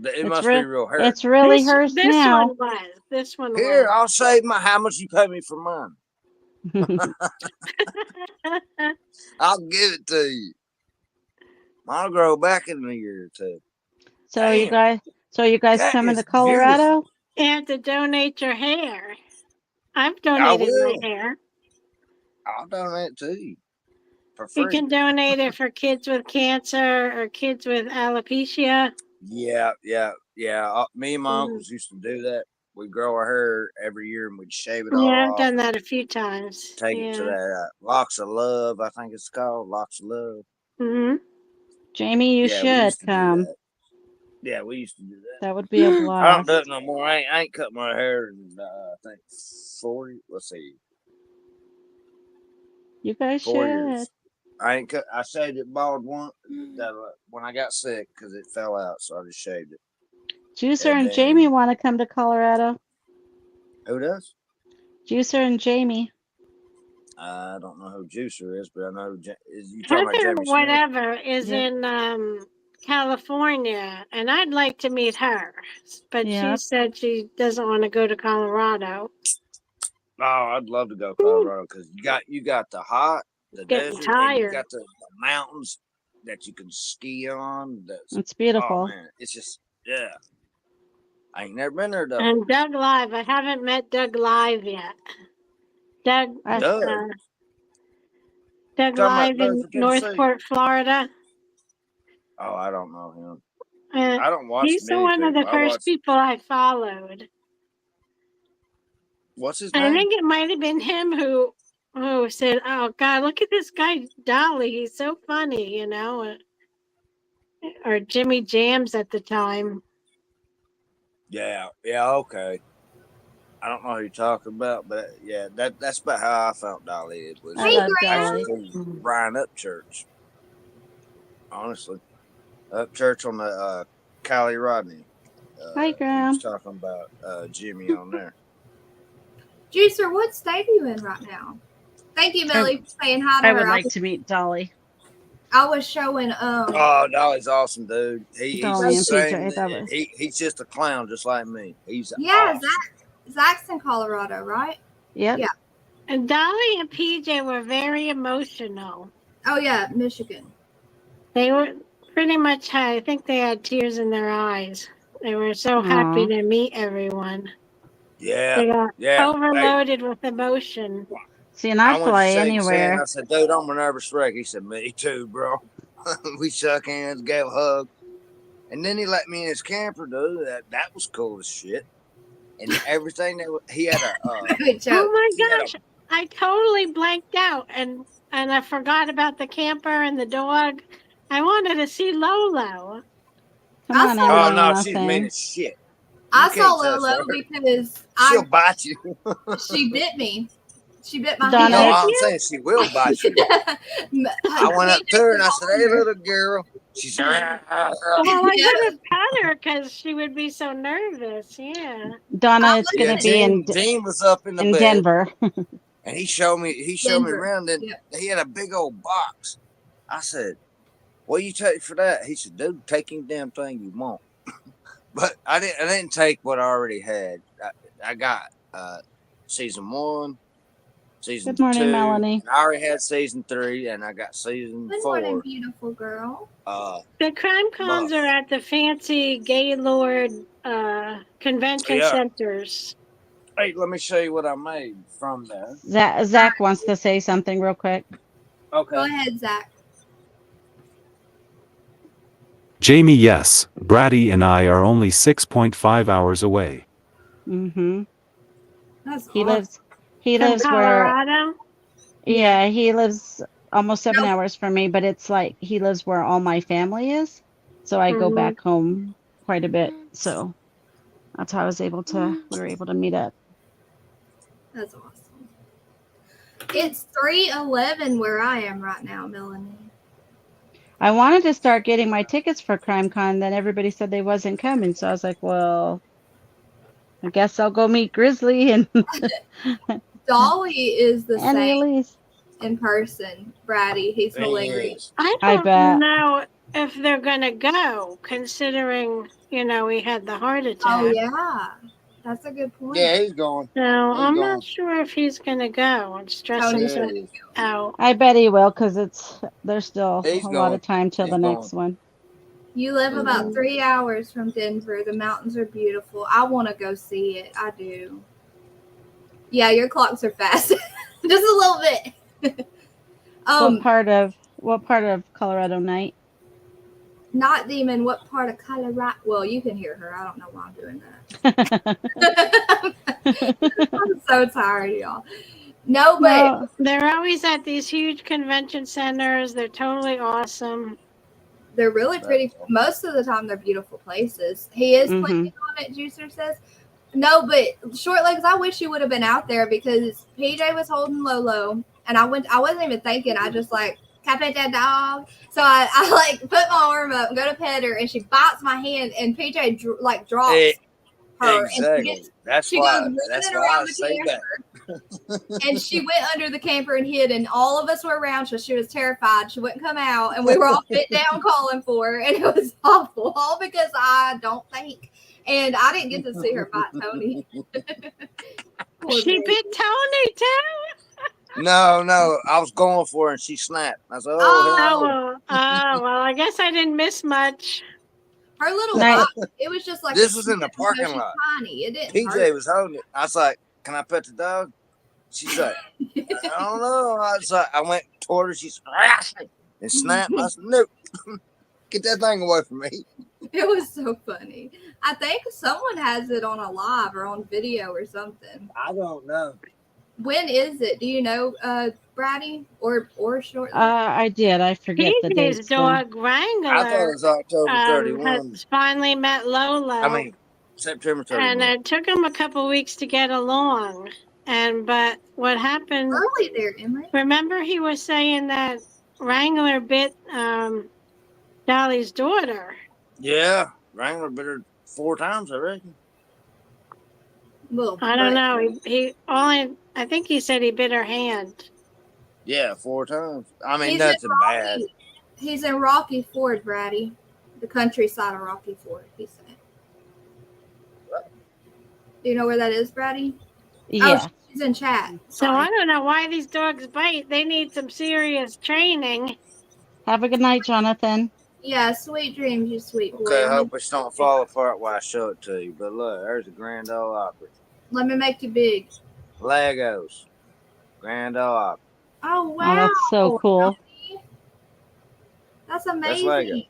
It must be real hair. It's really hers this now. one was. This one Here, was. I'll save how much you pay me for mine. I'll give it to you. Mine'll grow back in a year or two. So you guys That coming is to Colorado? You have to donate your hair. I've I donated my will. hair. I'll donate to you for You free. can donate it for kids with cancer or kids with alopecia. Yeah. Me and my uncles used to do that. We'd grow our hair every year and we'd shave it all Yeah, I've off. done that a few times. Take it to that Locks of Love, I think it's called. Locks of Love. Mm-hmm. Jamie, you we should used to do come. that. Yeah, we used to do that. That would be a I don't blast. do it no more. I ain't cut my hair in, I think, 40. Let's see. You guys 4 should. years. I ain't cut. I shaved it bald one when I got sick because it fell out, so I just shaved it. Juicer And and then- Jamie want to come to Colorado. Who does? Juicer and Jamie. I don't know who Juicer is, but I know you talking about Heather Jamie Smith. whatever is in California, and I'd like to meet her, but Yeah. she said she doesn't want to go to Colorado. Oh, I'd love to go to Colorado because you got the hot, the Getting desert, and tired. you got the mountains that you can ski on. It's beautiful. Oh man, it's just I ain't never been there though. And Doug Live, I haven't met Doug Live yet. Doug Talking Live about in Doug from Tennessee. Northport, Florida. Oh, I don't know him. Uh, I don't watch He's many one of the people. I first watch. people I followed. What's his I name? think it might have been him who said, "Oh God, look at this guy Dolly. He's so funny," you know, or Jimmy Jams at the time. Yeah, okay. I don't know who you're talking about, but yeah, that's about how I found Dolly. It was I love actually Dolly. through Brian Upchurch. Honestly, Upchurch on the Callie Rodney. Hi, He Graham. was talking about Jimmy on there. Juicer, what state are you in right now? Thank you, Millie, for saying hi to I her. would like to meet Dolly. I was showing Oh, Dolly's awesome, dude. He's Dolly the and same. PJ, that was. He's just a clown, just like me. He's yeah, awesome. Zach's in Colorado, right? Yep. Yeah. And Dolly and PJ were very emotional. Oh yeah, Michigan. They were pretty much, I think they had tears in their eyes. They were so happy to meet everyone. Yeah, They got yeah. overloaded with emotion. See, and I went to fly shake his hand. anywhere. I said, dude, I'm a nervous wreck. He said, me too, bro. We shook hands, gave a hug. And then he let me in his camper, dude. That was cool as shit. And everything he had a Oh my gosh, I totally blanked out and I forgot about the camper and the dog. I wanted to see Lolo. Come on, saw- Oh no, Emily, she's nothing. mean as shit. I You saw can't touch Lolo her. because She'll bite you. she bit me. She bit my Donna, No, hand. I'm saying she will bite you. I went up to her and I said, hey, little girl. She said, Well, I couldn't pet her because she would be so nervous. Yeah. Donna, it's yeah, going to be in Gene was up in the in bed. Denver. And he showed me Denver. around. Then he had a big old box. I said, what you take for that? He said, dude, take any damn thing you want. But I didn't take what I already had. I got season 1, season Good morning, 2. Melanie. I already had season 3, and I got season Good 4. morning, beautiful girl. The crime cons are at the fancy Gaylord convention Yeah. centers. Hey, let me show you what I made from there. Zach wants to say something real quick. Okay. Go ahead, Zach. Jamie, yes, Brady and I are only 6.5 hours away. Mm-hmm. That's He awesome. lives where, Colorado? yeah, he lives almost 7 hours from me, but it's like he lives where all my family is. So I go back home quite a bit. So that's how we were able to meet up. That's awesome. It's 3:11 where I am right now, Melanie. I wanted to start getting my tickets for CrimeCon, then everybody said they wasn't coming. So I was like, well, I guess I'll go meet Grizzly and Dolly is the and same Elise in person. Brady, he's hilarious. I I don't bet. know if they're going to go, considering, he had the heart attack. Oh yeah, that's a good point. Yeah, he's going. So I'm not sure if he's going to go. I'm stressing him out. I bet he will because there's still He's a lot going. of time till He's the going. next one. You live about 3 hours from Denver. The mountains are beautiful. I want to go see it. I do. Yeah, your clocks are fast. Just a little bit. What part of Colorado night? Not Demon. What part of Colorado? Well, you can hear her. I don't know why I'm doing that. I'm so tired, y'all. No, but they're always at these huge convention centers. They're totally awesome. they're really pretty. Most of the time, they're beautiful places. He is planning on it, Juicer says. No, but Short Legs, I wish you would have been out there because PJ was holding Lolo, and I wasn't even thinking. I just like, can I pet that dog? So I like put my arm up, go to pet her, and she bites my hand, and PJ drops her. Exactly. And That's she why. goes That's running why I around the say that. camper. And she went under the camper and hid, and all of us were around, so she was terrified. She wouldn't come out, and we were all fit down calling for her, and it was awful, all because I don't think. And I didn't get to see her bite Tony. She bit Tony too. No, I was going for her and she snapped. I said, "Oh, well, I guess I didn't miss much." Her little bite, it was just like this was in the parking lot. Tiny. It didn't PJ hurt. was holding it. I was like, "Can I pet the dog?" She's like, "I don't know." I was like, I went toward her. She's and snapped. I said, "Nope, get that thing away from me." It was so funny. I think someone has it on a live or on video or something. I don't know. When is it? Do you know, Brady or Short? I did. I forget the PJ's dates. dog Wrangler. I thought it was October 31. Has finally met Lolo. I mean, September 30th. And it took him a couple weeks to get along. But what happened? Early there, Emery. Remember, he was saying that Wrangler bit Dolly's daughter. Yeah, Wrangler bit her 4 times, I reckon. I don't know. He only. I think he said he bit her hand. Yeah, 4 times. I mean, He's nothing in Rocky- bad. He's in Rocky Ford, Brady. The countryside of Rocky Ford, he said. Do you know where that is, Brady? Yeah. Oh, she's in chat. So I don't know why these dogs bite. They need some serious training. Have a good night, Jonathan. Yeah, sweet dreams, you sweet boy. Okay, I hope it don't fall apart while I show it to you. But look, there's a Grand Ole Opry. Let me make you big. Legos. Grand Ole Opry. Oh, wow. Oh, that's so cool. That's That's amazing. Lego.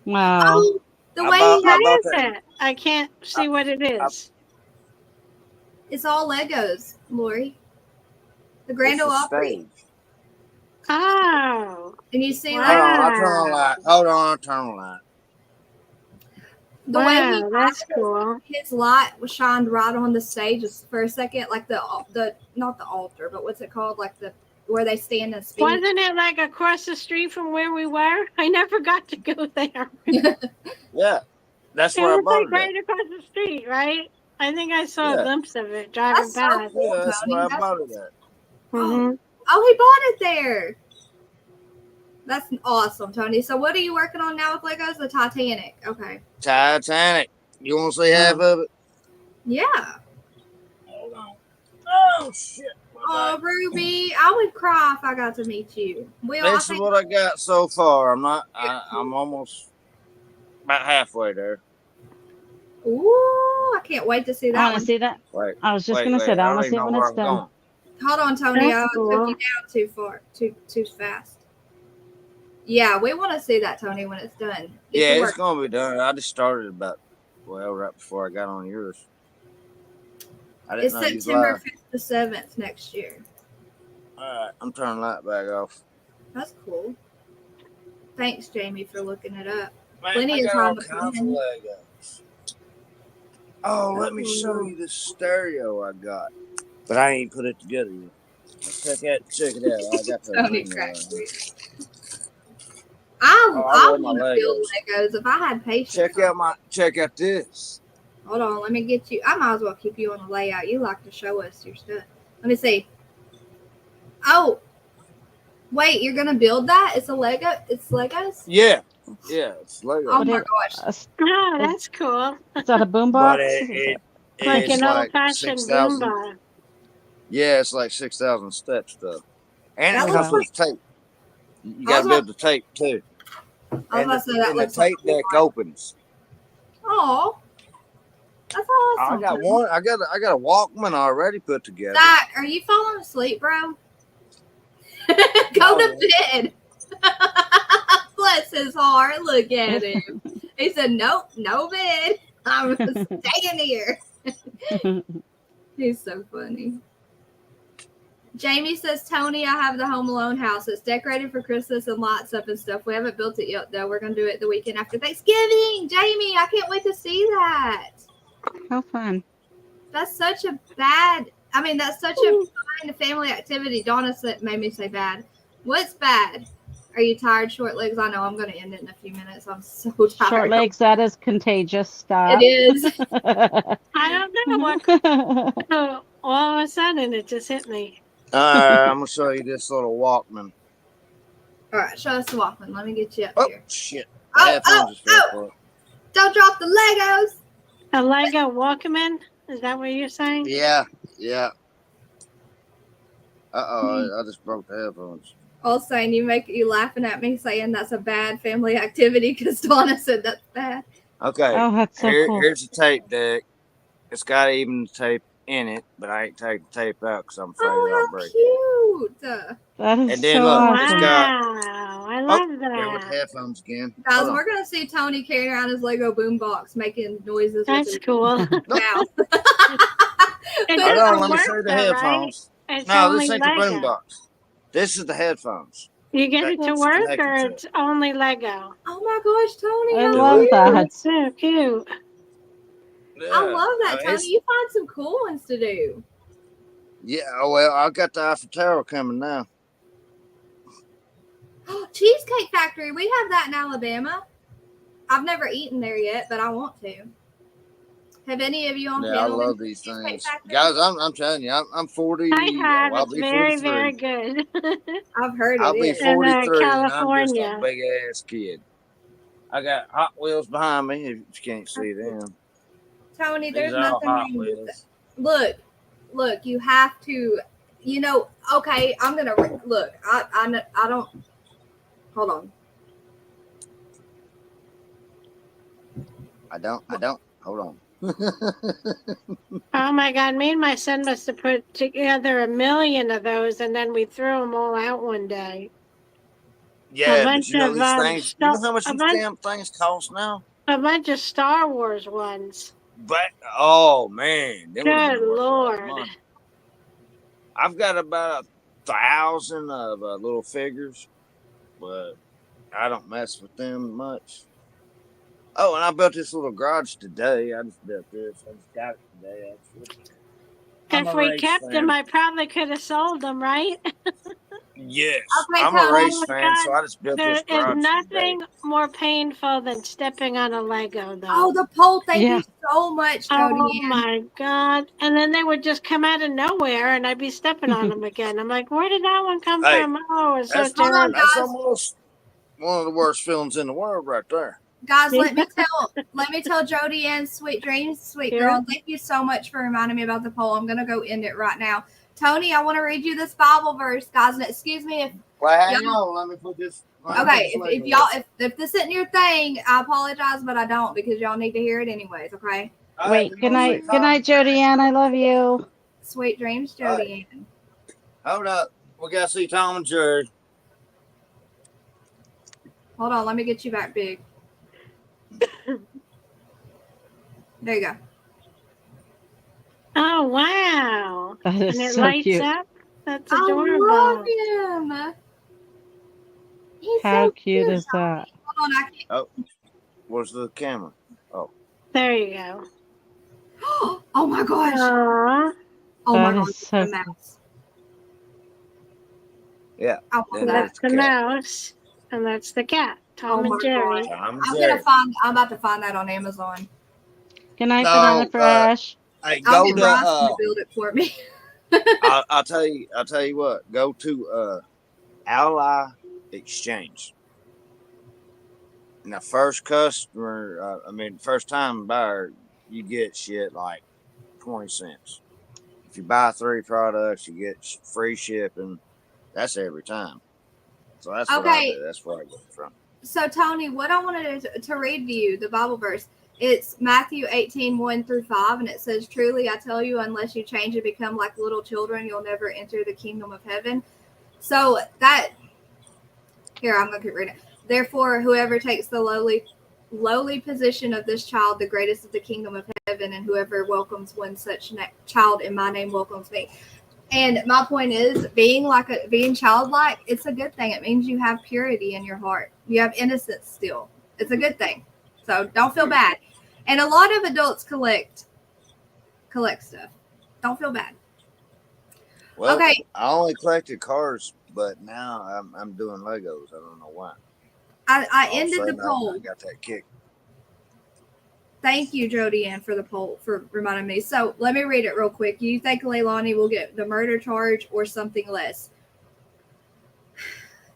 Wow. Oh, the I way bought- he I has bought What is it? I can't see what it is. it's all Legos, Lori. The Grand Ole Opry. Stage. Oh. And you see Hold that? on, I'll turn on the light. Hold on, I'll turn on the light. The way he Wow, that's cool. his light was shined right on the stage just for a second, like the not the altar, but what's it called? Like the where they stand and speak. Wasn't it like across the street from where we were? I never got to go there. Yeah, that's It where I was bought like it. right across the street, right? I think I saw Yeah. a glimpse of it driving That's so past. cool, Yeah, that's Tony. where I That's- bought it at. Mhm. Oh, he bought it there. That's awesome, Tony. So what are you working on now with Legos? The Titanic. Okay. Titanic. You want to see half of it? Yeah. Hold on. Oh, shit. Oh, Ruby, I would cry if I got to meet you. This is what I got so far. I'm almost about halfway there. Ooh, I can't wait to see I that want one. to see that. Wait, I was just wait, going to say wait. that. I I want don't to see it even when know where it's I'm done. going. Hold on, Tony. That's I cool. took you down too far, too fast. Yeah, we want to see that, Tony, when it's done. Get Yeah, to it's work. going to be done. I just started right before I got on yours. I didn't It's know you September live. 5th to 7th next year. All right, I'm turning the light back off. That's cool. Thanks, Jamie, for looking it up. Man, Plenty I of got all time to kinds of plan. Legos. Oh, let me show you the stereo I got. But I ain't put it together yet. Check it out. I got the Tony ring cracks on. me. I I love my want to build Legos. Legos if I had patience. Check out this. Hold on, let me get you. I might as well keep you on the layout. You like to show us your stuff. Let me see. Oh, wait, you're gonna build that? It's a Lego. It's Legos. Yeah, it's Lego. Oh my gosh. Oh, that's cool. Is that a But boombox? Like it's an like old-fashioned 6,000. Roomba. Yeah, it's like 6,000 steps though, and That it looks comes with tape. You I got was to build the tape too. I was And about to say that the looks like tape deck opens. Oh, that's awesome. I got one. I got a Walkman already put together. Zach, are you falling asleep, bro? Go to bed. Bless his heart. Look at him. He said, "Nope, no bed. I'm staying here." He's so funny. Jamie says, Tony, I have the Home Alone house. It's decorated for Christmas and lights up and stuff. We haven't built it yet, though. We're going to do it the weekend after Thanksgiving. Jamie, I can't wait to see that. How fun. That's such a bad, that's such a fun family activity. Donna said, made me say bad. What's bad? Are you tired, short legs? I know I'm going to end it in a few minutes. I'm so tired. Short legs, that is contagious. Stop. It is. I don't know what. Oh, all of a sudden, it just hit me. I'm gonna show you this little Walkman. All right, show us the Walkman. Let me get you up Oh here. shit! Oh. Don't drop the Legos. A Lego Walkman? Is that what you're saying? Yeah. I just broke the headphones. All saying you laughing at me saying that's a bad family activity because Donna said that's bad. Okay. Oh, that's so cool. Here's the tape deck. It's got even tape in it, but I ain't taking the tape out because I'm afraid it'll break. Cute. That is And then so look, awesome. it's got. Wow, I love Here with that. the headphones again. Guys, Hold on. we're gonna see Tony carrying around his Lego boombox, making noises. That's with his cool. mouth. It Hold doesn't on, let me work show you the though, right? headphones. It's No, only this ain't the Lego. boombox. This is the headphones. You get it to That's work, connected or to it's only Lego? Oh my gosh, Tony! I how love cute. that. That's so cute. I love that, mean, Tony. You find some cool ones to do. Yeah, well, I got the Eiffel Tower coming now. Cheesecake Factory. We have that in Alabama. I've never eaten there yet, but I want to. Have any of you on Yeah, I panel been love to these Cheesecake things, Factory? guys. I'm telling you, I'm 40. I have. I'll It's be very, 43. very good. I've heard I'll it be is. In 43, and I'm just a California. big ass kid. I got Hot Wheels behind me. If you can't see them, Tony, these there's are all nothing Hot wrong with that. Wheels. Look, you have to, okay, I'm going to, look, I don't, hold on. I don't. Hold on. Oh my God, me and my son must have put together 1 million of those, and then we threw them all out one day. Yeah, but bunch you know of, these things. You know how much a these bunch, damn things cost now? a bunch of Star Wars ones. But oh man, they would have Good been worth a lot of Lord. money. I've got about 1,000 of little figures, but I don't mess with them much. Oh, and I built this little garage today. I just built this. I just got it today, actually. I'm If a we race kept them, fan. I probably could have sold them, right? Yes, Okay, I'm a Tony. race fan, so I just built There this is garage nothing today. more painful than stepping on a Lego, though. Oh, the pole. Thank Yeah. you so much, Oh Cody. my God. And then they would just come out of nowhere and I'd be stepping on them again. I'm like, where did that one come Hey, from? Oh, it's so that's Hold on, terrible. that's guys. almost one of the worst films in the world, right there. Guys, let me tell Jody and Sweet Dreams, Sweet Yeah. Girl, thank you so much for reminding me about the poll. I'm gonna go end it right now. Tony, I want to read you this Bible verse, guys. And excuse me if Well, hang on, let me put this. okay, if y'all if this isn't your thing, I apologize, but I don't because y'all need to hear it anyways, okay? Wait, good night, Jody Ann. I love you. Sweet dreams, Jody Ann. Hold up, we gotta see Tom and Jerry. Hold on, let me get you back big. There you go. Oh, wow. That is And it so lights cute. up? That's I adorable. love him. He's How so cute cute. is that? Hold on, I can't. Oh, where's the camera? Oh, There you go. Oh my gosh. Aww. Oh my That gosh, is so it's a mouse. yeah. I want Then that. there's That's the cat. mouse. And that's the cat. Oh Tom my and Jerry. god. Tom and I'm Jerry. about to find that on Amazon. Good night, No, Banana Fresh. Hey, I'll go get to Bryson to build it for me. I'll tell you what. Go to Ally Exchange. And the first customer, first time buyer, you get shit like 20 cents. If you buy 3 products, you get free shipping. That's every time. So that's what I Okay. do. That's where I get it from. So Tony, what I wanted to read to you, the Bible verse, it's Matthew 18:1-5, and it says, "Truly I tell you, unless you change and become like little children, you'll never enter the kingdom of heaven." So that here, I'm gonna keep reading. Therefore, whoever takes the lowly position of this child, the greatest of the kingdom of heaven, and whoever welcomes one such child in my name welcomes me. And my point is, being childlike, it's a good thing. It means you have purity in your heart. You have innocence still. It's a good thing. So don't feel bad. And a lot of adults collect stuff. Don't feel bad. Well, Okay. I only collected cars, but now I'm doing Legos. I don't know why. I All of a ended the sudden, poll. I got that kick. Thank you, Jody Ann, for the poll, for reminding me. So let me read it real quick. You think Leilani will get the murder charge or something less?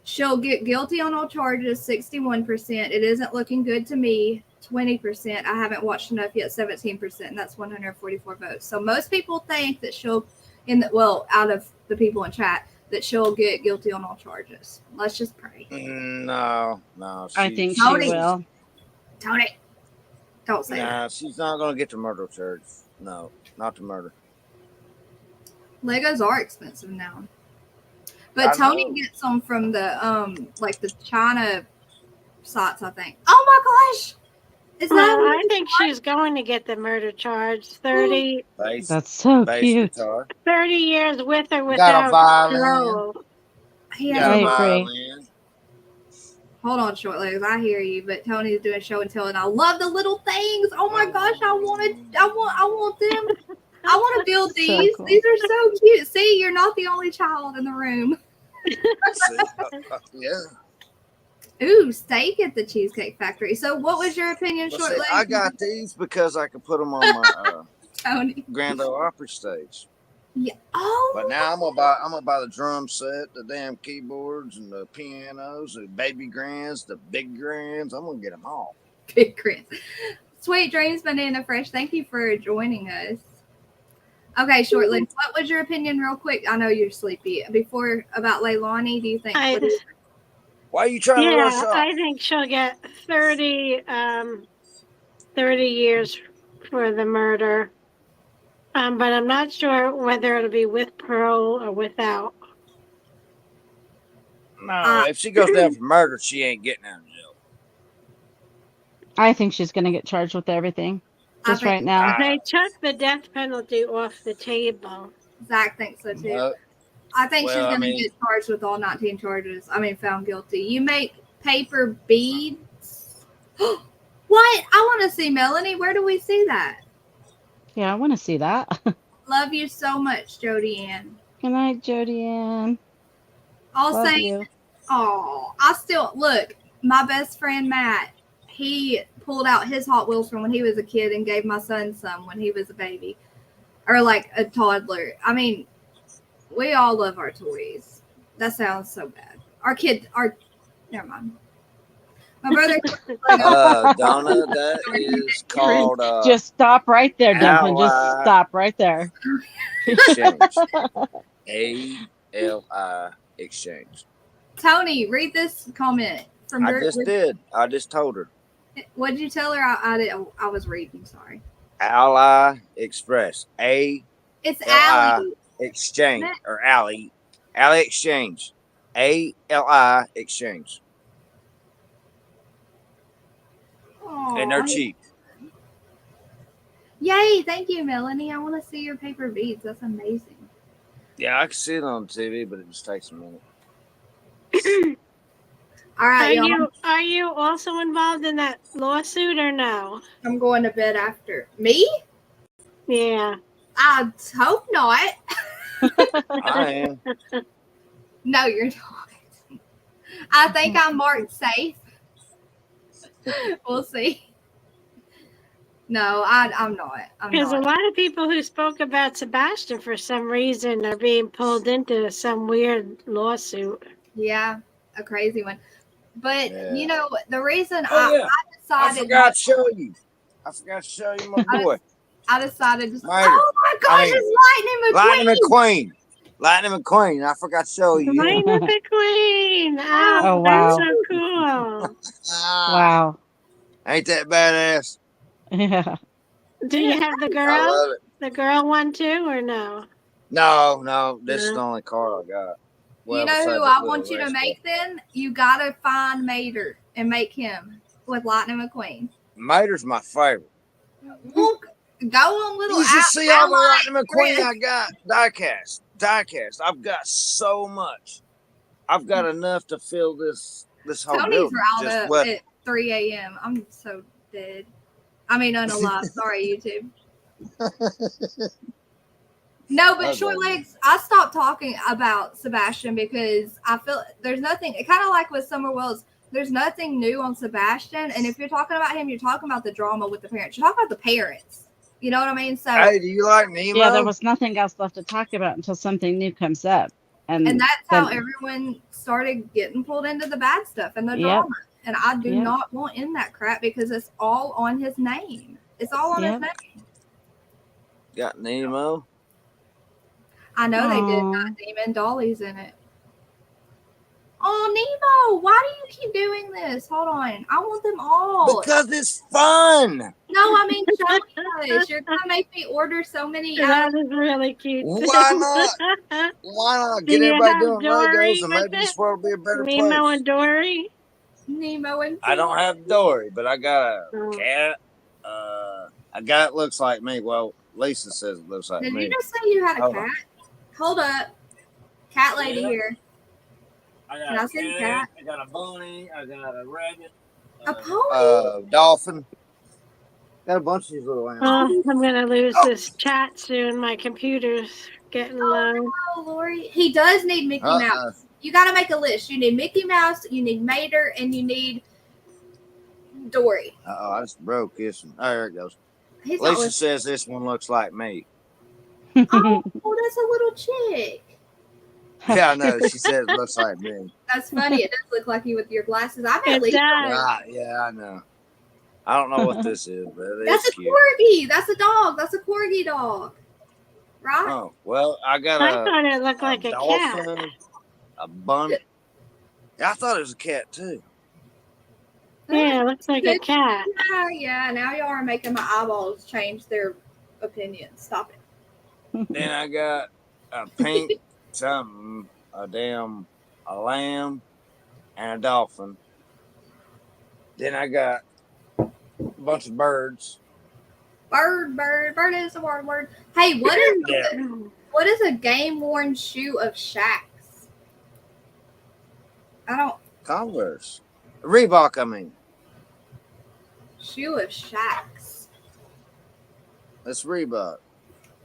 She'll get guilty on all charges, 61%. It isn't looking good to me, 20%. I haven't watched enough yet, 17%. And that's 144 votes. So most people think that she'll, out of the people in chat, that she'll get guilty on all charges. Let's just pray. No. I think she Tony. will. Tony, don't say that. Nah, she's not going to get the murder charge. No, not the murder. Legos are expensive now. But Tony gets them from the the China sites, I think. Oh my gosh! Is Well, that? I think she's going to get the murder charge. 30 That's so bass cute. guitar. 30 years with or Got a without violin. parole. He Got has a I agree. violin. Hold on, short legs. I hear you, but Tony's doing show and tell, and I love the little things. Oh my gosh, I want them. I want to build these. cool. These are so cute. See, you're not the only child in the room. Yeah. Ooh, steak at the Cheesecake Factory. So, what was your opinion, But short see, legs? I got these because I could put them on my Tony. Grand Ole Opry stage. Yeah. Oh. But now I'm gonna buy the drum set, the damn keyboards, and the pianos, the baby grands, the big grands. I'm gonna get them all. Big Chris. Sweet dreams, Banana Fresh. Thank you for joining us. Okay, short legs. What was your opinion, real quick? I know you're sleepy. Before about Leilani, do you think? Why are you trying to rush off? I think she'll get 30 years for the murder. But I'm not sure whether it'll be with parole or without. No, if she goes down for murder, she ain't getting out of jail. I think she's going to get charged with everything. Just right now. They took the death penalty off the table. Zach thinks so too. I think she's going to get charged with all 19 charges. I mean, found guilty. You make paper beads. What? I want to see Melanie. Where do we see that? Yeah, I want to see that. Love you so much, Jody Ann. Good night, Jody Ann. I'll Love say, you. oh, I still look. My best friend Matt, he pulled out his Hot Wheels from when he was a kid and gave my son some when he was a baby, or like a toddler. I mean, we all love our toys. That sounds so bad. Never mind. My brother. Donna, that is called. Just stop right there, Dumpling. Just stop right there. Exchange. ALI exchange. Tony, read this comment from. I just did. I just told her. What did you tell her? I was reading. Sorry. Ally Express. It's Allie. Exchange or Alley Exchange. ALI Exchange. Aww. And they're cheap. Yay! Thank you, Melanie. I want to see your paper beads. That's amazing. Yeah, I can see it on TV, but it just takes a minute. All right, Are you also involved in that lawsuit or no? I'm going to bed after. Me? Yeah. I hope not. I am. No, you're not. I think I'm marked safe. We'll see. No, I'm not. Because a lot of people who spoke about Sebastian for some reason are being pulled into some weird lawsuit. Yeah, a crazy one. But you know, the reason I decided. I forgot to show you. My boy. I decided to. Later. Oh my gosh, it's Lightning McQueen. Lightning McQueen. I forgot to show you. Lightning McQueen. Oh, That's wow. so cool. Wow. Ain't that badass? Yeah. Do you have the I girl? love it. The girl one too, or no? No. This is the only car I got. You know who I want you to make then? You gotta find Mater and make him with Lightning McQueen. Mater's my favorite. Well, go on little. You should see all the Lightning McQueen Chris. I got. Diecast. I've got so much. I've got enough to fill this whole Tony's building. riled Just up what? at 3 a.m. I'm so dead. I mean, unalive. Sorry, YouTube. No, but short legs, I stopped talking about Sebastian because I feel there's nothing, kind of like with Summer Wells, there's nothing new on Sebastian. And if you're talking about him, you're talking about the drama with the parents. You're talking about the parents. You know what I mean? So, Hey, do you like Nemo? Yeah, there was nothing else left to talk about until something new comes up. And that's how then- everyone started getting pulled into the bad stuff and the Yep. drama. And I do Yep. not want in that crap because it's all on his name. It's all on his Yep. name. Got Nemo. I know they did. Aw. Got Demon Dolly's in it. Oh, Nemo, why do you keep doing this? Hold on. I want them all. Because it's fun. No, I mean, show me this. You're going to make me order so many. That is really cute. Why not? Why not? Get Do you everybody have doing Dory Legos and with maybe it? this world will be a better Nemo place. and Dory? Nemo and I don't have Dory, but I got a Oh. cat. A cat looks like me. Well, Lisa says it looks like Did me. you just say you had a Hold cat? on. Hold up. Cat lady Yeah. here. I Can I got a see the cat. cat? I got a bunny. I got a rabbit. A pony? Dolphin. Got a bunch of these little animals. I'm gonna lose this chat soon. My computer's getting low. Oh, Lori. He does need Mickey Mouse. You got to make a list. You need Mickey Mouse, you need Mater, and you need Dory. I just broke this one. Oh, there it goes. He's Lisa always- says this one looks like me. Oh, that's a little chick. Yeah, I know. She said it looks like me. That's funny. It does look like you with your glasses. I bet It Lisa. does. Yeah, I know. I don't know what this is, but it That's is a cute. corgi. That's a dog. That's a corgi dog. Right? Oh, well, I got I thought it looked like a cat. dolphin, a bunny. Yeah, I thought it was a cat too. Yeah, it looks like a cat. Yeah. Now y'all are making my eyeballs change their opinion. Stop it. Then I got a pink something, a lamb, and a dolphin. Then I got a bunch of birds. Bird is a word. Hey, what is a game worn shoe of Shaq's? I don't. Converse. Reebok, I mean. Shoe of Shaq's. That's Reebok.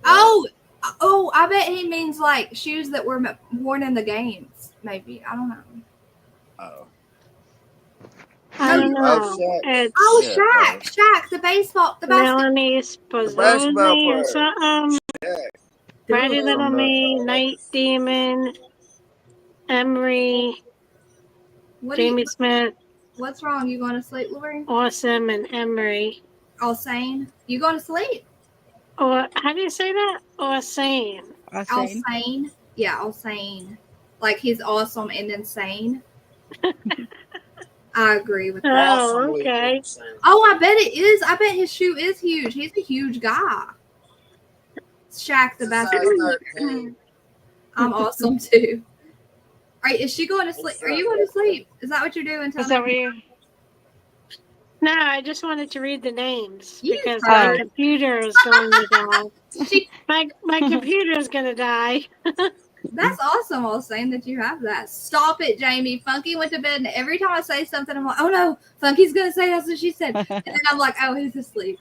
Oh, I bet he means like shoes that were worn in the games. Maybe. I don't know. Oh. I don't know. It's Shaq, the baseball, the basketball. Melanie Spozzoni or something. Pretty Little Me, Night Demon, Emery, Jamie Smith. What's wrong? You going to sleep, Lori? Awesome and Emery. All sane? You going to sleep? Or how do you say that? Or sane? All sane? Yeah, all sane. Like he's awesome and insane. I agree with that. Oh, okay. Oh, I bet it is. I bet his shoe is huge. He's a huge guy. Shaq the basketball. I'm awesome too. All right, is she going to sleep? Are you going to sleep? Is that what you're doing? Is that what you're... No, I just wanted to read the names because right. my computer is going to die. My computer is going to die. That's awesome, all saying that you have that. Stop it, Jamie. Funky went to bed, and every time I say something, I'm like, oh no, Funky's going to say that's what she said. And then I'm like, oh, he's asleep.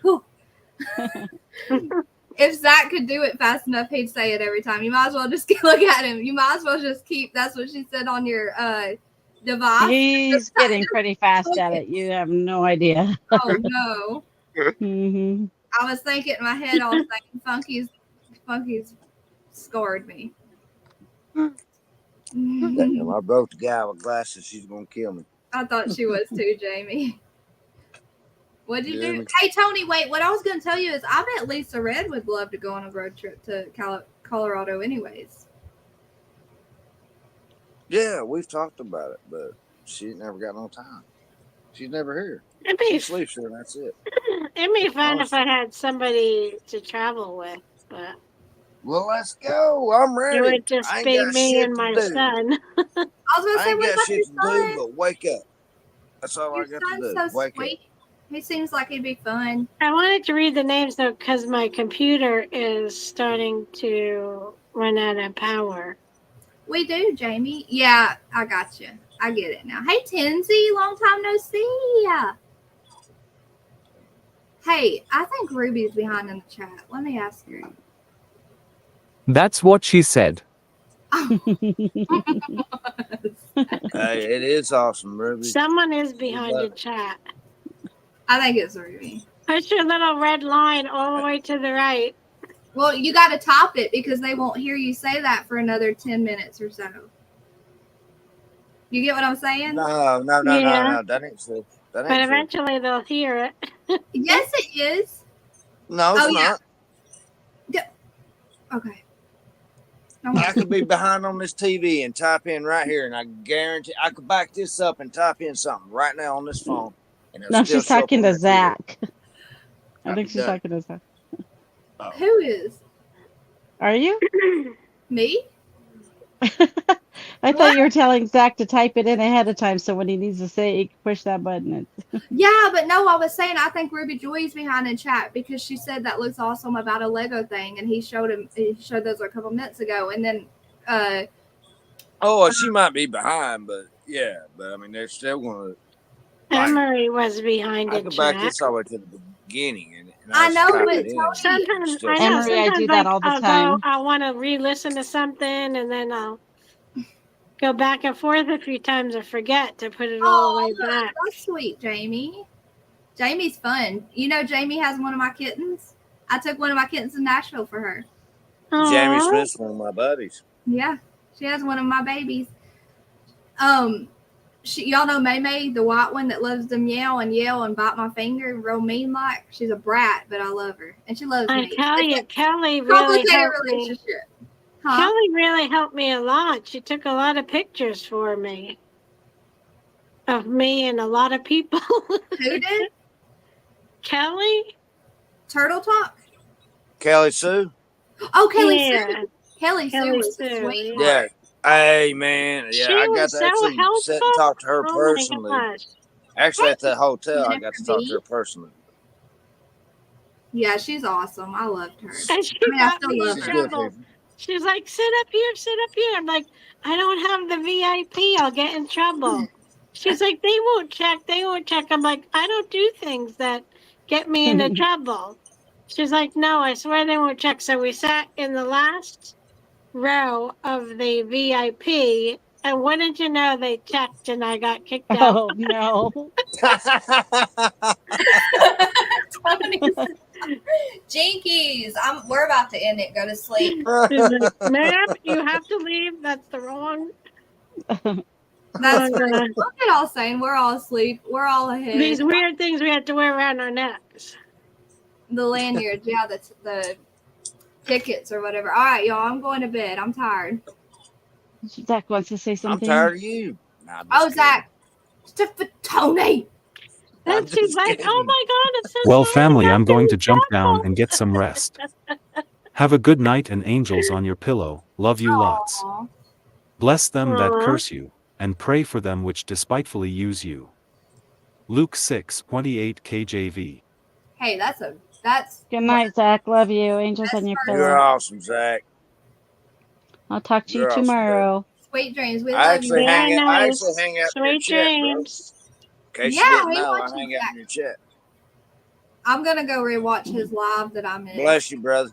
If Zach could do it fast enough, he'd say it every time. You might as well just look at him. You might as well just keep, that's what she said on your device. He's getting pretty fast at it. You have no idea. Oh, no. Mm-hmm. I was thinking in my head, I was thinking, Funky's scored me. Damn, I broke the guy with glasses. She's going to kill me. I thought she was too, Jamie. What'd you do? Yeah. Hey, Tony, wait. What I was going to tell you is I bet Lisa Red would love to go on a road trip to Colorado anyways. Yeah, we've talked about it, but she never got no time. She's never here. She sleeps here, and that's it. It'd be fun if I had somebody to travel with, but... Well, let's go. I'm ready. It would just I ain't be got me shit and to my do. son. I was going to I say, ain't what got about shit your to son? do but wake up. That's all Your I got to son's do. so Wake sweet. up. He seems like he'd be fun. I wanted to read the names, though, because my computer is starting to run out of power. We do, Jamie. Yeah, I got you. I get it now. Hey, Tinsy, long time no see. Hey, I think Ruby's behind in the chat. Let me ask her. That's what she said. Hey, it is awesome, Ruby. Someone is behind the chat. I think it's Ruby. Push your little red line all the way to the right. Well, you got to top it because they won't hear you say that for another 10 minutes or so. You get what I'm saying? No. That ain't true. That But ain't true. eventually they'll hear it. Yes, it is. No, it's not. Okay. I could be behind on this TV and type in right here, and I guarantee I could back this up and type in something right now on this phone. And it'll No, still she's show up talking on to that Zach. I I'll think be she's done. talking to Zach. Who is? Are you? Me? I thought you were telling Zach to type it in ahead of time, so when he needs to say it, he can push that button. Yeah, but no, I was saying I think Ruby Joy's behind in chat because she said that looks awesome about a Lego thing, and he showed those a couple minutes ago, and then Oh, she might be behind, but yeah, but I mean, they're still going to. Emery was behind I it, can back Jack. this all the way to the beginning, and I just know, type but it in. Sometimes Still I know. Emery, I Sometimes do that all the I'll time. I want to re-listen to something, and then I'll go back and forth a few times and forget to put it all the way back. That's sweet, Jamie. Jamie's fun. You know, Jamie has one of my kittens. I took one of my kittens to Nashville for her. Jamie Aw. Smith's one of my buddies. Yeah, she has one of my babies. Y'all know May, the white one that loves to meow and yell and bite my finger, real mean like. She's a brat, but I love her, and she loves I me. tell you, Kelly really Complicated helped me. relationship. Huh? Kelly really helped me a lot. She took a lot of pictures for me of me and a lot of people. Who did? Kelly? Turtle Talk? Kelly Sue? Oh, Kelly Yeah. Sue. Kelly Sue was a sweet. Yeah. Hey, man. Yeah, She I got was to so actually sit and talk to her helpful. Oh my personally. gosh. Actually, at the hotel, I Jennifer got to talk B. to her personally. Yeah, she's awesome. I loved her. And she I mean, I got still me in love She's her. good trouble. people. She's like, sit up here, sit up here. I'm like, I don't have the VIP. I'll get in trouble. She's like, they won't check. They won't check. I'm like, I don't do things that get me into trouble. She's like, no, I swear they won't check. So we sat in the last row of the VIP, and what did you know? They checked and I got kicked out. Oh no. Jinkies, we're about to end it. Go to sleep. She's like, ma'am, you have to leave. That's the wrong. That's Oh, funny. God. Look at all saying we're all asleep. We're all ahead. These weird things we have to wear around our necks. The lanyards, yeah, that's the tickets or whatever. All right, y'all. I'm going to bed. I'm tired. Zach wants to say I'm something. tired of you. Nah, Oh, Zach. Tony. And she's like, oh my God, it's so Well, sad family, about I'm going to these jump down apples." and get some rest. Have a good night and angels on your pillow. Love you lots. Aw. Bless them that Aw. curse you, and pray for them which despitefully use you. Luke 6:28 KJV. Hey, that's Good night, Zach. Love you. Angels on your You're pillow. awesome, Zach. I'll talk to you You're awesome, tomorrow. sweet dreams. We I love actually you. hang out. I nice. actually hang out in your Sweet chat, bro. In dreams. case Yeah, you didn't we know, I watch hang you, out in your chat. I'm gonna go rewatch his live that I missed. Bless you, brother.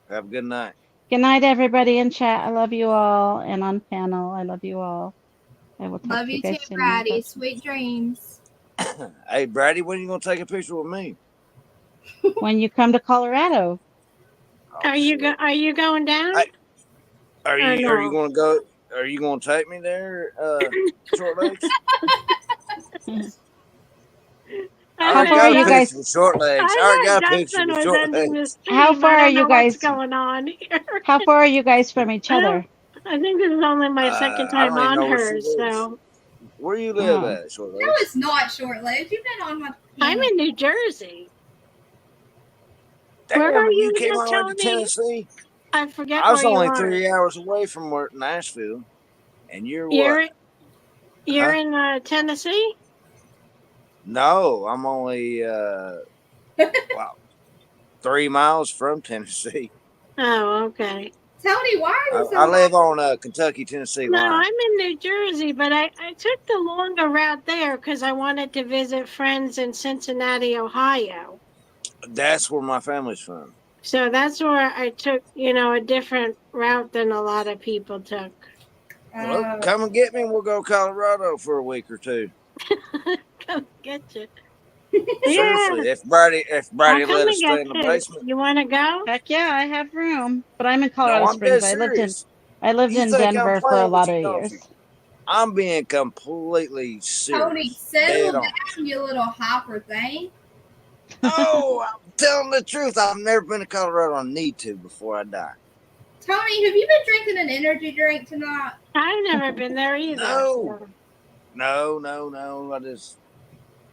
Have a good night. Good night, everybody in chat. I love you all. And on panel, I love you all. I will talk Love to you you too, guys soon. Brady. Sweet dreams. Hey, Brady, when are you gonna take a picture with me? When you come to Colorado. Oh, Are you shit. are you going down? Are Or you no? gonna go? Are you gonna take me there, short legs? I How already far got are a you picture guys? with short legs. I already got a picture Justin with was short ending the legs. stream. How far I are don't you know guys? what's going on here. How far are you guys from each other? I think this is only my second I time don't even on know where she hers, lives. so Where you live Oh. at, short No, legs? it's not short legs. You've been on my. I'm in New Jersey. Damn, Where are you you came again, all the way to Tony? Tennessee. I forget I was where you only are. 3 hours away from Nashville, and you're You're what? you're Huh? in Tennessee? No, I'm only wow, 3 miles from Tennessee. Oh, okay. Tony, why are you so? I live on Kentucky-Tennessee No, line. I'm in New Jersey, but I took the longer route there because I wanted to visit friends in Cincinnati, Ohio. That's where my family's from. So that's where I took, a different route than a lot of people took. Well, come and get me, and we'll go to Colorado for a week or two. Come get you. Seriously, Yeah. if Brady I'll come let and us stay get in the you. basement. You want to go? Heck yeah, I have room. But I'm in Colorado No, I'm Springs. dead serious. I lived You in think I'm Denver for a playing with lot you, of don't years. you? I'm being completely serious. Tony, settle Dead on. down, you little hopper thing. Oh, I'm telling the truth. I've never been to Colorado. I need to before I die. Tony, have you been drinking an energy drink tonight? I've never been there either. No. No.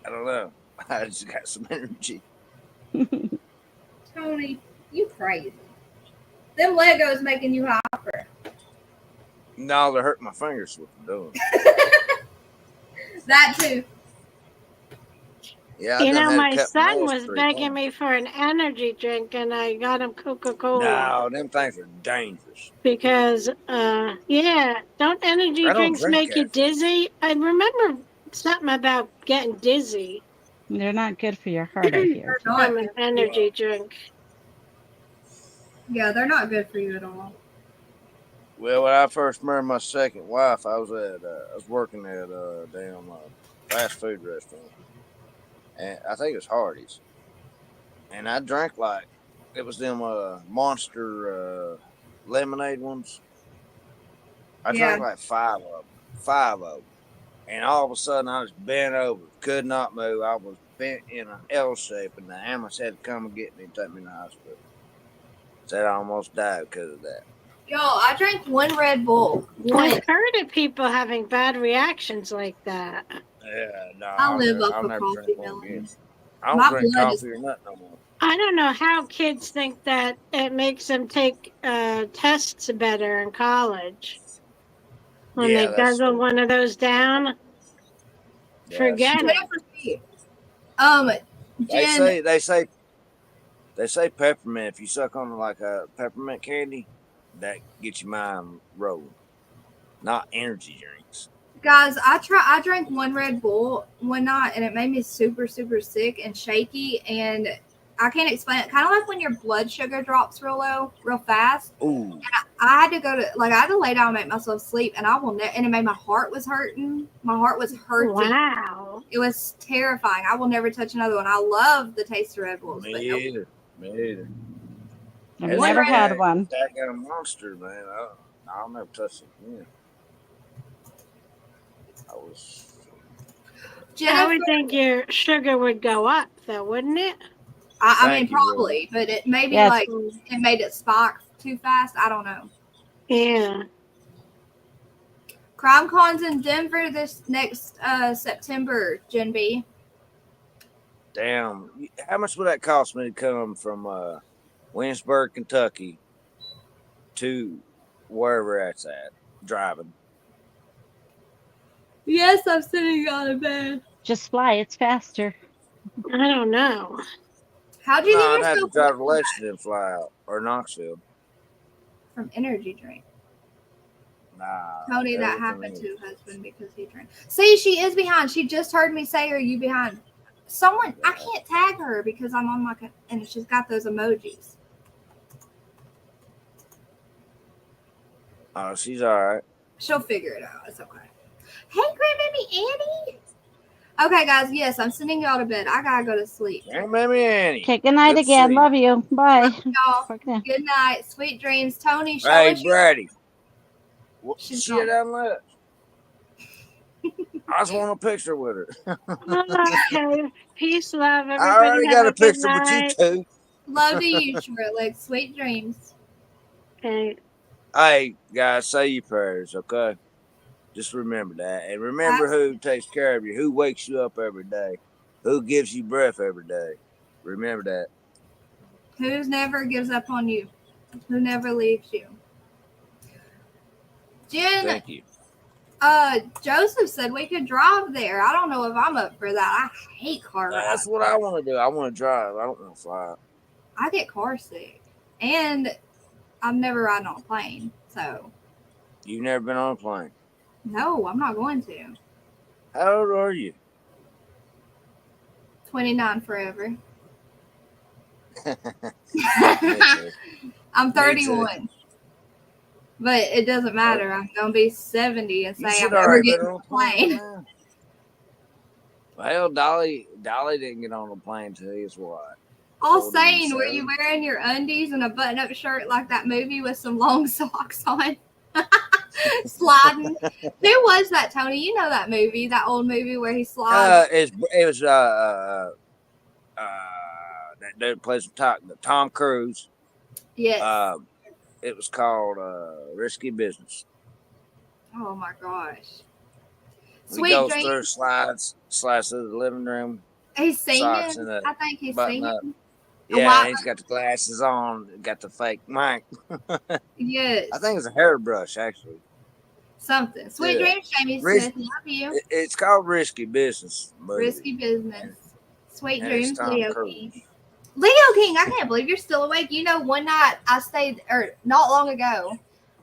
I don't know. I just got some energy. Tony, you crazy. Them Legos making you hyper. No, they're hurting my fingers. What they're doing. That too. Yeah, You done know, had to my cut son nose was streak begging on. me for an energy drink, and I got him Coca-Cola No, them things are dangerous. because, yeah, don't energy I don't drinks drink make you caffeine. dizzy? I remember something about getting dizzy They're not good for your heart, I hear. They're not from an good for you. energy drink. Yeah, they're not good for you at all. Well, when I first married my second wife, I was working at a damn fast food restaurant, and I think it was Hardee's, and I drank like it was them Monster lemonade ones. I Yeah. drank like five of them, and all of a sudden I was bent over, could not move. I was bent in an L shape, and the ambulance had to come and get me and take me to the hospital. Said I almost died because of that. Y'all, I drank one Red Bull. One. I've heard of people having bad reactions like that. Yeah, no, I live up I'll for never coffee, drink one Melanie. again. I don't My drink blood is. coffee or nothing no more. I don't know how kids think that it makes them take tests better in college. When Yeah, they that's guzzle stupid. one of those down, Yeah, forget stupid. it. Jen. They say peppermint. If you suck on like a peppermint candy, that gets your mind rolling. Not energy drinks. Guys, I drank one Red Bull one night and it made me super, super sick and shaky, and I can't explain it. Kind of like when your blood sugar drops real low, real fast. Ooh. And I had to I had to lay down and make myself sleep, and and it made my heart was hurting. My heart was hurting. Wow. It was terrifying. I will never touch another one. I love the taste of Red Bulls. Me either. I've never had one. That got a monster, man. I'll never touch it again. I would think your sugar would go up, though, wouldn't it? I mean, probably, but it maybe it made it spike too fast. I don't know. Yeah. CrimeCon's in Denver this next September, Gen B. Damn. How much would that cost me to come from Williamsburg, Kentucky to wherever that's at, driving? Yes, I'm sitting on a bed. Just fly. It's faster. I don't know. How do you I'd get have to yourself drive to Lexington and fly out, or Knoxville. from energy drink? Nah. Tony, that happened to husband because he drank. See, she is behind. She just heard me say, "Are you behind?" Someone, I can't tag her because I'm on and she's got those emojis. Oh, she's all right. She'll figure it out. It's okay. Hey, Grandbaby Annie. Okay, guys. Yes, I'm sending y'all to bed. I gotta go to sleep. Grandbaby Annie. Okay, good night again. Love you. Bye. Y'all. Good night. Sweet dreams. Tony, show Hey, us Brady. She's She down left. I just want a picture with her. Okay. Peace, love. Everybody I already have got a a good picture with you night. two. Love to you, Shirley. Sweet dreams. Okay. Hey, guys, say your prayers, okay? Just remember that. And remember who takes care of you, who wakes you up every day, who gives you breath every day. Remember that. Who never gives up on you? Who never leaves you? Jen, Thank you. Joseph said we could drive there. I don't know if I'm up for that. I hate car rides. That's what I want to do. I want to drive. I don't want to fly. I get car sick. And I'm never riding on a plane. So, You've never been on a plane. no, I'm not going to. How old are you? 29 forever. Me I'm too. 31. But it doesn't matter. I'm going to be 70 and You say should I'm never already getting been on on a plane. Well, Dolly didn't get on the plane till he was what? All 47? saying, were you wearing your undies and a button-up shirt like that movie with some long socks on? Sliding. Who was that, Tony? You know that movie, that old movie where he slides. It was that dude plays Tom Cruise. Yes. It was called Risky Business. Oh my gosh. He Sweet goes dreams. through slides through the living room. He's singing. Socks and a I think he's button singing. up. A Yeah, white- he's got the glasses on, got the fake mic. Yes. I think it's a hairbrush, actually. Something. Sweet Yeah. dreams, Jamie Ris- Smith. Love you. It's called Risky Business. Movie. Risky business. Sweet And it's dreams, Tom Leo Cruise. King. Leo King, I can't believe you're still awake. You know, one night I stayed, or not long ago,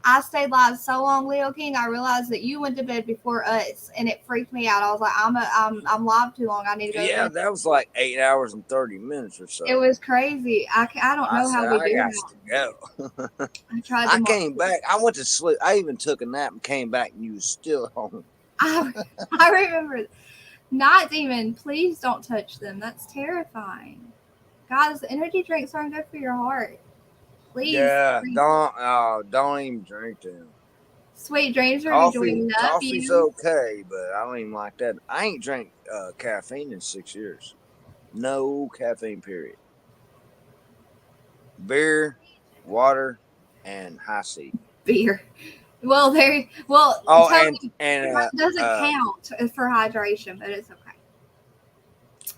I stayed live so long, Leo King. I realized that you went to bed before us, and it freaked me out. I was like, I'm live too long. I need to go to Yeah, bed. that was like 8 hours and 30 minutes or so. It was crazy. I don't know how we do got that. to go. I tried I to came back. I went to sleep. I even took a nap and came back, and you was still home. I remember. Not even. Please don't touch them. That's terrifying. Guys, energy drinks aren't good for your heart. Please. Yeah, don't even drink them. Sweet dreams, Ruby Joy. Love Coffee's you. okay, but I don't even like that. I ain't drank caffeine in 6 years. No caffeine, period. Beer, water, and high C. Beer. Well, Oh, Tony, and that doesn't count for hydration, but it's okay.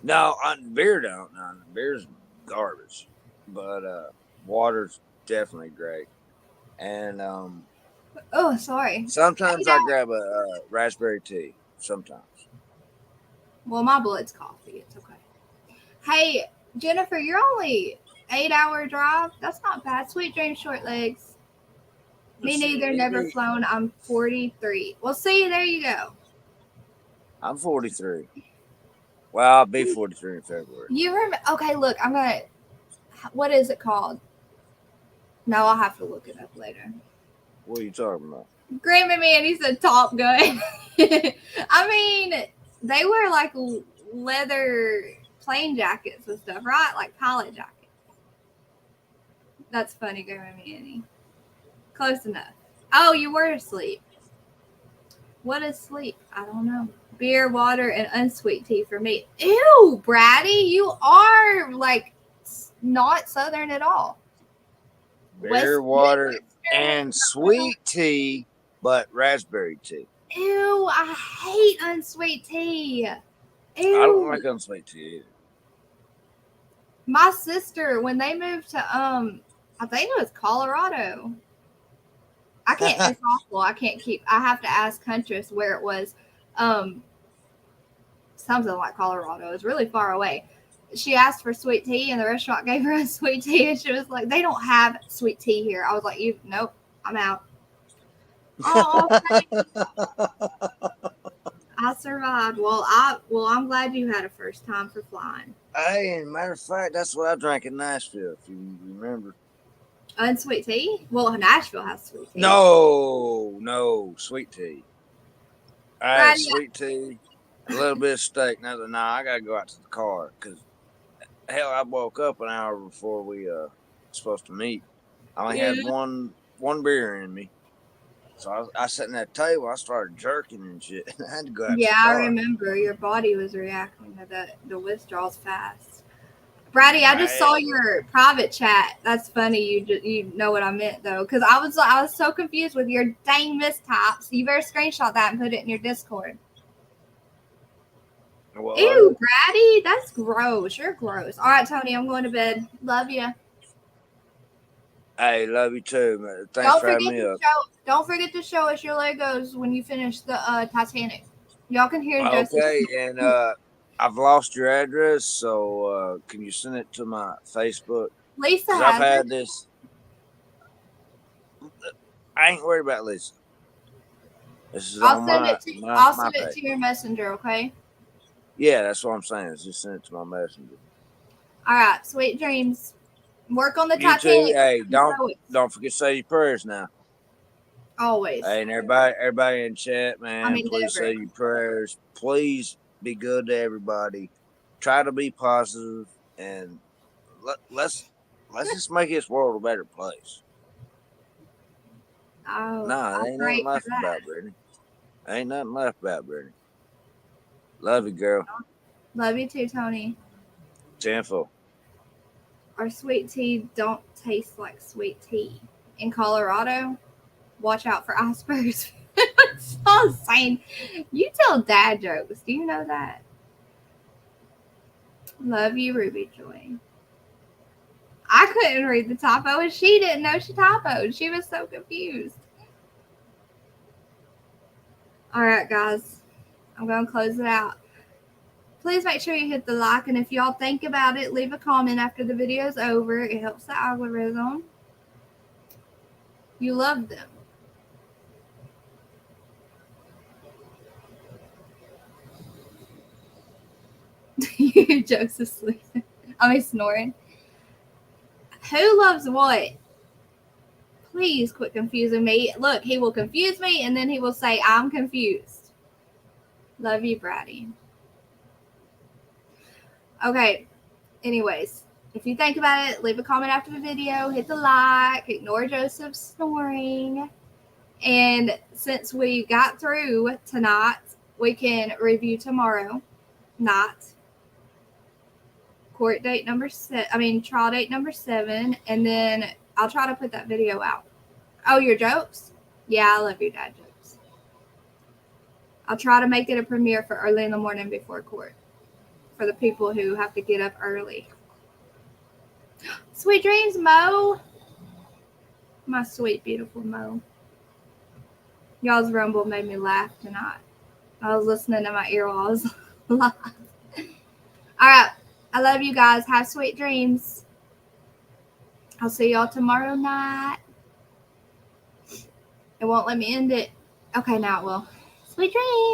no, beer don't. No, beer's garbage, but water's definitely great. And Oh, sorry. sometimes I grab a raspberry tea. Sometimes. Well, my blood's coffee. It's okay. Hey, Jennifer, you're only 8-hour drive. That's not bad. Sweet dreams, short legs. Me neither. Never flown. I'm 43. Well, see, there you go. I'm 43. Well, I'll be 43 in February. You remember? Okay, look, I'm gonna. What is it called? No, I'll have to look it up later. What are you talking about? Grammy Man, he said Top Gun. I mean, they wear like leather plane jackets and stuff, right? Like pilot jackets. That's funny, Grammy Manny. Close enough. Oh, you were asleep. What is sleep? I don't know. Beer, water, and unsweet tea for me. Ew, Bratty, you are like not Southern at all. Beer, water, and sweet tea, but raspberry tea. Ew, I hate unsweet tea. Ew. I don't like unsweet tea either. My sister, when they moved to I think it was Colorado. I can't. It's awful. I can't keep. I have to ask Huntress where it was. Something like Colorado. It's really far away. She asked for sweet tea, and the restaurant gave her a sweet tea, and she was like, "They don't have sweet tea here." I was like, nope, I'm out." Oh, I survived. Well, I'm glad you had a first time for flying. Hey, and matter of fact, that's what I drank in Nashville, if you remember. Unsweet tea? Well, Nashville has sweet tea. No, sweet tea. I had Right, sweet tea, a little bit of steak. Now, I gotta go out to the car because hell, I woke up an hour before we supposed to meet. I only had one beer in me, so I sat in that table. I started jerking and shit. I had to go out. Yeah, to the car. I remember your body was reacting to the withdrawals fast. Bratty, I just saw your private chat. That's funny. You know what I meant though, because I was so confused with your dang mistypes. You better screenshot that and put it in your Discord. Well, Ew, Bratty, that's gross. You're gross. All right, Tony, I'm going to bed. Love you. Hey, love you too, man. Thanks for having me up. Don't forget to show us your Legos when you finish the Titanic. Y'all can hear Joseph. Okay, and I've lost your address, so can you send it to my Facebook? Lisa has I've had it. this. I ain't worried about Lisa. This is I'll on send my, it to my, I'll my send it page. to your messenger, okay? Yeah, that's what I'm saying. Just send it to my messenger. All right, sweet dreams. Work on the You too. Titanic. Hey, don't forget to say your prayers now. Always. Hey, and everybody in chat, man, please never. say your prayers. Please be good to everybody. Try to be positive, and let's just make this world a better place. Oh, No, it ain't nothing left about Brittany. Ain't nothing left about Brittany. Love you, girl. Love you too, Tony. Tenfold. Our sweet tea don't taste like sweet tea. In Colorado, watch out for icebergs. It's so insane. You tell dad jokes. Do you know that? Love you, Ruby Joy. I couldn't read the typo, and she didn't know she typoed. She was so confused. All right, guys. I'm going to close it out. please make sure you hit the like. And if y'all think about it, leave a comment after the video's over. It helps the algorithm. You love them. Your jokes asleep. I mean, snoring. Who loves what? Please quit confusing me. Look, he will confuse me and then he will say, I'm confused. Love you, Bratty. Okay. Anyways, if you think about it, leave a comment after the video. Hit the like. Ignore Joseph's snoring. And since we got through tonight, we can review tomorrow night. Trial date number 7, and then I'll try to put that video out. Oh, your jokes? Yeah, I love your dad jokes. I'll try to make it a premiere for early in the morning before court for the people who have to get up early. Sweet dreams, Mo. My sweet, beautiful Mo. Y'all's rumble made me laugh tonight. I was listening to my ear while I was live. All right. I love you guys. Have sweet dreams. I'll see y'all tomorrow night. It won't let me end it. Okay, now it will. Sweet dreams.